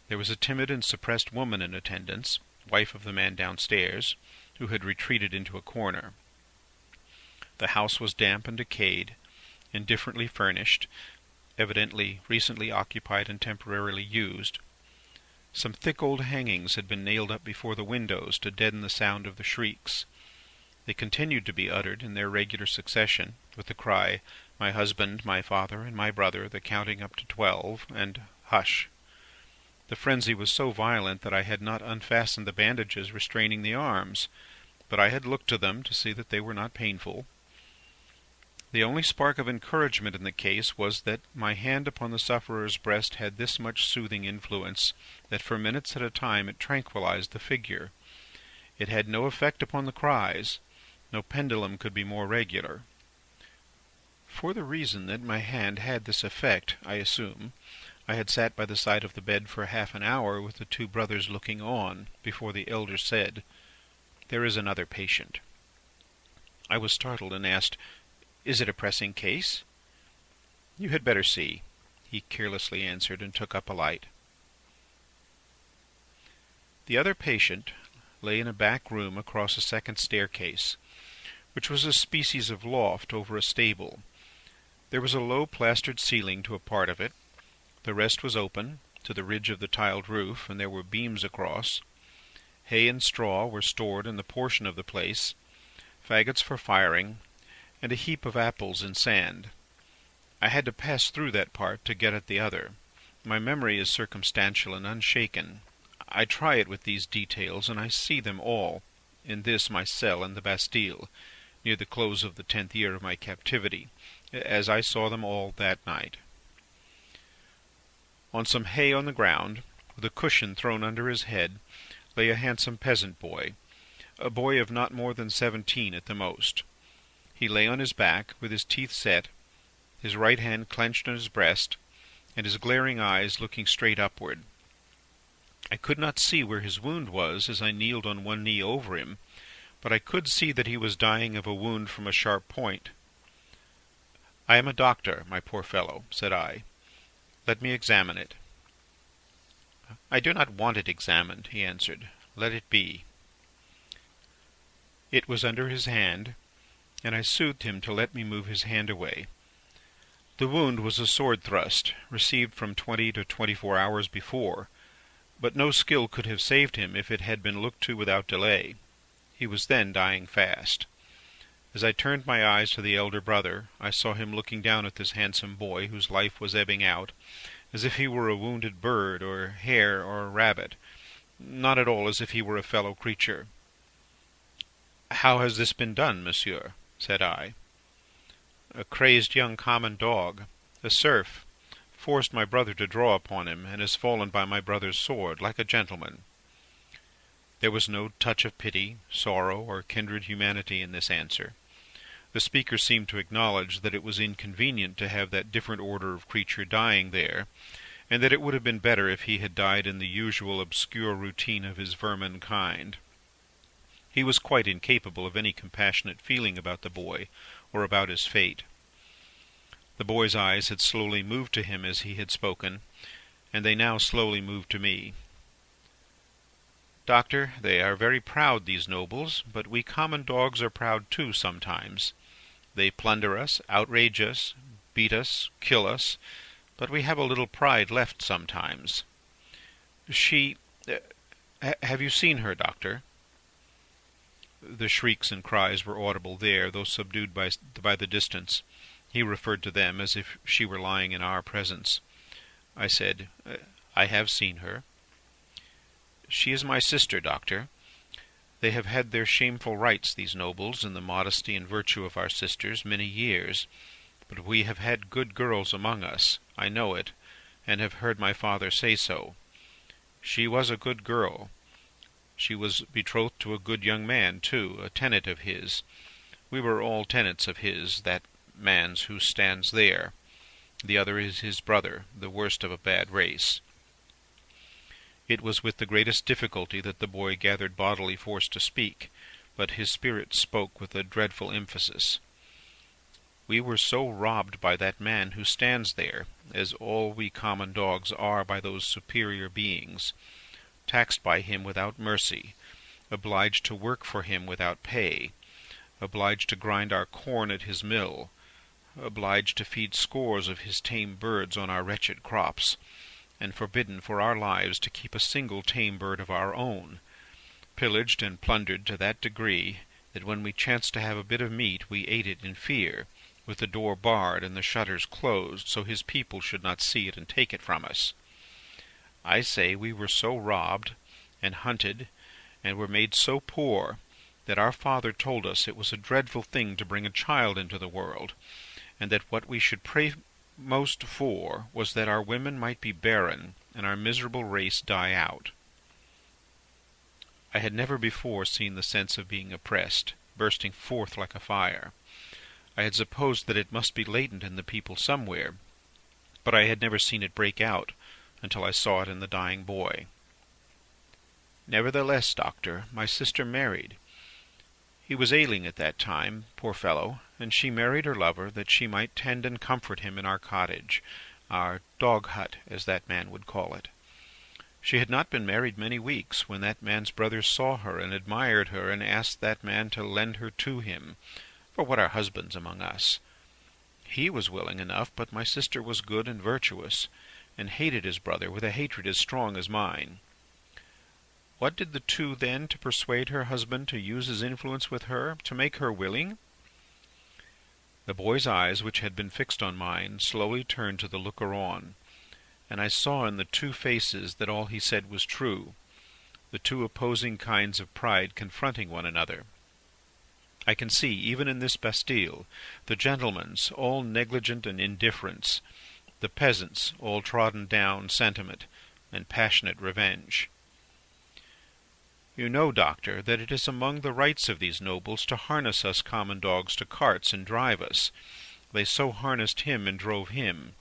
There was a timid and suppressed woman in attendance, wife of the man downstairs, who had retreated into a corner. The house was damp and decayed, indifferently furnished, evidently recently occupied and temporarily used. Some thick old hangings had been nailed up before the windows to deaden the sound of the shrieks. They continued to be uttered in their regular succession, with the cry, "My husband, my father, and my brother," the counting up to 12, and "Hush." The frenzy was so violent that I had not unfastened the bandages restraining the arms, but I had looked to them to see that they were not painful. The only spark of encouragement in the case was that my hand upon the sufferer's breast had this much soothing influence, that for minutes at a time it tranquilized the figure. It had no effect upon the cries. No pendulum could be more regular. For the reason that my hand had this effect, I assume, I had sat by the side of the bed for half an hour with the two brothers looking on, before the elder said, "There is another patient." I was startled and asked, "Is it a pressing case?" "You had better see," he carelessly answered, and took up a light. The other patient lay in a back room across a second staircase, which was a species of loft over a stable. There was a low plastered ceiling to a part of it. The rest was open to the ridge of the tiled roof, and there were beams across. Hay and straw were stored in the portion of the place, faggots for firing, and a heap of apples and sand. I had to pass through that part to get at the other. My memory is circumstantial and unshaken. I try it with these details, and I see them all, in this my cell in the Bastille, near the close of the 10th year of my captivity, as I saw them all that night. On some hay on the ground, with a cushion thrown under his head, lay a handsome peasant boy, a boy of not more than 17 at the most. He lay on his back, with his teeth set, his right hand clenched on his breast, and his glaring eyes looking straight upward. I could not see where his wound was as I kneeled on one knee over him, but I could see that he was dying of a wound from a sharp point. "I am a doctor, my poor fellow," said I. "Let me examine it." "I do not want it examined," he answered. "Let it be." It was under his hand, and I soothed him to let me move his hand away. The wound was a sword thrust, received from 20 to 24 hours before, but no skill could have saved him if it had been looked to without delay. He was then dying fast. As I turned my eyes to the elder brother, I saw him looking down at this handsome boy whose life was ebbing out, as if he were a wounded bird, or hare, or rabbit, not at all as if he were a fellow creature. "How has this been done, monsieur?" said I. "A crazed young common dog, a serf, forced my brother to draw upon him, and has fallen by my brother's sword, like a gentleman." There was no touch of pity, sorrow, or kindred humanity in this answer. The speaker seemed to acknowledge that it was inconvenient to have that different order of creature dying there, and that it would have been better if he had died in the usual obscure routine of his vermin kind. He was quite incapable of any compassionate feeling about the boy, or about his fate. The boy's eyes had slowly moved to him as he had spoken, and they now slowly moved to me. "Doctor, they are very proud, these nobles, but we common dogs are proud too sometimes. They plunder us, outrage us, beat us, kill us, but we have a little pride left sometimes. Have you seen her, doctor?" The shrieks and cries were audible there, though subdued by the distance. He referred to them as if she were lying in our presence. I said, "I have seen her." "She is my sister, doctor. They have had their shameful rights, these nobles, in the modesty and virtue of our sisters, many years. But we have had good girls among us, I know it, and have heard my father say so. She was a good girl. She was betrothed to a good young man, too, a tenant of his. We were all tenants of his, that man's who stands there. The other is his brother, the worst of a bad race." It was with the greatest difficulty that the boy gathered bodily force to speak, but his spirit spoke with a dreadful emphasis. "We were so robbed by that man who stands there, as all we common dogs are by those superior beings, taxed by him without mercy, obliged to work for him without pay, obliged to grind our corn at his mill, obliged to feed scores of his tame birds on our wretched crops, and forbidden for our lives to keep a single tame bird of our own, pillaged and plundered to that degree that when we chanced to have a bit of meat we ate it in fear, with the door barred and the shutters closed, so his people should not see it and take it from us. I say we were so robbed and hunted, and were made so poor, that our father told us it was a dreadful thing to bring a child into the world, and that what we should pray most for was that our women might be barren, and our miserable race die out." I had never before seen the sense of being oppressed, bursting forth like a fire. I had supposed that it must be latent in the people somewhere, but I had never seen it break out until I saw it in the dying boy. "Nevertheless, doctor, my sister married. He was ailing at that time, poor fellow, and she married her lover that she might tend and comfort him in our cottage, our dog hut, as that man would call it. She had not been married many weeks when that man's brothers saw her and admired her and asked that man to lend her to him, for what are husbands among us? He was willing enough, but my sister was good and virtuous, and hated his brother with a hatred as strong as mine. What did the two then to persuade her husband to use his influence with her, to make her willing?" The boy's eyes, which had been fixed on mine, slowly turned to the looker-on, and I saw in the two faces that all he said was true, the two opposing kinds of pride confronting one another. I can see, even in this Bastille, the gentleman's all negligent and indifference, the peasant's all trodden down sentiment and passionate revenge. You know, doctor, that it is among the rights of these nobles to harness us common dogs to carts and drive us. They so harnessed him and drove him.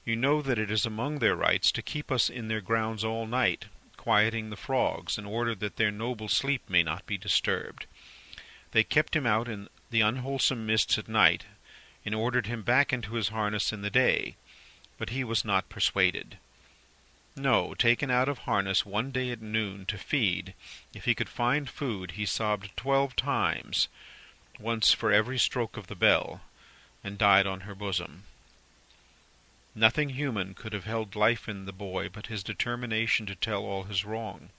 You know that it is among their rights to keep us in their grounds all night, quieting the frogs, in order that their noble sleep may not be disturbed. They kept him out in the unwholesome mists at night, and ordered him back into his harness in the day, but he was not persuaded. No, taken out of harness one day at noon to feed, if he could find food he sobbed 12 times, once for every stroke of the bell, and died on her bosom. Nothing human could have held life in the boy but his determination to tell all his wrong.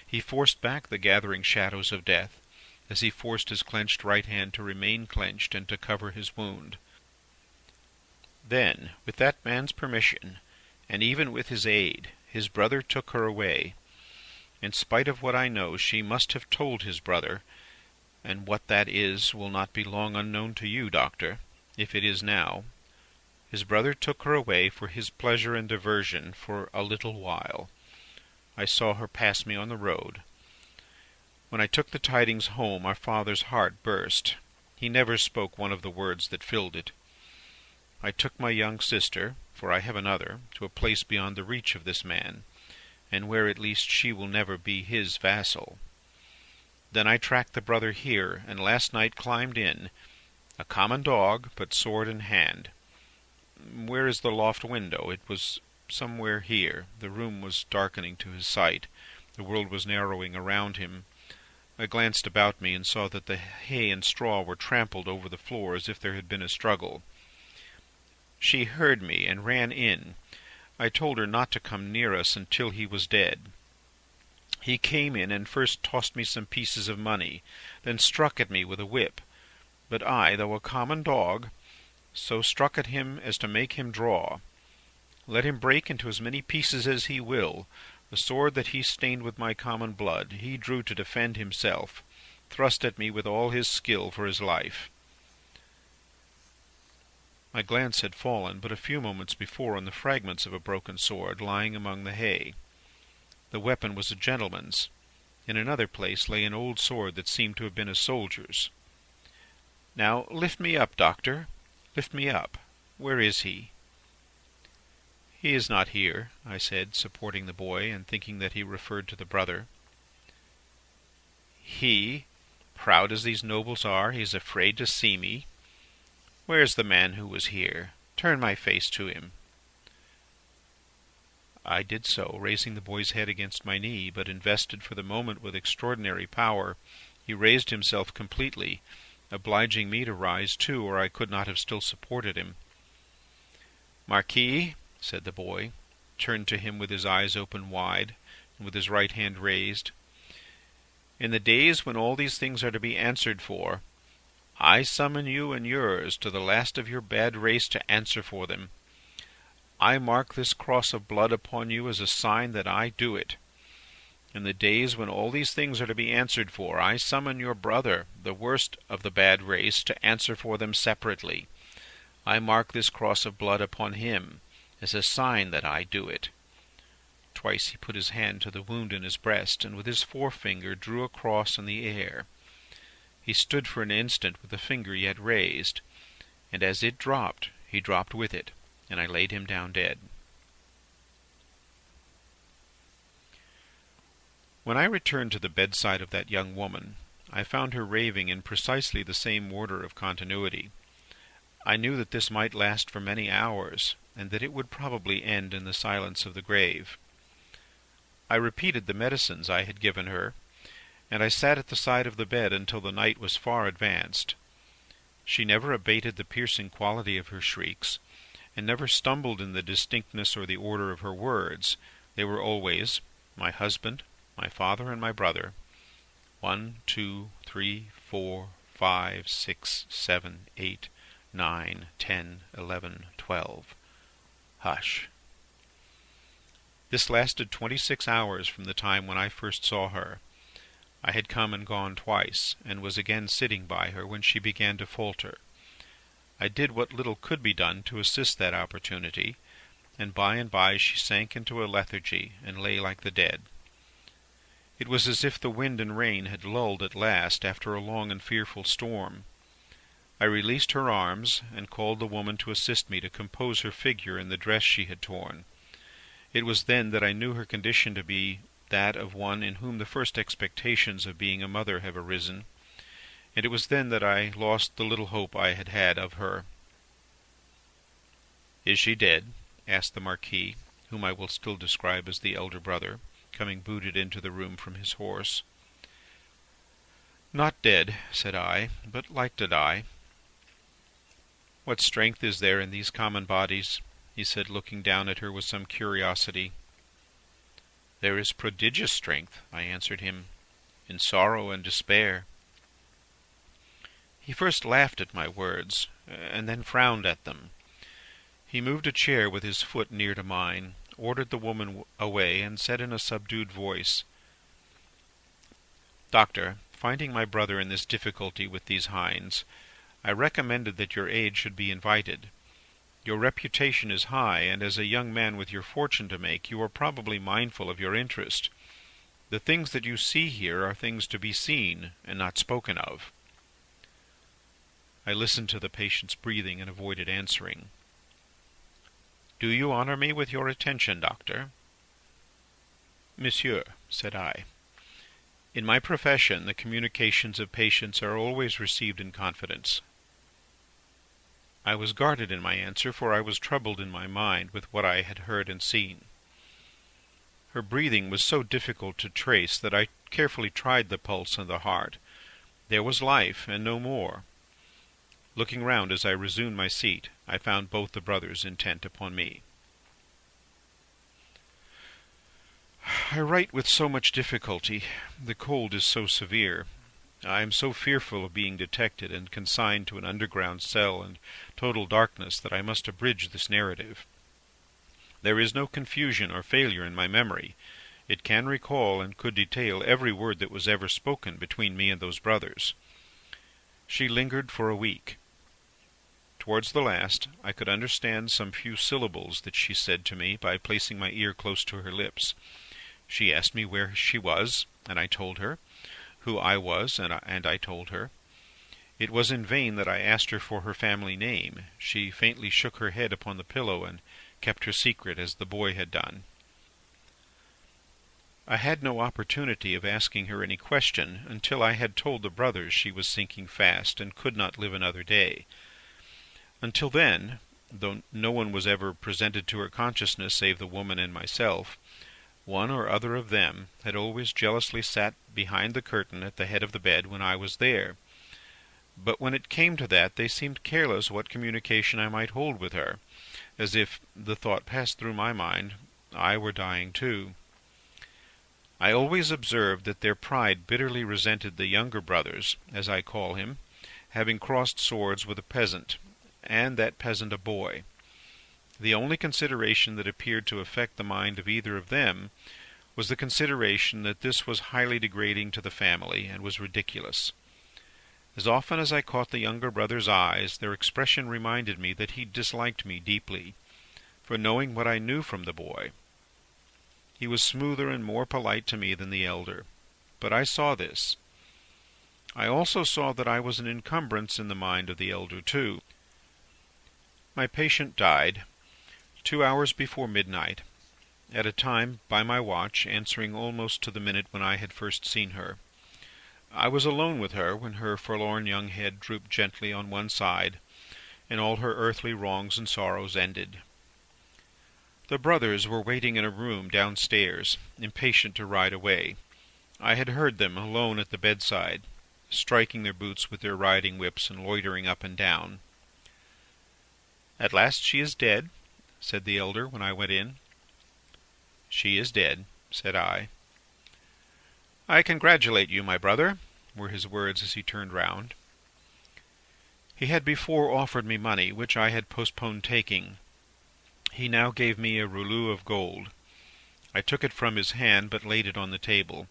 He forced back the gathering shadows of death, as he forced his clenched right hand to remain clenched and to cover his wound. Then, with that man's permission, and even with his aid, his brother took her away. In spite of what I know, she must have told his brother, and what that is will not be long unknown to you, doctor, if it is now. His brother took her away for his pleasure and diversion for a little while. I saw her pass me on the road. When I took the tidings home, our father's heart burst. He never spoke one of the words that filled it. I took my young sister, for I have another, to a place beyond the reach of this man, and where at least she will never be his vassal. Then I tracked the brother here, and last night climbed in, a common dog, but sword in hand. Where is the loft window? It was somewhere here. The room was darkening to his sight. The world was narrowing around him. I glanced about me and saw that the hay and straw were trampled over the floor as if there had been a struggle. She heard me and ran in. I told her not to come near us until he was dead. He came in and first tossed me some pieces of money, then struck at me with a whip. But I, though a common dog, so struck at him as to make him draw. Let him break into as many pieces as he will, the sword that he stained with my common blood he drew to defend himself, thrust at me with all his skill for his life. My glance had fallen but a few moments before on the fragments of a broken sword lying among the hay. The weapon was a gentleman's. In another place lay an old sword that seemed to have been a soldier's. "Now lift me up, doctor. Lift me up. Where is he?" "He is not here," I said, supporting the boy, and thinking that he referred to the brother. "He? Proud as these nobles are, he is afraid to see me. Where's the man who was here? Turn my face to him." I did so, raising the boy's head against my knee, but invested for the moment with extraordinary power, he raised himself completely, obliging me to rise too, or I could not have still supported him. "Marquis," said the boy, turned to him with his eyes open wide, and with his right hand raised, "in the days when all these things are to be answered for, I summon you and yours to the last of your bad race to answer for them. I mark this cross of blood upon you as a sign that I do it. In the days when all these things are to be answered for, I summon your brother, the worst of the bad race, to answer for them separately. I mark this cross of blood upon him as a sign that I do it." Twice he put his hand to the wound in his breast, and with his forefinger drew a cross in the air. He stood for an instant with the finger yet raised, and as it dropped, he dropped with it, and I laid him down dead. When I returned to the bedside of that young woman, I found her raving in precisely the same order of continuity. I knew that this might last for many hours, and that it would probably end in the silence of the grave. I repeated the medicines I had given her, and I sat at the side of the bed until the night was far advanced. She never abated the piercing quality of her shrieks, and never stumbled in the distinctness or the order of her words. They were always, "My husband, my father, and my brother. 1, 2, 3, 4, 5, 6, 7, 8, 9, 10, 11, 12. Hush." This lasted 26 hours from the time when I first saw her. I had come and gone twice, and was again sitting by her when she began to falter. I did what little could be done to assist that opportunity, and by she sank into a lethargy and lay like the dead. It was as if the wind and rain had lulled at last after a long and fearful storm. I released her arms, and called the woman to assist me to compose her figure in the dress she had torn. It was then that I knew her condition to be that of one in whom the first expectations of being a mother have arisen, and it was then that I lost the little hope I had had of her. "Is she dead?" asked the Marquis, whom I will still describe as the elder brother, coming booted into the room from his horse. "Not dead," said I, "but like to die." "What strength is there in these common bodies?" he said, looking down at her with some curiosity. "There is prodigious strength," I answered him, "in sorrow and despair." He first laughed at my words, and then frowned at them. He moved a chair with his foot near to mine, ordered the woman away, and said in a subdued voice, "Doctor, finding my brother in this difficulty with these hinds, I recommended that your aid should be invited. Your reputation is high, and as a young man with your fortune to make, you are probably mindful of your interest. The things that you see here are things to be seen, and not spoken of." I listened to the patient's breathing and avoided answering. "Do you honor me with your attention, doctor?" "Monsieur," said I, "in my profession the communications of patients are always received in confidence." I was guarded in my answer, for I was troubled in my mind with what I had heard and seen. Her breathing was so difficult to trace that I carefully tried the pulse and the heart. There was life, and no more. Looking round as I resumed my seat, I found both the brothers intent upon me. "I write with so much difficulty. The cold is so severe. I am so fearful of being detected and consigned to an underground cell and total darkness that I must abridge this narrative. There is no confusion or failure in my memory. It can recall and could detail every word that was ever spoken between me and those brothers. She lingered for a week. Towards the last, I could understand some few syllables that she said to me by placing my ear close to her lips. She asked me where she was, and I told her. Who I was, and I told her. It was in vain that I asked her for her family name. She faintly shook her head upon the pillow and kept her secret as the boy had done. I had no opportunity of asking her any question until I had told the brothers she was sinking fast and could not live another day. Until then, though no one was ever presented to her consciousness save the woman and myself, one or other of them had always jealously sat behind the curtain at the head of the bed when I was there. But when it came to that, they seemed careless what communication I might hold with her, as if, the thought passed through my mind, I were dying too. I always observed that their pride bitterly resented the younger brothers, as I call him, having crossed swords with a peasant, and that peasant a boy. The only consideration that appeared to affect the mind of either of them was the consideration that this was highly degrading to the family, and was ridiculous. As often as I caught the younger brother's eyes, their expression reminded me that he disliked me deeply, for knowing what I knew from the boy. He was smoother and more polite to me than the elder, but I saw this. I also saw that I was an encumbrance in the mind of the elder too. My patient died 2 hours before midnight, at a time, by my watch, answering almost to the minute when I had first seen her. I was alone with her when her forlorn young head drooped gently on one side, and all her earthly wrongs and sorrows ended. The brothers were waiting in a room downstairs, impatient to ride away. I had heard them, alone at the bedside, striking their boots with their riding whips and loitering up and down. "At last she is dead?" said the elder when I went in. "She is dead," said I. "I congratulate you, my brother," were his words as he turned round. He had before offered me money, which I had postponed taking. He now gave me a rouleau of gold. I took it from his hand, but laid it on the table.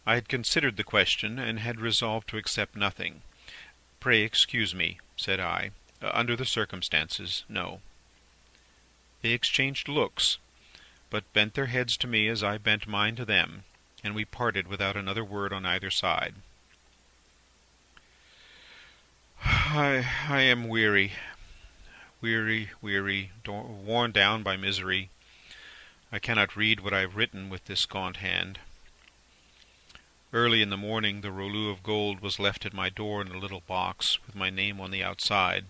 I had considered the question, and had resolved to accept nothing. "Pray excuse me," said I. "Under the circumstances, no." They exchanged looks, but bent their heads to me as I bent mine to them, and we parted without another word on either side. I am weary, worn down by misery. I cannot read what I have written with this gaunt hand. Early in the morning the rouleau of gold was left at my door in a little box, with my name on the outside.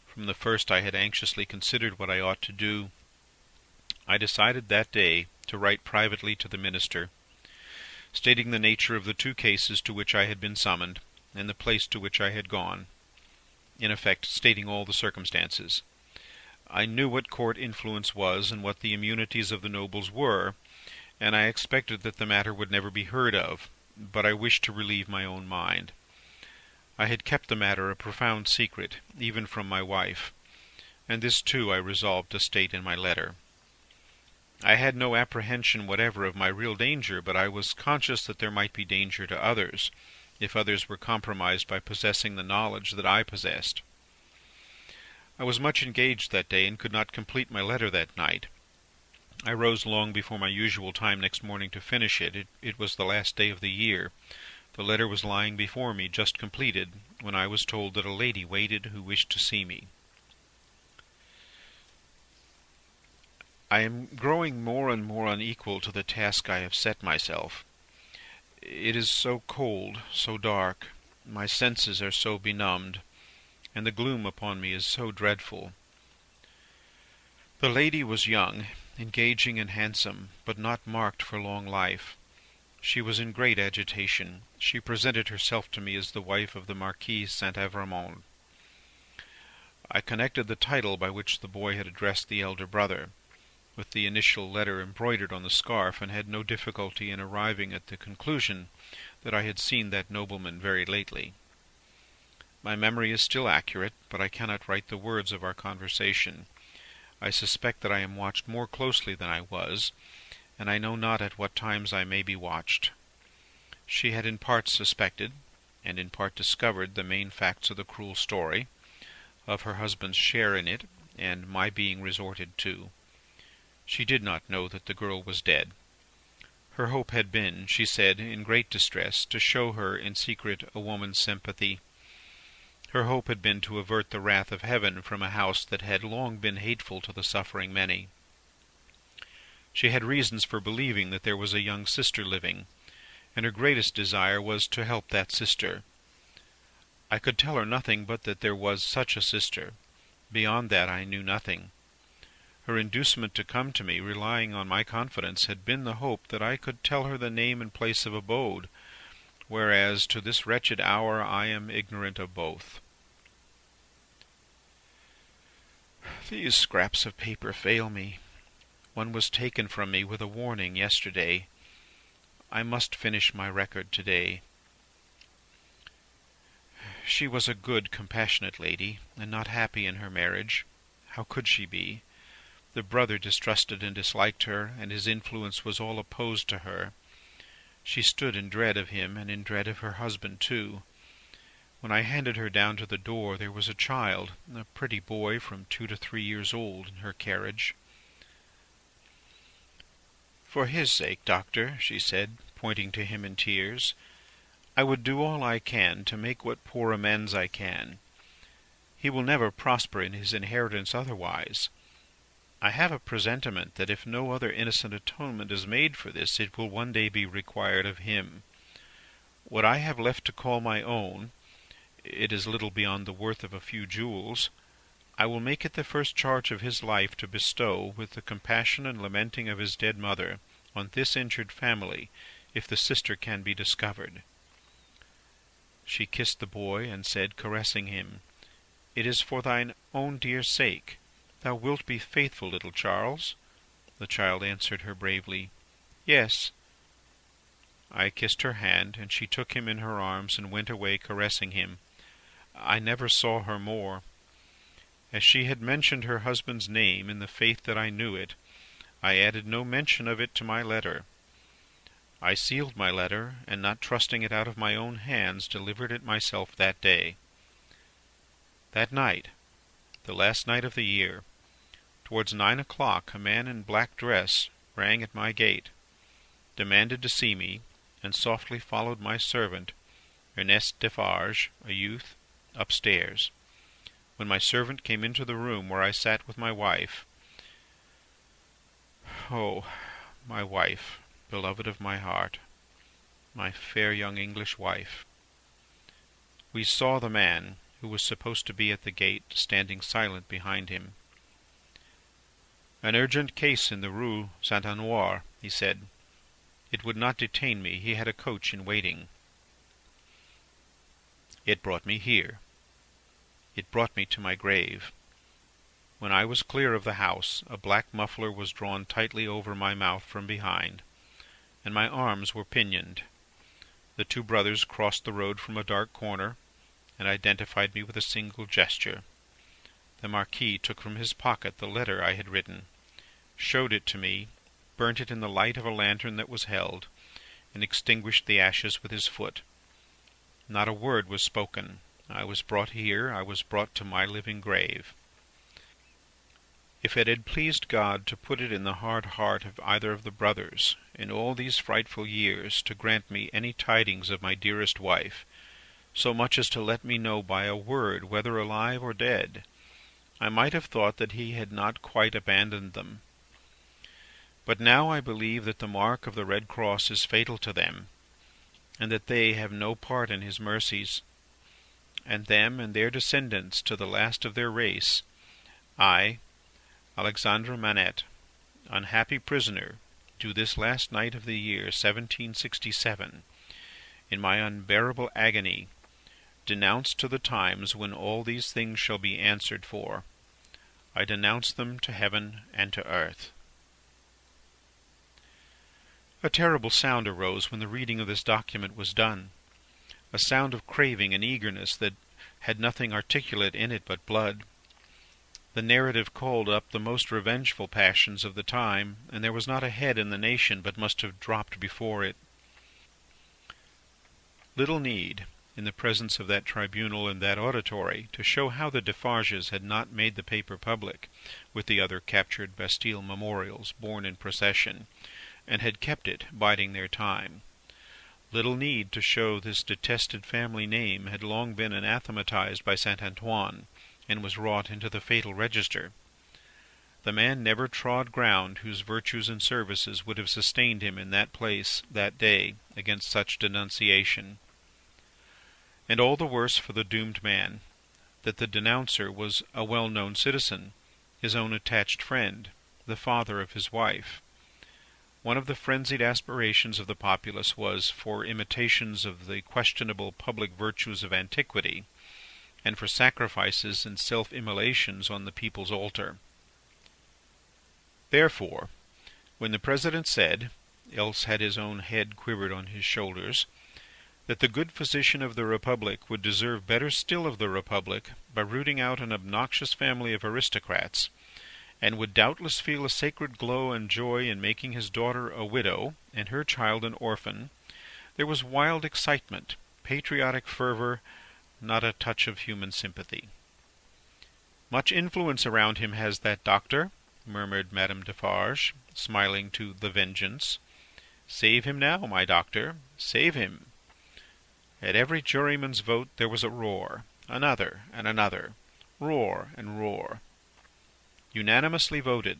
From the first I had anxiously considered what I ought to do. I decided that day to write privately to the minister, stating the nature of the 2 cases to which I had been summoned, and the place to which I had gone, in effect stating all the circumstances. I knew what court influence was, and what the immunities of the nobles were, and I expected that the matter would never be heard of, but I wished to relieve my own mind. I had kept the matter a profound secret, even from my wife, and this too I resolved to state in my letter. I had no apprehension whatever of my real danger, but I was conscious that there might be danger to others, if others were compromised by possessing the knowledge that I possessed. I was much engaged that day, and could not complete my letter that night. I rose long before my usual time next morning to finish it. It was the last day of the year. The letter was lying before me, just completed, when I was told that a lady waited who wished to see me. I am growing more and more unequal to the task I have set myself. It is so cold, so dark, my senses are so benumbed, and the gloom upon me is so dreadful. The lady was young, engaging and handsome, but not marked for long life. She was in great agitation. She presented herself to me as the wife of the Marquis Saint-Evremond. I connected the title by which the boy had addressed the elder brother with the initial letter embroidered on the scarf, and had no difficulty in arriving at the conclusion that I had seen that nobleman very lately. My memory is still accurate, but I cannot write the words of our conversation. I suspect that I am watched more closely than I was, and I know not at what times I may be watched. She had in part suspected, and in part discovered, the main facts of the cruel story. of her husband's share in it, and my being resorted to. She did not know that the girl was dead. Her hope had been, she said, in great distress, to show her in secret a woman's sympathy. Her hope had been to avert the wrath of heaven from a house that had long been hateful to the suffering many. She had reasons for believing that there was a young sister living, and her greatest desire was to help that sister. I could tell her nothing but that there was such a sister. Beyond that I knew nothing. Her inducement to come to me, relying on my confidence, had been the hope that I could tell her the name and place of abode, whereas to this wretched hour I am ignorant of both. These scraps of paper fail me. One was taken from me with a warning yesterday. I must finish my record today. She was a good, compassionate lady, and not happy in her marriage. How could she be? The brother distrusted and disliked her, and his influence was all opposed to her. She stood in dread of him, and in dread of her husband too. When I handed her down to the door, there was a child, a pretty boy from 2 to 3 years old, in her carriage. "For his sake, doctor," she said, pointing to him in tears, "I would do all I can to make what poor amends I can. He will never prosper in his inheritance otherwise. I have a presentiment that if no other innocent atonement is made for this, it will one day be required of him. What I have left to call my own, it is little beyond the worth of a few jewels, I will make it the first charge of his life to bestow, with the compassion and lamenting of his dead mother, on this injured family, if the sister can be discovered." She kissed the boy, and said, caressing him, "It is for thine own dear sake. Thou wilt be faithful, little Charles?" The child answered her bravely, "Yes." I kissed her hand, and she took him in her arms and went away caressing him. I never saw her more. As she had mentioned her husband's name in the faith that I knew it, I added no mention of it to my letter. I sealed my letter, and not trusting it out of my own hands, delivered it myself that day. That night, the last night of the year, towards 9 o'clock, a man in black dress rang at my gate, demanded to see me, and softly followed my servant, Ernest Defarge, a youth, upstairs. When my servant came into the room where I sat with my wife— oh, my wife, beloved of my heart, my fair young English wife— we saw the man, who was supposed to be at the gate, standing silent behind him. "An urgent case in the Rue Saint-Honoir," he said. "It would not detain me. He had a coach in waiting." It brought me here. It brought me to my grave. When I was clear of the house, a black muffler was drawn tightly over my mouth from behind, and my arms were pinioned. The two brothers crossed the road from a dark corner, and identified me with a single gesture. The Marquis took from his pocket the letter I had written, showed it to me, burnt it in the light of a lantern that was held, and extinguished the ashes with his foot. Not a word was spoken. I was brought here. I was brought to my living grave. If it had pleased God to put it in the hard heart of either of the brothers, in all these frightful years, to grant me any tidings of my dearest wife, so much as to let me know by a word whether alive or dead, I might have thought that he had not quite abandoned them. But now I believe that the mark of the Red Cross is fatal to them, and that they have no part in his mercies, and them and their descendants to the last of their race, I, Alexandre Manette, unhappy prisoner, do this last night of the year 1767, in my unbearable agony, denounce to the times when all these things shall be answered for. I denounce them to heaven and to earth. A terrible sound arose when the reading of this document was done, a sound of craving and eagerness that had nothing articulate in it but blood. The narrative called up the most revengeful passions of the time, and there was not a head in the nation but must have dropped before it. Little need, in the presence of that tribunal and that auditory, to show how the Defarges had not made the paper public, with the other captured Bastille memorials borne in procession, and had kept it, biding their time. Little need to show this detested family name had long been anathematized by Saint Antoine, and was wrought into the fatal register. The man never trod ground whose virtues and services would have sustained him in that place that day against such denunciation. And all the worse for the doomed man, that the denouncer was a well-known citizen, his own attached friend, the father of his wife. One of the frenzied aspirations of the populace was for imitations of the questionable public virtues of antiquity, and for sacrifices and self-immolations on the people's altar. Therefore, when the President said, else had his own head quivered on his shoulders, that the good physician of the Republic would deserve better still of the Republic by rooting out an obnoxious family of aristocrats, and would doubtless feel a sacred glow and joy in making his daughter a widow and her child an orphan, there was wild excitement, patriotic fervour, not a touch of human sympathy. "Much influence around him has that doctor," murmured Madame Defarge, smiling to The Vengeance. "Save him now, my doctor, save him." At every juryman's vote there was a roar, another and another, roar and roar. Unanimously voted.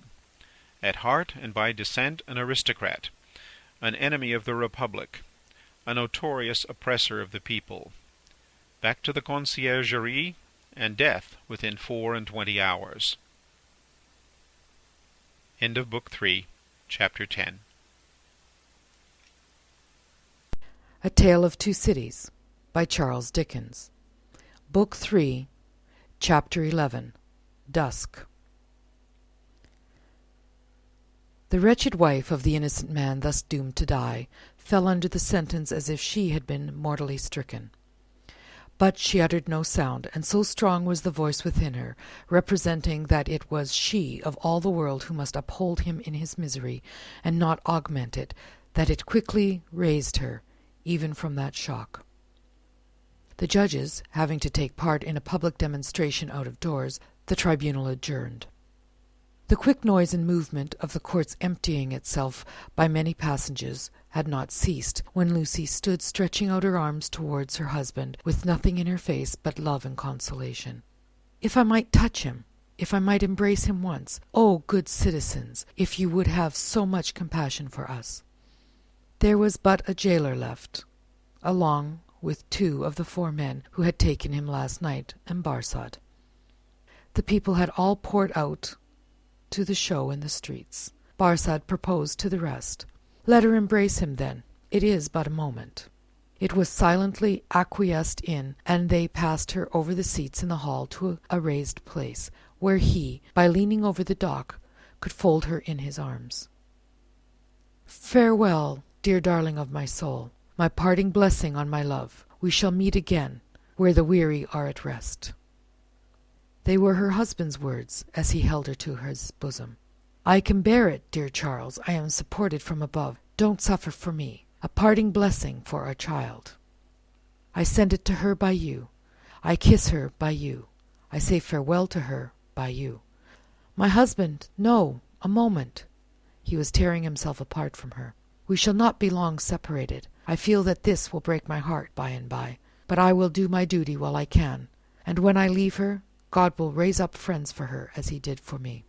At heart and by descent an aristocrat, an enemy of the Republic, a notorious oppressor of the people. Back to the Conciergerie, and death within 24 hours. End of Book 3, Chapter 10. A Tale of Two Cities, by Charles Dickens. Book 3, Chapter 11, Dusk. The wretched wife of the innocent man thus doomed to die fell under the sentence as if she had been mortally stricken. But she uttered no sound, and so strong was the voice within her, representing that it was she of all the world who must uphold him in his misery, and not augment it, that it quickly raised her, even from that shock. The judges, having to take part in a public demonstration out of doors, the tribunal adjourned. The quick noise and movement of the court's emptying itself by many passengers had not ceased, when Lucy stood stretching out her arms towards her husband, with nothing in her face but love and consolation. "If I might touch him, if I might embrace him once, oh, good citizens, if you would have so much compassion for us!" There was but a jailer left, along with 2 of the 4 men who had taken him last night, and Barsad. The people had all poured out to the show in the streets. Barsad proposed to the rest. "Let her embrace him, then. It is but a moment." It was silently acquiesced in, and they passed her over the seats in the hall to a raised place, where he, by leaning over the dock, could fold her in his arms. "Farewell, dear darling of my soul, my parting blessing on my love. We shall meet again, where the weary are at rest." They were her husband's words, as he held her to his bosom. "I can bear it, dear Charles. I am supported from above. Don't suffer for me. A parting blessing for our child. I send it to her by you. I kiss her by you. I say farewell to her by you. My husband, no, a moment." He was tearing himself apart from her. "We shall not be long separated. I feel that this will break my heart by and by, but I will do my duty while I can, and when I leave her, God will raise up friends for her as he did for me."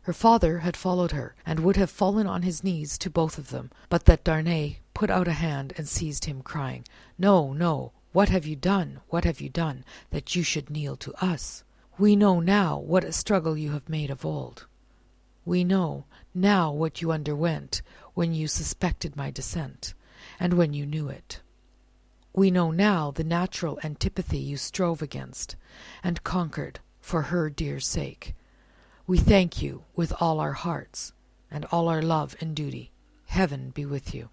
Her father had followed her, and would have fallen on his knees to both of them, but that Darnay put out a hand and seized him, crying, "No, no, what have you done, what have you done, that you should kneel to us? We know now what a struggle you have made of old. We know now what you underwent when you suspected my descent, and when you knew it. We know now the natural antipathy you strove against, and conquered for her dear sake. We thank you with all our hearts, and all our love and duty. Heaven be with you."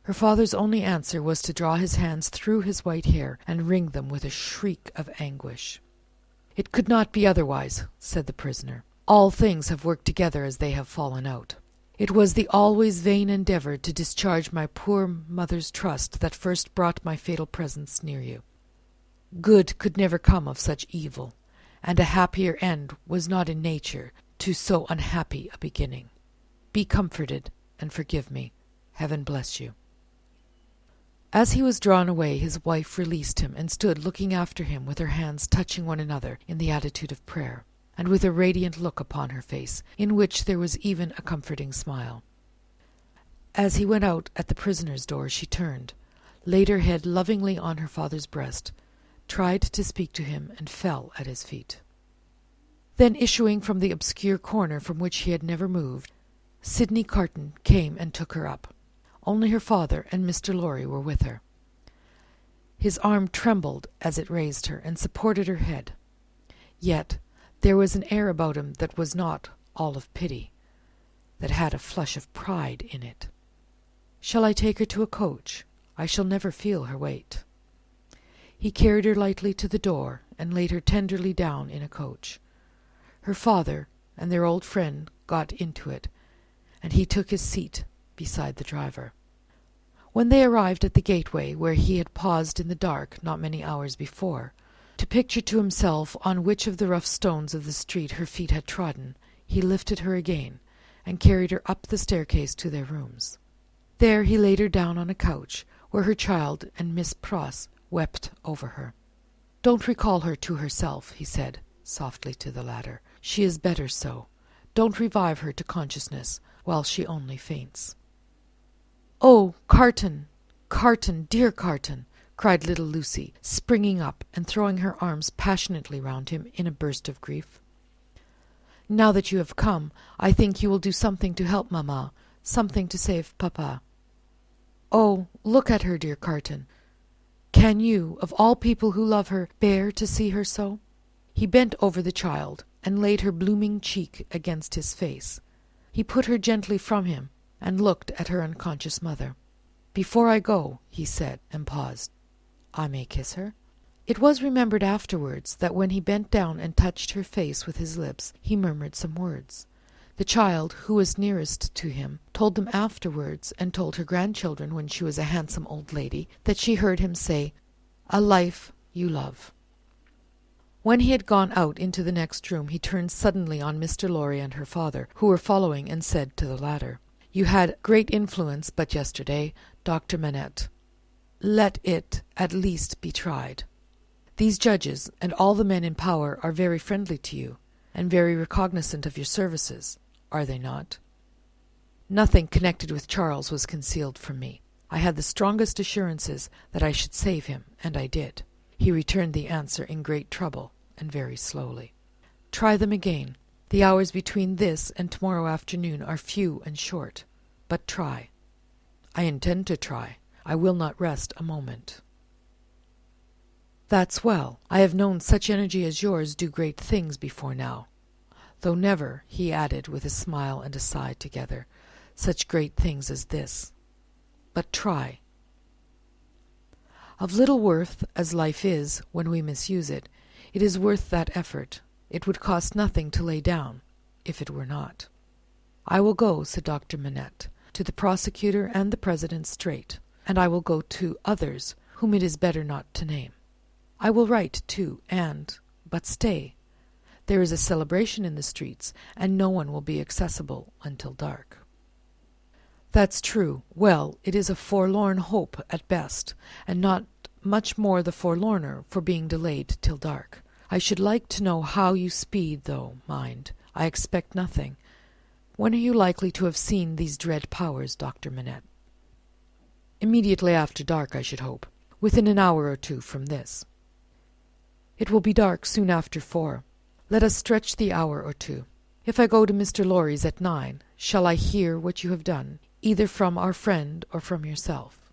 Her father's only answer was to draw his hands through his white hair and wring them with a shriek of anguish. "It could not be otherwise," said the prisoner. "All things have worked together as they have fallen out. It was the always vain endeavour to discharge my poor mother's trust that first brought my fatal presence near you. Good could never come of such evil, and a happier end was not in nature to so unhappy a beginning. Be comforted, and forgive me. Heaven bless you." As he was drawn away, his wife released him, and stood looking after him with her hands touching one another in the attitude of prayer, and with a radiant look upon her face, in which there was even a comforting smile. As he went out at the prisoner's door, she turned, laid her head lovingly on her father's breast, tried to speak to him, and fell at his feet. Then, issuing from the obscure corner from which he had never moved, Sydney Carton came and took her up. Only her father and Mr. Lorry were with her. His arm trembled as it raised her and supported her head. Yet there was an air about him that was not all of pity, that had a flush of pride in it. "Shall I take her to a coach? I shall never feel her weight." He carried her lightly to the door, and laid her tenderly down in a coach. Her father and their old friend got into it, and he took his seat beside the driver. When they arrived at the gateway, where he had paused in the dark not many hours before, to picture to himself on which of the rough stones of the street her feet had trodden, he lifted her again, and carried her up the staircase to their rooms. There he laid her down on a couch, where her child and Miss Pross wept over her. "Don't recall her to herself," he said softly to the latter. "She is better so. Don't revive her to consciousness while she only faints." "Oh, Carton! Carton! Dear Carton!" cried little Lucy, springing up and throwing her arms passionately round him in a burst of grief. "Now that you have come, I think you will do something to help mamma, something to save papa. Oh, look at her, dear Carton! Can you, of all people who love her, bear to see her so?" He bent over the child, and laid her blooming cheek against his face. He put her gently from him, and looked at her unconscious mother. "Before I go," he said, and paused, "I may kiss her?" It was remembered afterwards that when he bent down and touched her face with his lips, he murmured some words. The child, who was nearest to him, told them afterwards, and told her grandchildren when she was a handsome old lady, that she heard him say, "A life you love." When he had gone out into the next room, he turned suddenly on Mr. Lorry and her father, who were following, and said to the latter, "You had great influence but yesterday, Dr. Manette. Let it at least be tried. These judges and all the men in power are very friendly to you, and very recognizant of your services, are they not?" "Nothing connected with Charles was concealed from me. I had the strongest assurances that I should save him, and I did." He returned the answer in great trouble, and very slowly. "Try them again. The hours between this and tomorrow afternoon are few and short, but try." "I intend to try. I will not rest a moment." "That's well. I have known such energy as yours do great things before now. Though never," he added, with a smile and a sigh together, "such great things as this. But try." Of little worth as life is, when we misuse it, it is worth that effort. It would cost nothing to lay down, if it were not. "I will go," said Dr. Manette, "to the prosecutor and the president straight, and I will go to others whom it is better not to name. I will write, too, but stay. There is a celebration in the streets, and no one will be accessible until dark." "That's true. Well, it is a forlorn hope at best, and not much more the forlorner for being delayed till dark. I should like to know how you speed, though, mind, I expect nothing. When are you likely to have seen these dread powers, Dr. Manette?" "Immediately after dark, I should hope. Within an hour or two from this." "It will be dark soon after 4. Let us stretch the hour or two. If I go to Mr. Lorry's at 9, shall I hear what you have done, either from our friend or from yourself?"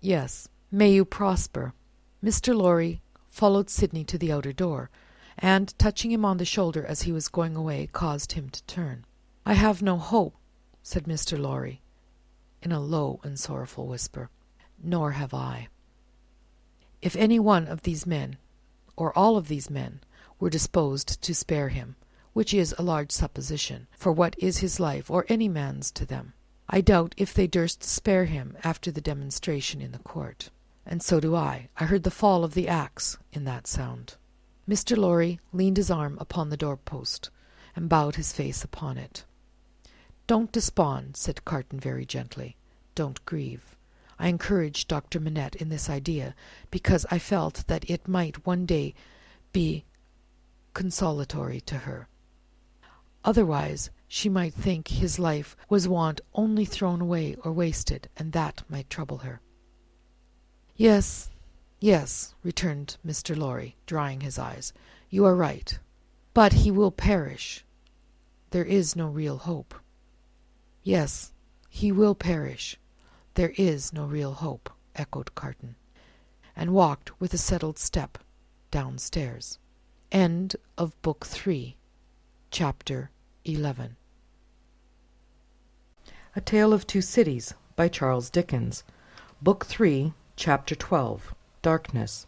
"Yes. May you prosper." Mr. Lorry followed Sydney to the outer door, and, touching him on the shoulder as he was going away, caused him to turn. "I have no hope," said Mr. Lorry, in a low and sorrowful whisper. "Nor have I. If any one of these men, or all of these men, were disposed to spare him, which is a large supposition, for what is his life or any man's to them? I doubt if they durst spare him after the demonstration in the court. And so do I. I heard the fall of the axe in that sound. Mr. Lorry leaned his arm upon the door-post, and bowed his face upon it. "Don't despond," said Carton very gently. "Don't grieve. I encouraged Dr. Manette in this idea, because I felt that it might one day be consolatory to her. Otherwise, she might think his life was want only thrown away or wasted, and that might trouble her." "Yes, yes," returned Mr. Lorry, drying his eyes. "You are right. But he will perish. There is no real hope." "Yes, he will perish. There is no real hope," echoed Carton, and walked with a settled step downstairs. End of Book 3, Chapter 11. A Tale of Two Cities, by Charles Dickens. Book 3, Chapter 12. Darkness.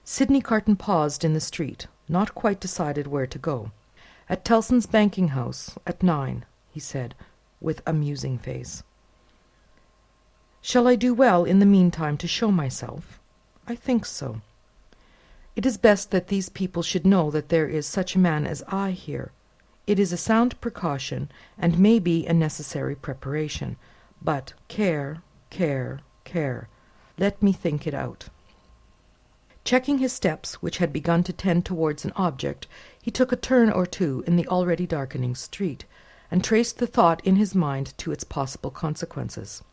Sydney Carton paused in the street, not quite decided where to go. "At Tellson's banking house, at 9, he said, with a musing face. "Shall I do well in the meantime to show myself? I think so. It is best that these people should know that there is such a man as I here. It is a sound precaution, and may be a necessary preparation. But care, care, care. Let me think it out." Checking his steps, which had begun to tend towards an object, he took a turn or two in the already darkening street, and traced the thought in his mind to its possible consequences.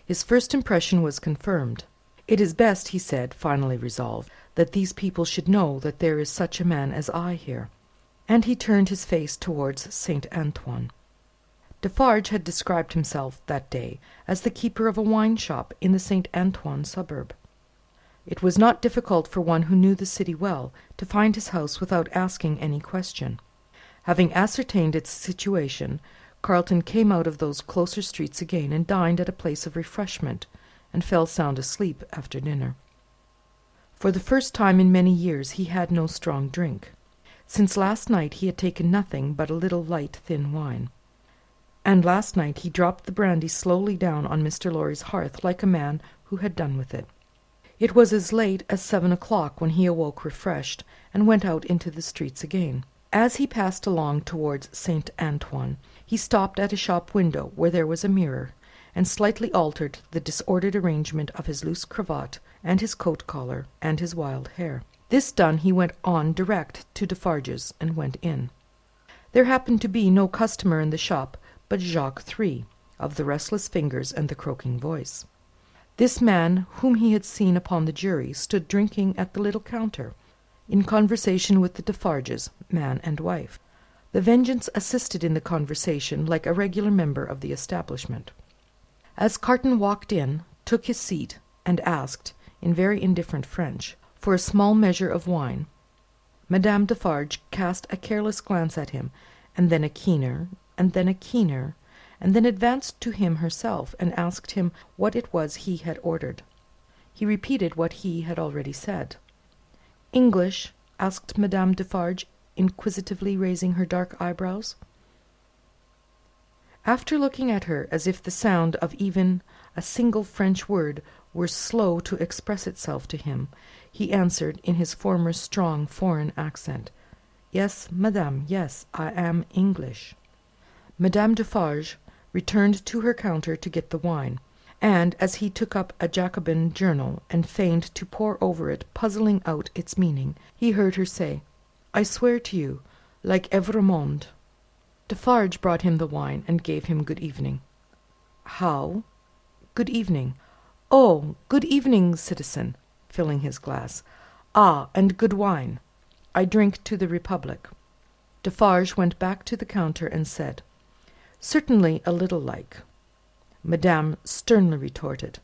His first impression was confirmed. "It is best," he said, finally resolved, "that these people should know that there is such a man as I here." And he turned his face towards St. Antoine. Defarge had described himself that day as the keeper of a wine-shop in the St. Antoine suburb. It was not difficult for one who knew the city well to find his house without asking any question. Having ascertained its situation, Carton came out of those closer streets again, and dined at a place of refreshment, and fell sound asleep after dinner. For the first time in many years he had no strong drink. Since last night he had taken nothing but a little light thin wine. And last night he dropped the brandy slowly down on Mr. Lorry's hearth like a man who had done with it. It was as late as 7 o'clock when he awoke refreshed, and went out into the streets again. As he passed along towards St. Antoine, he stopped at a shop window where there was a mirror, and slightly altered the disordered arrangement of his loose cravat, and his coat-collar, and his wild hair. This done, he went on direct to Defarge's, and went in. There happened to be no customer in the shop but Jacques 3, of the restless fingers and the croaking voice. This man, whom he had seen upon the jury, stood drinking at the little counter, in conversation with the Defarges, man and wife. The Vengeance assisted in the conversation like a regular member of the establishment. As Carton walked in, took his seat, and asked, in very indifferent French, for a small measure of wine, Madame Defarge cast a careless glance at him, and then a keener, and then a keener, and then advanced to him herself, and asked him what it was he had ordered. He repeated what he had already said. "English?" asked Madame Defarge, inquisitively raising her dark eyebrows. After looking at her as if the sound of even a single French word were slow to express itself to him, he answered in his former strong foreign accent, "Yes, madame, yes, I am English." Madame Defarge returned to her counter to get the wine, and as he took up a Jacobin journal and feigned to pore over it, puzzling out its meaning, he heard her say, "I swear to you, like Evrémonde." Defarge brought him the wine, and gave him good evening. "How? Good evening. Oh, good evening, citizen," filling his glass. "Ah, and good wine. I drink to the Republic." Defarge went back to the counter and said, "Certainly a little like." Madame sternly retorted,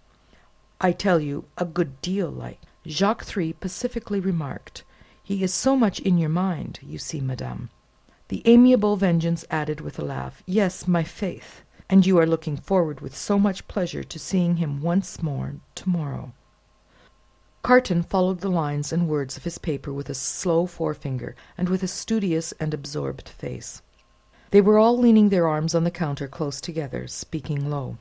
"I tell you, a good deal like." Jacques 3 pacifically remarked, "He is so much in your mind, you see, madame." The amiable Vengeance added with a laugh, "Yes, my faith, and you are looking forward with so much pleasure to seeing him once more to-morrow." Carton followed the lines and words of his paper with a slow forefinger, and with a studious and absorbed face. They were all leaning their arms on the counter close together, speaking low.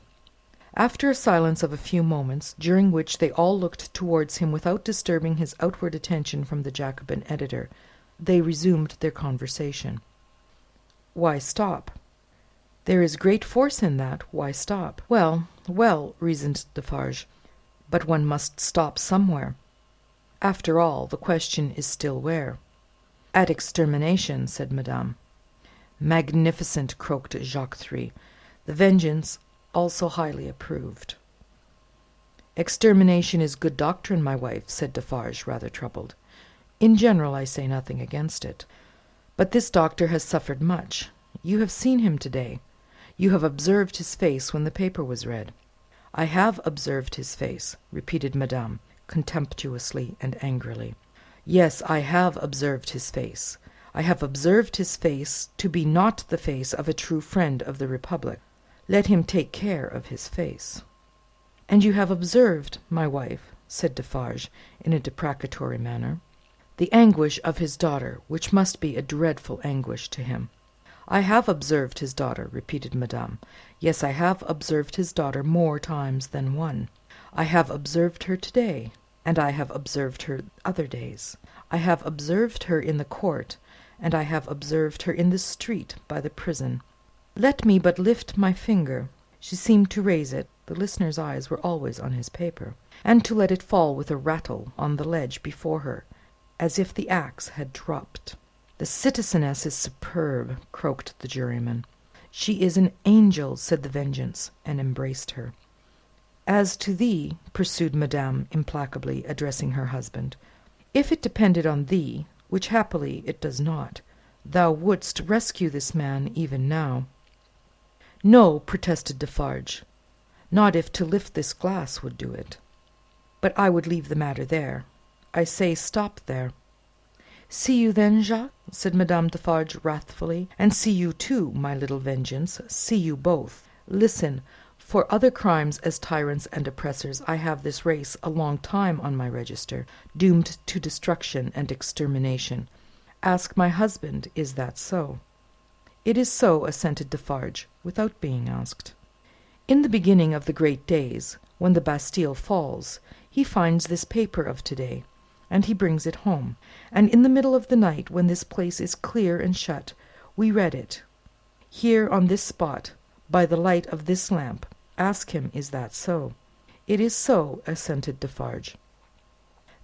After a silence of a few moments, during which they all looked towards him without disturbing his outward attention from the Jacobin editor, they resumed their conversation. "Why stop? There is great force in that. Why stop?" Well, well," reasoned Defarge, "but one must stop somewhere. After all, the question is still where?" "At extermination," said Madame. "Magnificent," croaked Jacques Three. "The vengeance also highly approved." "Extermination is good doctrine, my wife," said Defarge, rather troubled. "In general, I say nothing against it. But this doctor has suffered much. You have seen him to-day. You have observed his face when the paper was read." "I have observed his face," repeated Madame, contemptuously and angrily. "Yes, I have observed his face. I have observed his face to be not the face of a true friend of the Republic. Let him take care of his face." "And you have observed, my wife," said Defarge, in a deprecatory manner, "the anguish of his daughter, which must be a dreadful anguish to him." "I have observed his daughter," repeated Madame. "Yes, I have observed his daughter more times than one. I have observed her to-day, and I have observed her other days. I have observed her in the court, and I have observed her in the street by the prison. Let me but lift my finger," she seemed to raise it, the listener's eyes were always on his paper, "and to let it fall with a rattle on the ledge before her, as if the axe had dropped." "The citizeness is superb," croaked the juryman. "She is an angel," said the Vengeance, and embraced her. "As to thee," pursued Madame implacably, addressing her husband, "if it depended on thee, which happily it does not, thou wouldst rescue this man even now." "No," protested Defarge, "not if to lift this glass would do it. But I would leave the matter there. I say stop there." "See you then, Jacques?" said Madame Defarge wrathfully. "And see you too, my little Vengeance, see you both. Listen, for other crimes as tyrants and oppressors I have this race a long time on my register, doomed to destruction and extermination. Ask my husband, is that so?" "It is so," assented Defarge, without being asked. "In the beginning of the great days, when the Bastille falls, he finds this paper of to-day, and he brings it home, and in the middle of the night, when this place is clear and shut, we read it. Here on this spot, by the light of this lamp. Ask him, is that so?" "It is so," assented Defarge.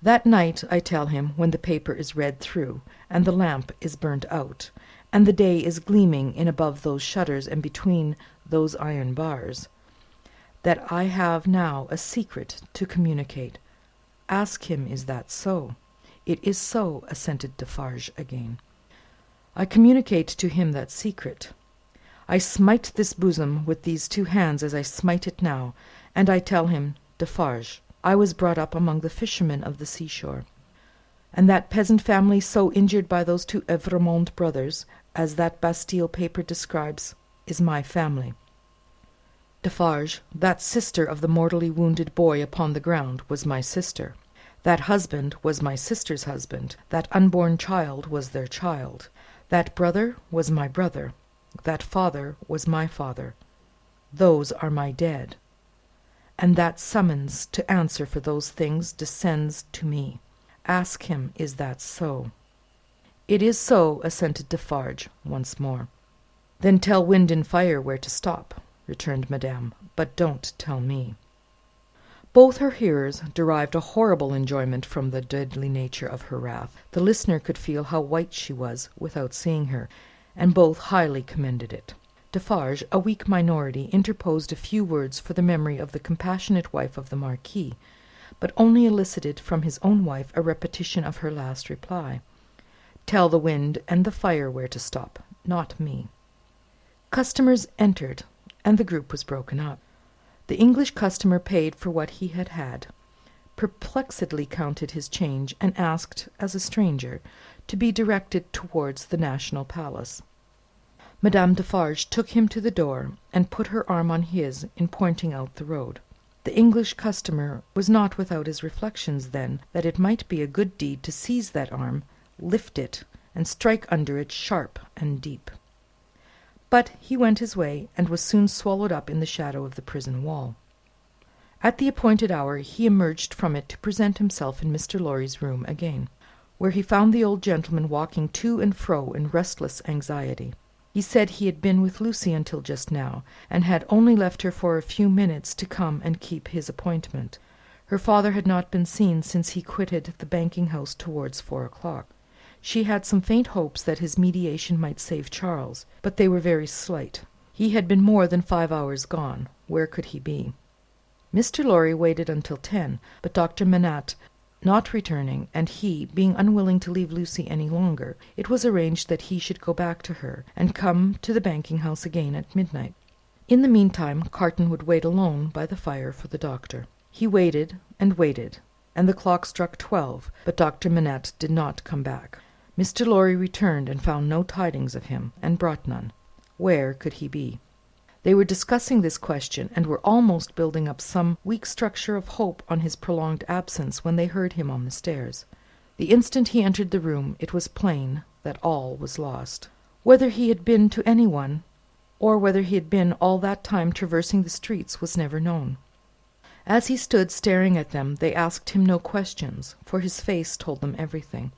"That night, I tell him, when the paper is read through, and the lamp is burnt out, and the day is gleaming in above those shutters and between those iron bars, that I have now a secret to communicate. Ask him, is that so?" "It is so," assented Defarge again. "I communicate to him that secret. I smite this bosom with these two hands as I smite it now, and I tell him, Defarge, I was brought up among the fishermen of the seashore, and that peasant family so injured by those two Evremond brothers, as that Bastille paper describes, is my family. Defarge, that sister of the mortally wounded boy upon the ground, was my sister. That husband was my sister's husband. That unborn child was their child. That brother was my brother. That father was my father. Those are my dead. And that summons to answer for those things descends to me. Ask him, is that so?" "It is so," assented Defarge once more. "Then tell wind and fire where to stop," returned Madame, "but don't tell me." Both her hearers derived a horrible enjoyment from the deadly nature of her wrath. The listener could feel how white she was, without seeing her, and both highly commended it. Defarge, a weak minority, interposed a few words for the memory of the compassionate wife of the Marquis, but only elicited from his own wife a repetition of her last reply. "Tell the wind and the fire where to stop, not me." Customers entered, and the group was broken up. The English customer paid for what he had had, perplexedly counted his change, and asked, as a stranger, to be directed towards the National Palace. Madame Defarge took him to the door, and put her arm on his in pointing out the road. The English customer was not without his reflections then that it might be a good deed to seize that arm, lift it, and strike under it sharp and deep. But he went his way, and was soon swallowed up in the shadow of the prison wall. At the appointed hour he emerged from it to present himself in Mr. Lorry's room again, where he found the old gentleman walking to and fro in restless anxiety. He said he had been with Lucy until just now, and had only left her for a few minutes to come and keep his appointment. Her father had not been seen since he quitted the banking-house towards 4 o'clock. She had some faint hopes that his mediation might save Charles, but they were very slight. He had been more than 5 hours gone. Where could he be? Mr. Lorry waited until 10, but Dr. Manette not returning, and he being unwilling to leave Lucy any longer, it was arranged that he should go back to her, and come to the banking-house again at midnight. In the meantime, Carton would wait alone by the fire for the doctor. He waited, and the clock struck 12, but Dr. Manette did not come back. Mr. Lorry returned, and found no tidings of him, and brought none. Where could he be? They were discussing this question, and were almost building up some weak structure of hope on his prolonged absence, when they heard him on the stairs. The instant he entered the room, it was plain that all was lost. Whether he had been to any one, or whether he had been all that time traversing the streets, was never known. As he stood staring at them, they asked him no questions, for his face told them everything.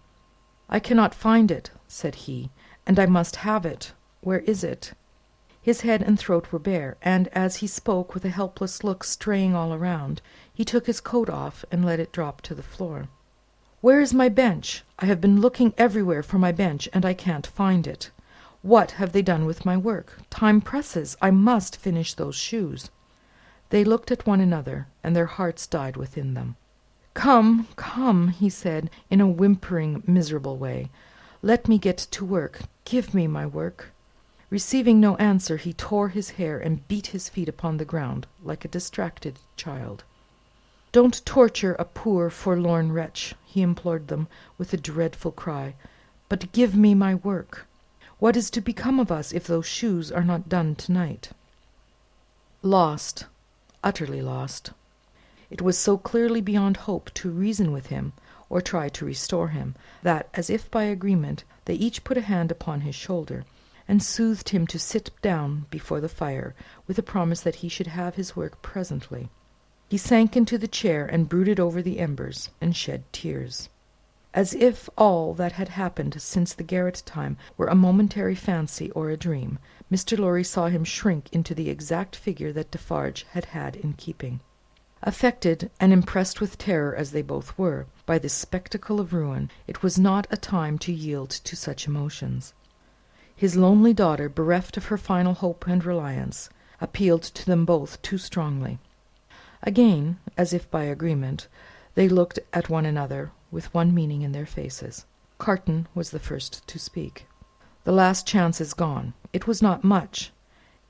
"I cannot find it," said he, "and I must have it. Where is it?" His head and throat were bare, and as he spoke, with a helpless look straying all around, he took his coat off and let it drop to the floor. "Where is my bench? I have been looking everywhere for my bench, and I can't find it. What have they done with my work? Time presses. I must finish those shoes." They looked at one another, and their hearts died within them. "Come, come," he said, in a whimpering, miserable way. "Let me get to work. Give me my work." Receiving no answer, he tore his hair and beat his feet upon the ground like a distracted child. "Don't torture a poor forlorn wretch," he implored them with a dreadful cry, "but give me my work. What is to become of us if those shoes are not done to-night?" Lost, utterly lost. It was so clearly beyond hope to reason with him, or try to restore him, that, as if by agreement, they each put a hand upon his shoulder, and soothed him to sit down before the fire, with a promise that he should have his work presently. He sank into the chair and brooded over the embers, and shed tears. As if all that had happened since the garret time were a momentary fancy or a dream, Mr. Lorry saw him shrink into the exact figure that Defarge had had in keeping. Affected and impressed with terror as they both were, by this spectacle of ruin, it was not a time to yield to such emotions. His lonely daughter, bereft of her final hope and reliance, appealed to them both too strongly. Again, as if by agreement, they looked at one another, with one meaning in their faces. Carton was the first to speak. "The last chance is gone. It was not much.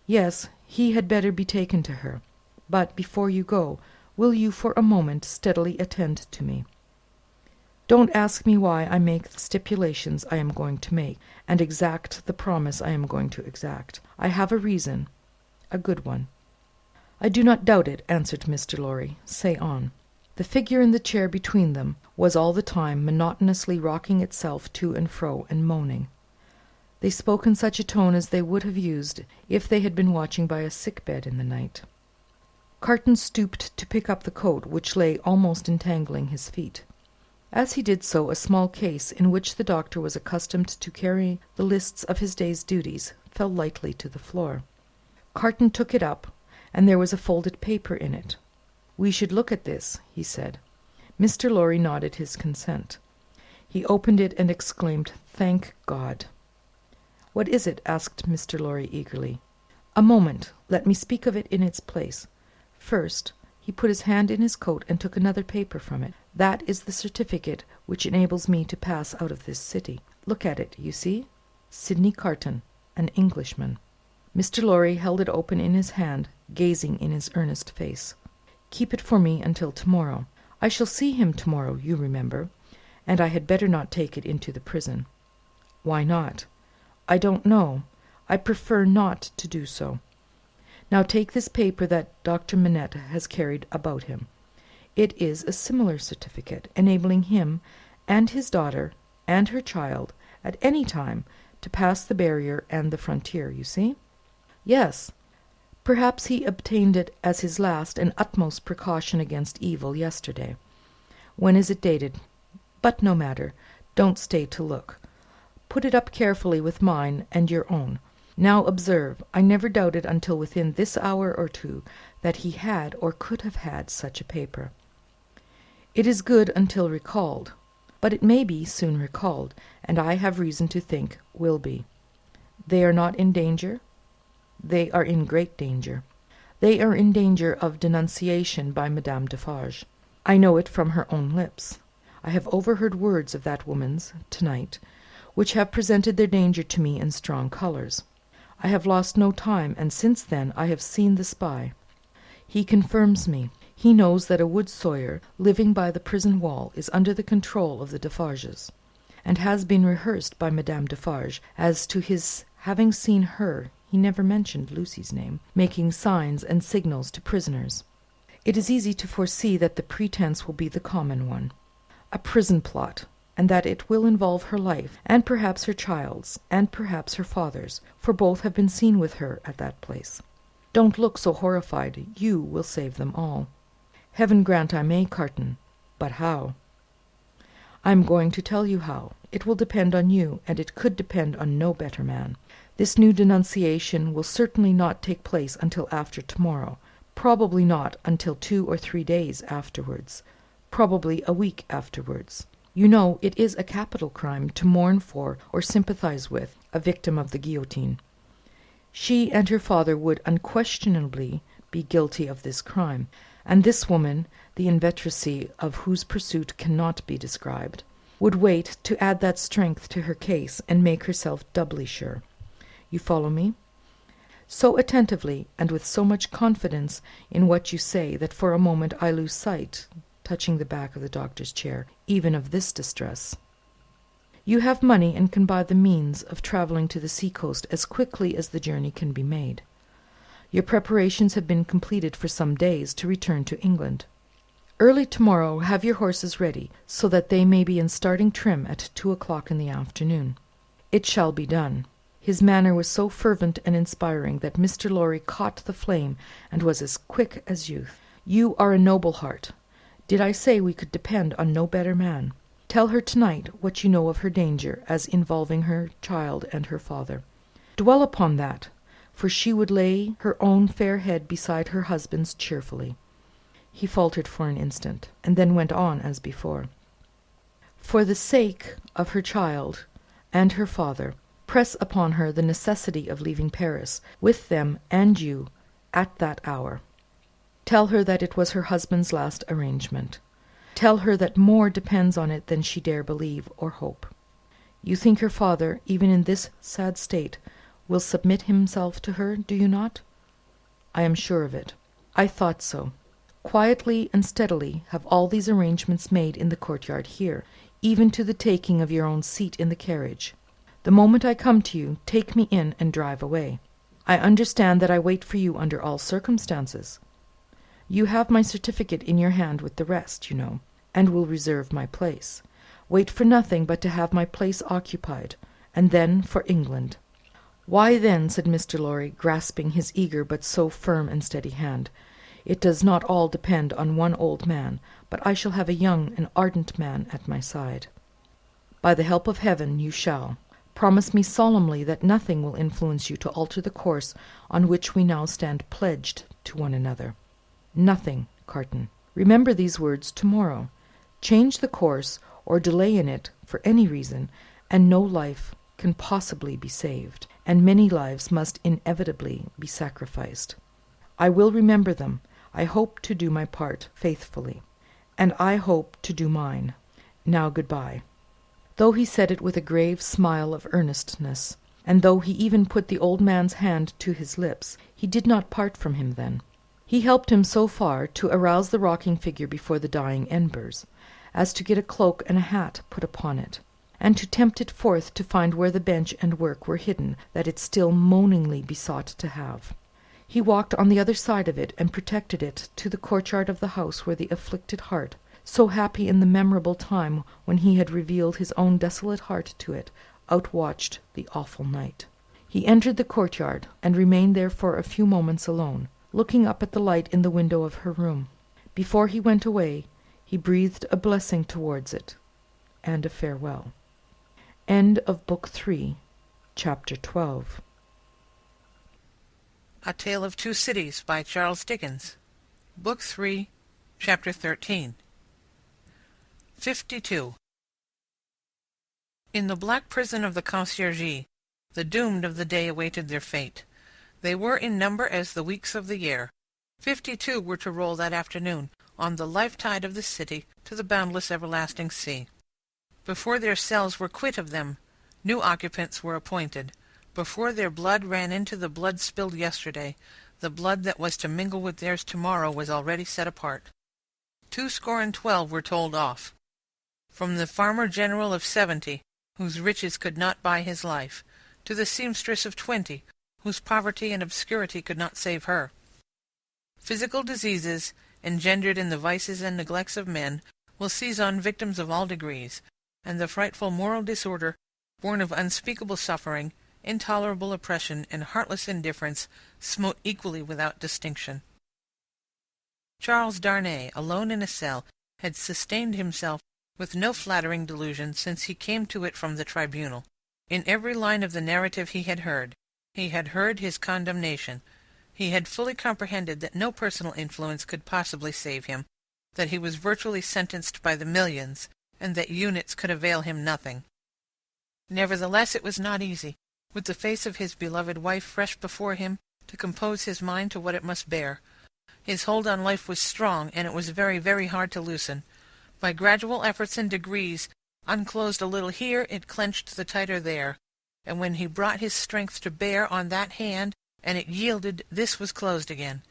Yes, he had better be taken to her. But before you go, will you for a moment steadily attend to me? Don't ask me why I make the stipulations I am going to make, and exact the promise I am going to exact. I have a reason, a good one." "I do not doubt it," answered Mr. Lorry. "Say on." The figure in the chair between them was all the time monotonously rocking itself to and fro, and moaning. They spoke in such a tone as they would have used if they had been watching by a sick-bed in the night. Carton stooped to pick up the coat, which lay almost entangling his feet. As he did so, a small case, in which the doctor was accustomed to carry the lists of his day's duties, fell lightly to the floor. Carton took it up, and there was a folded paper in it. "We should look at this," he said. Mr. Lorry nodded his consent. He opened it and exclaimed, "Thank God!" "What is it?" asked Mr. Lorry eagerly. "A moment. Let me speak of it in its place. First," he put his hand in his coat and took another paper from it. "That is the certificate which enables me to pass out of this city. Look at it, you see? Sydney Carton, an Englishman." Mr. Lorry held it open in his hand, gazing in his earnest face. "Keep it for me until to-morrow. I shall see him to-morrow, you remember, and I had better not take it into the prison." "Why not?" "I don't know. I prefer not to do so. Now take this paper that Dr. Manette has carried about him. It is a similar certificate, enabling him and his daughter and her child at any time to pass the barrier and the frontier, you see? Yes. Perhaps he obtained it as his last and utmost precaution against evil yesterday. When is it dated? But no matter. Don't stay to look. Put it up carefully with mine and your own. Now observe, I never doubted until within this hour or two that he had or could have had such a paper. It is good until recalled, but it may be soon recalled, and I have reason to think will be. They are not in danger? They are in great danger. They are in danger of denunciation by Madame Defarge. I know it from her own lips. I have overheard words of that woman's, to-night, which have presented their danger to me in strong colours. I have lost no time, and since then I have seen the spy. He confirms me. He knows that a Wood-Sawyer, living by the prison wall, is under the control of the Defarges, and has been rehearsed by Madame Defarge as to his having seen her, he never mentioned Lucy's name, making signs and signals to prisoners. It is easy to foresee that the pretence will be the common one, a prison plot, and that it will involve her life, and perhaps her child's, and perhaps her father's, for both have been seen with her at that place. Don't look so horrified. You will save them all. Heaven grant I may, Carton. But how? I am going to tell you how. It will depend on you, and it could depend on no better man. This new denunciation will certainly not take place until after tomorrow, probably not until 2 or 3 days afterwards, probably a week afterwards. You know, it is a capital crime to mourn for or sympathize with a victim of the guillotine. She and her father would unquestionably be guilty of this crime, and this woman, the inveteracy of whose pursuit cannot be described, would wait to add that strength to her case and make herself doubly sure. You follow me? So attentively, and with so much confidence in what you say, that for a moment I lose sight, touching the back of the doctor's chair, even of this distress. You have money, and can buy the means of travelling to the sea-coast as quickly as the journey can be made. Your preparations have been completed for some days to return to England. Early tomorrow have your horses ready, so that they may be in starting trim at 2 o'clock in the afternoon. It shall be done. His manner was so fervent and inspiring that Mr. Lorry caught the flame, and was as quick as youth. You are a noble heart. Did I say we could depend on no better man? Tell her to-night what you know of her danger, as involving her child and her father. Dwell upon that, for she would lay her own fair head beside her husband's cheerfully. He faltered for an instant, and then went on as before. For the sake of her child and her father, press upon her the necessity of leaving Paris, with them and you, at that hour. Tell her that it was her husband's last arrangement. Tell her that more depends on it than she dare believe or hope. You think her father, even in this sad state, will submit himself to her, do you not? I am sure of it. I thought so. Quietly and steadily have all these arrangements made in the courtyard here, even to the taking of your own seat in the carriage. The moment I come to you, take me in and drive away. I understand that I wait for you under all circumstances. You have my certificate in your hand with the rest, you know, and will reserve my place. Wait for nothing but to have my place occupied, and then for England. Why then, said Mr. Lorry, grasping his eager but so firm and steady hand, it does not all depend on one old man, but I shall have a young and ardent man at my side. By the help of heaven you shall. Promise me solemnly that nothing will influence you to alter the course on which we now stand pledged to one another. Nothing, Carton. Remember these words tomorrow. Change the course, or delay in it, for any reason, and no life can possibly be saved, and many lives must inevitably be sacrificed. I will remember them. I hope to do my part faithfully, and I hope to do mine. Now good-bye. Though he said it with a grave smile of earnestness, and though he even put the old man's hand to his lips, he did not part from him then. He helped him so far to arouse the rocking figure before the dying embers, as to get a cloak and a hat put upon it, and to tempt it forth to find where the bench and work were hidden that it still moaningly besought to have. He walked on the other side of it, and protected it to the courtyard of the house where the afflicted heart, so happy in the memorable time when he had revealed his own desolate heart to it, outwatched the awful night. He entered the courtyard, and remained there for a few moments alone, looking up at the light in the window of her room. Before he went away, he breathed a blessing towards it, and a farewell. End of Book 3, Chapter 12. A Tale of Two Cities by Charles Dickens. Book 3, Chapter 13. 52. In the black prison of the Conciergerie, the doomed of the day awaited their fate. They were in number as the weeks of the year. 52 were to roll that afternoon, on the life tide of the city, to the boundless everlasting sea. Before their cells were quit of them, new occupants were appointed. Before their blood ran into the blood spilled yesterday, the blood that was to mingle with theirs tomorrow was already set apart. 212 were told off. From the farmer general of 70, whose riches could not buy his life, to the seamstress of 20, whose poverty and obscurity could not save her. Physical diseases, engendered in the vices and neglects of men, will seize on victims of all degrees, and the frightful moral disorder, born of unspeakable suffering, intolerable oppression, and heartless indifference, smote equally without distinction. Charles Darnay, alone in a cell, had sustained himself with no flattering delusion since he came to it from the tribunal. In every line of the narrative he had heard his condemnation. He had fully comprehended that no personal influence could possibly save him, that he was virtually sentenced by the millions, and that units could avail him nothing. Nevertheless, it was not easy, with the face of his beloved wife fresh before him, to compose his mind to what it must bear. His hold on life was strong, and it was very, very hard to loosen. By gradual efforts and degrees, unclosed a little here, it clenched the tighter there, and when he brought his strength to bear on that hand, and it yielded, this was closed again.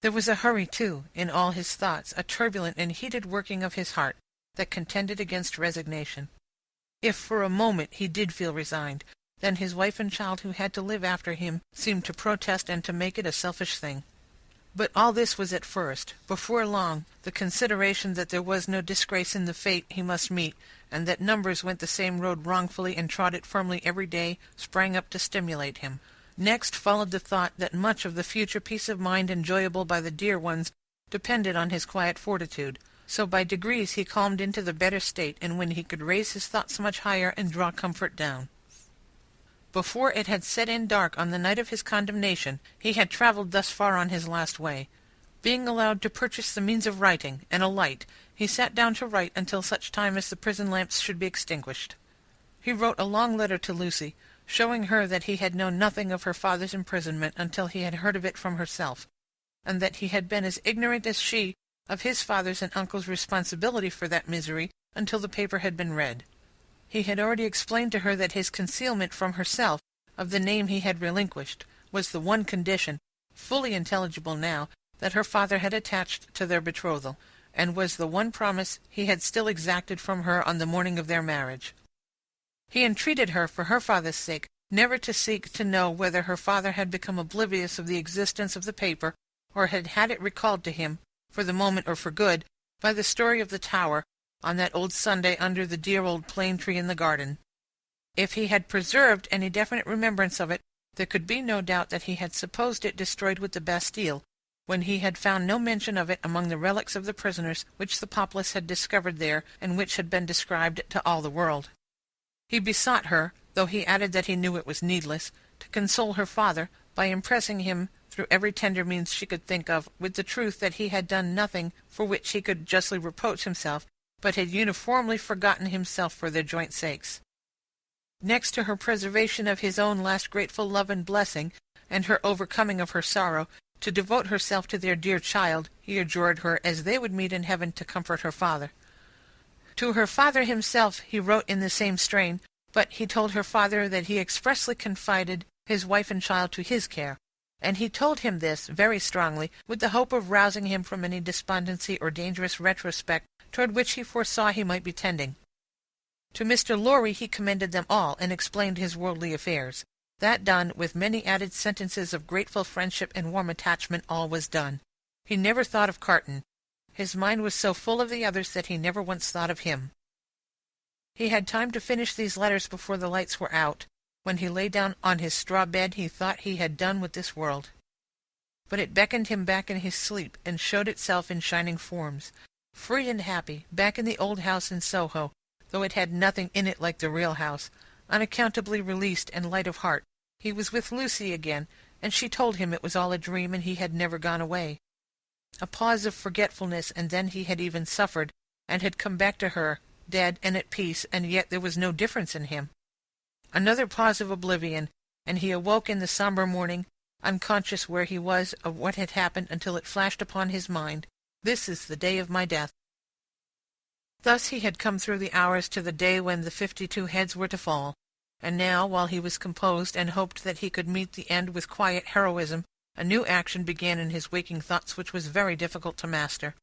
There was a hurry, too, in all his thoughts, a turbulent and heated working of his heart, that contended against resignation. If for a moment he did feel resigned, then his wife and child who had to live after him seemed to protest and to make it a selfish thing. But all this was at first. Before long, the consideration that there was no disgrace in the fate he must meet, and that numbers went the same road wrongfully and trod it firmly every day, sprang up to stimulate him. Next followed the thought that much of the future peace of mind enjoyable by the dear ones depended on his quiet fortitude. So by degrees he calmed into the better state, and when he could raise his thoughts much higher and draw comfort down. Before it had set in dark on the night of his condemnation, he had travelled thus far on his last way. Being allowed to purchase the means of writing, and a light, he sat down to write until such time as the prison lamps should be extinguished. He wrote a long letter to Lucy, showing her that he had known nothing of her father's imprisonment until he had heard of it from herself, and that he had been as ignorant as she of his father's and uncle's responsibility for that misery until the paper had been read. He had already explained to her that his concealment from herself of the name he had relinquished was the one condition, fully intelligible now, that her father had attached to their betrothal, and was the one promise he had still exacted from her on the morning of their marriage. He entreated her, for her father's sake, never to seek to know whether her father had become oblivious of the existence of the paper, or had had it recalled to him, for the moment or for good, by the story of the tower, on that old Sunday under the dear old plane tree in the garden. If he had preserved any definite remembrance of it, there could be no doubt that he had supposed it destroyed with the Bastille, when he had found no mention of it among the relics of the prisoners which the populace had discovered there, and which had been described to all the world. He besought her, though he added that he knew it was needless, to console her father, by impressing him, through every tender means she could think of, with the truth that he had done nothing for which he could justly reproach himself, but had uniformly forgotten himself for their joint sakes. Next to her preservation of his own last grateful love and blessing, and her overcoming of her sorrow, to devote herself to their dear child, he adjured her, as they would meet in heaven, to comfort her father. To her father himself he wrote in the same strain, but he told her father that he expressly confided his wife and child to his care, and he told him this very strongly, with the hope of rousing him from any despondency or dangerous retrospect toward which he foresaw he might be tending. To Mr. Lorry he commended them all, and explained his worldly affairs, That done, with many added sentences of grateful friendship and warm attachment, all was done. He never thought of Carton. His mind was so full of the others that he never once thought of him. He had time to finish these letters before the lights were out. When he lay down on his straw bed, he thought he had done with this world. But it beckoned him back in his sleep, and showed itself in shining forms. Free and happy, back in the old house in Soho, though it had nothing in it like the real house, unaccountably released and light of heart, he was with Lucy again, and she told him it was all a dream, and he had never gone away. A pause of forgetfulness, and then he had even suffered, and had come back to her, dead and at peace, and yet there was no difference in him. Another pause of oblivion, and he awoke in the sombre morning, unconscious where he was of what had happened, until it flashed upon his mind, "This is the day of my death." Thus he had come through the hours to the day when the 52 heads were to fall, and now, while he was composed, and hoped that he could meet the end with quiet heroism, a new action began in his waking thoughts which was very difficult to master.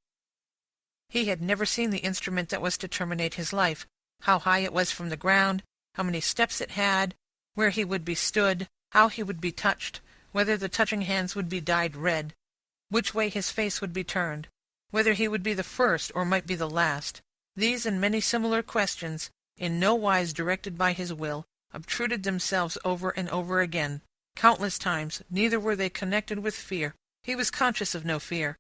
He had never seen the instrument that was to terminate his life, how high it was from the ground, how many steps it had, where he would be stood, how he would be touched, whether the touching hands would be dyed red, which way his face would be turned, whether he would be the first or might be the last. These and many similar questions, in no wise directed by his will, obtruded themselves over and over again, countless times. Neither were they connected with fear. He was conscious of no fear.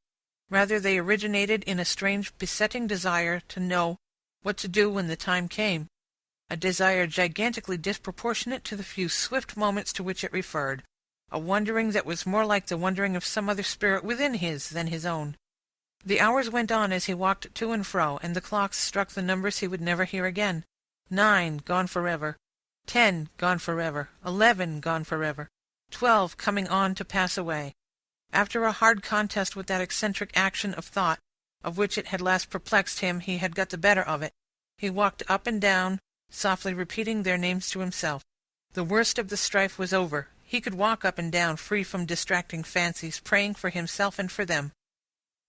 Rather, they originated in a strange besetting desire to know what to do when the time came, a desire gigantically disproportionate to the few swift moments to which it referred, a wondering that was more like the wondering of some other spirit within his than his own. The hours went on as he walked to and fro, and the clocks struck the numbers he would never hear again. 9, gone forever. 10, gone forever. 11, gone forever. 12, coming on to pass away. After a hard contest with that eccentric action of thought, of which it had last perplexed him, he had got the better of it. He walked up and down, softly repeating their names to himself. The worst of the strife was over. He could walk up and down, free from distracting fancies, praying for himself and for them.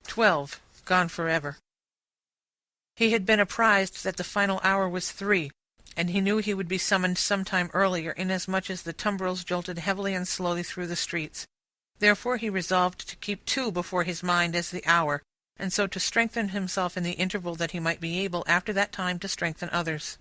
12, gone forever. He had been apprised that the final hour was 3, and he knew he would be summoned some time earlier, inasmuch as the tumbrils jolted heavily and slowly through the streets. Therefore he resolved to keep 2 before his mind as the hour, and so to strengthen himself in the interval that he might be able after that time to strengthen others.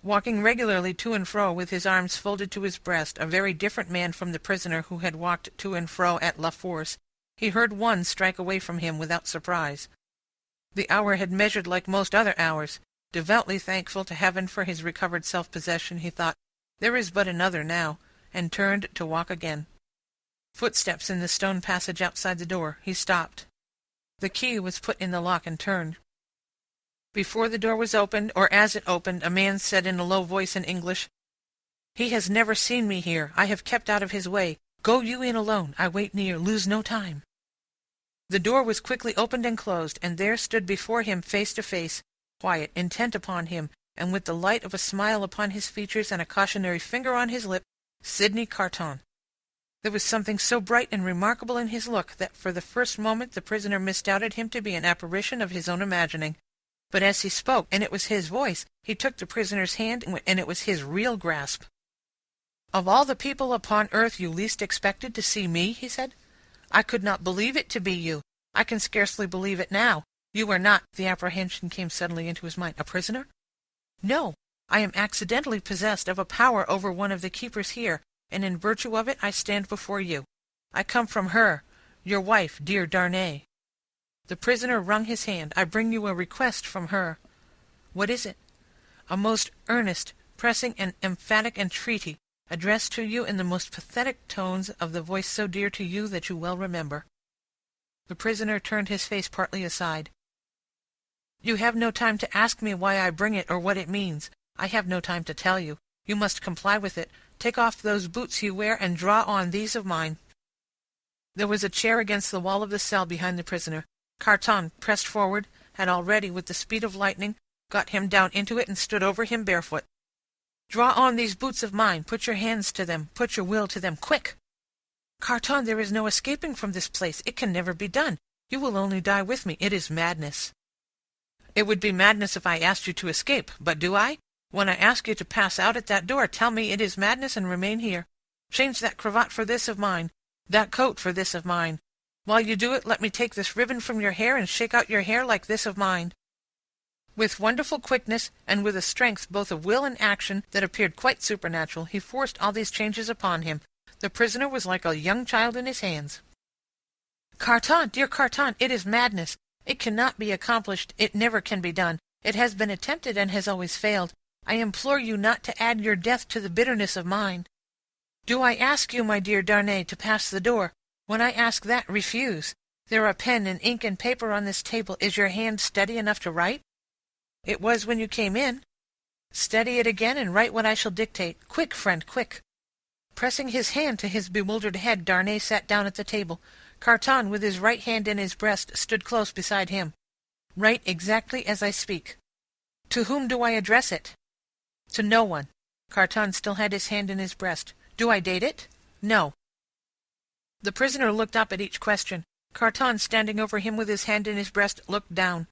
Walking regularly to and fro with his arms folded to his breast, a very different man from the prisoner who had walked to and fro at La Force, he heard 1 strike away from him without surprise. The hour had measured like most other hours. Devoutly thankful to heaven for his recovered self-possession, he thought, "There is but another now," and turned to walk again. Footsteps in the stone passage outside the door. He stopped. The key was put in the lock and turned. Before the door was opened, or as it opened, a man said in a low voice in English, "He has never seen me here. I have kept out of his way. Go you in alone. I wait near. Lose no time." The door was quickly opened and closed, and there stood before him face to face, quiet, intent upon him, and with the light of a smile upon his features and a cautionary finger on his lip, Sydney Carton. There was something so bright and remarkable in his look that for the first moment the prisoner misdoubted him to be an apparition of his own imagining. But as he spoke, and it was his voice, he took the prisoner's hand, and it was his real grasp. "Of all the people upon earth you least expected to see me," he said. "I could not believe it to be you. I can scarcely believe it now. You are not," the apprehension came suddenly into his mind, "a prisoner?" "No. I am accidentally possessed of a power over one of the keepers here, and in virtue of it I stand before you. I come from her, your wife, dear Darnay." The prisoner wrung his hand. "I bring you a request from her." "What is it?" "A most earnest, pressing, and emphatic entreaty, addressed to you in the most pathetic tones of the voice so dear to you that you well remember." The prisoner turned his face partly aside. "You have no time to ask me why I bring it or what it means. I have no time to tell you. You must comply with it. Take off those boots you wear, and draw on these of mine." There was a chair against the wall of the cell behind the prisoner. Carton, pressed forward, had already, with the speed of lightning, got him down into it and stood over him barefoot. "Draw on these boots of mine. Put your hands to them. Put your will to them. Quick!" "Carton, there is no escaping from this place. It can never be done. You will only die with me. It is madness." "It would be madness if I asked you to escape, but do I? When I ask you to pass out at that door, tell me it is madness and remain here. Change that cravat for this of mine, that coat for this of mine. While you do it, let me take this ribbon from your hair and shake out your hair like this of mine." With wonderful quickness, and with a strength both of will and action that appeared quite supernatural, he forced all these changes upon him. The prisoner was like a young child in his hands. "Carton, dear Carton, it is madness. It cannot be accomplished. It never can be done. It has been attempted and has always failed. I implore you not to add your death to the bitterness of mine. Do I ask you, my dear Darnay, to pass the door? When I ask that, refuse. There are pen and ink and paper on this table. Is your hand steady enough to write? It was when you came in. Steady it again and write what I shall dictate. Quick, friend, quick." Pressing his hand to his bewildered head, Darnay sat down at the table. Carton, with his right hand in his breast, stood close beside him. "Write exactly as I speak." "To whom do I address it?" "To no one." Carton still had his hand in his breast. "Do I date it?" "No." The prisoner looked up at each question. Carton, standing over him with his hand in his breast, looked down.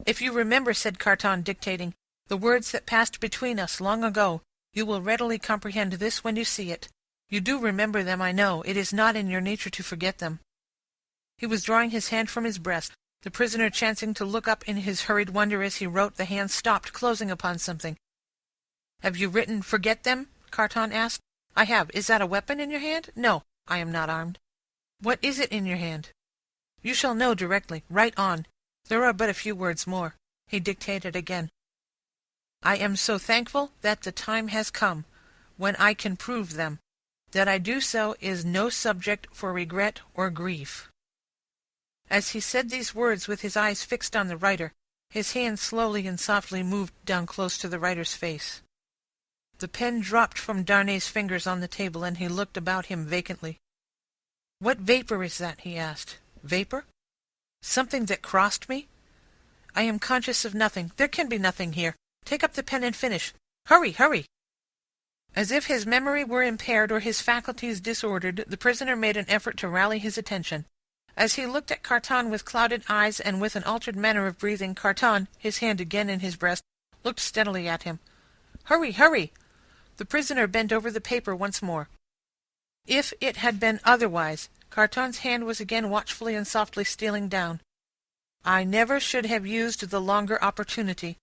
"If you remember," said Carton, dictating, "the words that passed between us long ago, you will readily comprehend this when you see it. You do remember them, I know. It is not in your nature to forget them." He was drawing his hand from his breast. The prisoner, chancing to look up in his hurried wonder as he wrote, the hand stopped, closing upon something. "Have you written 'forget them'?" Carton asked. "I have. Is that a weapon in your hand?" "No, I am not armed." "What is it in your hand?" "You shall know directly. Write on. There are but a few words more." He dictated again. "I am so thankful that the time has come when I can prove them. That I do so is no subject for regret or grief." As he said these words with his eyes fixed on the writer, his hand slowly and softly moved down close to the writer's face. The pen dropped from Darnay's fingers on the table, and he looked about him vacantly. "What vapour is that?" he asked. "Vapour? Something that crossed me? I am conscious of nothing. There can be nothing here. Take up the pen and finish. Hurry, hurry!" As if his memory were impaired or his faculties disordered, the prisoner made an effort to rally his attention. As he looked at Carton with clouded eyes and with an altered manner of breathing, Carton, his hand again in his breast, looked steadily at him. "Hurry, hurry!" The prisoner bent over the paper once more. "If it had been otherwise," Carton's hand was again watchfully and softly stealing down. "I never should have used the longer opportunity.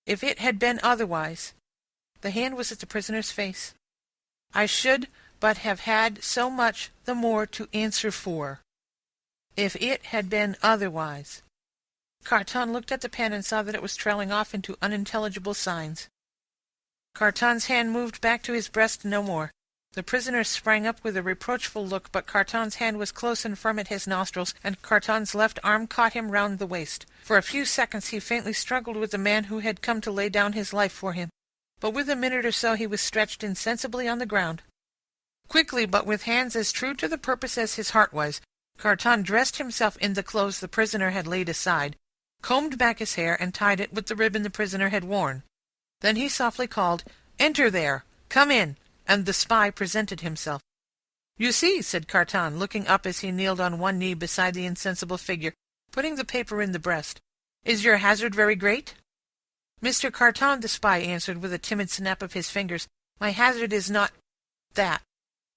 If it had been otherwise," the hand was at the prisoner's face, "I should but have had so much the more to answer for. If it had been otherwise." Carton looked at the pen and saw that it was trailing off into unintelligible signs. Carton's hand moved back to his breast no more. The prisoner sprang up with a reproachful look, but Carton's hand was close and firm at his nostrils, and Carton's left arm caught him round the waist. For a few seconds he faintly struggled with the man who had come to lay down his life for him, but with a minute or so he was stretched insensibly on the ground. Quickly, but with hands as true to the purpose as his heart was, Carton dressed himself in the clothes the prisoner had laid aside, combed back his hair, and tied it with the ribbon the prisoner had worn. Then he softly called, "Enter there! Come in!" and the spy presented himself. "You see," said Carton, looking up as he kneeled on one knee beside the insensible figure, putting the paper in the breast. "Is your hazard very great?" "Mr. Carton," the spy answered, with a timid snap of his fingers, "my hazard is not that.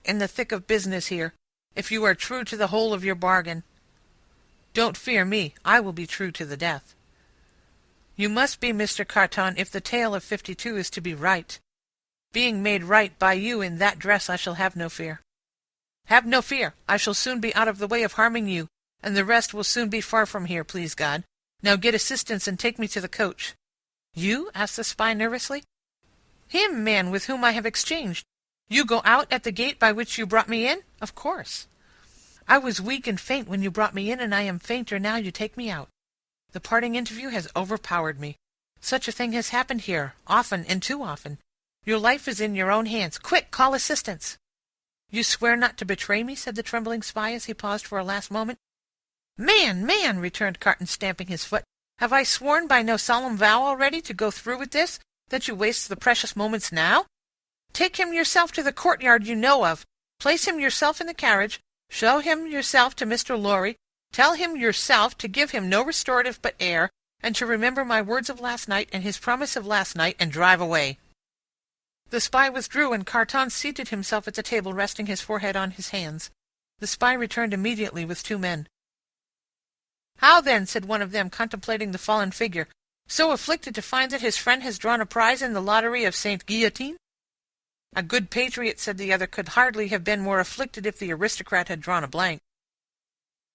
In the thick of business here, if you are true to the whole of your bargain. Don't fear me, I will be true to the death. You must be, Mr. Carton, if the tale of 52 is to be right. Being made right by you in that dress, I shall have no fear. Have no fear, I shall soon be out of the way of harming you, and the rest will soon be far from here, please God. Now get assistance and take me to the coach." "You?" asked the spy nervously. "Him, man, with whom I have exchanged. You go out at the gate by which you brought me in? Of course. I was weak and faint when you brought me in, and I am fainter now you take me out. The parting interview has overpowered me. Such a thing has happened here, often and too often. Your life is in your own hands. Quick, call assistance." "You swear not to betray me?" said the trembling spy as he paused for a last moment. "Man, man," returned Carton, stamping his foot, "have I sworn by no solemn vow already to go through with this, that you waste the precious moments now? Take him yourself to the courtyard you know of. Place him yourself in the carriage. Show him yourself to Mr. Lorry. Tell him yourself to give him no restorative but air, and to remember my words of last night and his promise of last night, and drive away." The spy withdrew, and Carton seated himself at the table, resting his forehead on his hands. The spy returned immediately with 2 men. "How then," said one of them, contemplating the fallen figure, "so afflicted to find that his friend has drawn a prize in the lottery of Saint Guillotine?" "A good patriot," said the other, "could hardly have been more afflicted if the aristocrat had drawn a blank."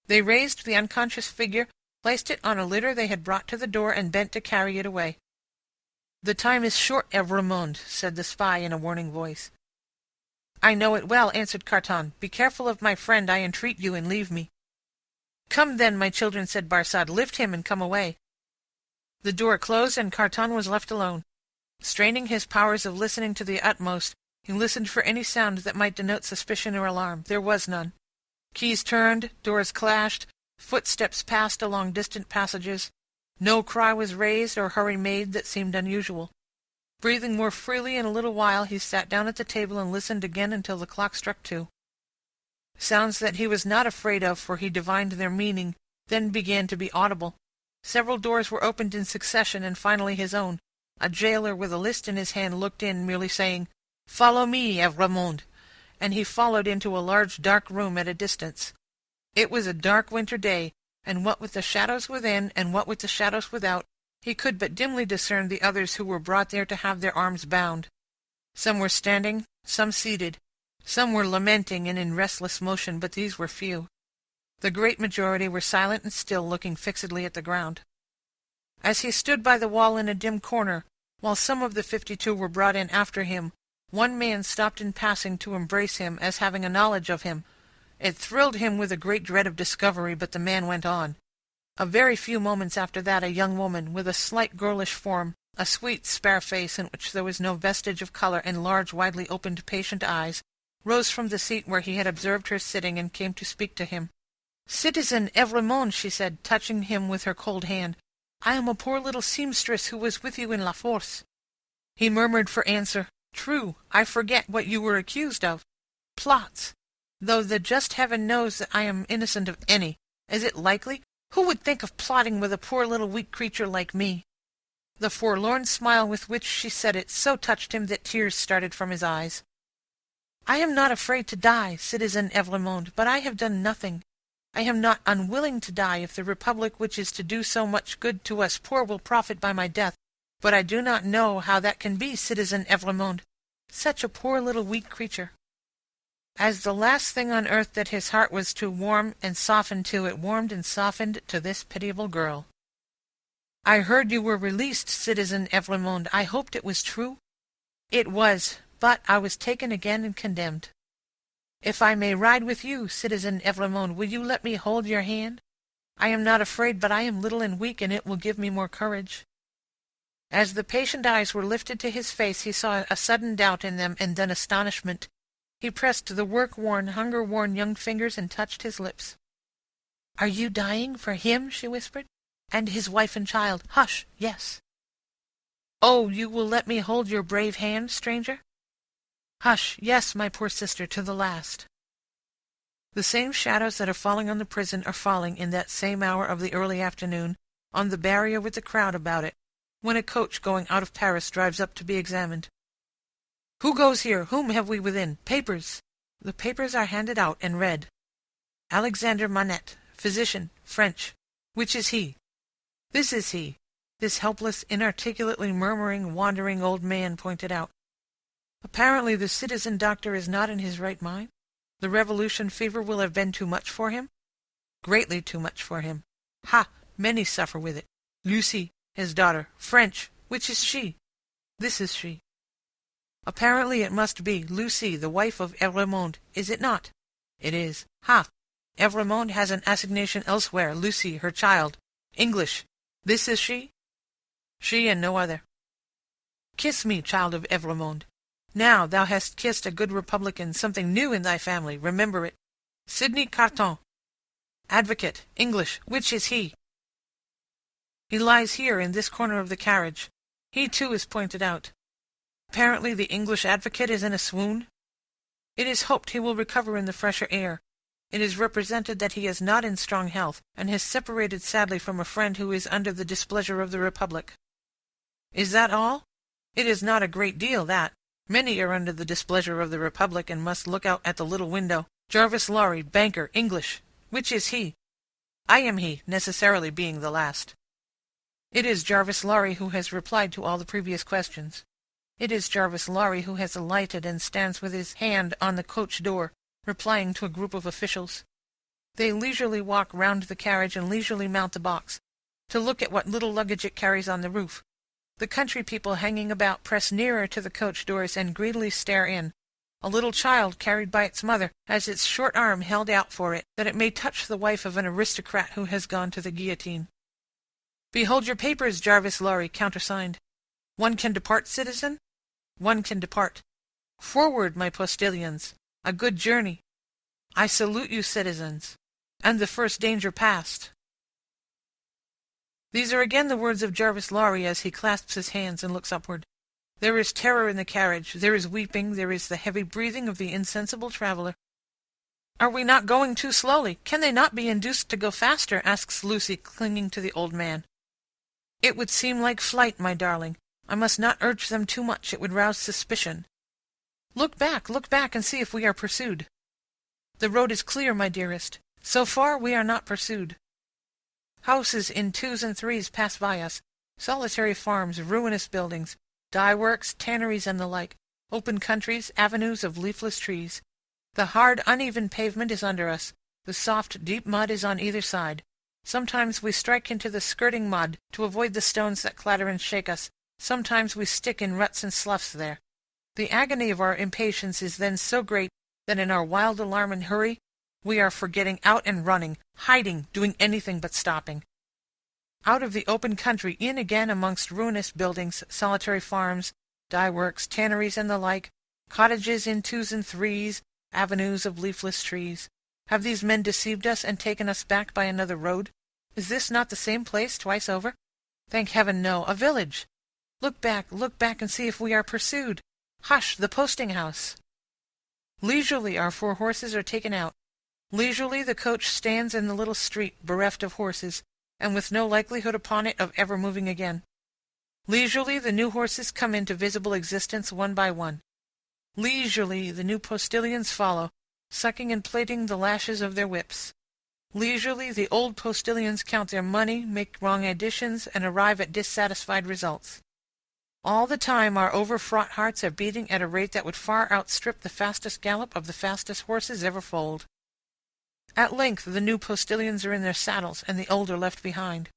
They raised the unconscious figure, placed it on a litter they had brought to the door, and bent to carry it away. "The time is short, Evrémonde," said the spy in a warning voice. "I know it well," answered Carton. "Be careful of my friend, I entreat you, and leave me." "Come then, my children," said Barsad. "Lift him and come away." The door closed, and Carton was left alone. Straining his powers of listening to the utmost, he listened for any sound that might denote suspicion or alarm. There was none. Keys turned, doors clashed, footsteps passed along distant passages. No cry was raised or hurry made that seemed unusual. Breathing more freely in a little while, he sat down at the table and listened again until the clock struck 2. Sounds that he was not afraid of, for he divined their meaning, then began to be audible. Several doors were opened in succession, and finally his own. A jailer with a list in his hand looked in, merely saying, "Follow me, Evrémonde," and he followed into a large dark room at a distance. It was a dark winter day, and what with the shadows within, and what with the shadows without, he could but dimly discern the others who were brought there to have their arms bound. Some were standing, some seated. Some were lamenting and in restless motion, but these were few. The great majority were silent and still, looking fixedly at the ground. As he stood by the wall in a dim corner, while some of the 52 were brought in after him, one man stopped in passing to embrace him, as having a knowledge of him. It thrilled him with a great dread of discovery, but the man went on. A very few moments after that, a young woman, with a slight girlish form, a sweet spare face in which there was no vestige of colour, and large widely opened patient eyes, rose from the seat where he had observed her sitting, and came to speak to him. "Citizen Evrémonde," she said, touching him with her cold hand, "I am a poor little seamstress who was with you in La Force." He murmured for answer, "True, I forget what you were accused of." "Plots. Though the just heaven knows that I am innocent of any. Is it likely? Who would think of plotting with a poor little weak creature like me?" The forlorn smile with which she said it so touched him that tears started from his eyes. "I am not afraid to die, citizen Evrémonde, but I have done nothing. I am not unwilling to die if the Republic which is to do so much good to us poor will profit by my death, but I do not know how that can be, citizen Evrémonde. Such a poor little weak creature." As the last thing on earth that his heart was to warm and soften to, it warmed and softened to this pitiable girl. "I heard you were released, citizen Evrémonde. I hoped it was true." "It was, but I was taken again and condemned." "If I may ride with you, citizen Evrémonde, will you let me hold your hand? I am not afraid, but I am little and weak, and it will give me more courage." As the patient eyes were lifted to his face, he saw a sudden doubt in them, and then astonishment. He pressed the work-worn, hunger-worn young fingers and touched his lips. "Are you dying for him?" she whispered. "And his wife and child? Hush! Yes." "Oh, you will let me hold your brave hand, stranger?" "Hush! Yes, my poor sister, to the last." The same shadows that are falling on the prison are falling, in that same hour of the early afternoon, on the barrier with the crowd about it, when a coach going out of Paris drives up to be examined. "Who goes here? Whom have we within? Papers!" The papers are handed out and read. "Alexander Manette, physician, French. Which is he?" "This is he," this helpless, inarticulately murmuring, wandering old man pointed out. Apparently the citizen doctor is not in his right mind. The revolution fever will have been too much for him. Greatly too much for him. Ha! Many suffer with it. Lucie, his daughter, French. Which is she? This is she. Apparently it must be Lucie, the wife of Evrémonde, is it not? It is. Ha! Evrémonde has an assignation elsewhere. Lucie, her child. English. This is she? She and no other. Kiss me, child of Evrémonde. Now thou hast kissed a good republican, something new in thy family, remember it. Sydney Carton. Advocate, English. Which is he? He lies here, in this corner of the carriage. He too is pointed out. Apparently the English advocate is in a swoon. It is hoped he will recover in the fresher air. It is represented that he is not in strong health, and has separated sadly from a friend who is under the displeasure of the Republic. Is that all? It is not a great deal, that. Many are under the displeasure of the Republic, and must look out at the little window. Jarvis Lorry, banker, English. Which is he? I am he, necessarily being the last. It is Jarvis Lorry who has replied to all the previous questions. It is Jarvis Lorry who has alighted and stands with his hand on the coach door, replying to a group of officials. They leisurely walk round the carriage and leisurely mount the box, to look at what little luggage it carries on the roof. The country people hanging about press nearer to the coach doors and greedily stare in. A little child, carried by its mother, has its short arm held out for it, that it may touch the wife of an aristocrat who has gone to the guillotine. Behold your papers, Jarvis Lorry, countersigned. One can depart, citizen? One can depart. Forward, my postilions. A good journey. I salute you, citizens. And the first danger past. These are again the words of Jarvis Lorry as he clasps his hands and looks upward. There is terror in the carriage, there is weeping, there is the heavy breathing of the insensible traveller. Are we not going too slowly? Can they not be induced to go faster? Asks Lucy, clinging to the old man. It would seem like flight, my darling. I must not urge them too much, it would rouse suspicion. Look back, and see if we are pursued. The road is clear, my dearest. So far we are not pursued. Houses in 2s and 3s pass by us, solitary farms, ruinous buildings, dye-works, tanneries, and the like, open countries, avenues of leafless trees. The hard, uneven pavement is under us, the soft, deep mud is on either side. Sometimes we strike into the skirting mud to avoid the stones that clatter and shake us. Sometimes we stick in ruts and sloughs there. The agony of our impatience is then so great that in our wild alarm and hurry we are for getting out and running, hiding, doing anything but stopping. Out of the open country, in again amongst ruinous buildings, solitary farms, dye-works, tanneries, and the like, cottages in 2s and 3s, avenues of leafless trees. Have these men deceived us and taken us back by another road? Is this not the same place twice over? Thank heaven, no, a village. Look back, and see if we are pursued. Hush, the posting-house. Leisurely our 4 horses are taken out. Leisurely the coach stands in the little street, bereft of horses, and with no likelihood upon it of ever moving again. Leisurely the new horses come into visible existence one by one. Leisurely the new postilions follow, sucking and plaiting the lashes of their whips. Leisurely the old postilions count their money, make wrong additions, and arrive at dissatisfied results. All the time our overfraught hearts are beating at a rate that would far outstrip the fastest gallop of the fastest horses ever foaled. At length the new postilions are in their saddles, and the old are left behind.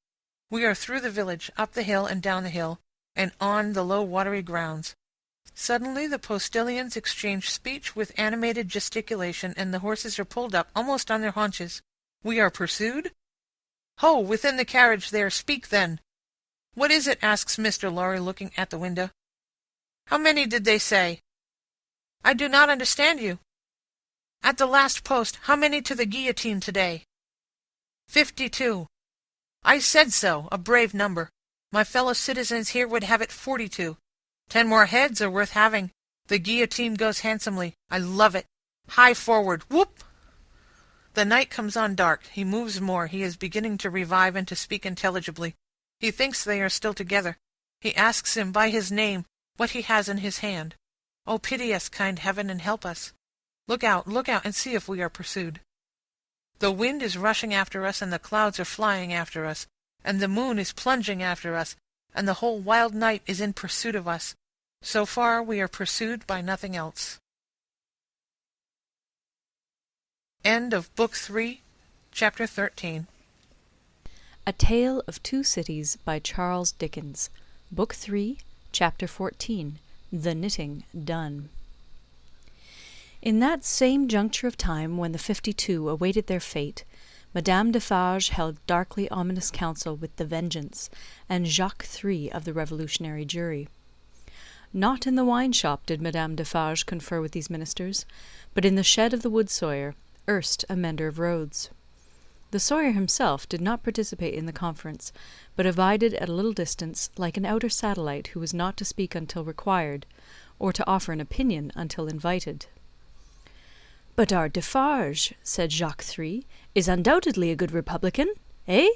We are through the village, up the hill and down the hill, and on the low watery grounds. Suddenly the postilions exchange speech with animated gesticulation, and the horses are pulled up almost on their haunches. We are pursued? Ho, within the carriage there, speak then. What is it? Asks Mr. Lorry, looking at the window. How many did they say? I do not understand you. At the last post, how many to the guillotine today? 52. I said so, a brave number. My fellow citizens here would have it 42. 10 more heads are worth having. The guillotine goes handsomely. I love it. High forward, whoop! The night comes on dark. He moves more. He is beginning to revive and to speak intelligibly. He thinks they are still together. He asks him by his name what he has in his hand. Oh, pity us, kind heaven, and help us. Look out, and see if we are pursued. The wind is rushing after us, and the clouds are flying after us, and the moon is plunging after us, and the whole wild night is in pursuit of us. So far we are pursued by nothing else. End of Book 3, Chapter 13. A Tale of Two Cities by Charles Dickens. Book 3, Chapter 14. The Knitting Done. In that same juncture of time when the 52 awaited their fate, Madame Defarge held darkly ominous counsel with the Vengeance and Jacques III of the Revolutionary Jury. Not in the wine-shop did Madame Defarge confer with these ministers, but in the shed of the Wood-Sawyer, erst a mender of roads. The Sawyer himself did not participate in the conference, but abided at a little distance, like an outer satellite who was not to speak until required, or to offer an opinion until invited. "But our Defarge," said Jacques III, "is undoubtedly a good Republican, eh?"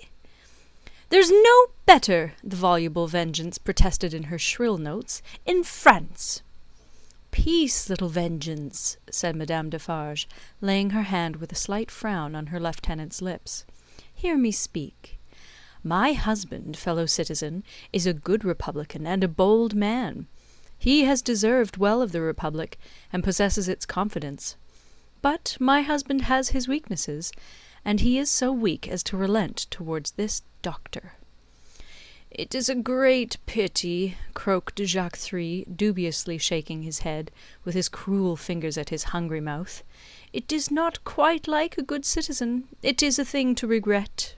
"There's no better," the voluble Vengeance protested in her shrill notes, "in France." Peace, little Vengeance, said Madame Defarge, laying her hand with a slight frown on her lieutenant's lips. Hear me speak. My husband, fellow citizen, is a good republican and a bold man. He has deserved well of the Republic, and possesses its confidence. But my husband has his weaknesses, and he is so weak as to relent towards this doctor. It is a great pity, croaked Jacques Three, dubiously shaking his head, with his cruel fingers at his hungry mouth. It is not quite like a good citizen. It is a thing to regret.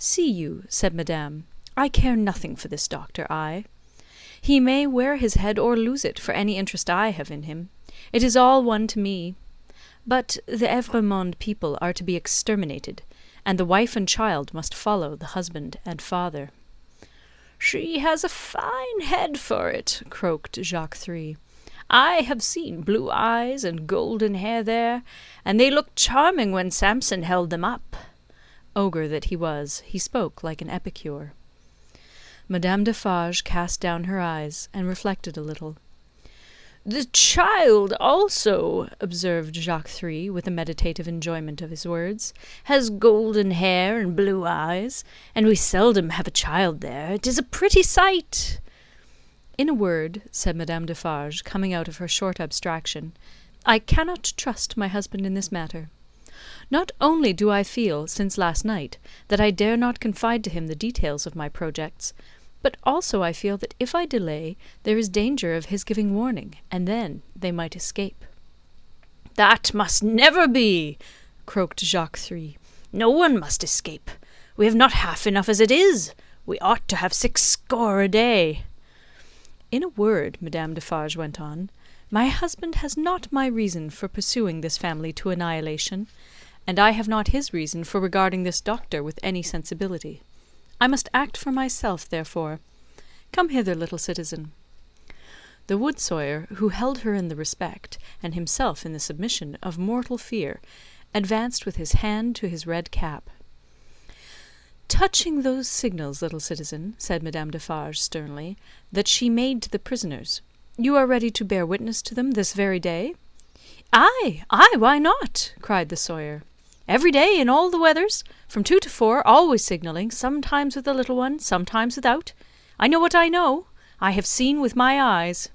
See you, said Madame, I care nothing for this doctor, I. He may wear his head or lose it for any interest I have in him. It is all one to me. But the Evrémonde people are to be exterminated, and the wife and child must follow the husband and father. She has a fine head for it, croaked Jacques Three. I have seen blue eyes and golden hair there, and they looked charming when Samson held them up. Ogre that he was, he spoke like an epicure. Madame Defarge cast down her eyes, and reflected a little. The child also, observed Jacques Three, with a meditative enjoyment of his words, has golden hair and blue eyes, and we seldom have a child there. It is a pretty sight. In a word, said Madame Defarge, coming out of her short abstraction, I cannot trust my husband in this matter. Not only do I feel, since last night, that I dare not confide to him the details of my projects, but also I feel that if I delay, there is danger of his giving warning, and then they might escape. That must never be, croaked Jacques Three. No one must escape. We have not half enough as it is. We ought to have 60 a day. In a word, Madame Defarge went on, my husband has not my reason for pursuing this family to annihilation, and I have not his reason for regarding this doctor with any sensibility. I must act for myself, therefore. Come hither, little citizen. The Wood-Sawyer, who held her in the respect, and himself in the submission, of mortal fear, advanced with his hand to his red cap. Touching those signals, little citizen, said Madame Defarge sternly, that she made to the prisoners, you are ready to bear witness to them this very day? Ay, why not? Cried the Sawyer. Every day, in all the weathers, from 2 to 4, always signalling, sometimes with the little one, sometimes without. I know what I know. I have seen with my eyes.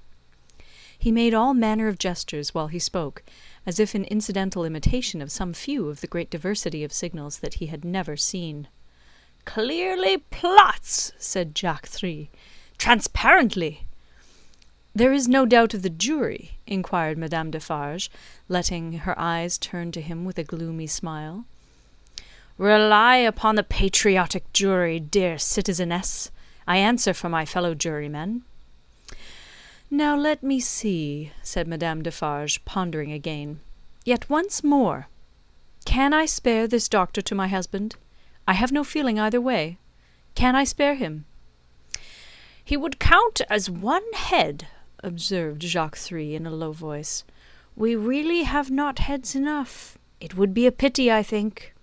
He made all manner of gestures while he spoke, as if in incidental imitation of some few of the great diversity of signals that he had never seen. Clearly plots, said Jacques Three. Transparently. There is no doubt of the jury? inquired Madame Defarge, letting her eyes turn to him with a gloomy smile. Rely upon the patriotic jury, dear citizeness. I answer for my fellow jurymen. Now let me see, said Madame Defarge, pondering again. Yet once more. Can I spare this doctor to my husband? I have no feeling either way. Can I spare him? He would count as one head, observed Jacques Three in a low voice. We really have not heads enough. It would be a pity, I think.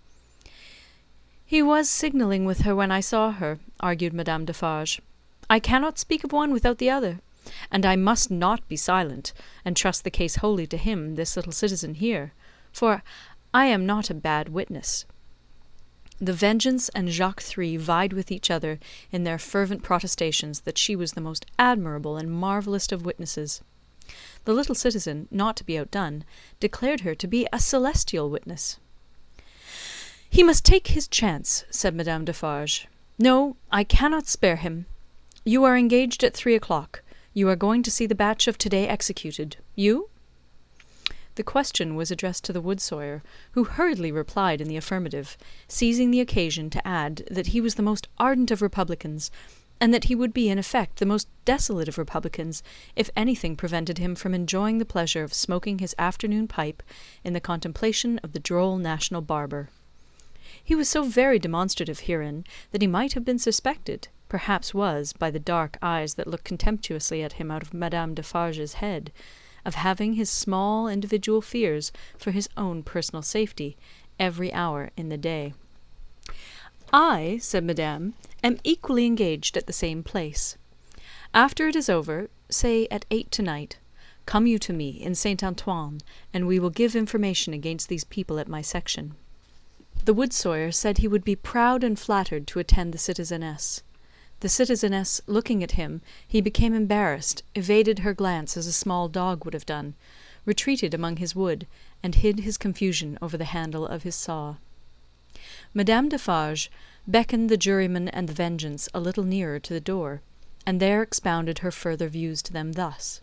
He was signalling with her when I saw her, argued Madame Defarge. I cannot speak of one without the other, and I must not be silent, and trust the case wholly to him, this little citizen here, for I am not a bad witness. The Vengeance and Jacques Three vied with each other in their fervent protestations that she was the most admirable and marvellous of witnesses. The little citizen, not to be outdone, declared her to be a celestial witness. He must take his chance, said Madame Defarge. No, I cannot spare him. You are engaged at 3 o'clock. You are going to see the batch of to-day executed. You? The question was addressed to the Wood-Sawyer, who hurriedly replied in the affirmative, seizing the occasion to add that he was the most ardent of republicans, and that he would be in effect the most desolate of republicans if anything prevented him from enjoying the pleasure of smoking his afternoon pipe in the contemplation of the droll national barber. He was so very demonstrative herein that he might have been suspected, perhaps was, by the dark eyes that looked contemptuously at him out of Madame Defarge's head, of having his small individual fears for his own personal safety every hour in the day. I, said Madame, am equally engaged at the same place. After it is over, say at 8 tonight, Come you to me in Saint Antoine, and we will give information against these people at my section." The Wood-Sawyer said he would be proud and flattered to attend the citizeness. The citizeness, looking at him, he became embarrassed, evaded her glance as a small dog would have done, retreated among his wood, and hid his confusion over the handle of his saw. Madame Defarge beckoned the juryman and the Vengeance a little nearer to the door, and there expounded her further views to them thus: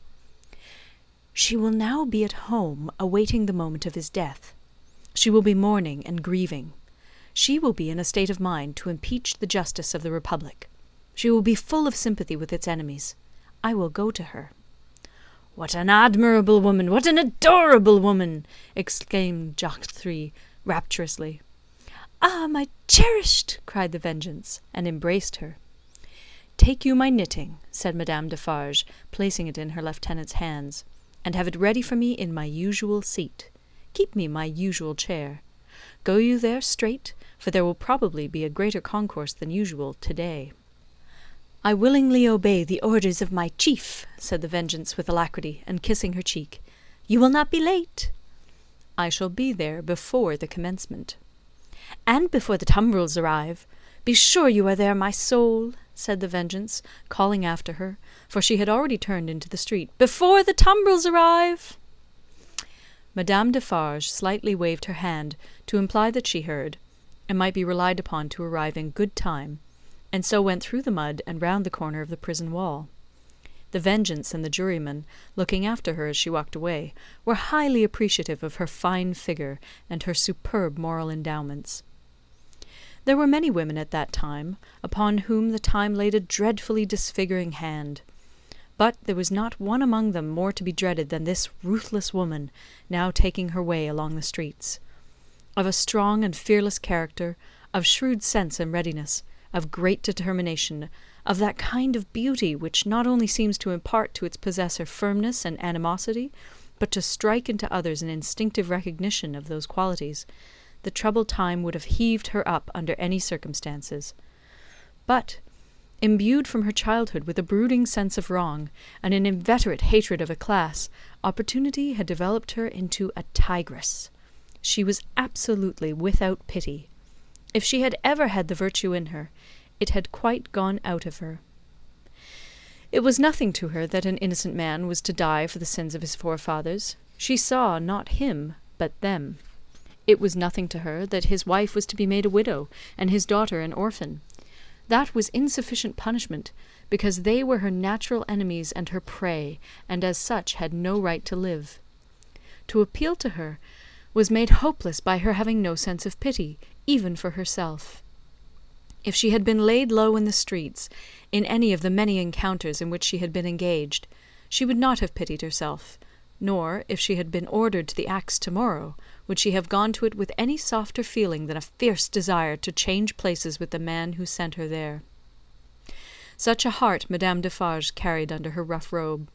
"She will now be at home, awaiting the moment of his death. She will be mourning and grieving. She will be in a state of mind to impeach the justice of the Republic. She will be full of sympathy with its enemies. I will go to her." "What an admirable woman! What an adorable woman!" exclaimed Jacques Three, rapturously. "Ah, my cherished!" cried the Vengeance, and embraced her. "Take you my knitting," said Madame Defarge, placing it in her lieutenant's hands, "and have it ready for me in my usual seat. Keep me my usual chair. Go you there straight, for there will probably be a greater concourse than usual to-day." "I willingly obey the orders of my chief," said the Vengeance with alacrity, and kissing her cheek. "You will not be late?" "I shall be there before the commencement." "And before the tumbrils arrive. Be sure you are there, my soul," said the Vengeance, calling after her, for she had already turned into the street. "Before the tumbrils arrive." Madame Defarge slightly waved her hand to imply that she heard, and might be relied upon to arrive in good time, and so went through the mud and round the corner of the prison wall. The Vengeance and the juryman, looking after her as she walked away, were highly appreciative of her fine figure and her superb moral endowments. There were many women at that time, upon whom the time laid a dreadfully disfiguring hand. But there was not one among them more to be dreaded than this ruthless woman, now taking her way along the streets. Of a strong and fearless character, of shrewd sense and readiness, of great determination, of that kind of beauty which not only seems to impart to its possessor firmness and animosity, but to strike into others an instinctive recognition of those qualities, the troubled time would have heaved her up under any circumstances. But, imbued from her childhood with a brooding sense of wrong, and an inveterate hatred of a class, opportunity had developed her into a tigress. She was absolutely without pity. If she had ever had the virtue in her, it had quite gone out of her. It was nothing to her that an innocent man was to die for the sins of his forefathers. She saw not him, but them. It was nothing to her that his wife was to be made a widow, and his daughter an orphan. That was insufficient punishment, because they were her natural enemies and her prey, and as such had no right to live. To appeal to her was made hopeless by her having no sense of pity, even for herself. If she had been laid low in the streets, in any of the many encounters in which she had been engaged, she would not have pitied herself, nor, if she had been ordered to the axe to-morrow, would she have gone to it with any softer feeling than a fierce desire to change places with the man who sent her there. Such a heart Madame Defarge carried under her rough robe.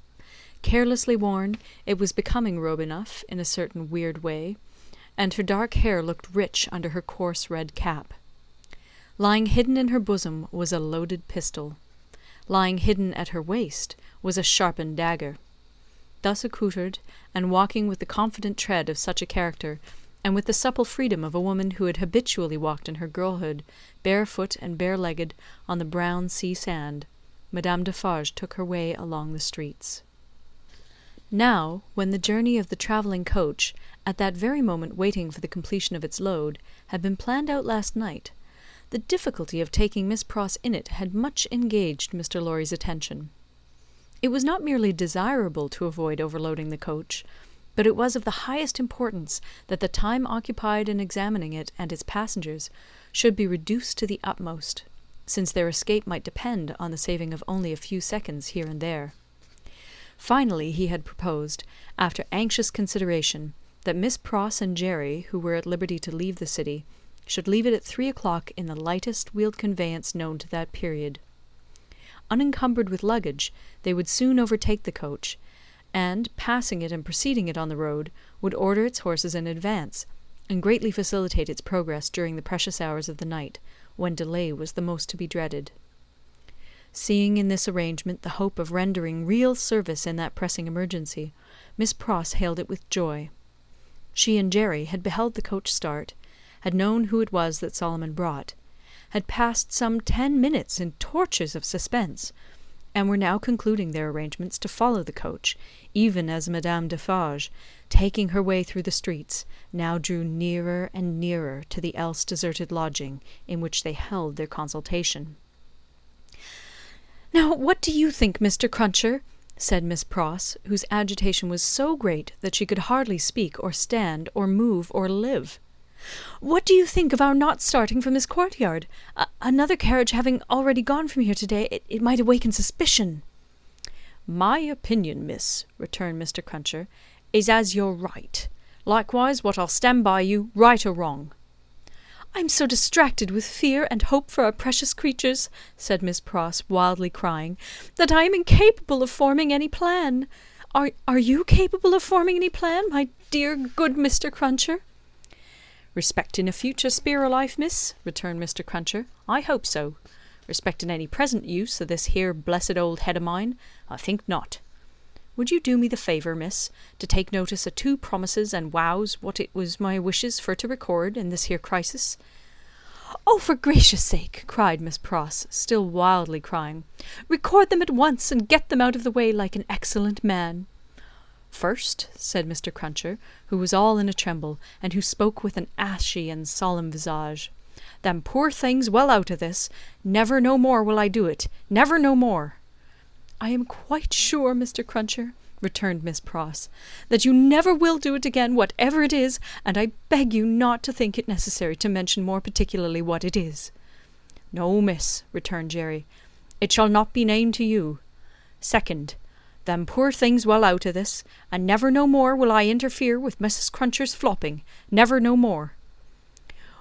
Carelessly worn, it was becoming robe enough, in a certain weird way, and her dark hair looked rich under her coarse red cap. Lying hidden in her bosom was a loaded pistol. Lying hidden at her waist was a sharpened dagger. Thus accoutred, and walking with the confident tread of such a character, and with the supple freedom of a woman who had habitually walked in her girlhood, barefoot and bare-legged, on the brown sea sand, Madame Defarge took her way along the streets. Now, when the journey of the travelling coach, at that very moment waiting for the completion of its load, had been planned out last night, the difficulty of taking Miss Pross in it had much engaged Mr. Lorry's attention. It was not merely desirable to avoid overloading the coach, but it was of the highest importance that the time occupied in examining it and its passengers should be reduced to the utmost, since their escape might depend on the saving of only a few seconds here and there. Finally he had proposed, after anxious consideration, that Miss Pross and Jerry, who were at liberty to leave the city, should leave it at 3 o'clock in the lightest wheeled conveyance known to that period. Unencumbered with luggage, they would soon overtake the coach, and, passing it and preceding it on the road, would order its horses in advance, and greatly facilitate its progress during the precious hours of the night, when delay was the most to be dreaded. Seeing in this arrangement the hope of rendering real service in that pressing emergency, Miss Pross hailed it with joy. She and Jerry had beheld the coach start, had known who it was that Solomon brought, had passed some 10 minutes in tortures of suspense, and were now concluding their arrangements to follow the coach, even as Madame Defarge, taking her way through the streets, now drew nearer and nearer to the else deserted lodging in which they held their consultation. "Now, what do you think, Mr. Cruncher?" said Miss Pross, whose agitation was so great that she could hardly speak or stand or move or live. "What do you think of our not starting from this courtyard? Another carriage having already gone from here to-day, it might awaken suspicion." "My opinion, miss," returned Mr. Cruncher, "is as you're right. Likewise what I'll stand by you, right or wrong." "I'm so distracted with fear and hope for our precious creatures," said Miss Pross, wildly crying, "that I am incapable of forming any plan. Are you capable of forming any plan, my dear good Mr. Cruncher?" "Respecting a future spear o' life, miss," returned Mr. Cruncher, "I hope so. Respecting any present use of this here blessed old head o' mine, I think not. Would you do me the favour, miss, to take notice of 2 promises and wows what it was my wishes for to record in this here crisis?" "Oh, for gracious sake," cried Miss Pross, still wildly crying, "record them at once, and get them out of the way like an excellent man." "First," said Mr. Cruncher, who was all in a tremble, and who spoke with an ashy and solemn visage, "them poor things well out of this. Never no more will I do it. Never no more." "I am quite sure, Mr. Cruncher," returned Miss Pross, "that you never will do it again, whatever it is, and I beg you not to think it necessary to mention more particularly what it is." "No, miss," returned Jerry, "it shall not be named to you. Second, them poor things well out of this, and never no more will I interfere with Mrs. Cruncher's flopping. Never no more."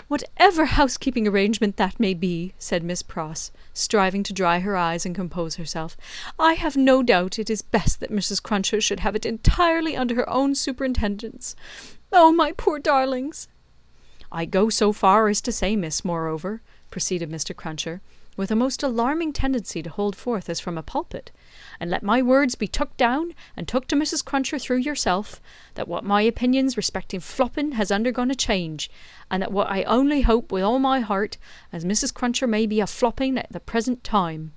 "Whatever housekeeping arrangement that may be," said Miss Pross, striving to dry her eyes and compose herself, "I have no doubt it is best that Mrs. Cruncher should have it entirely under her own superintendence. Oh, my poor darlings!" "I go so far as to say, miss, moreover," proceeded Mr. Cruncher, with a most alarming tendency to hold forth as from a pulpit, "and let my words be took down and took to Mrs. Cruncher through yourself, that what my opinions respecting flopping has undergone a change, and that what I only hope with all my heart as Mrs. Cruncher may be a flopping at the present time."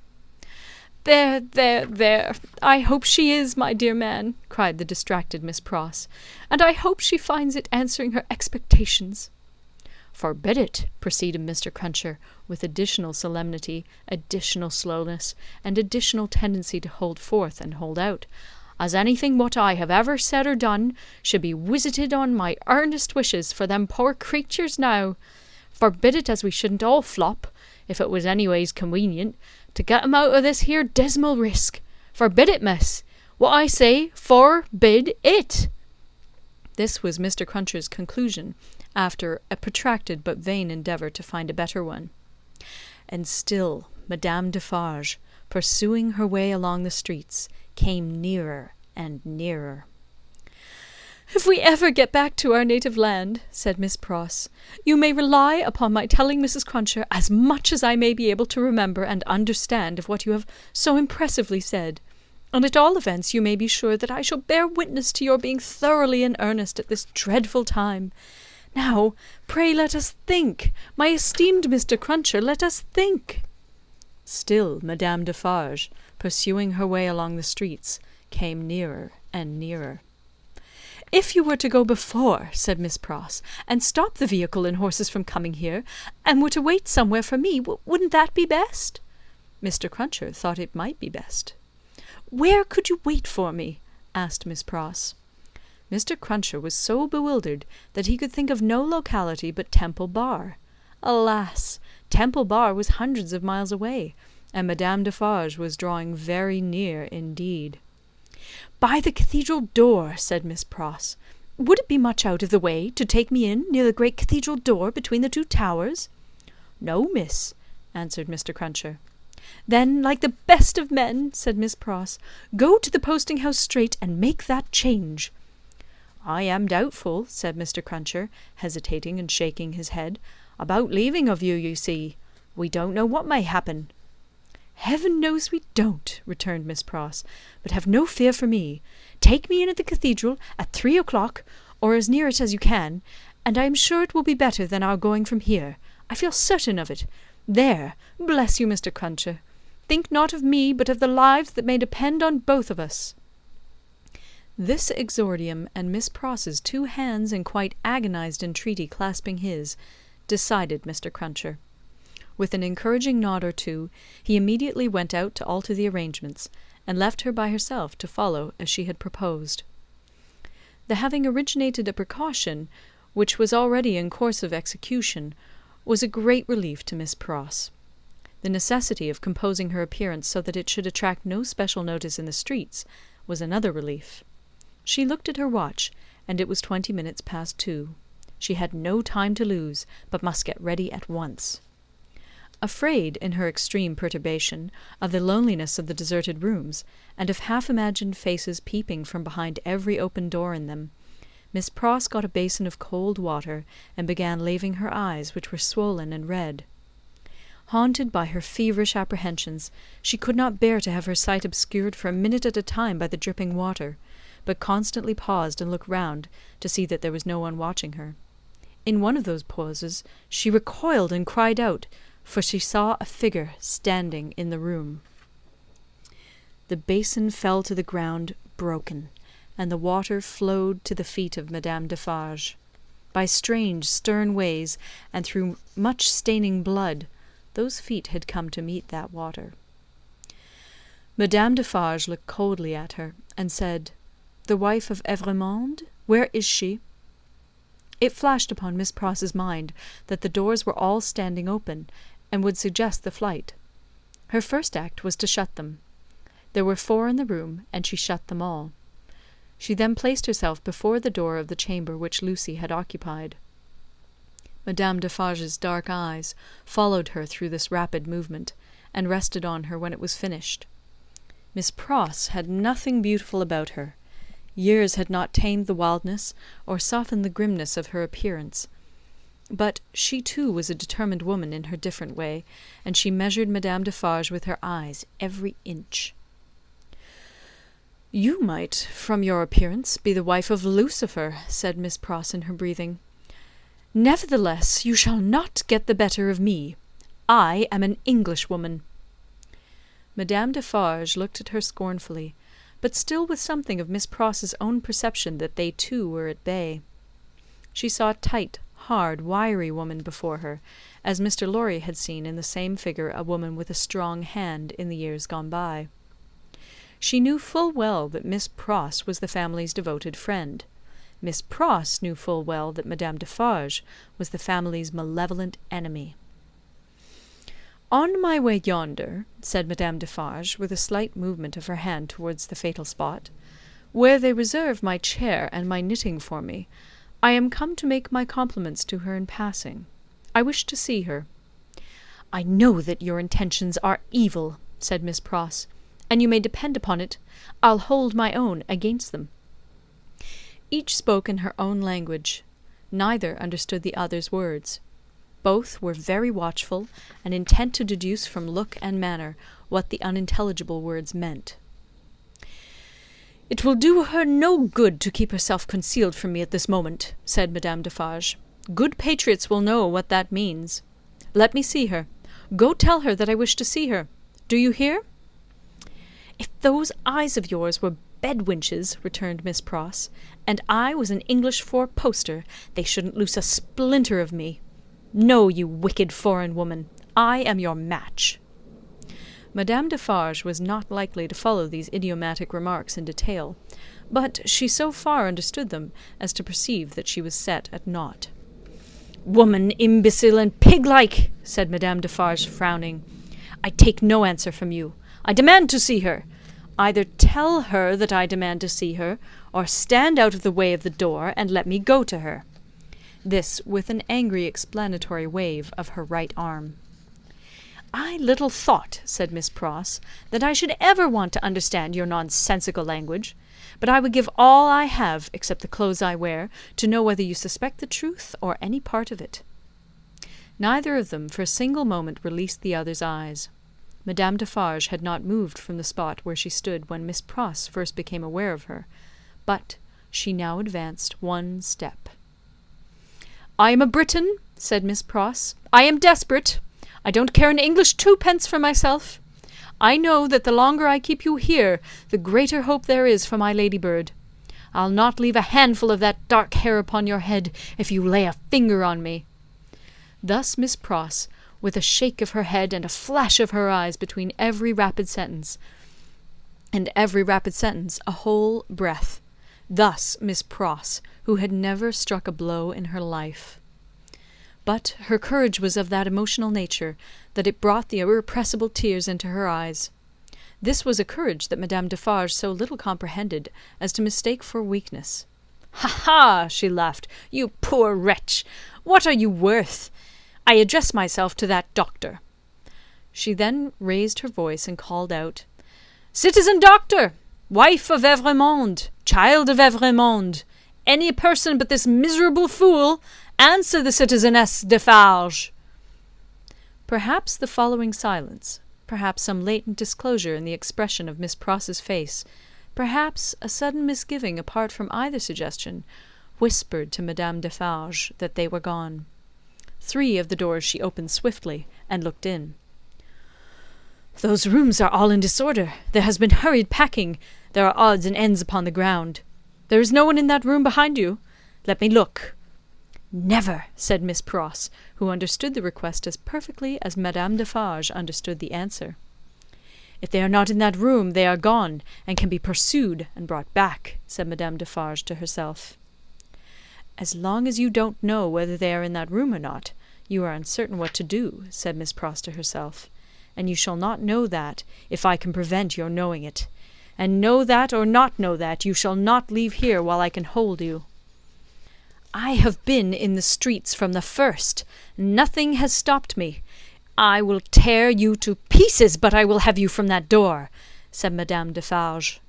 "There, there, there! I hope she is, my dear man," cried the distracted Miss Pross, "and I hope she finds it answering her expectations." "Forbid it," proceeded Mr. Cruncher, with additional solemnity, additional slowness, and additional tendency to hold forth and hold out, "as anything what I have ever said or done should be wisited on my earnest wishes for them poor creatures now. Forbid it as we shouldn't all flop, if it was anyways conwenient, to get 'em out of this here dismal risk. Forbid it, miss. What I say, forbid it." This was Mr. Cruncher's conclusion, after a protracted but vain endeavour to find a better one. And still Madame Defarge, pursuing her way along the streets, came nearer and nearer. "If we ever get back to our native land," said Miss Pross, "you may rely upon my telling Mrs. Cruncher as much as I may be able to remember and understand of what you have so impressively said, and at all events you may be sure that I shall bear witness to your being thoroughly in earnest at this dreadful time. Now, pray let us think. My esteemed Mr. Cruncher, let us think." Still Madame Defarge, pursuing her way along the streets, came nearer and nearer. "If you were to go before," said Miss Pross, "and stop the vehicle and horses from coming here, and were to wait somewhere for me, wouldn't that be best?" Mr. Cruncher thought it might be best. "Where could you wait for me?" asked Miss Pross. Mr. Cruncher was so bewildered that he could think of no locality but Temple Bar. Alas! Temple Bar was hundreds of miles away, and Madame Defarge was drawing very near indeed. "By the cathedral door," said Miss Pross. "Would it be much out of the way to take me in near the great cathedral door between the 2 towers?" "No, miss," answered Mr. Cruncher. "Then, like the best of men," said Miss Pross, "go to the posting-house straight and make that change." "I am doubtful," said Mr. Cruncher, hesitating and shaking his head, "about leaving of you, you see. We don't know what may happen." "Heaven knows we don't," returned Miss Pross. "But have no fear for me. Take me in at the cathedral at 3 o'clock, or as near it as you can, and I am sure it will be better than our going from here. I feel certain of it. There, bless you, Mr. Cruncher. Think not of me, but of the lives that may depend on both of us." This exordium, and Miss Pross's 2 hands in quite agonised entreaty clasping his, decided Mr. Cruncher. With an encouraging nod or two, he immediately went out to alter the arrangements, and left her by herself to follow as she had proposed. The having originated a precaution, which was already in course of execution, was a great relief to Miss Pross. The necessity of composing her appearance so that it should attract no special notice in the streets was another relief. She looked at her watch, and it was 20 minutes past 2. She had no time to lose, but must get ready at once. Afraid, in her extreme perturbation, of the loneliness of the deserted rooms, and of half-imagined faces peeping from behind every open door in them, Miss Pross got a basin of cold water, and began laving her eyes, which were swollen and red. Haunted by her feverish apprehensions, she could not bear to have her sight obscured for a minute at a time by the dripping water, but constantly paused and looked round to see that there was no one watching her. In one of those pauses she recoiled and cried out, for she saw a figure standing in the room. The basin fell to the ground broken, and the water flowed to the feet of Madame Defarge. By strange, stern ways, and through much staining blood, those feet had come to meet that water. Madame Defarge looked coldly at her, and said, "The wife of Evrémonde? Where is she?" It flashed upon Miss Pross's mind that the doors were all standing open, and would suggest the flight. Her first act was to shut them. There were 4 in the room, and she shut them all. She then placed herself before the door of the chamber which Lucy had occupied. Madame Defarge's dark eyes followed her through this rapid movement, and rested on her when it was finished. Miss Pross had nothing beautiful about her. Years had not tamed the wildness or softened the grimness of her appearance. But she too was a determined woman in her different way, and she measured Madame Defarge with her eyes every inch. "You might, from your appearance, be the wife of Lucifer," said Miss Pross in her breathing. "Nevertheless, you shall not get the better of me. I am an Englishwoman." Madame Defarge looked at her scornfully, but still with something of Miss Pross's own perception that they two were at bay. She saw a tight, hard, wiry woman before her, as Mr. Lorry had seen in the same figure a woman with a strong hand in the years gone by. She knew full well that Miss Pross was the family's devoted friend. Miss Pross knew full well that Madame Defarge was the family's malevolent enemy. "On my way yonder," said Madame Defarge, with a slight movement of her hand towards the fatal spot, "where they reserve my chair and my knitting for me, I am come to make my compliments to her in passing. I wish to see her." "I know that your intentions are evil," said Miss Pross, "and you may depend upon it, I'll hold my own against them." Each spoke in her own language. Neither understood the other's words. Both were very watchful, and intent to deduce from look and manner what the unintelligible words meant. "It will do her no good to keep herself concealed from me at this moment," said Madame Defarge. "Good patriots will know what that means. Let me see her. Go tell her that I wish to see her. Do you hear?" "If those eyes of yours were bed-winches," returned Miss Pross, "and I was an English four-poster, they shouldn't loose a splinter of me. No, you wicked foreign woman, I am your match." Madame Defarge was not likely to follow these idiomatic remarks in detail, but she so far understood them as to perceive that she was set at naught. "Woman, imbecile, and pig-like!" said Madame Defarge, frowning. "I take no answer from you. I demand to see her. Either tell her that I demand to see her, or stand out of the way of the door, and let me go to her." This with an angry explanatory wave of her right arm. "I little thought," said Miss Pross, "that I should ever want to understand your nonsensical language, but I would give all I have, except the clothes I wear, to know whether you suspect the truth or any part of it." Neither of them for a single moment released the other's eyes. Madame Defarge had not moved from the spot where she stood when Miss Pross first became aware of her, but she now advanced one step. "I am a Briton," said Miss Pross. "I am desperate. I don't care an English twopence for myself. I know that the longer I keep you here, the greater hope there is for my ladybird. I'll not leave a handful of that dark hair upon your head if you lay a finger on me." Thus Miss Pross, with a shake of her head and a flash of her eyes between every rapid sentence, and every rapid sentence a whole breath. Thus Miss Pross, who had never struck a blow in her life. But her courage was of that emotional nature that it brought the irrepressible tears into her eyes. This was a courage that Madame Defarge so little comprehended as to mistake for weakness. "Ha, ha!" she laughed. "You poor wretch! What are you worth? I address myself to that doctor." She then raised her voice and called out, "Citizen Doctor! Wife of Evrémonde! Child of Evrémonde! Any person but this miserable fool! Answer the Citizeness Defarge!" Perhaps the following silence, perhaps some latent disclosure in the expression of Miss Pross's face, perhaps a sudden misgiving apart from either suggestion, whispered to Madame Defarge that they were gone. 3 of the doors she opened swiftly, and looked in. "Those rooms are all in disorder. There has been hurried packing. There are odds and ends upon the ground. There is no one in that room behind you. Let me look." "Never," said Miss Pross, who understood the request as perfectly as Madame Defarge understood the answer. "If they are not in that room, they are gone, and can be pursued and brought back," said Madame Defarge to herself. "As long as you don't know whether they are in that room or not, you are uncertain what to do," said Miss Pross to herself, "and you shall not know that, if I can prevent your knowing it. And know that or not know that, you shall not leave here while I can hold you." "I have been in the streets from the first. Nothing has stopped me. I will tear you to pieces, but I will have you from that door," said Madame Defarge.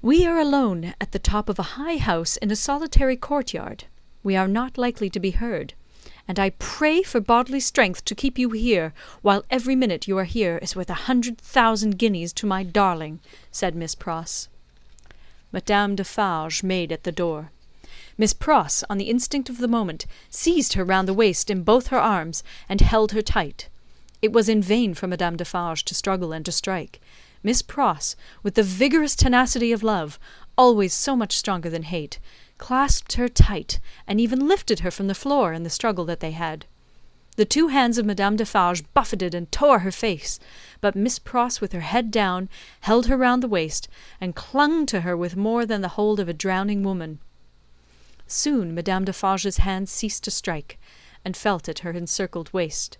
"We are alone at the top of a high house in a solitary courtyard. We are not likely to be heard, and I pray for bodily strength to keep you here, while every minute you are here is worth 100,000 guineas to my darling," said Miss Pross. Madame Defarge made at the door. Miss Pross, on the instinct of the moment, seized her round the waist in both her arms, and held her tight. It was in vain for Madame Defarge to struggle and to strike. Miss Pross, with the vigorous tenacity of love, always so much stronger than hate, clasped her tight, and even lifted her from the floor in the struggle that they had. The 2 hands of Madame Defarge buffeted and tore her face, but Miss Pross, with her head down, held her round the waist, and clung to her with more than the hold of a drowning woman. Soon Madame Defarge's hands ceased to strike, and felt at her encircled waist.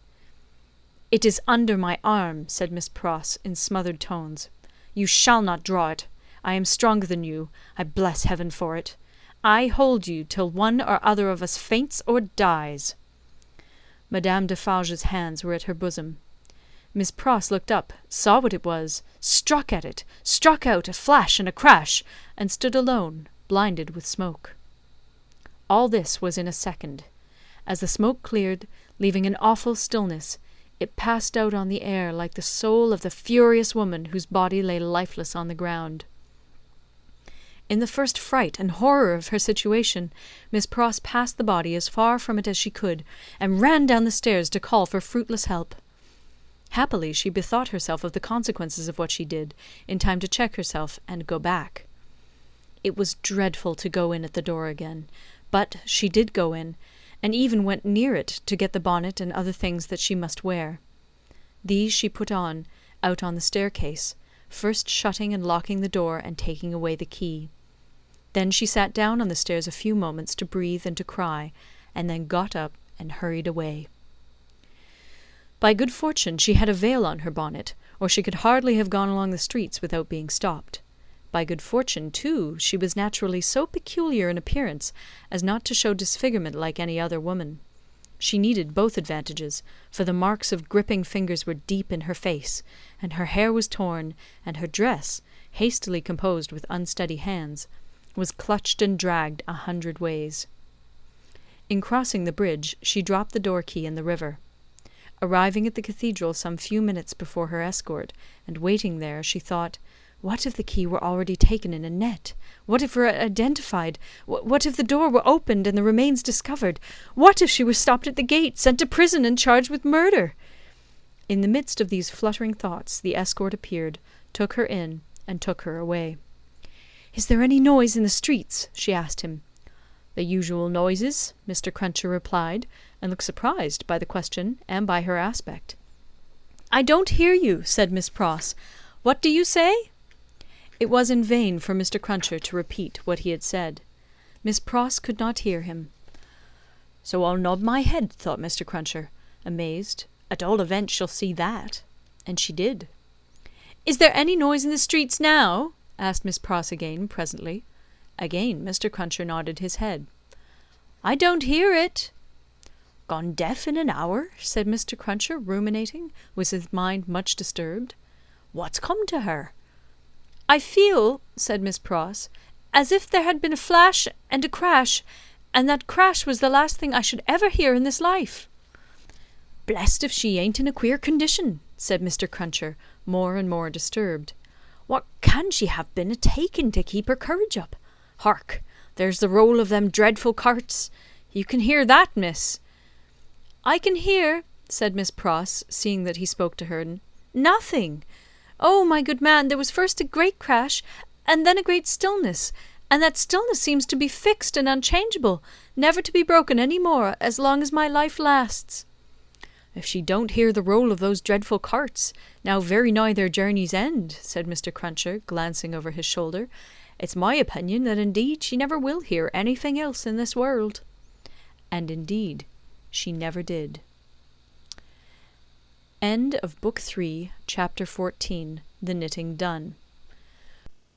"It is under my arm," said Miss Pross, in smothered tones. "You shall not draw it. I am stronger than you. I bless Heaven for it. I hold you till one or other of us faints or dies." Madame Defarge's hands were at her bosom. Miss Pross looked up, saw what it was, struck at it, struck out a flash and a crash, and stood alone, blinded with smoke. All this was in a second. As the smoke cleared, leaving an awful stillness, it passed out on the air like the soul of the furious woman whose body lay lifeless on the ground. In the first fright and horror of her situation, Miss Pross passed the body as far from it as she could, and ran down the stairs to call for fruitless help. Happily she bethought herself of the consequences of what she did, in time to check herself and go back. It was dreadful to go in at the door again, but she did go in, and even went near it to get the bonnet and other things that she must wear. These she put on, out on the staircase, first shutting and locking the door and taking away the key. Then she sat down on the stairs a few moments to breathe and to cry, and then got up and hurried away. By good fortune she had a veil on her bonnet, or she could hardly have gone along the streets without being stopped. By good fortune, too, she was naturally so peculiar in appearance as not to show disfigurement like any other woman. She needed both advantages, for the marks of gripping fingers were deep in her face, and her hair was torn, and her dress, hastily composed with unsteady hands, was clutched and dragged 100 ways. In crossing the bridge, she dropped the door key in the river. Arriving at the cathedral some few minutes before her escort, and waiting there, she thought, what if the key were already taken in a net? What if we were identified? What if the door were opened and the remains discovered? What if she were stopped at the gate, sent to prison, and charged with murder? In the midst of these fluttering thoughts, the escort appeared, took her in, and took her away. "Is there any noise in the streets?" she asked him. "The usual noises," Mr. Cruncher replied, and looked surprised by the question and by her aspect. "I don't hear you," said Miss Pross. "What do you say?" It was in vain for Mr. Cruncher to repeat what he had said. Miss Pross could not hear him. "So I'll nod my head," thought Mr. Cruncher, amazed. "At all events she'll see that." And she did. "Is there any noise in the streets now?" asked Miss Pross again, presently. Again Mr. Cruncher nodded his head. "I don't hear it." "Gone deaf in an hour?" said Mr. Cruncher, ruminating, with his mind much disturbed. "What's come to her?" "I feel," said Miss Pross, "as if there had been a flash and a crash, and that crash was the last thing I should ever hear in this life." "Blest if she ain't in a queer condition," said Mr. Cruncher, more and more disturbed. "What can she have been a-taking to keep her courage up? Hark! There's the roll of them dreadful carts. You can hear that, miss?" "I can hear," said Miss Pross, seeing that he spoke to her, "nothing. Oh, my good man, there was first a great crash, and then a great stillness, and that stillness seems to be fixed and unchangeable, never to be broken any more as long as my life lasts." "If she don't hear the roll of those dreadful carts, now very nigh their journey's end," said Mr. Cruncher, glancing over his shoulder, "it's my opinion that indeed she never will hear anything else in this world." And indeed she never did. End of Book 3, Chapter 14. The Knitting Done.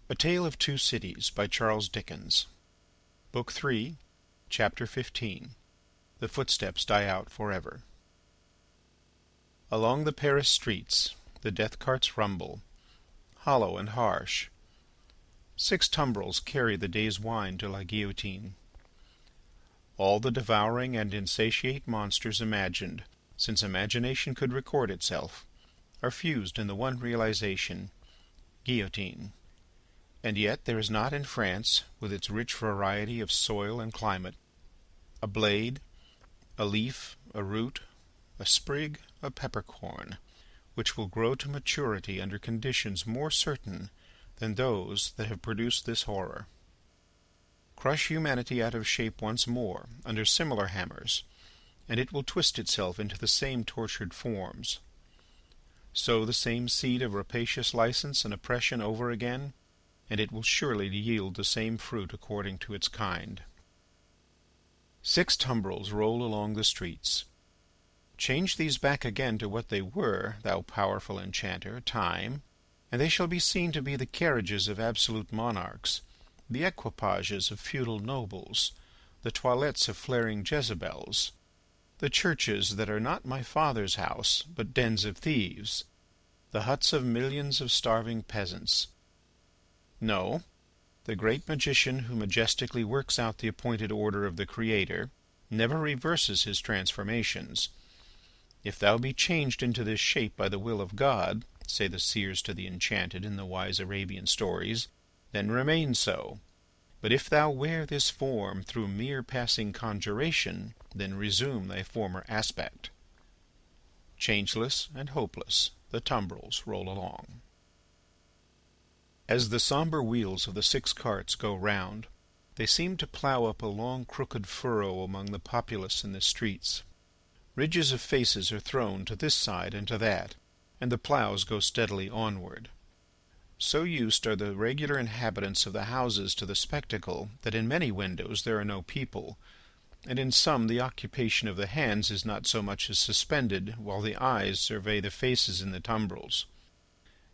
A Tale of Two Cities by Charles Dickens. Book 3, Chapter 15. The Footsteps Die Out Forever. Along the Paris streets the death carts rumble, hollow and harsh. 6 tumbrils carry the day's wine to la guillotine. All the devouring and insatiate monsters imagined, since imagination could record itself, are fused in the one realization, guillotine. And yet there is not in France, with its rich variety of soil and climate, a blade, a leaf, a root, a sprig, a peppercorn, which will grow to maturity under conditions more certain than those that have produced this horror. Crush humanity out of shape once more, under similar hammers, and it will twist itself into the same tortured forms. Sow the same seed of rapacious license and oppression over again, and it will surely yield the same fruit according to its kind. 6 tumbrils roll along the streets. Change these back again to what they were, thou powerful enchanter, Time, and they shall be seen to be the carriages of absolute monarchs, the equipages of feudal nobles, the toilettes of flaring Jezebels, the churches that are not my father's house, but dens of thieves, the huts of millions of starving peasants. No, the great magician who majestically works out the appointed order of the Creator never reverses his transformations. If thou be changed into this shape by the will of God, say the seers to the enchanted in the wise Arabian stories, then remain so. But if thou wear this form through mere passing conjuration, then resume thy former aspect. Changeless and hopeless, the tumbrils roll along. As the sombre wheels of the 6 carts go round, they seem to plough up a long crooked furrow among the populace in the streets. Ridges of faces are thrown to this side and to that, and the ploughs go steadily onward. So used are the regular inhabitants of the houses to the spectacle that in many windows there are no people, and in some the occupation of the hands is not so much as suspended, while the eyes survey the faces in the tumbrils.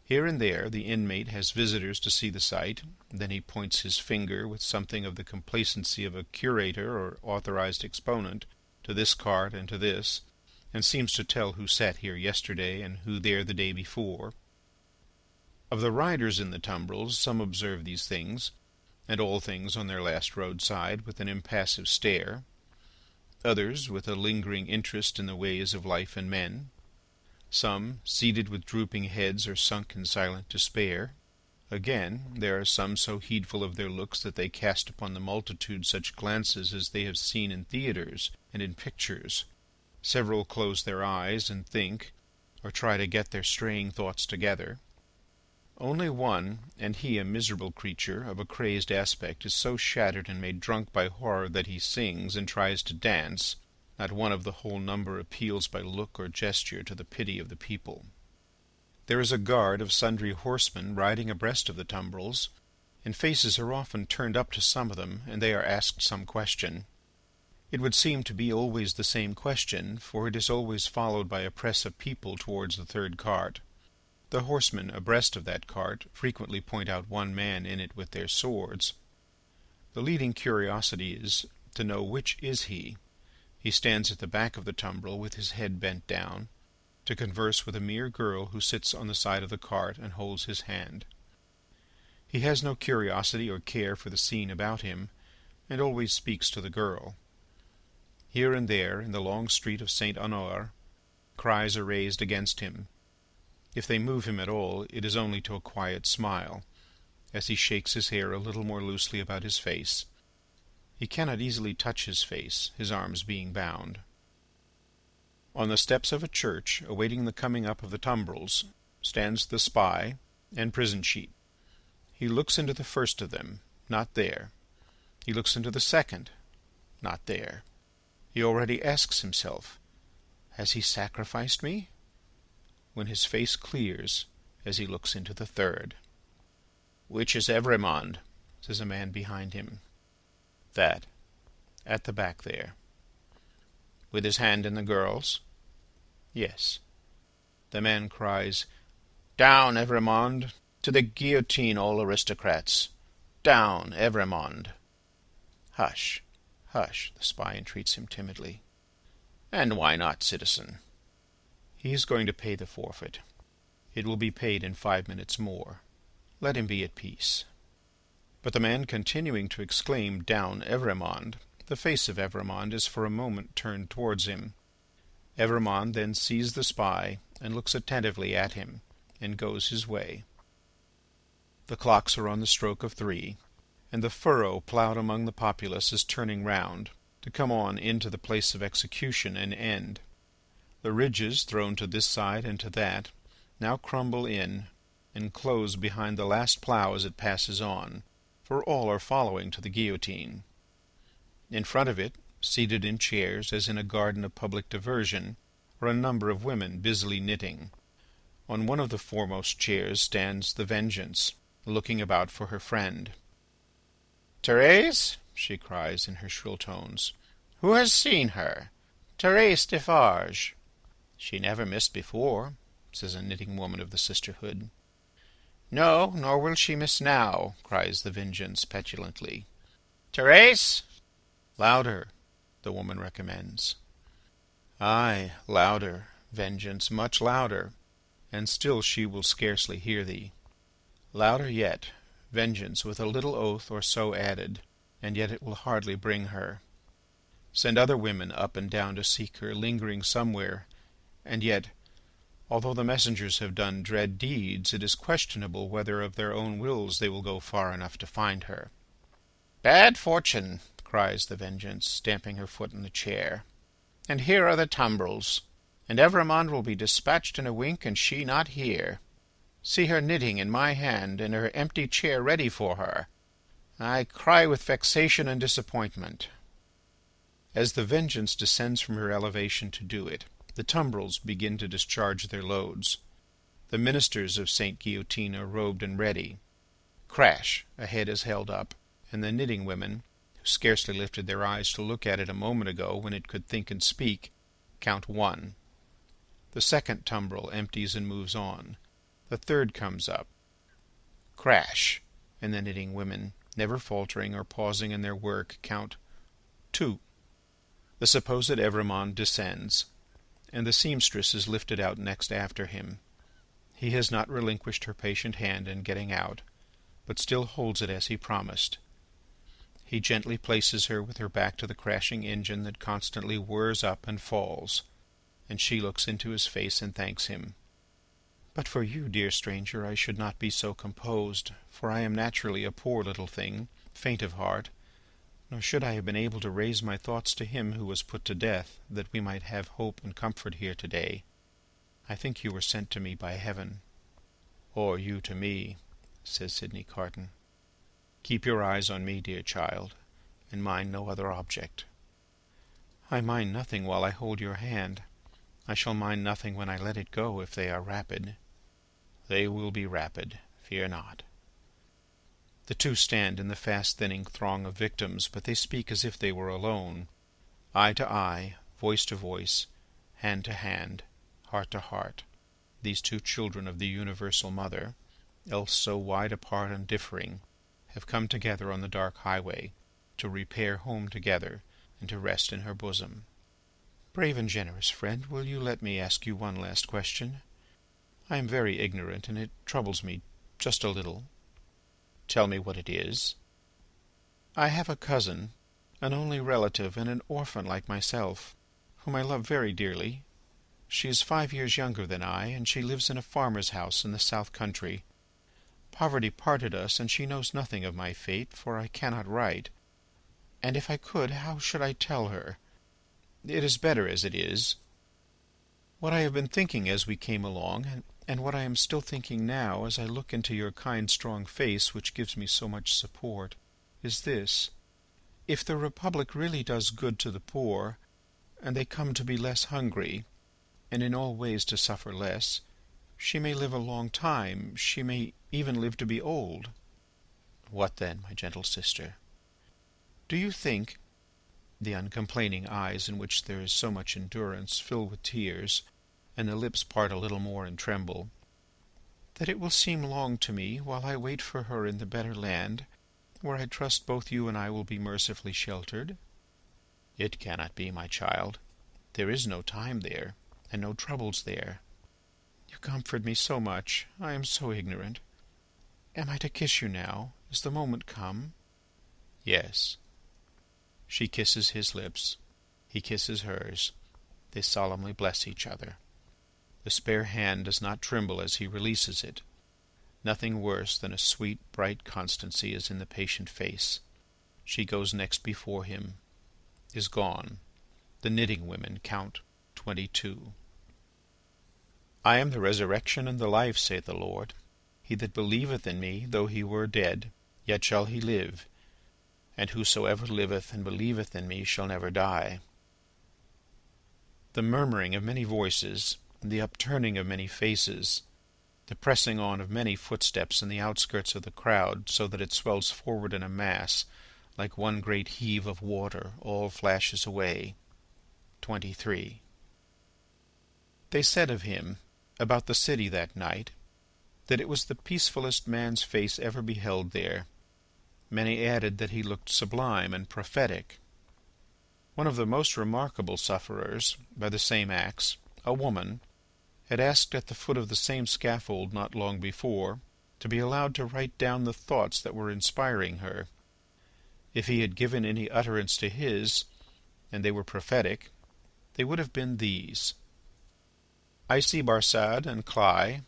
Here and there the inmate has visitors to see the sight, then he points his finger with something of the complacency of a curator or authorized exponent to this cart and to this, and seems to tell who sat here yesterday and who there the day before. Of the riders in the tumbrils some observe these things, and all things on their last roadside, with an impassive stare. Others with a lingering interest in the ways of life and men, Some, seated with drooping heads, are sunk in silent despair. Again, there are some so heedful of their looks that they cast upon the multitude such glances as they have seen in theatres and in pictures. Several close their eyes and think, or try to get their straying thoughts together. Only one, and he a miserable creature of a crazed aspect, is so shattered and made drunk by horror that he sings and tries to dance. Not one of the whole number appeals by look or gesture to the pity of the people. There is a guard of sundry horsemen riding abreast of the tumbrils, and faces are often turned up to some of them, and they are asked some question. It would seem to be always the same question, for it is always followed by a press of people towards the third cart. The horsemen abreast of that cart frequently point out one man in it with their swords. The leading curiosity is to know which is he. He stands at the back of the tumbril with his head bent down, to converse with a mere girl who sits on the side of the cart and holds his hand. He has no curiosity or care for the scene about him, and always speaks to the girl. Here and there, in the long street of St. Honore, cries are raised against him. If they move him at all, it is only to a quiet smile, as he shakes his hair a little more loosely about his face. He cannot easily touch his face, his arms being bound. On the steps of a church, awaiting the coming up of the tumbrils, stands the spy and prison sheep. He looks into the first of them, not there. He looks into the second, not there. He already asks himself, "Has he sacrificed me?" when his face clears as he looks into the third. "Which is Evrémonde?" says a man behind him. "That, at the back there." "With his hand in the girl's?" "Yes." The man cries, "Down, Evrémonde! To the guillotine, all aristocrats! Down, Evrémonde!" "Hush, hush!" the spy entreats him timidly. "And why not, citizen?" "He is going to pay the forfeit. It will be paid in 5 minutes more. Let him be at peace." But the man continuing to exclaim, "Down, Evrémonde!" the face of Evrémonde is for a moment turned towards him. Evrémonde then sees the spy and looks attentively at him, and goes his way. The clocks are on the stroke of 3, and the furrow ploughed among the populace is turning round, to come on into the place of execution and end. The ridges, thrown to this side and to that, now crumble in, and close behind the last plough as it passes on, for all are following to the guillotine. In front of it, seated in chairs as in a garden of public diversion, are a number of women busily knitting. On one of the foremost chairs stands the Vengeance, looking about for her friend. "Thérèse," she cries in her shrill tones, "who has seen her? Thérèse Defarge." "She never missed before," says a knitting woman of the sisterhood. "No, nor will she miss now," cries the Vengeance petulantly. "Thérèse!" "Louder," the woman recommends. "Aye, louder, Vengeance, much louder, and still she will scarcely hear thee. Louder yet, Vengeance, with a little oath or so added, and yet it will hardly bring her. Send other women up and down to seek her, lingering somewhere, and yet, although the messengers have done dread deeds, it is questionable whether of their own wills they will go far enough to find her." "Bad fortune!" cries the Vengeance, stamping her foot in the chair. "And here are the tumbrils, and Evrémonde will be dispatched in a wink, and she not here. See her knitting in my hand, and her empty chair ready for her. I cry with vexation and disappointment." As the Vengeance descends from her elevation to do it, the tumbrils begin to discharge their loads. The ministers of St. Guillotine are robed and ready. Crash! A head is held up, and the knitting women, who scarcely lifted their eyes to look at it a moment ago when it could think and speak, count 1. The second tumbril empties and moves on. The third comes up. Crash! And the knitting women, never faltering or pausing in their work, count 2. The supposed Evrémonde descends, and the seamstress is lifted out next after him. He has not relinquished her patient hand in getting out, but still holds it as he promised. He gently places her with her back to the crashing engine that constantly whirs up and falls, and she looks into his face and thanks him. But for you, dear stranger, I should not be so composed, for I am naturally a poor little thing, faint of heart, nor should I have been able to raise my thoughts to him who was put to death, that we might have hope and comfort here to-day. I think you were sent to me by heaven." "Or you to me," says Sydney Carton. "Keep your eyes on me, dear child, and mind no other object." "I mind nothing while I hold your hand. I shall mind nothing when I let it go, if they are rapid." "They will be rapid, fear not." The two stand in the fast-thinning throng of victims, but they speak as if they were alone, eye to eye, voice to voice, hand to hand, heart to heart. These two children of the universal mother, else so wide apart and differing, have come together on the dark highway, to repair home together, and to rest in her bosom. "Brave and generous friend, will you let me ask you one last question? I am very ignorant, and it troubles me just a little." "Tell me what it is." "I have a cousin, an only relative, and an orphan like myself, whom I love very dearly. She is 5 years younger than I, and she lives in a farmer's house in the south country. Poverty parted us, and she knows nothing of my fate, for I cannot write. And if I could, how should I tell her? It is better as it is. What I have been thinking as we came along, and what I am still thinking now as I look into your kind strong face, which gives me so much support, is this: if the Republic really does good to the poor, and they come to be less hungry, and in all ways to suffer less, she may live a long time, she may even live to be old." "What then, my gentle sister?" "Do you think," the uncomplaining eyes, in which there is so much endurance, fill with tears, and the lips part a little more and tremble, "that it will seem long to me, while I wait for her in the better land, where I trust both you and I will be mercifully sheltered?" "It cannot be, my child. There is no time there, and no troubles there." "You comfort me so much. I am so ignorant. Am I to kiss you now? Is the moment come?" "Yes." She kisses his lips. He kisses hers. They solemnly bless each other. The spare hand does not tremble as he releases it. Nothing worse than a sweet, bright constancy is in the patient face. She goes next before him, is gone. The knitting women count 22. "I am the resurrection and the life, saith the Lord. He that believeth in me, though he were dead, yet shall he live. And whosoever liveth and believeth in me shall never die." The murmuring of many voices, the upturning of many faces, the pressing on of many footsteps in the outskirts of the crowd, so that it swells forward in a mass, like one great heave of water, all flashes away. 23. They said of him, about the city that night, that it was the peacefullest man's face ever beheld there. Many added that he looked sublime and prophetic. One of the most remarkable sufferers by the same axe, a woman, had asked at the foot of the same scaffold not long before to be allowed to write down the thoughts that were inspiring her. If he had given any utterance to his, and they were prophetic, they would have been these: "I see Barsad and Cly,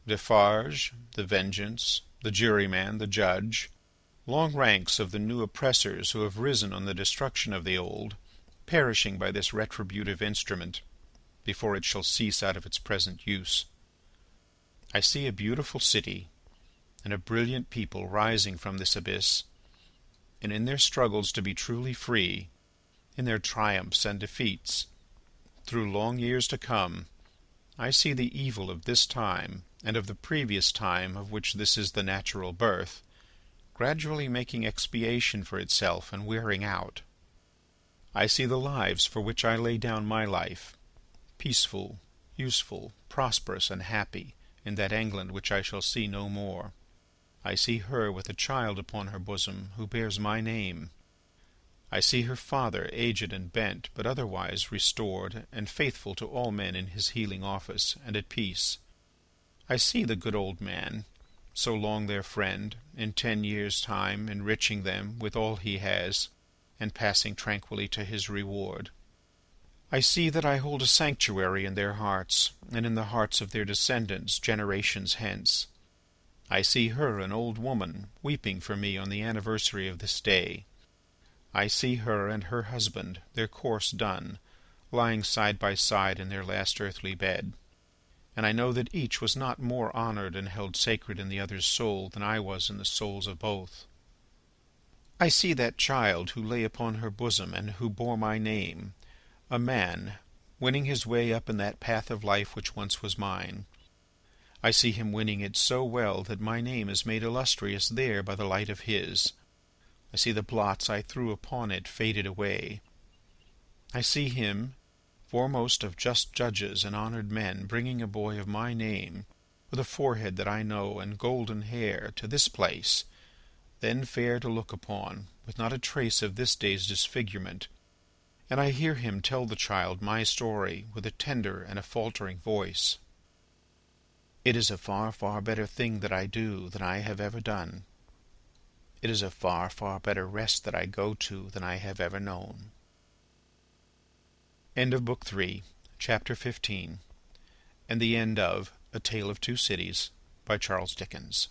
Defarge, the Vengeance, the Juryman, the Judge, long ranks of the new oppressors who have risen on the destruction of the old, perishing by this retributive instrument, before it shall cease out of its present use. I see a beautiful city, and a brilliant people rising from this abyss, and in their struggles to be truly free, in their triumphs and defeats, through long years to come, I see the evil of this time and of the previous time of which this is the natural birth, gradually making expiation for itself and wearing out. I see the lives for which I lay down my life, peaceful, useful, prosperous, and happy, in that England which I shall see no more. I see her with a child upon her bosom, who bears my name. I see her father, aged and bent, but otherwise restored, and faithful to all men in his healing office, and at peace. I see the good old man, so long their friend, in 10 years' time enriching them with all he has, and passing tranquilly to his reward. I see that I hold a sanctuary in their hearts, and in the hearts of their descendants generations hence. I see her, an old woman, weeping for me on the anniversary of this day. I see her and her husband, their course done, lying side by side in their last earthly bed, and I know that each was not more honoured and held sacred in the other's soul than I was in the souls of both. I see that child who lay upon her bosom and who bore my name, a man, winning his way up in that path of life which once was mine. I see him winning it so well that my name is made illustrious there by the light of his. I see the blots I threw upon it faded away. I see him, foremost of just judges and honoured men, bringing a boy of my name, with a forehead that I know and golden hair, to this place, then fair to look upon, with not a trace of this day's disfigurement. And I hear him tell the child my story with a tender and a faltering voice. It is a far, far better thing that I do than I have ever done. It is a far, far better rest that I go to than I have ever known. End of Book 3, Chapter 15, and the end of A Tale of Two Cities by Charles Dickens.